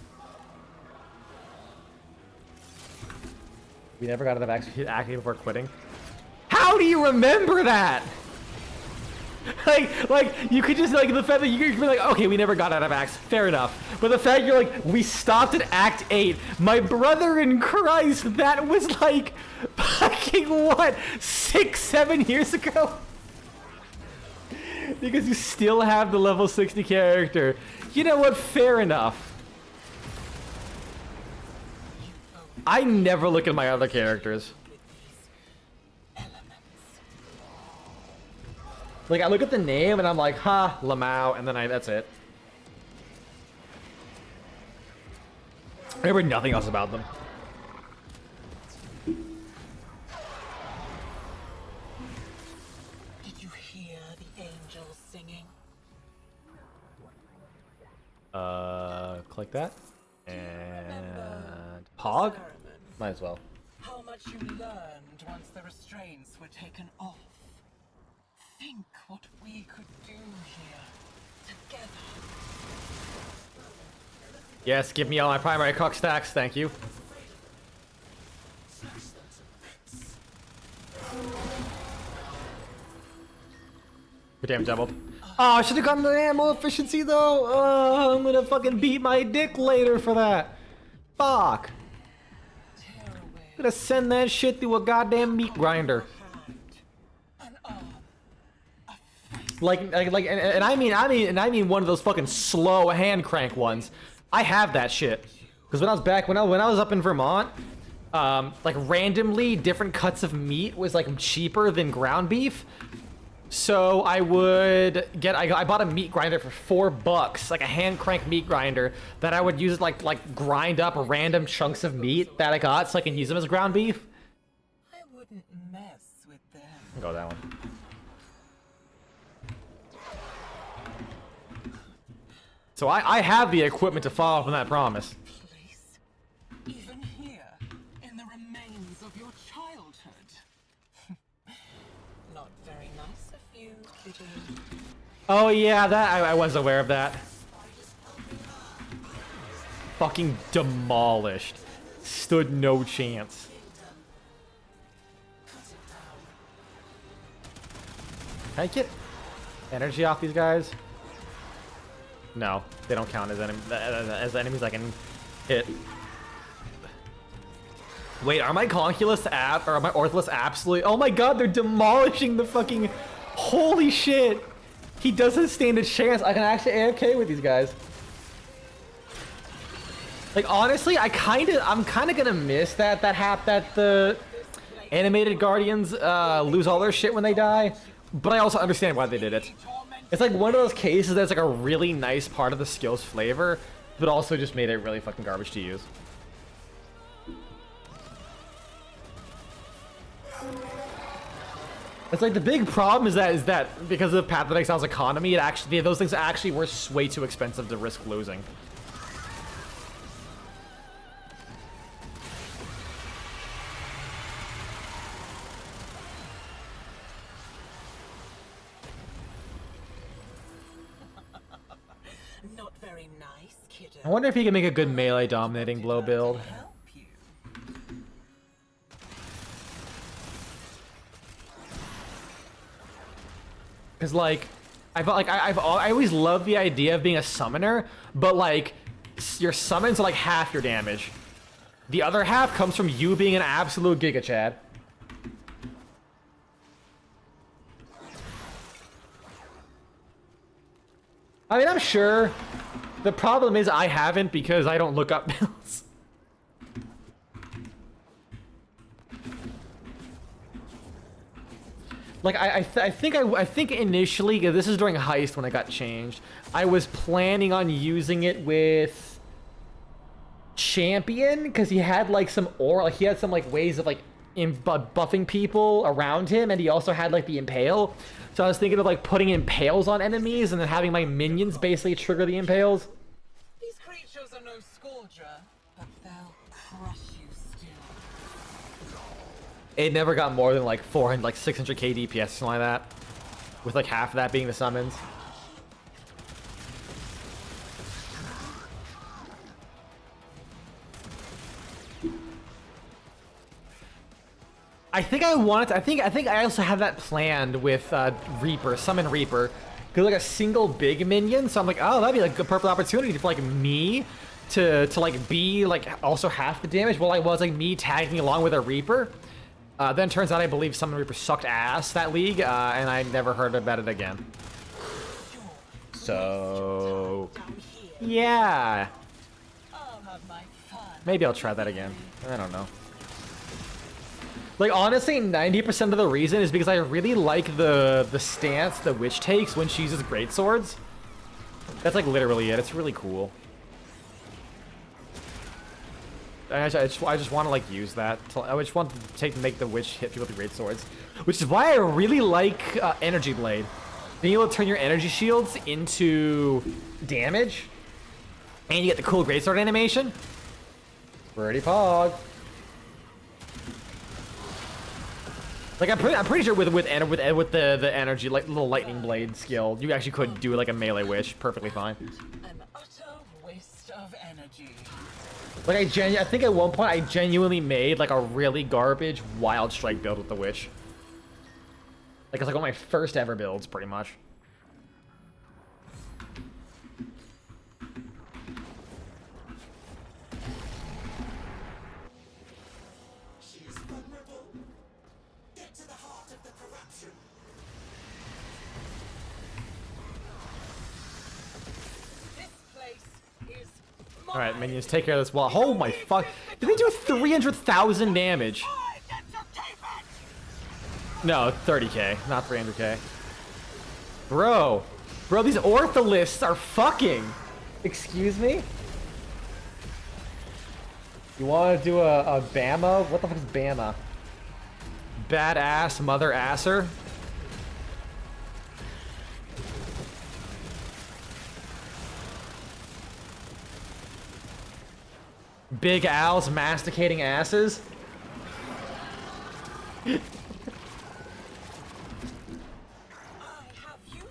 We never got out of acting before quitting. How do you remember that? Like you could just like the fact that you could be like, okay, we never got out of Axe, fair enough. But the fact you're like, we stopped at Act 8. My brother in Christ, that was like fucking what, 6-7 years ago? Because you still have the level 60 character. You know what? Fair enough. I never look at my other characters. Like, I look at the name and I'm like, ha, Lamau, and then that's it. I remember nothing else about them. Did you hear the angels singing? Click that. And Pog? Might as well. How much you learned once the restraints were taken off. Think what we could do here, together. Yes, give me all my primary cock stacks, thank you. Good damn doubled. Oh, I should have gotten the ammo efficiency though. Oh, I'm gonna fucking beat my dick later for that. Fuck. I'm gonna send that shit through a goddamn meat grinder. And I mean one of those fucking slow hand crank ones. I have that shit. Because when I was up in Vermont, like randomly different cuts of meat was like cheaper than ground beef. So I would get, I bought a meat grinder for $4, like a hand crank meat grinder that I would use like grind up random chunks of meat that I got so I can use them as ground beef. I wouldn't mess with them. Go that one. So I have the equipment to follow up on that promise. Place, even here, in the remains of your childhood. Not very nice of you, kitty. Oh yeah, that I was aware of that. Fucking demolished. Stood no chance. Can I get energy off these guys? No, they don't count as enemies I can hit. Wait, are my Conculus or are my Ortholis absolutely? Oh my god, they're demolishing the fucking. Holy shit! He doesn't stand a chance. I can actually AFK with these guys. Like honestly, I'm kind of gonna miss that the animated Guardians lose all their shit when they die, but I also understand why they did it. It's like one of those cases that's like a really nice part of the skill's flavor, but also just made it really fucking garbage to use. It's like the big problem is that because of Path of Exile's economy, those things actually were way too expensive to risk losing. Not very nice, kiddo. I wonder if he can make a good melee dominating blow build. Help you. Cause like, I always loved the idea of being a summoner, but like, your summons are like half your damage. The other half comes from you being an absolute Giga Chad. I mean, I'm sure. The problem is I haven't because I don't look up builds. Like I think initially, 'cause this is during Heist when it got changed. I was planning on using it with Champion because he had like some aura, like he had some like ways of like buffing people around him, and he also had like the impale. So I was thinking of like putting impales on enemies and then having my minions basically trigger the impales. These creatures are no scourger, but they'll crush you still. It never got more than like 400, like 600k DPS, something like that, with like half of that being the summons. I think I wanted to, I think I also have that planned with Reaper, Summon Reaper. Cause like a single big minion, so I'm like, oh, that'd be like a perfect opportunity for like me to like be like also half the damage while I was like me tagging along with a Reaper. Then turns out I believe Summon Reaper sucked ass that league, and I never heard about it again. So yeah, I'll have my fun. maybe I'll try that again. I don't know. Like, honestly, 90% of the reason is because I really like the stance the witch takes when she uses greatswords. That's, like, literally it. It's really cool. I just want to, like, use that. I just want to make the witch hit people with the greatswords. Which is why I really like Energy Blade. Being able to turn your energy shields into damage. And you get the cool greatsword animation. Pretty pog. Like I'm pretty sure with the energy like little lightning blade skill, you actually could do like a melee wish perfectly fine. An utter waste of energy. Like I think at one point I genuinely made like a really garbage wild strike build with the witch. Like it's like one of my first ever builds, pretty much. She is vulnerable. Get to the heart of the corruption. This place is mine. All right, minions, take care of this wall. Oh my fuck! Did they do 300,000 damage? No, 30k, not 300k. Bro, these ortholists are fucking. Excuse me? You want to do a Bama? What the fuck is Bama? Badass mother asser? Big Al's masticating asses? I have uses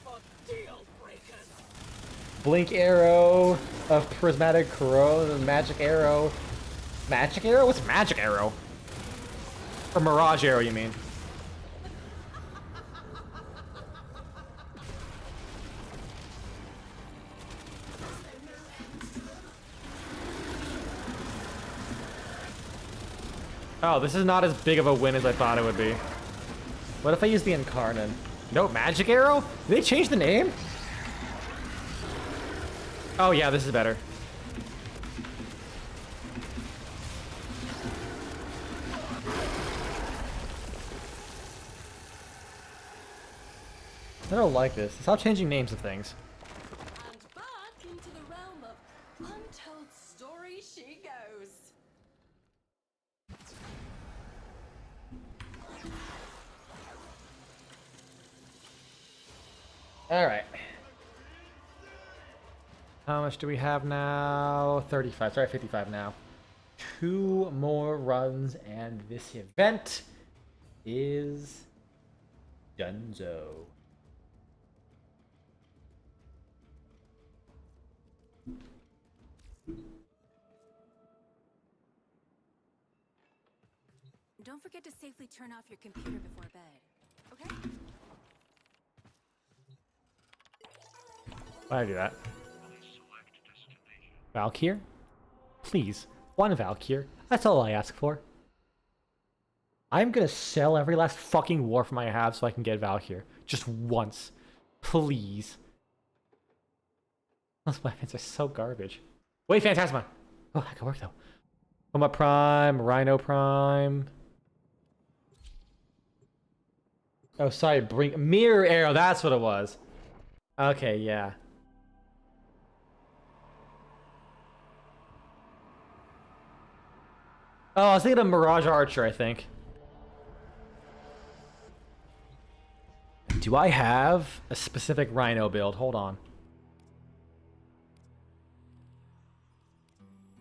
for deal breakers. Blink arrow of prismatic corrosion, magic arrow. Magic arrow? What's magic arrow? Or mirage arrow, you mean? Oh, this is not as big of a win as I thought it would be. What if I use the Incarnate? No, magic arrow? Did they change the name? Oh yeah, this is better. I don't like this. Stop changing names of things. And back into the realm of untold stories she goes. All right. How much do we have now? 35. Sorry, 55 now. 2 more runs, and this event is donezo. Don't forget to safely turn off your computer before bed, okay? Why do that? Valkyr? Please, one Valkyr. That's all I ask for. I'm gonna sell every last fucking Warframe I have so I can get Valkyr. Just once. Please. Those weapons are so garbage. Wait, Phantasma! Oh, that could work though. Coma Prime, Rhino Prime. Oh, sorry, bring mirror arrow, that's what it was. Okay, yeah. Oh, I was thinking of Mirage Archer, I think. Do I have a specific Rhino build? Hold on.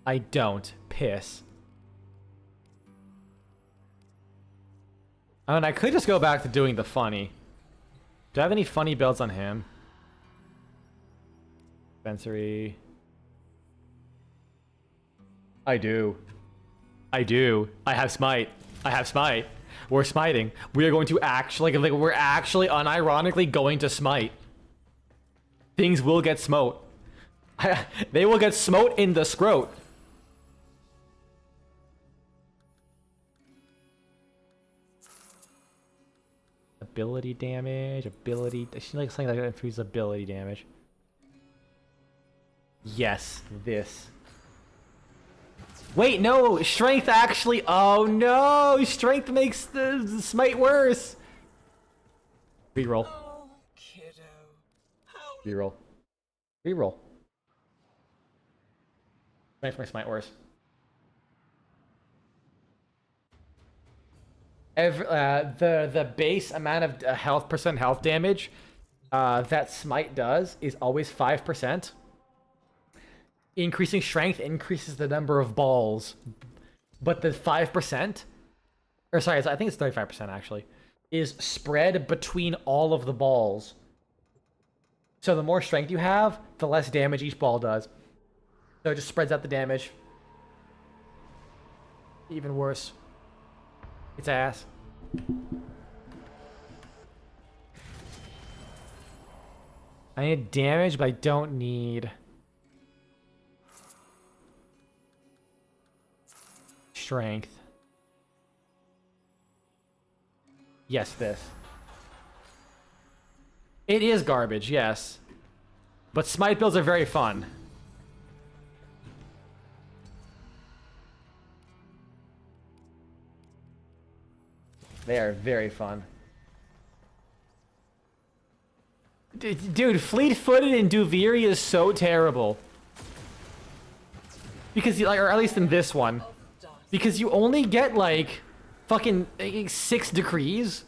I don't. Piss. I mean, I could just go back to doing the funny. Do I have any funny builds on him? Dispensary. I do. I do. I have smite. I have smite. We're smiting. We are going to actually, like, we're actually unironically going to smite. Things will get smote. They will get smote in the scrot. Ability damage, ability. She likes something that infuses ability damage. Yes, this. Wait, no! Strength actually. Oh no! Strength makes the smite worse! Reroll. Oh, kiddo. How Reroll. Reroll. Strength makes smite worse. The base amount of health damage that smite does is always 5%. Increasing strength increases the number of balls, but the 5%, or sorry, I think it's 35% actually, is spread between all of the balls. So the more strength you have, the less damage each ball does. So it just spreads out the damage. Even worse. It's ass. I need damage, but I don't need strength. Yes, this. It is garbage, yes. But smite builds are very fun. They are very fun. Dude, fleet-footed in Duviri is so terrible. Because, like, or at least in this one. Because you only get, like, fucking 6 decrees.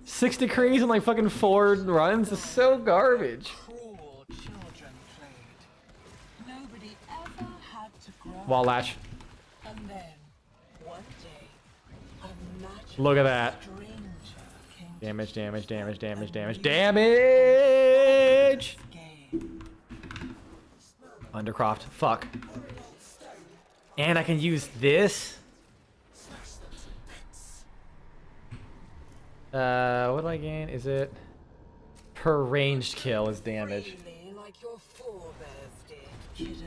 6 decrees in, like, fucking 4 runs. It's so garbage. cruel children played. Nobody ever had to grow Wall latch. And then, one day, a magical Look at that. stranger came Damage, damage, damage, damage, damage, damage! to game. Undercroft. Fuck. And I can use this. What do I gain? Is it per ranged kill is damage? Really like your forebears did, kiddo.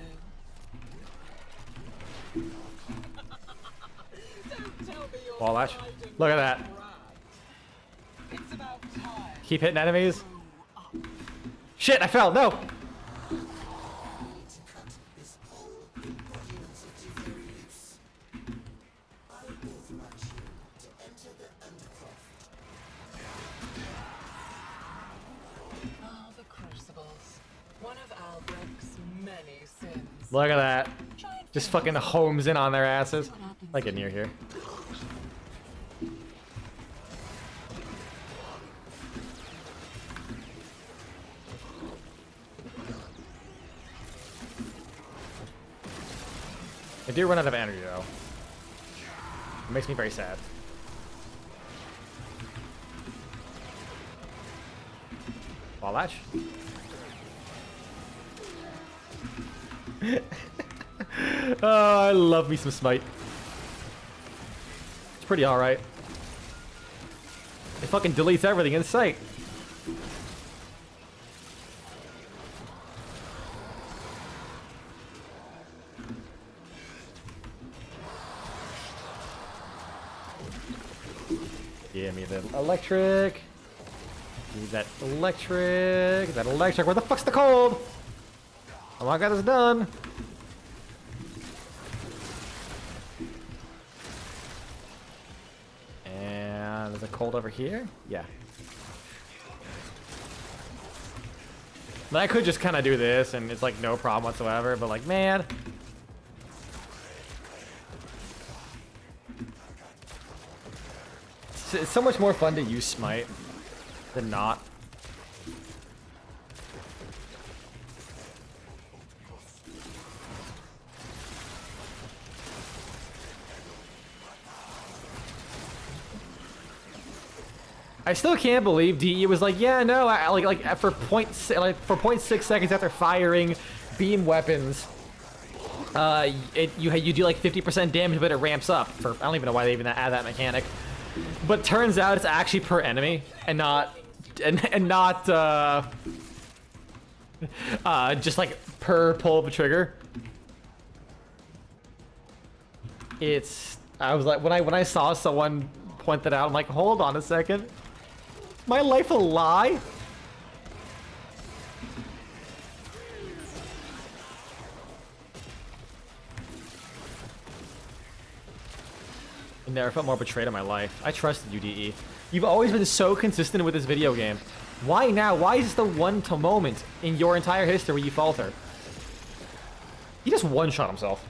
Don't tell me you're Wall latch. hiding Look at that. Brad. It's about time. Keep hitting enemies. Shit, I fell. No. Ah, the crucibles. One of Albrecht's many sins. Look at that. Try and Just fucking homes in on their asses. I get near here. I do run out of energy though. It makes me very sad. Wall latch. Oh, I love me some smite. It's pretty alright. It fucking deletes everything in sight. Give me the electric. Give me that electric. That electric. Where the fuck's the cold? Oh my god, it's done. And there's a cold hold over here? Yeah. But I could just kind of do this, and it's like no problem whatsoever, but like, man. It's so much more fun to use Smite than not. I still can't believe DE was like, yeah, no, for for 0.6 seconds after firing beam weapons, you do like 50% damage, but it ramps up. For I don't even know why they even add that mechanic, but turns out it's actually per enemy and not just like per pull of a trigger. I was like, when I saw someone point that out, I'm like, hold on a second. My life a lie? I never felt more betrayed in my life. I trusted you, DE. You've always been so consistent with this video game. Why now? Why is this the one moment in your entire history where you falter? He just one-shot himself.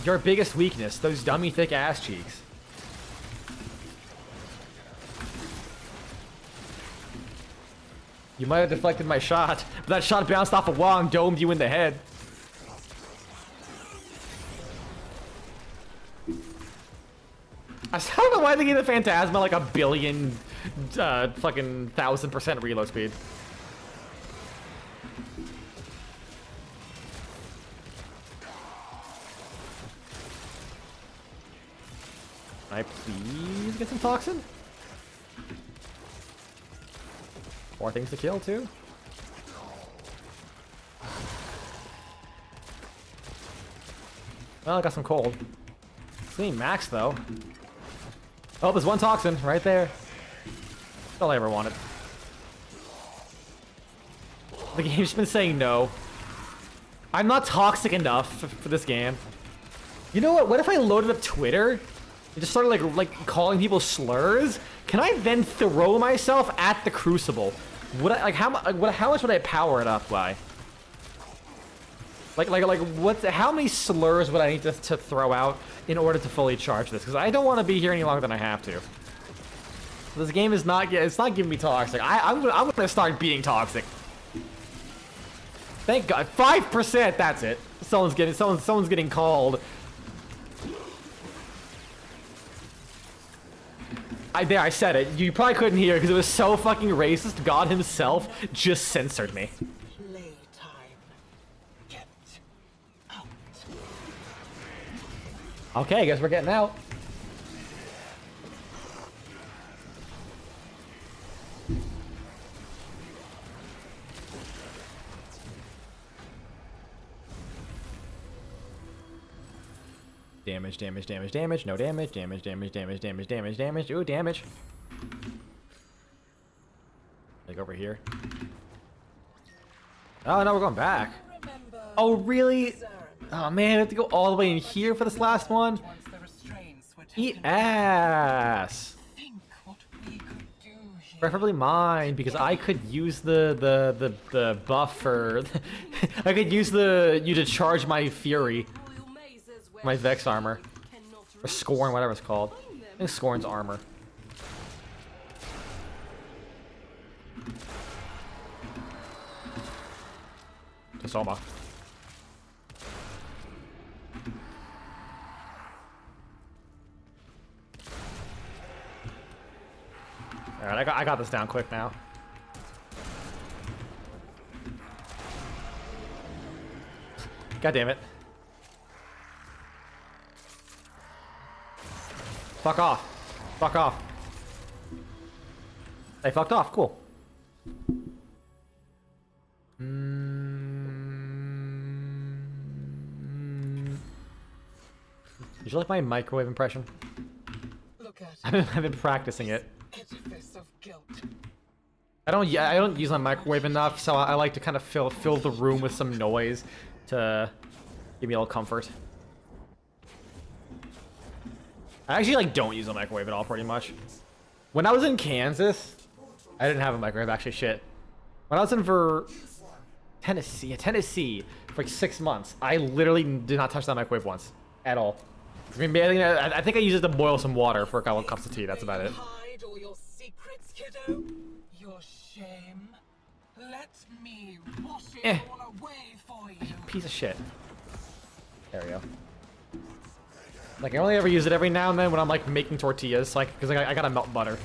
Your biggest weakness, those dummy thick ass cheeks. You might have deflected my shot, but that shot bounced off a wall and domed you in the head. I still don't know why they gave the Phantasma like 1 billion fucking 1000% reload speed. Can I please get some toxin? More things to kill, too. Well, I got some cold. This ain't max, though. Oh, there's one toxin right there. That's all I ever wanted. The game's been saying no. I'm not toxic enough for this game. You know what? What if I loaded up Twitter and just started like calling people slurs? Can I then throw myself at the Crucible? Would I how much would I power it up by? How many slurs would I need to throw out in order to fully charge this? Because I don't want to be here any longer than I have to. This game is not giving me toxic. I'm gonna start being toxic. Thank God, 5%. That's it. Someone's getting called. I said it. You probably couldn't hear because it was so fucking racist. God himself just censored me. Playtime. Get out. Okay, I guess we're getting out. Damage, damage, damage, damage, no damage, damage, damage, damage, damage, damage, damage, ooh, damage. Like over here. Oh, no, we're going back. Oh, really? Oh, man, I have to go all the way in here for this last one? Eat ass. Preferably mine, because I could use the buff for... I could use you to charge my Fury. My Vex armor. Or Scorn, whatever it's called. I think Scorn's armor. Tasoma. Alright, I got this down quick now. God damn it. Fuck off. Fuck off. They fucked off. Cool. Did you like my microwave impression? Look at I've been practicing it. edifice of guilt. I don't use my microwave enough, so I like to kind of fill the room with some noise to give me a little comfort. I actually like don't use a microwave at all, pretty much. When I was in Kansas, I didn't have a microwave. Actually, shit. When I was in Tennessee for like 6 months, I literally did not touch that microwave once at all. I mean, I think I used it to boil some water for a couple of cups of tea. That's about it. Hide all your secrets, kiddo. Your shame. Let me wash it all away for you. Piece of shit. There we go. Like, I only ever use it every now and then when I'm like making tortillas, like, because I gotta melt butter.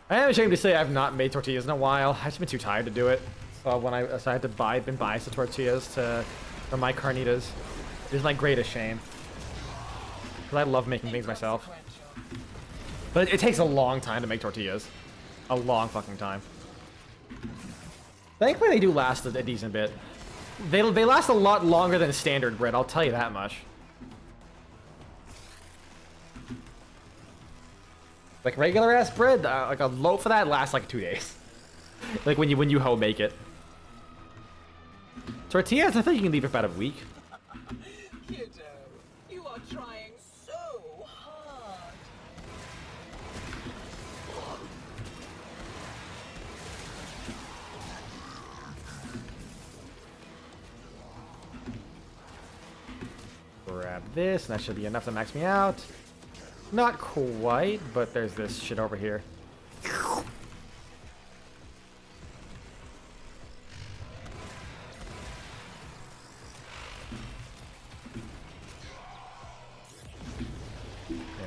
I am ashamed to say I've not made tortillas in a while. I've just been too tired to do it. So I had to buy some tortillas for my carnitas. It is my greatest shame. Because I love making things myself. But it takes a long time to make tortillas. A long fucking time. Thankfully they do last a decent bit. They last a lot longer than standard bread, I'll tell you that much. Like regular ass bread, like a loaf of that lasts like 2 days. Like when you home make it. Tortillas, I think you can leave it for about a week. Kiddo, you are trying so hard. Grab this, and that should be enough to max me out. Not quite, but there's this shit over here. There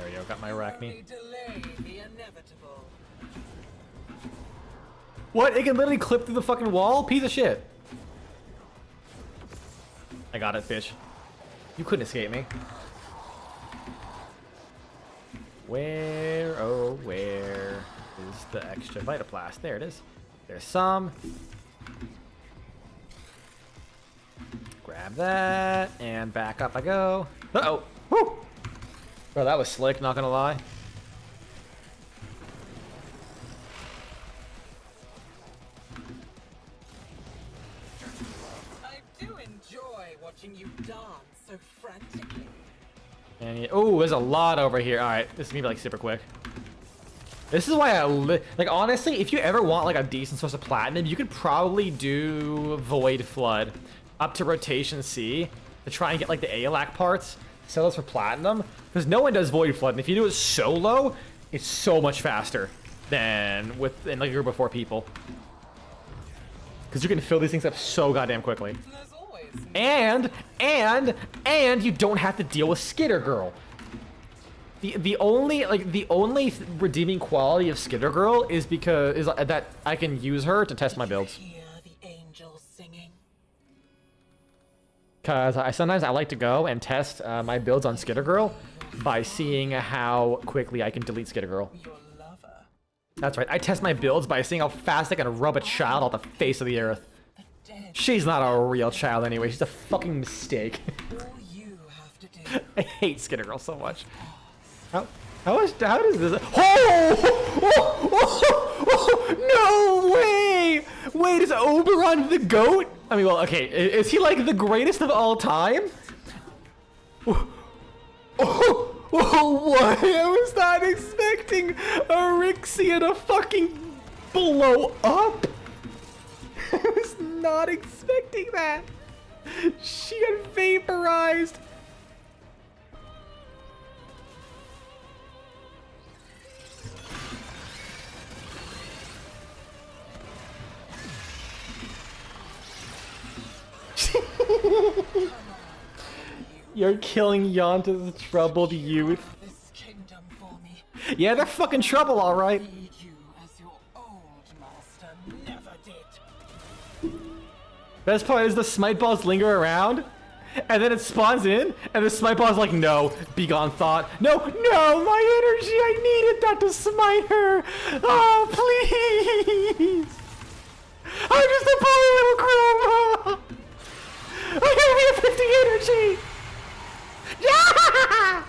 we go, got my arachne. Delay the inevitable. What? It can literally clip through the fucking wall? Piece of shit. I got it, fish. You couldn't escape me. Where, oh, where is the extra Vitaplast? There it is. There's some. Grab that, and back up I go. Uh-oh. Woo! Bro, that was slick, not gonna lie. I do enjoy watching you dance so frantically. And oh, there's a lot over here. All right, this is gonna be like super quick. This is why like honestly, if you ever want like a decent source of platinum, you could probably do Void Flood up to Rotation C to try and get like the Aelak parts, sell those for platinum, because no one does Void Flood, and if you do it solo, it's so much faster than in like a group of 4 people. Because you can fill these things up so goddamn quickly. There's always And you don't have to deal with Skitter Girl. The only redeeming quality of Skitter Girl is that I can use her to test my builds. hear the angels singing. Cause sometimes I like to go and test my builds on Skitter Girl by seeing how quickly I can delete Skitter Girl. Your lover. That's right. I test my builds by seeing how fast I can rub a child off the face of the earth. The dead. She's not a real child anyway. She's a fucking mistake. All you have to do. I hate Skitter Girl so much. How does this? Oh, no way! Wait, is Oberon the GOAT? I mean, well, okay, is he like the greatest of all time? What? I was not expecting Erixia to fucking blow up. I was not expecting that. She got vaporized. You're killing Yonta's troubled youth. This kingdom for me. Yeah, they're fucking trouble, alright. Lead you as your old master never did. Best part is the smite balls linger around, and then it spawns in, and the smite ball's like, no, be gone thought. No, my energy, I needed that to smite her. Oh, please. I'm just a poor little chroma. I gotta be at 50 energy. Yeah!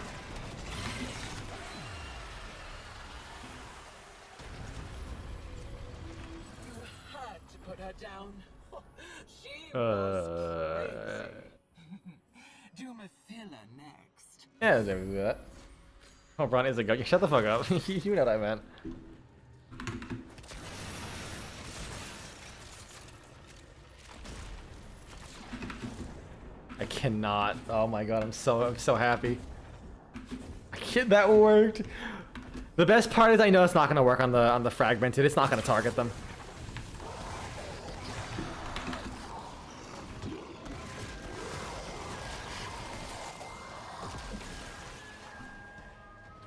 You had to put her down. She Do my filler next. Yeah, there we do that. Oh, Bron is a go. Shut the fuck up. You know what I meant. I cannot. Oh my god, I'm so happy. I can't. That worked. The best part is I know it's not gonna work on the fragmented. It's not gonna target them.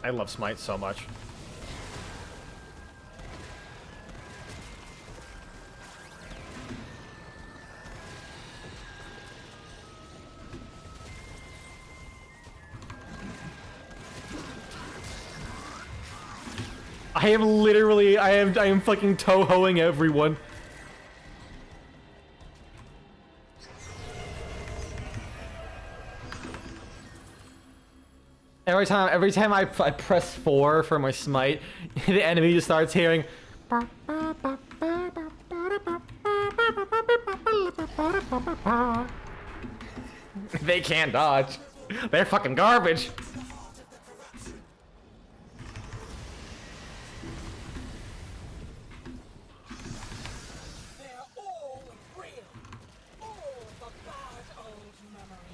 I love Smite so much. I am literally, I am fucking Toho-ing everyone. Every time I press 4 for my smite, the enemy just starts hearing. They can't dodge. They're fucking garbage. They're all real. All the bad old memories.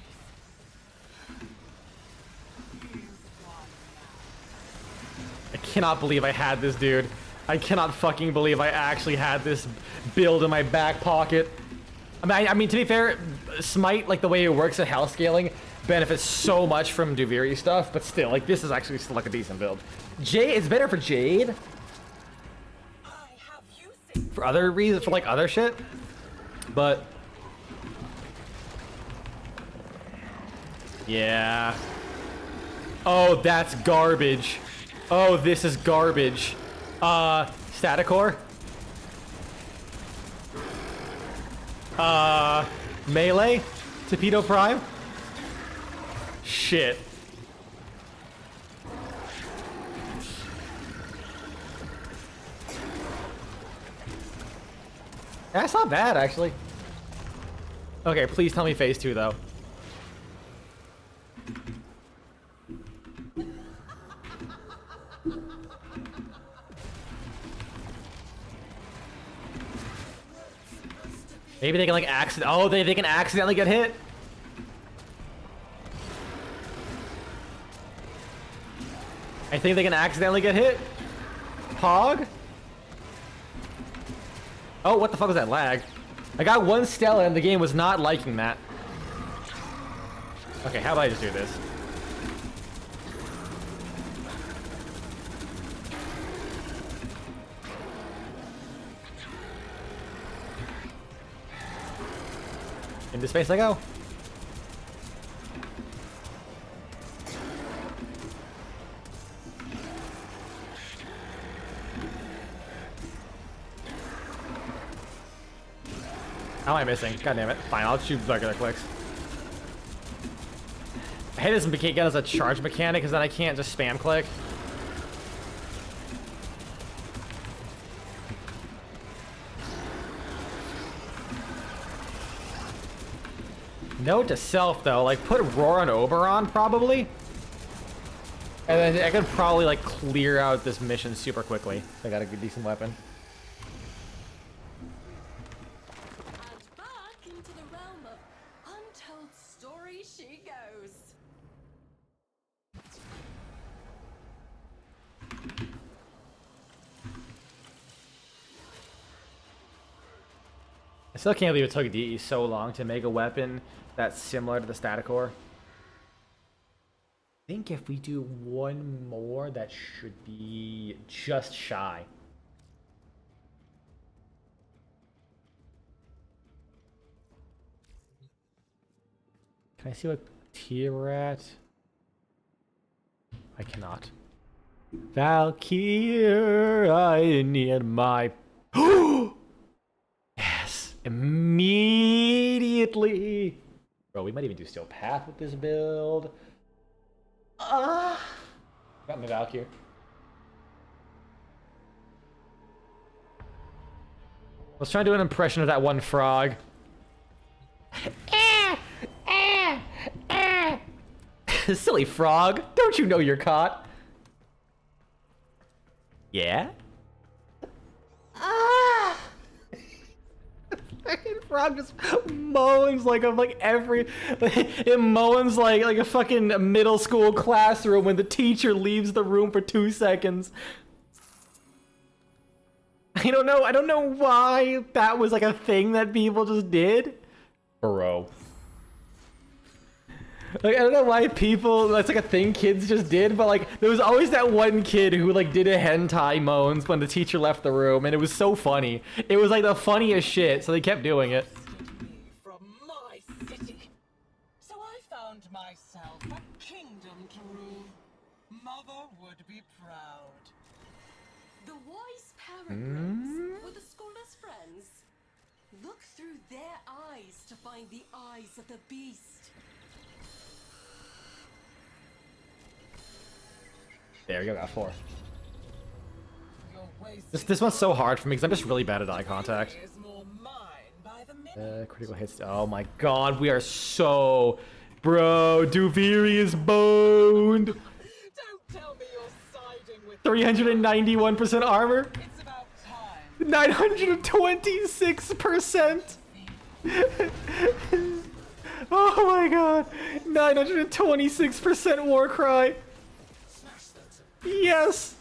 I cannot believe I had this, dude. I cannot fucking believe I actually had this build in my back pocket. I mean, to be fair, Smite, like the way it works at health scaling, benefits so much from Duviri stuff, but still, like this is actually still like a decent build. Jade, it's better for Jade. For other reasons, for like other shit, but yeah. Oh, that's garbage. Oh, this is garbage. Staticor. Melee? Torpedo Prime? Shit. That's not bad, actually. Okay, please tell me phase 2, though. Maybe they can like oh, they can accidentally get hit. I think they can accidentally get hit. Pog? Oh, what the fuck was that lag? I got one Stella and the game was not liking that. Okay, how about I just do this? Into space I go. How am I missing? God damn it. Fine, I'll shoot regular clicks. I hate this again as a charge mechanic because then I can't just spam click. Note to self though, like put Roar on Oberon probably. And then I could probably like clear out this mission super quickly. I got a good decent weapon. And back into the realm of untold stories she goes. I still can't believe it took DE so long to make a weapon that's similar to the Staticor. I think if we do one more, that should be just shy. Can I see what tier we're at? I cannot. Valkyr, I need my... Yes! Immediately! Bro, we might even do Steel Path with this build. Got my Valkyr. Let's try to do an impression of that one frog. Silly frog, don't you know you're caught? Yeah? Ah! Fucking frog just moans like it moans like a fucking middle school classroom when the teacher leaves the room for 2 seconds. I don't know why that was like a thing that people just did. Bro. Like, I don't know why that's like a thing kids just did, but like there was always that one kid who like did a hentai moans when the teacher left the room, and it was so funny. It was like the funniest shit, so they kept doing it. From my city. So I found myself a kingdom to rule. Mother would be proud. The wise peregrines were the scholar's friends. Look through their eyes to find the eyes of the beast. There we go, got 4. You're wasting This one's so hard for me because I'm just really bad at eye contact. is more mine by the minute. Critical hits. Oh my god, we are so... Bro, Duviri is boned. Don't tell me you're siding with 391% armor. It's about time. 926%. Oh my god. 926% war cry. Yes.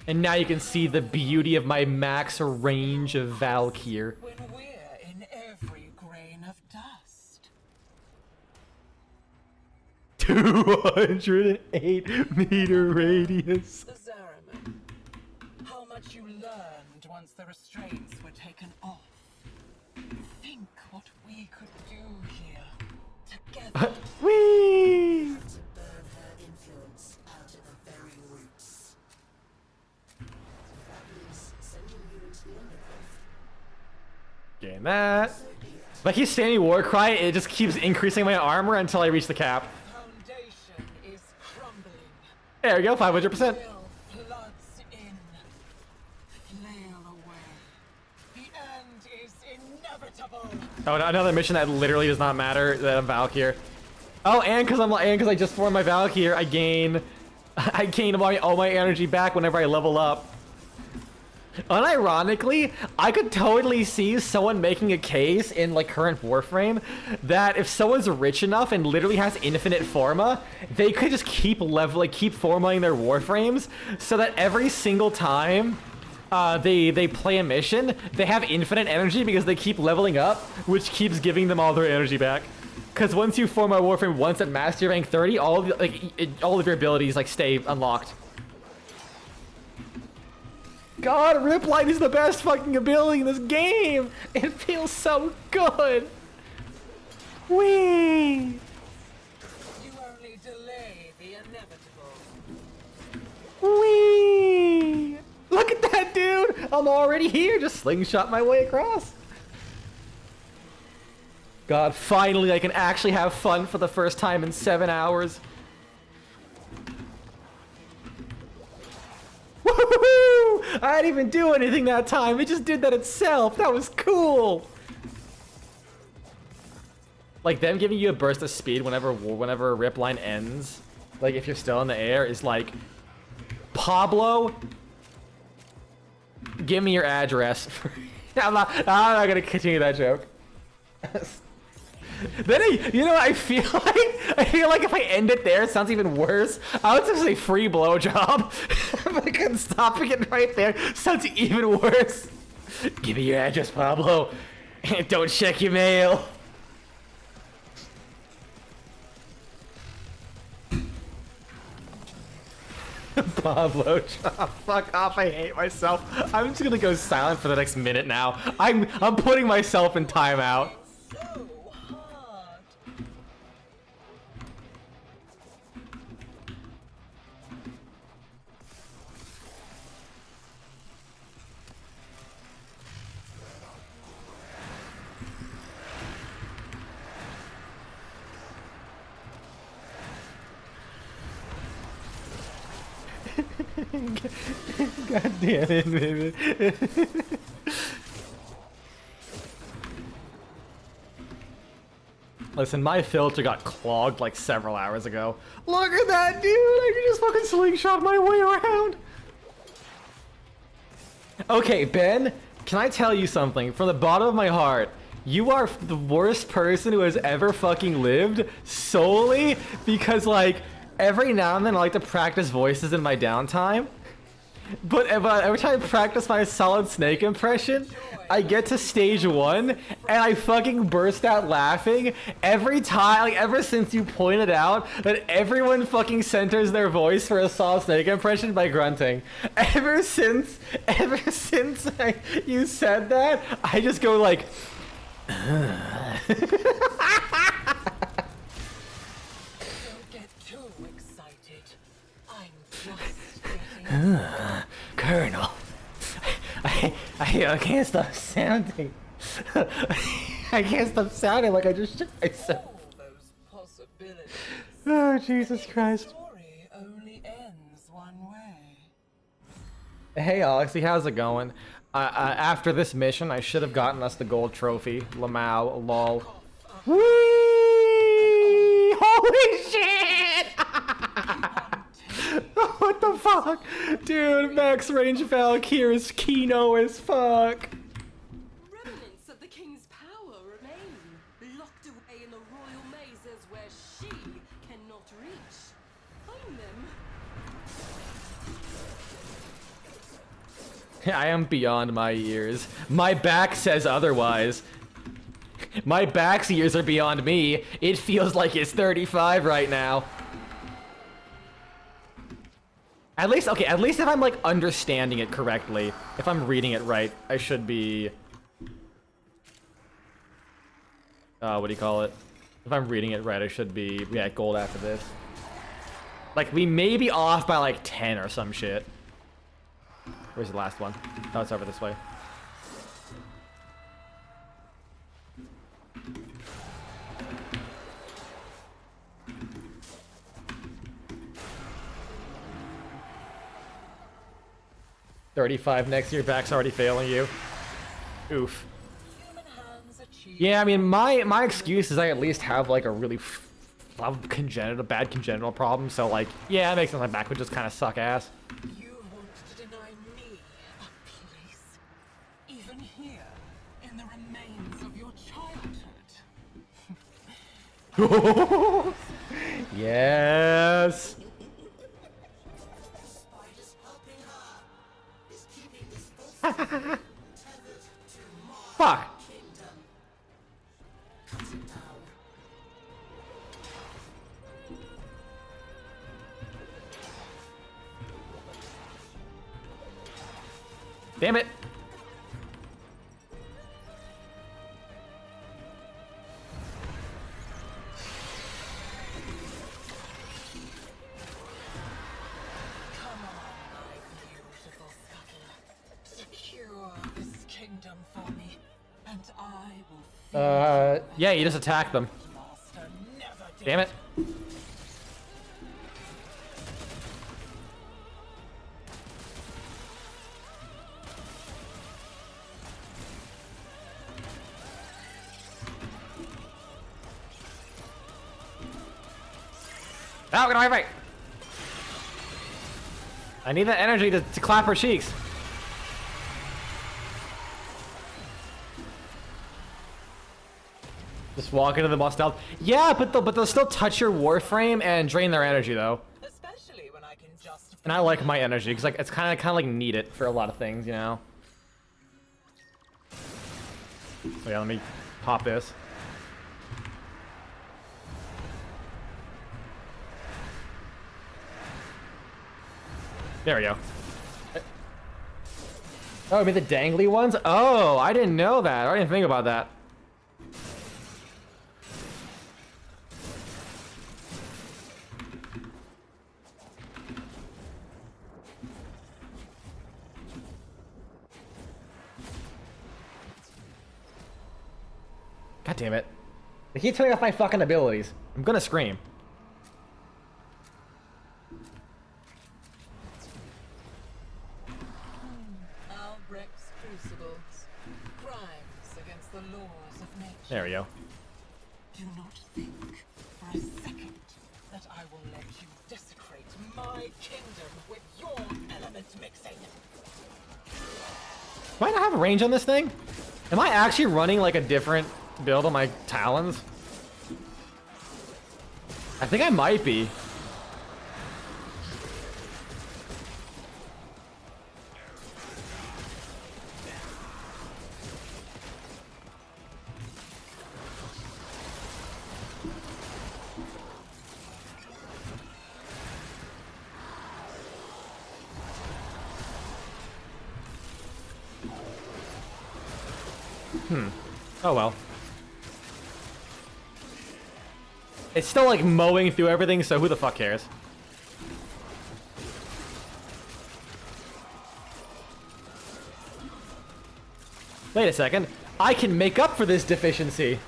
And now you can see the beauty of my max range of Valkyr. When we're in every grain of dust. 208 meter radius. The Zariman. How much you learned once the restraints were taken off. Think what we could do here. Together. Whee! To burn her influence out of the very roots. That means sending you into the undergrowth. Getting that. Like he's standing war cry, it just keeps increasing my armor until I reach the cap. Foundation is crumbling. There we go, 500%. Will floods in. Flail away. The end is inevitable. Oh, another mission that literally does not matter that I'm Valkyr. Oh, and because I just formed my Valkyr, I gain all my energy back whenever I level up. Unironically, I could totally see someone making a case in like current Warframe that if someone's rich enough and literally has infinite forma, they could just keep formatting their Warframes so that every single time they play a mission, they have infinite energy because they keep leveling up, which keeps giving them all their energy back. Because once you form a Warframe once at Master Rank 30, all of your abilities like stay unlocked. God, Ripline is the best fucking ability in this game! It feels so good! Whee! You only delay the inevitable. Whee! Look at that, dude! I'm already here, just slingshot my way across. God, finally I can actually have fun for the first time in 7 hours. Woohoo! I didn't even do anything that time. It just did that itself. That was cool. Like them giving you a burst of speed whenever Ripline ends, like if you're still in the air, is like, Pablo, give me your address. I'm not gonna continue that joke. Then I feel like if I end it there, it sounds even worse. I would just say free blowjob. If I couldn't stop it right there, sounds even worse. Give me your address, Pablo. Don't check your mail. Pablo, fuck off, I hate myself. I'm just gonna go silent for the next minute now. I'm putting myself in timeout. So hard. God damn it, baby. Listen, my filter got clogged like several hours ago. Look at that, dude! I can just fucking slingshot my way around. Okay, Ben, can I tell you something? From the bottom of my heart, you are the worst person who has ever fucking lived solely because, like, every now and then I like to practice voices in my downtime. But every time I practice my Solid Snake impression, I get to stage 1 and I fucking burst out laughing every time, like ever since you pointed out that everyone fucking centers their voice for a Solid Snake impression by grunting. Ever since you said that, I just go like... Don't get too excited. I'm just getting Colonel, I can't stop sounding. I can't stop sounding like I just shit myself. all those possibilities. Oh, Jesus The Christ. story only ends one way. Hey, Alexi, how's it going? After this mission, I should have gotten us the gold trophy. Lamau, lol. Whee! Holy shit! What the fuck? Dude, max range Valkyr is Kino as fuck. Remnants of the king's power remain, locked away in the royal mazes where she cannot reach. Find them. I am beyond my years. My back says otherwise. My back's years are beyond me. It feels like it's 35 right now. At least, okay, at least if I'm like understanding it correctly, if I'm reading it right, I should be... what do you call it? If I'm reading it right, I should be, yeah, gold after this. Like, we may be off by like 10 or some shit. Where's the last one? Oh, it's over this way. $35 next year, back's already failing you. Oof. Human hands achieve Yeah, I mean, my excuse is I at least have like a really bad congenital problem, so like, yeah, it makes sense my back would just kind of suck ass. You want to deny me a place, even here, in the remains of your childhood. Yes. Spider's helping her. Is keeping this both tethered to my Fuck. kingdom. Cut it down. Damn it. Come on, my beautiful scuttle. Secure this kingdom for me, and I will feed Yeah, you just attack them. the master never did. Damn it. Oh, get away from me! I need that energy to clap her cheeks. Just walk into the boss stealth. Yeah, but they'll still touch your Warframe and drain their energy though. Especially when I can just. And I like my energy because like it's kind of like need it for a lot of things, you know. So yeah, let me pop this. There we go. Oh, I mean the dangly ones? Oh, I didn't know that. I didn't think about that. God damn it. They keep turning off my fucking abilities. I'm gonna scream. Albrecht's crucibles. Crimes against the laws of nature. There we go. Do not think for a second that I will let you desecrate my kingdom with your element mixing. Do I not have range on this thing? Am I actually running like a different build on my talons? I think I might be. Oh well. It's still like mowing through everything, so who the fuck cares? Wait a second. I can make up for this deficiency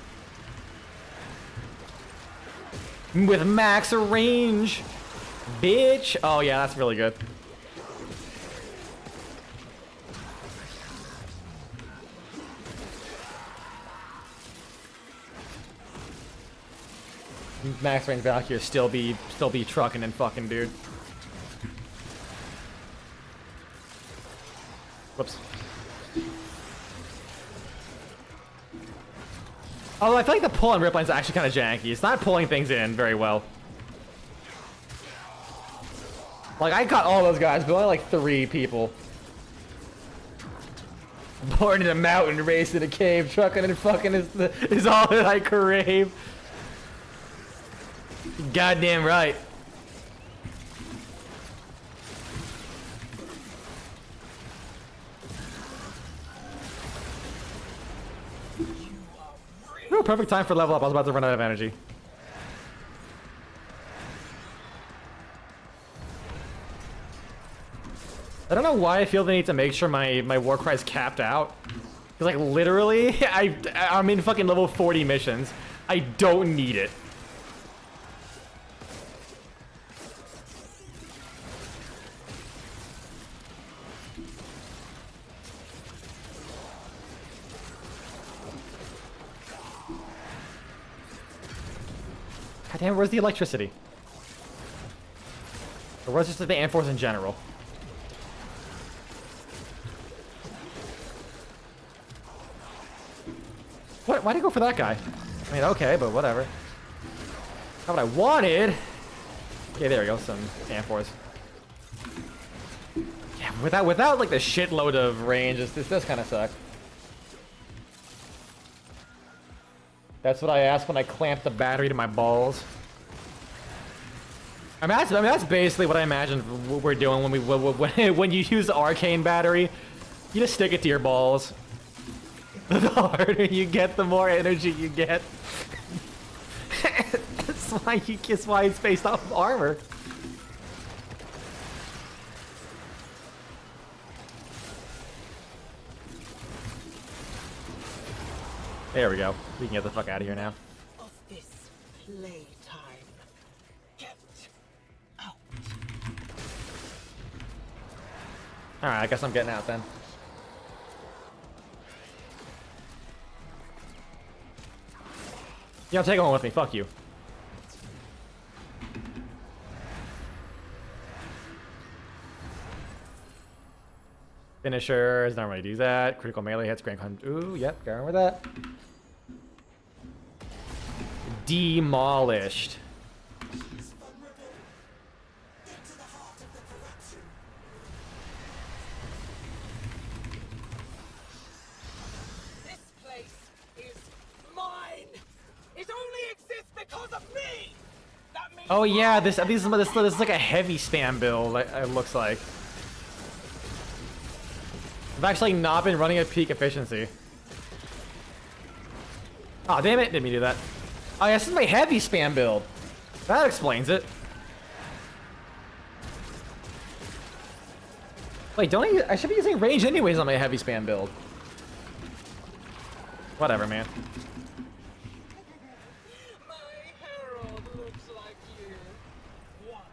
with max range, bitch. Oh yeah, that's really good. Max range Valkyr still be trucking and fucking, dude. Whoops. Although I feel like the pull on Ripline's is actually kind of janky. It's not pulling things in very well. Like, I caught all those guys, but only like 3 people. Born in a mountain, raised in a cave, trucking and fucking is all that I crave. Goddamn right. Ooh, perfect time for level up. I was about to run out of energy. I don't know why I feel the need to make sure my war cry is capped out. Cause like literally, I'm in fucking level 40 missions. I don't need it. God damn, where's the electricity? Or where's just the Amphors in general? What? Why'd I go for that guy? I mean, okay, but whatever. Not what I wanted. Okay, there we go, some Amphors. Yeah, without like the shitload of range, this does kind of suck. That's what I asked when I clamped the battery to my balls. I mean, that's basically what I imagine we're doing when you use the arcane battery. You just stick it to your balls. The harder you get, the more energy you get. That's why it's based off of armor. There we go. We can get the fuck out of here now. Of this playtime. Get out. Alright, I guess I'm getting out then. Yeah, take one with me. Fuck you. Finishers, not really do that. Critical melee hits, grand con. Ooh, yep, going with that. Demolished. He's vulnerable. Get to the heart of the corruption. This place is mine. It only exists because of me. That means Oh yeah, this is like a heavy spam build. It looks like. I've actually not been running at peak efficiency. Oh damn it! Didn't mean to do that. Oh yeah, this is my heavy spam build. That explains it. Wait, I should be using range anyways on my heavy spam build. Whatever, man. my herald looks like you. What?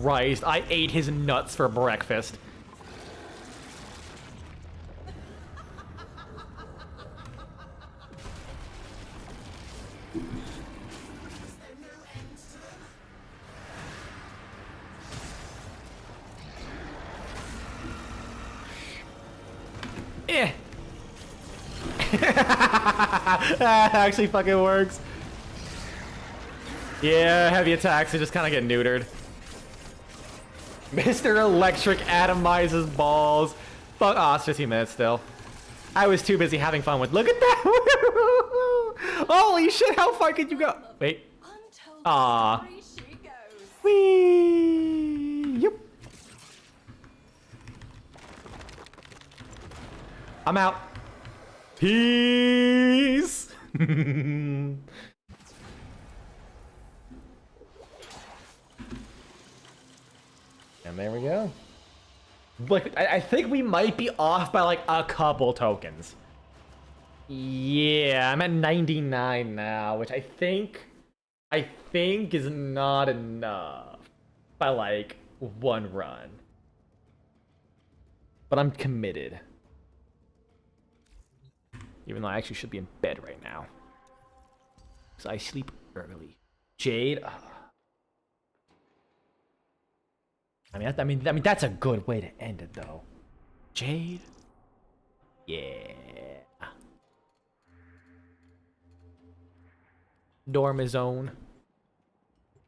Christ, I ate his nuts for breakfast. Eh. That actually fucking works. Yeah, heavy attacks, they just kind of get neutered. Mr. Electric atomizes balls. Fuck, oh, it's 15 minutes still. I was too busy having fun with, look at that! Holy shit, how far could you go? Wait. Untold Aw. story she goes. Whee! Yep. I'm out. Peace! And there we go. Like, I think we might be off by like a couple tokens. Yeah, I'm at 99 now, which I think is not enough by like one run. But I'm committed. Even though I actually should be in bed right now. Because I sleep early. Jade. Ugh. I mean, that's a good way to end it, though. Jade. Yeah. Dormizone.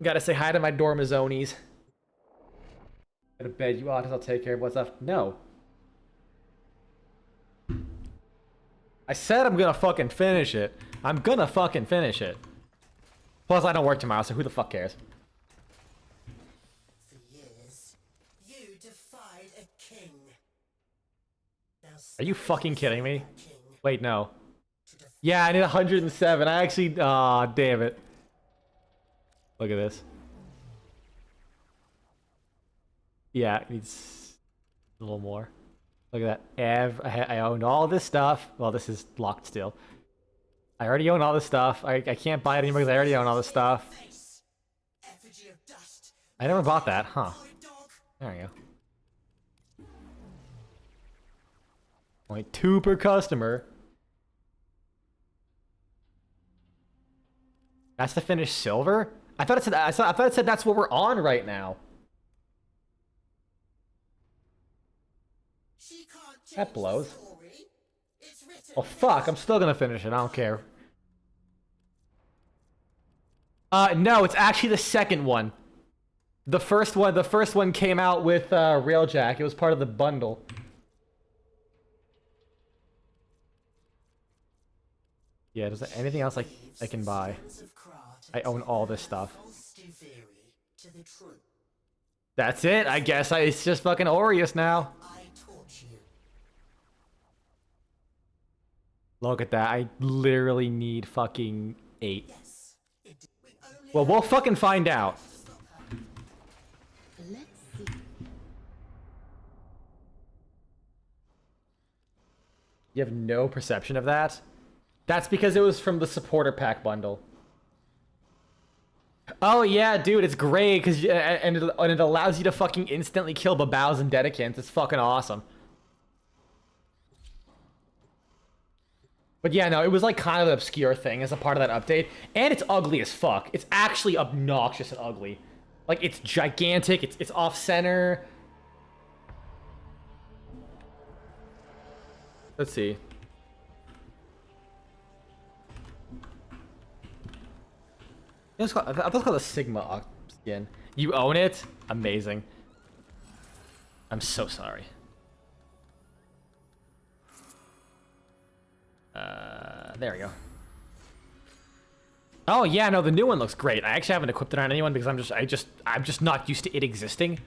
Gotta say hi to my Dormizonies. Go to bed, you autos. I'll take care of what's left. No. I said I'm gonna fucking finish it. I'm gonna fucking finish it. Plus, I don't work tomorrow, so who the fuck cares? For years, you defied a king. Now Are you fucking kidding me? king Wait, no. to defy Yeah, I need 107. I actually... Aw, damn it. Look at this. Yeah, it needs a little more. Look at that. I owned all this stuff. Well, this is locked still. I already own all this stuff. I can't buy it anymore because I already own all this stuff. face. Effigy of dust. I never bought that, huh? High dog. There we go. Only 2 per customer. That's to finish silver? I thought it said I thought it said that's what we're on right now. She can't change That blows. the story. It's written. Oh fuck, I'm still gonna finish it. I don't care. No, it's actually the second one. The first one came out with Railjack. It was part of the bundle. Yeah, does there anything else I can buy? Friends of Krat I own all this stuff. false theory to the truth. That's it. I guess it's just fucking Aureus now. I taught you. Look at that. I literally need fucking 8. Yes. It did. We only Well, we'll fucking find out. stop her. Let's see. You have no perception of that? That's because it was from the supporter pack bundle. Oh yeah, dude, it's great because and it allows you to fucking instantly kill Babaus and Dedicants. It's fucking awesome. But yeah, no, it was like kind of an obscure thing as a part of that update, and it's ugly as fuck. It's actually obnoxious and ugly. Like it's gigantic. It's off center. Let's see. I thought it was called a Sigma skin. You own it? Amazing. I'm so sorry. There we go. Oh yeah, no, the new one looks great. I actually haven't equipped it on anyone because I'm just not used to it existing.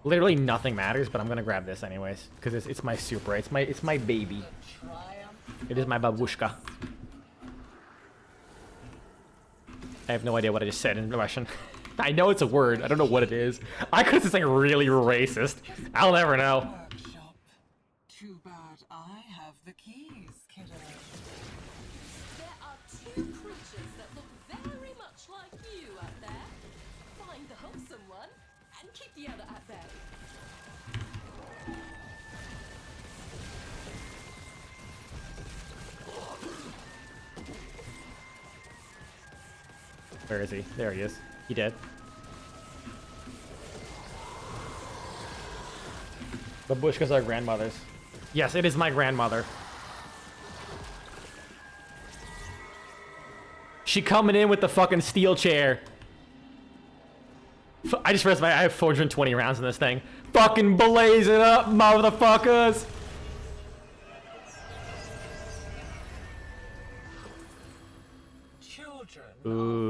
Literally nothing matters, but I'm gonna grab this anyways because it's my super. It's my baby. It is my babushka. I have no idea what I just said in Russian. I know it's a word. I don't know what it is. I could say something really racist. I'll never know. Workshop. Too bad I have the keys, kiddo. There are 2 creatures that look very much like you out there. Find the wholesome one and keep the other at bay. Where is he? There he is. He dead. Babushkas are grandmothers. Yes, it is my grandmother. She coming in with the fucking steel chair. I just realized I have 420 rounds in this thing. Fucking blaze it up, motherfuckers! Children Ooh.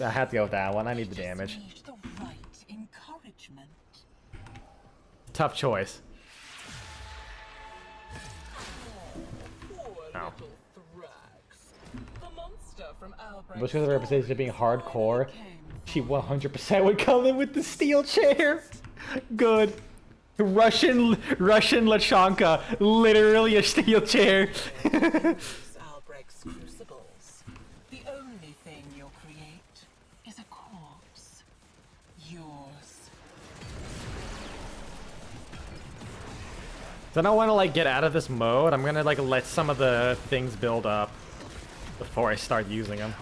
I have to go with that one. I need the damage. need the right encouragement. Tough choice. Poor Oh. little Thrax. The monster from Albrecht's Because of her reputation of being stories hardcore, came she 100% would come in with the steel chair. Good. Russian Lachanka, literally a steel chair. Albrecht's crucibles. The only thing you'll create is a corpse. Yours. So I don't want to like get out of this mode. I'm gonna like let some of the things build up before I start using them.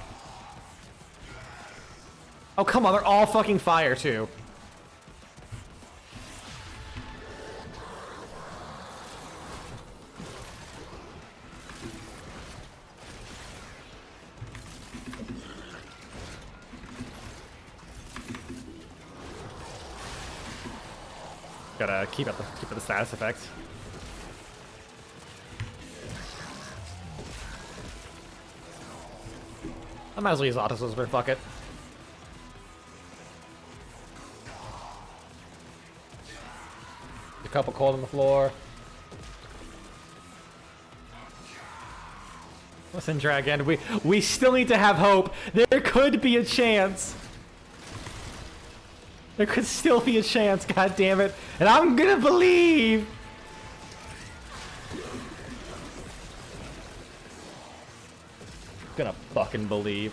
Oh come on, they're all fucking fire too. Gotta keep up the status effects. I might as well use Auto-Whisper, fuck it. A couple cold on the floor. Listen, Dragon, we still need to have hope. There could be a chance. There could still be a chance, god damn it. And I'm gonna believe. Gonna fucking believe.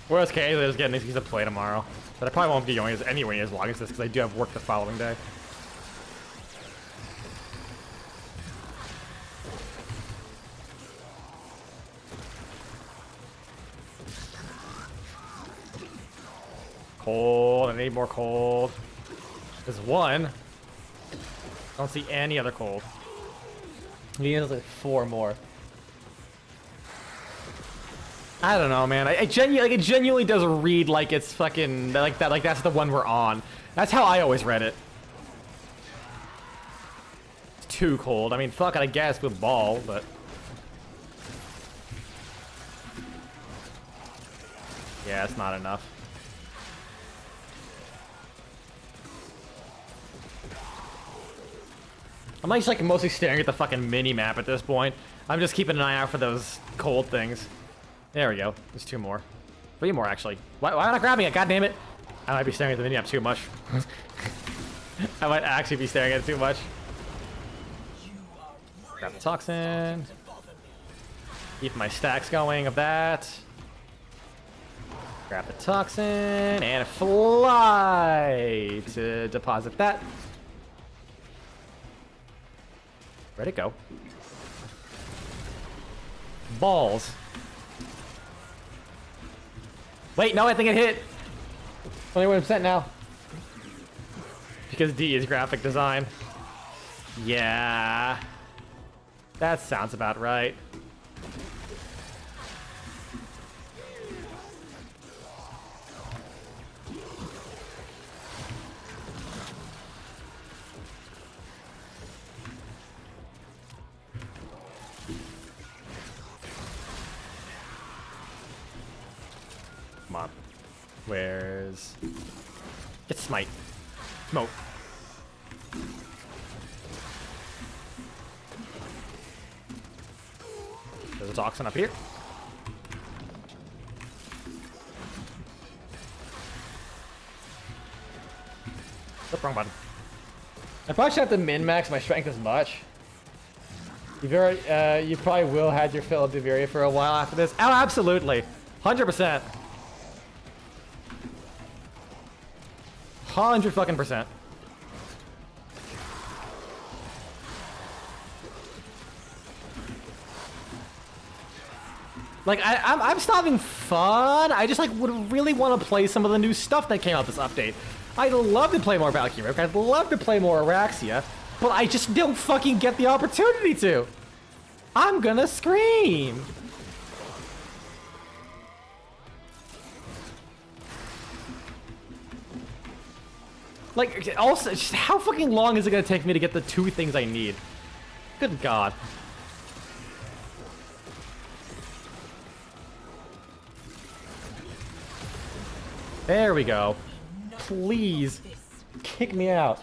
Worst case, I just get an excuse to play tomorrow. But I probably won't be going anyway as long as this because I do have work the following day. Cold, I need more cold. There's one. I don't see any other cold. He needs like 4 more. I don't know, man. It genuinely does read like it's fucking like that. Like that's the one we're on. That's how I always read it. It's too cold. I mean, fuck it, I guess with ball, but yeah, it's not enough. I'm like mostly staring at the fucking mini map at this point. I'm just keeping an eye out for those cold things. There we go. There's 2 more. 3 more, actually. Why am I not grabbing it? God damn it. I might be staring at the mini-map too much. I might actually be staring at it too much. Grab the toxin. Keep my stacks going of that. Grab the toxin and fly to deposit that. Where'd it go? Balls. Wait, no, I think it hit. 21% now. Because D is graphic design. Yeah. That sounds about right. Come on. Where's... Get smite. Smoke. There's a toxin up here. Oh, wrong button. I probably should have to min-max my strength as much. You probably will have your fill of Deveria for a while after this. Oh, absolutely. 100%. 100 fucking percent. Like, I'm still having fun. I just, like, would really want to play some of the new stuff that came out this update. I'd love to play more Valkyr. I'd love to play more Araxia. But I just don't fucking get the opportunity to. I'm gonna scream. Like, also, just how fucking long is it gonna take me to get the 2 things I need? Good God. There we go. Please, kick me out.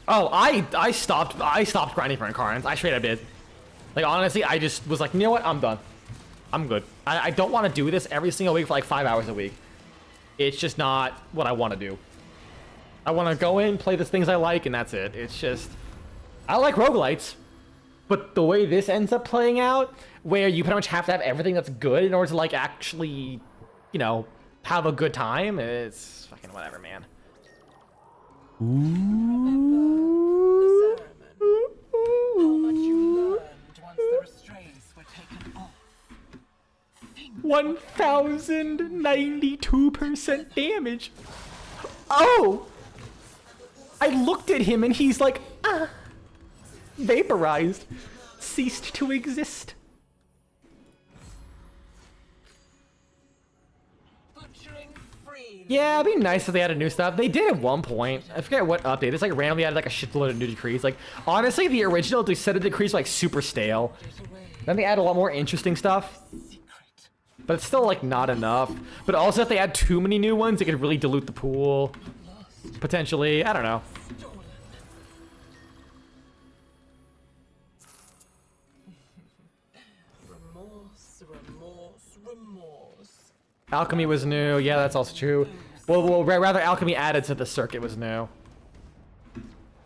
Oh, I stopped grinding for Incarnates. I straight up did. Like, honestly, I just was like, you know what? I'm done. I'm good. I don't want to do this every single week for like 5 hours a week. It's just not what I want to do. I want to go in, play the things I like, and that's it. It's just... I like roguelites, but the way this ends up playing out, where you pretty much have to have everything that's good in order to, like, actually, you know, have a good time, it's fucking whatever, man. The sermon. How much you learned once the restraints were taken off. 1092% damage. Oh! I looked at him and he's like, ah, vaporized, ceased to exist. Butchering free. Yeah, it'd be nice if they added new stuff. They did at one point. I forget what update. It's like randomly added like a shitload of new decrees. Like, honestly, the original, they said the decrees were like super stale. Then they add a lot more interesting stuff. But it's still like not enough. But also if they add too many new ones, it could really dilute the pool. Potentially, I don't know. Remorse. Alchemy was new. Yeah, that's also true. Well, rather Alchemy added to the circuit was new.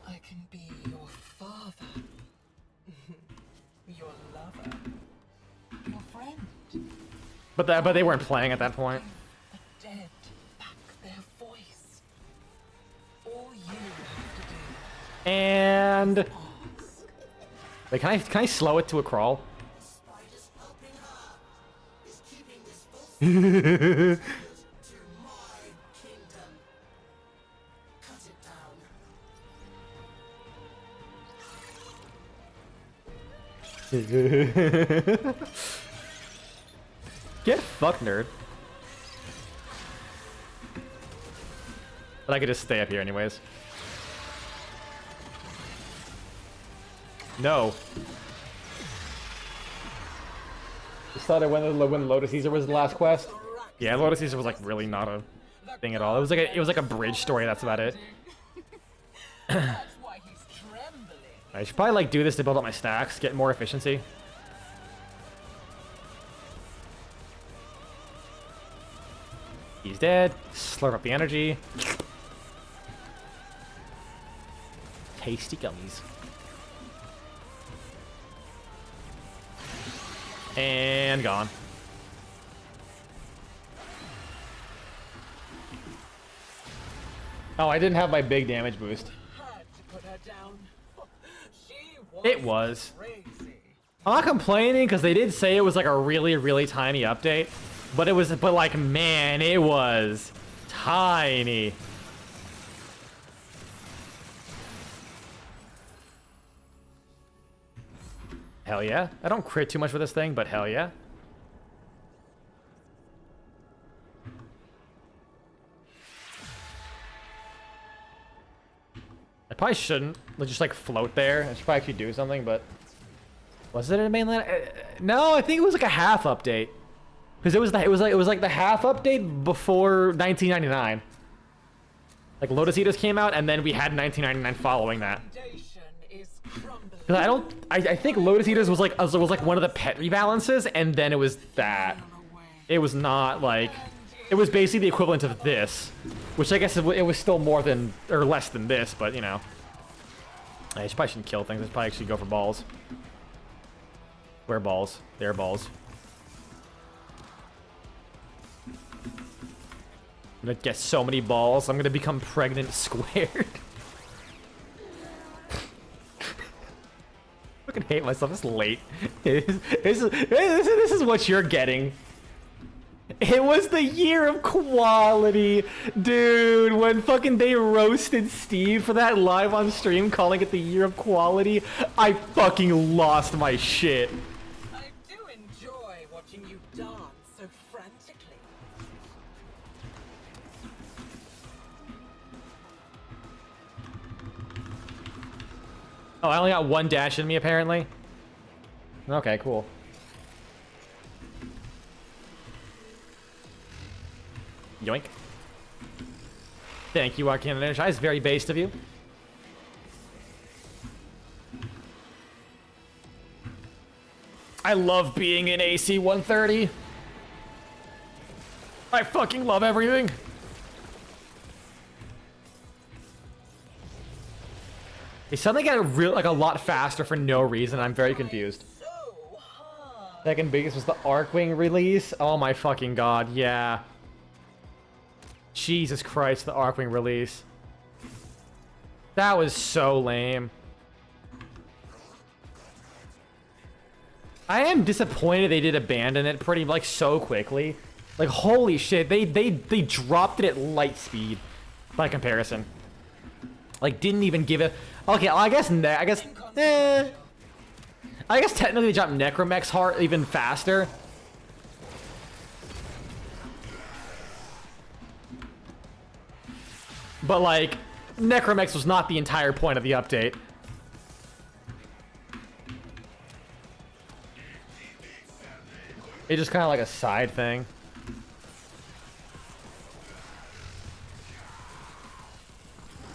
I can be your father, your lover, your friend. But they weren't playing at that point. The dead back their voice. All you have to do. And wait, can I slow it to a crawl? Spider's helping her. Is keeping this both to my kingdom. Cut it down. Get fucked, nerd. But I could just stay up here anyways. No. Just thought when Lotus Caesar was the last quest. Yeah, Lotus Caesar was like really not a thing at all. It was like a bridge story. That's about it. That's why he's trembling. I should probably like do this to build up my stacks, get more efficiency. He's dead. Slurp up the energy. Tasty gummies. And gone. Oh, I didn't have my big damage boost. Had to put her down. She It was. crazy. I'm not complaining because they did say it was like a really, really tiny update. But like, man, it was tiny. Hell yeah. I don't crit too much with this thing, but hell yeah. I probably shouldn't just like float there. I should probably actually do something, but was it a mainland? No, I think it was like a half update. Because it was like the half update before 1999. Like Lotus Eaters came out, and then we had 1999 following that. Foundation is crumbling. 'Cause I think Lotus Eaters was like one of the pet rebalances, and then it was that. It was not like, it was basically the equivalent of this, which I guess it was still more than or less than this, but you know. I probably shouldn't kill things. I should probably actually go for balls. Where balls? There are balls. I'm gonna get so many balls. I'm gonna become pregnant squared. Fucking hate myself. It's late. This is what you're getting. It was the year of quality, dude. When fucking they roasted Steve for that live on stream, calling it the year of quality, I fucking lost my shit. I do enjoy watching you dance so frantically. Oh, I only got one dash in me, apparently. Okay, cool. Yoink. Thank you, Arcane Energize. Very based of you. I love being in AC 130. I fucking love everything. They suddenly got a lot faster for no reason. I'm very confused. So hard. Second biggest was the Arcwing release. Oh my fucking god, yeah. Jesus Christ, the Arcwing release. That was so lame. I am disappointed they did abandon it pretty, like, so quickly. Like, holy shit, they dropped it at light speed by comparison. Like, didn't even give it. Okay, well, I guess technically they dropped Necromech's heart even faster. But, like, Necromex was not the entire point of the update. It's just kind of like a side thing.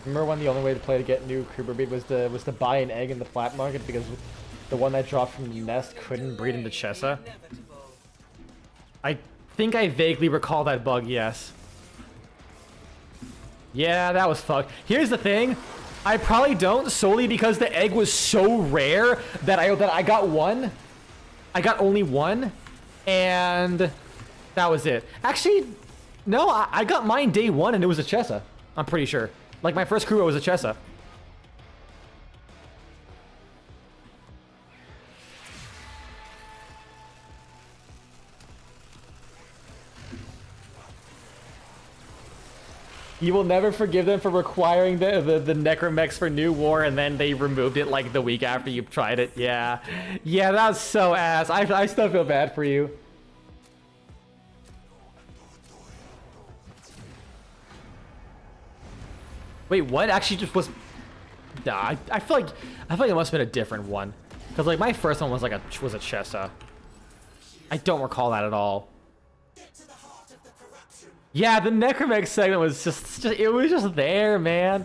Remember when the only way to play to get new Creeper Breed was to buy an egg in the flat market because the one that dropped from the nest couldn't breed into Chessa? I think I vaguely recall that bug, yes. Yeah, that was fucked. Here's the thing. I probably don't, solely because the egg was so rare that I got one. I got only one. And that was it. Actually, no, I got mine day one and it was a Chessa. I'm pretty sure. Like, my first crew was a Chessa. You will never forgive them for requiring the Necromechs for New War, and then they removed it like the week after you tried it. Yeah. Yeah, that was so ass. I still feel bad for you. Wait, what? Actually just was... Nah, I feel like it must have been a different one. Because, like, my first one was like a Chessa. I don't recall that at all. Yeah, the Necromech segment was just it was just there, man.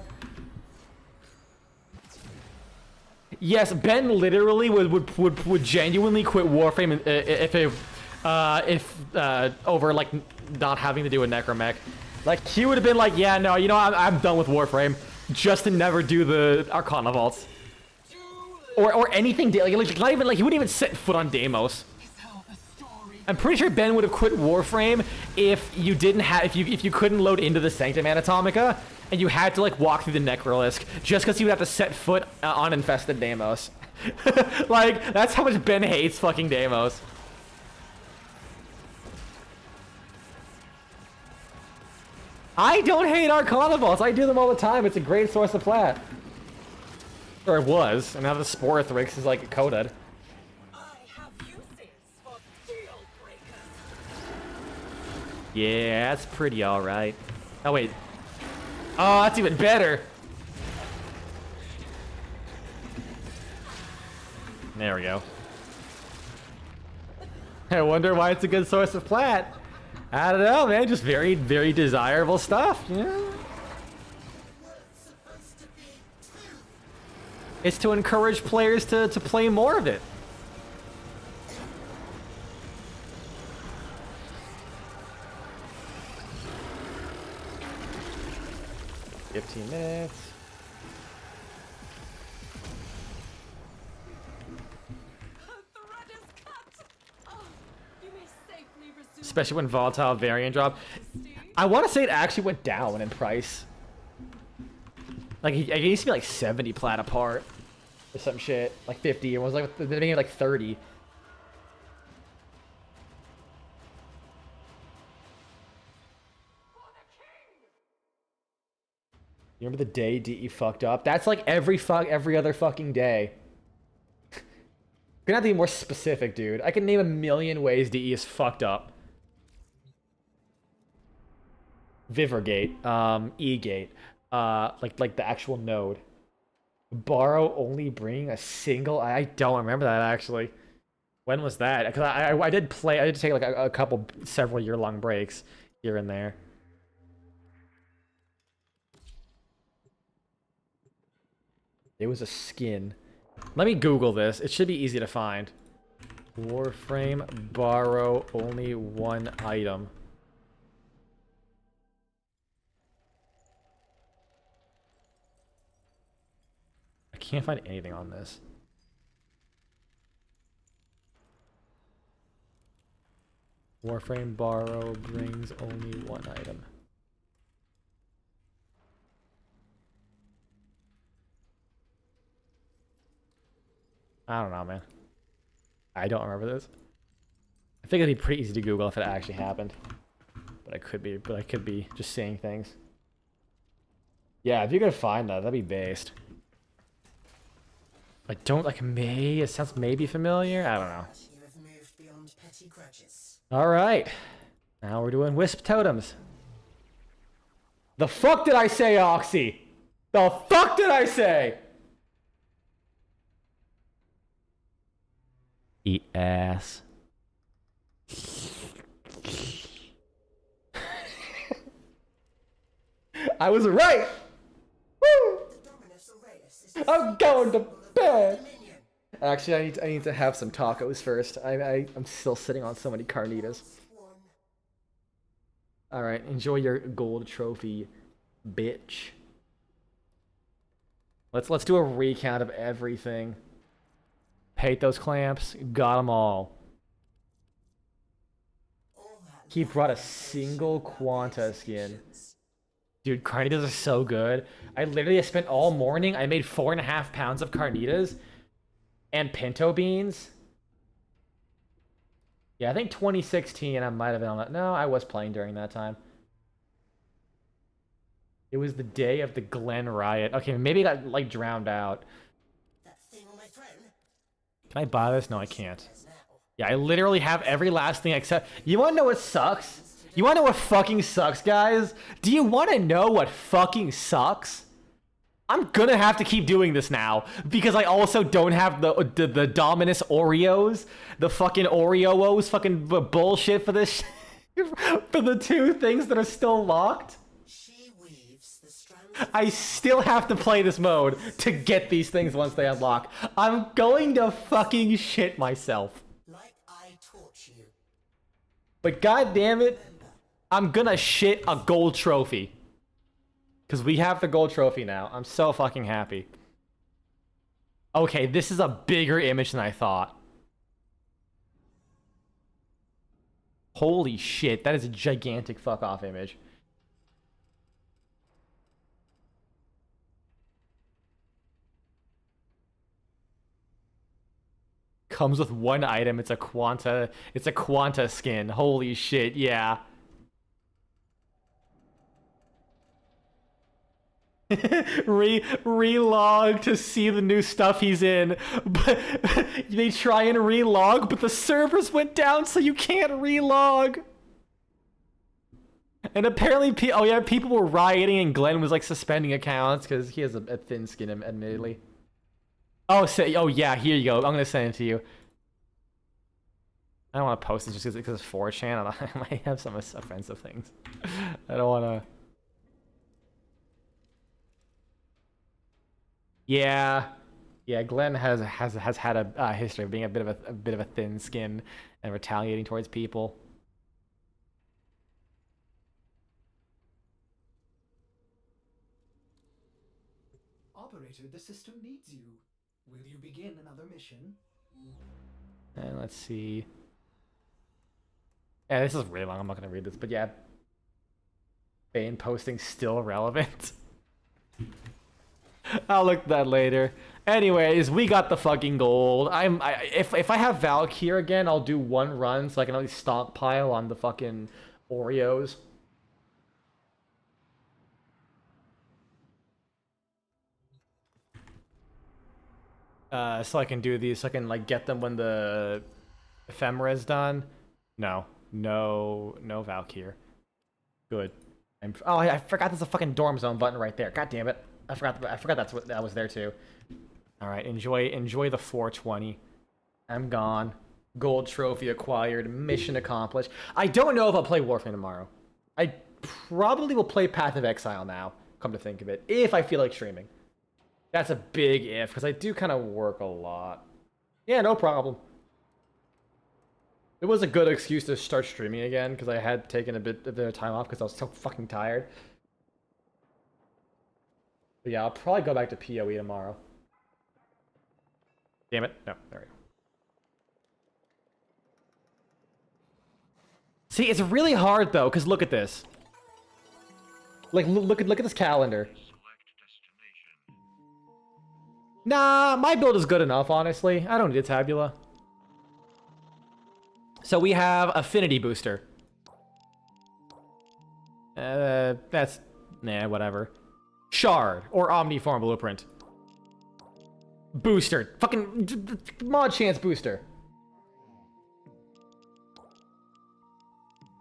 Yes, Ben literally would genuinely quit Warframe if over like not having to do a Necromech. Like, he would have been like, yeah, no, you know, I'm done with Warframe, just to never do the Arcana Vaults or anything. Like not even like he wouldn't even set foot on Deimos. I'm pretty sure Ben would have quit Warframe if you didn't have if you couldn't load into the Sanctum Anatomica and you had to like walk through the Necrolisk just because you would have to set foot on infested Deimos. Like, that's how much Ben hates fucking Deimos. I don't hate Arcana Vaults. I do them all the time. It's a great source of plat. Or it was, and now the Spore Thrax is like coded. Yeah, that's pretty alright. Oh, wait. Oh, that's even better. There we go. I wonder why it's a good source of plat. I don't know, man. Just very, very desirable stuff, you know? It's to encourage players to play more of it. 15 minutes. Especially when volatile variant drop. I want to say it actually went down in price. Like, it used to be like 70 plat apart. or some shit, like 50, and was like at the beginning of like 30. You remember the day DE fucked up? That's like every other fucking day. You're gonna have to be more specific, dude. I can name a million ways DE is fucked up. Vivergate, E-gate, like the actual node. Borrow only bring a single. I don't remember that actually. When was that? Because I did take like a couple several year-long breaks here and there. It was a skin. Let me Google this. It should be easy to find. Warframe borrow only one item. I can't find anything on this. Warframe borrow brings only one item. I don't know, man. I don't remember this. I think it'd be pretty easy to Google if it actually happened. But I could be just saying things. Yeah, if you could find that, that'd be based. I don't like it sounds maybe familiar. I don't know. You have moved beyond petty grudges. Alright. Now we're doing wisp totems. The fuck did I say, Oxy? The fuck did I say? Eat ass. I was right! Woo! The Dominus Aureus is the I'm going to symbol of bed! dominion. Actually, I need to have some tacos first. I'm still sitting on so many carnitas. One. Alright, enjoy your gold trophy, bitch. Let's do a recount of everything. Hate those clamps. Got them all. All that He brought a single Quanta skin. Dude, carnitas are so good. I literally spent all morning. I made 4.5 pounds of carnitas and pinto beans. Yeah, I think 2016 I might have been on that. No, I was playing during that time. It was the day of the Glen riot. Okay, maybe it got like drowned out. that thing on my throne. Can I buy this? No, I can't. As now. Yeah, I literally have every last thing except... You want to know what sucks? You want to know what fucking sucks, guys? Do you want to know what fucking sucks? I'm gonna have to keep doing this now because I also don't have the Dominus Oreos, the fucking Oreos, fucking bullshit for this, for the two things that are still locked. She weaves the strands of I still have to play this mode to get these things once they unlock. I'm going to fucking shit myself. like I taught you. But god damn it, I'm gonna shit a gold trophy. Because we have the gold trophy now. I'm so fucking happy. Okay, this is a bigger image than I thought. Holy shit, that is a gigantic fuck off image. Comes with one item, it's a Quanta skin. Holy shit, yeah. Relog to see the new stuff he's in, but they try and relog, but the servers went down, so you can't relog. And apparently, people were rioting, and Glenn was like suspending accounts because he has a thin skin, admittedly. Oh yeah, here you go. I'm gonna send it to you. I don't want to post it just because it's 4chan. I might have some offensive things. I don't want to. Yeah, Glenn has had a history of being a bit of a thin skin and retaliating towards people. Operator, the system needs you. Will you begin another mission? And let's see. Yeah, this is really long. I'm not gonna read this, but yeah, Bane posting still relevant. I'll look at that later. Anyways, we got the fucking gold. If I have Valkyr again, I'll do one run so I can at least stockpile on the fucking Oreos. So I can do these, so I can like get them when the ephemera is done. No Valkyr. Good. I forgot there's a fucking dorm zone button right there. God damn it. I forgot that was there too. All right, enjoy the 420. I'm gone. Gold trophy acquired. Mission accomplished. I don't know if I'll play Warframe tomorrow. I probably will play Path of Exile now, come to think of it, if I feel like streaming. That's a big if, because I do kind of work a lot. Yeah, no problem. It was a good excuse to start streaming again, because I had taken a bit of time off because I was so fucking tired. But yeah, I'll probably go back to PoE tomorrow. Damn it. No, there we go. See, it's really hard though, because look at this. Like, look at this calendar. Nah, my build is good enough, honestly. I don't need a tabula. So we have Affinity Booster. That's... Nah, whatever. Shard, or Omniform Blueprint. Booster. Fucking mod chance booster.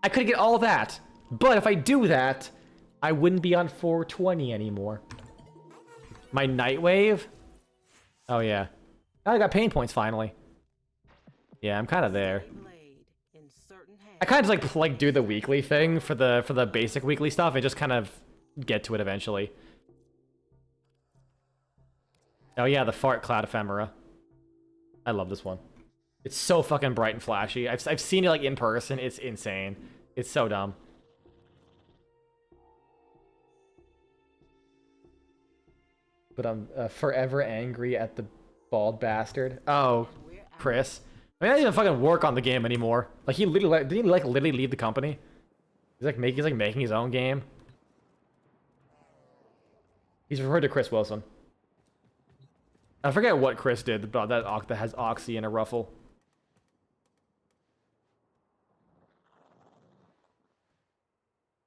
I could get all that, but if I do that, I wouldn't be on 420 anymore. My Nightwave? Oh yeah. Now I got pain points finally. Yeah, I'm kind of there. I kind of just like do the weekly thing for the basic weekly stuff and just kind of get to it eventually. Oh yeah, the fart cloud ephemera. I love this one. It's so fucking bright and flashy. I've seen it like in person. It's insane. It's so dumb. But I'm forever angry at the bald bastard. Oh, Chris. I mean, I don't even fucking work on the game anymore. Like he literally, did he like literally leave the company? He's like making his own game. He's referred to Chris Wilson. I forget what Chris did about that has Oxy and a ruffle.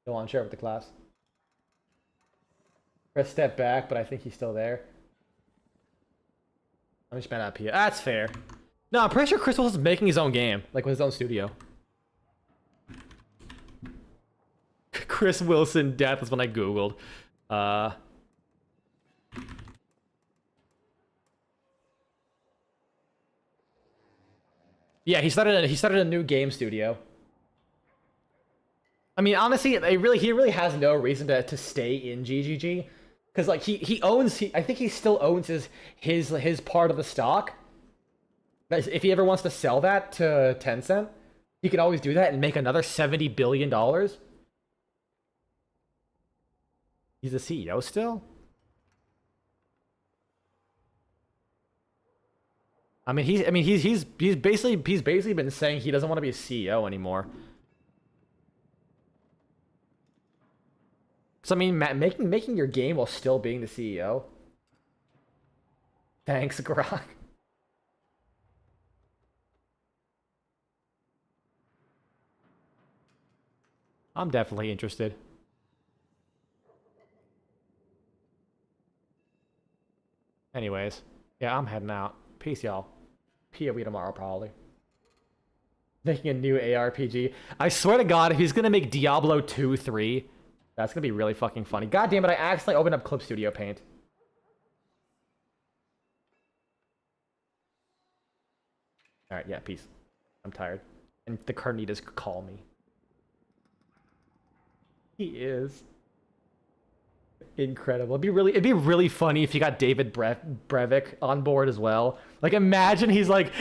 Go on, share with the class. Chris stepped back, but I think he's still there. I'm just been up here. That's fair. No, I'm pretty sure Chris Wilson's making his own game, like with his own studio. Chris Wilson death is when I googled. Yeah, he started a new game studio. I mean, honestly, he really has no reason to stay in GGG, because like I think he still owns his part of the stock. If he ever wants to sell that to Tencent, he can always do that and make another $70 billion. He's the CEO still? I mean, he's basically been saying he doesn't want to be a CEO anymore. So I mean, making your game while still being the CEO. Thanks, Grok. I'm definitely interested. Anyways, yeah, I'm heading out. Peace, y'all. PoE tomorrow, probably. Making a new ARPG. I swear to God, if he's gonna make Diablo 2, 3, that's gonna be really fucking funny. God damn it, I accidentally opened up Clip Studio Paint. Alright, yeah, peace. I'm tired. And the Carnitas call me. He is. Incredible. It'd be really funny if you got David Brevik on board as well. Like imagine he is like,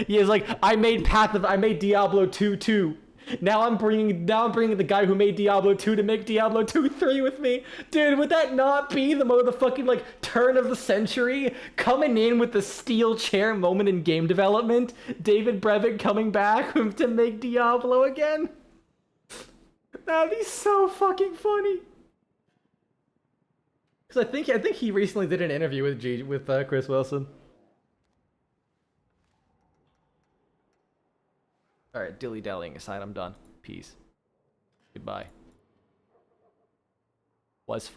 I made Diablo 2 2. Now I'm bringing the guy who made Diablo 2 to make Diablo 2 3 with me. Dude, would that not be the motherfucking like turn of the century? Coming in with the steel chair moment in game development. David Brevik coming back to make Diablo again. That'd be so fucking funny. Because I think he recently did an interview with Chris Wilson. Alright, dilly-dallying aside, I'm done. Peace. Goodbye. Was fun.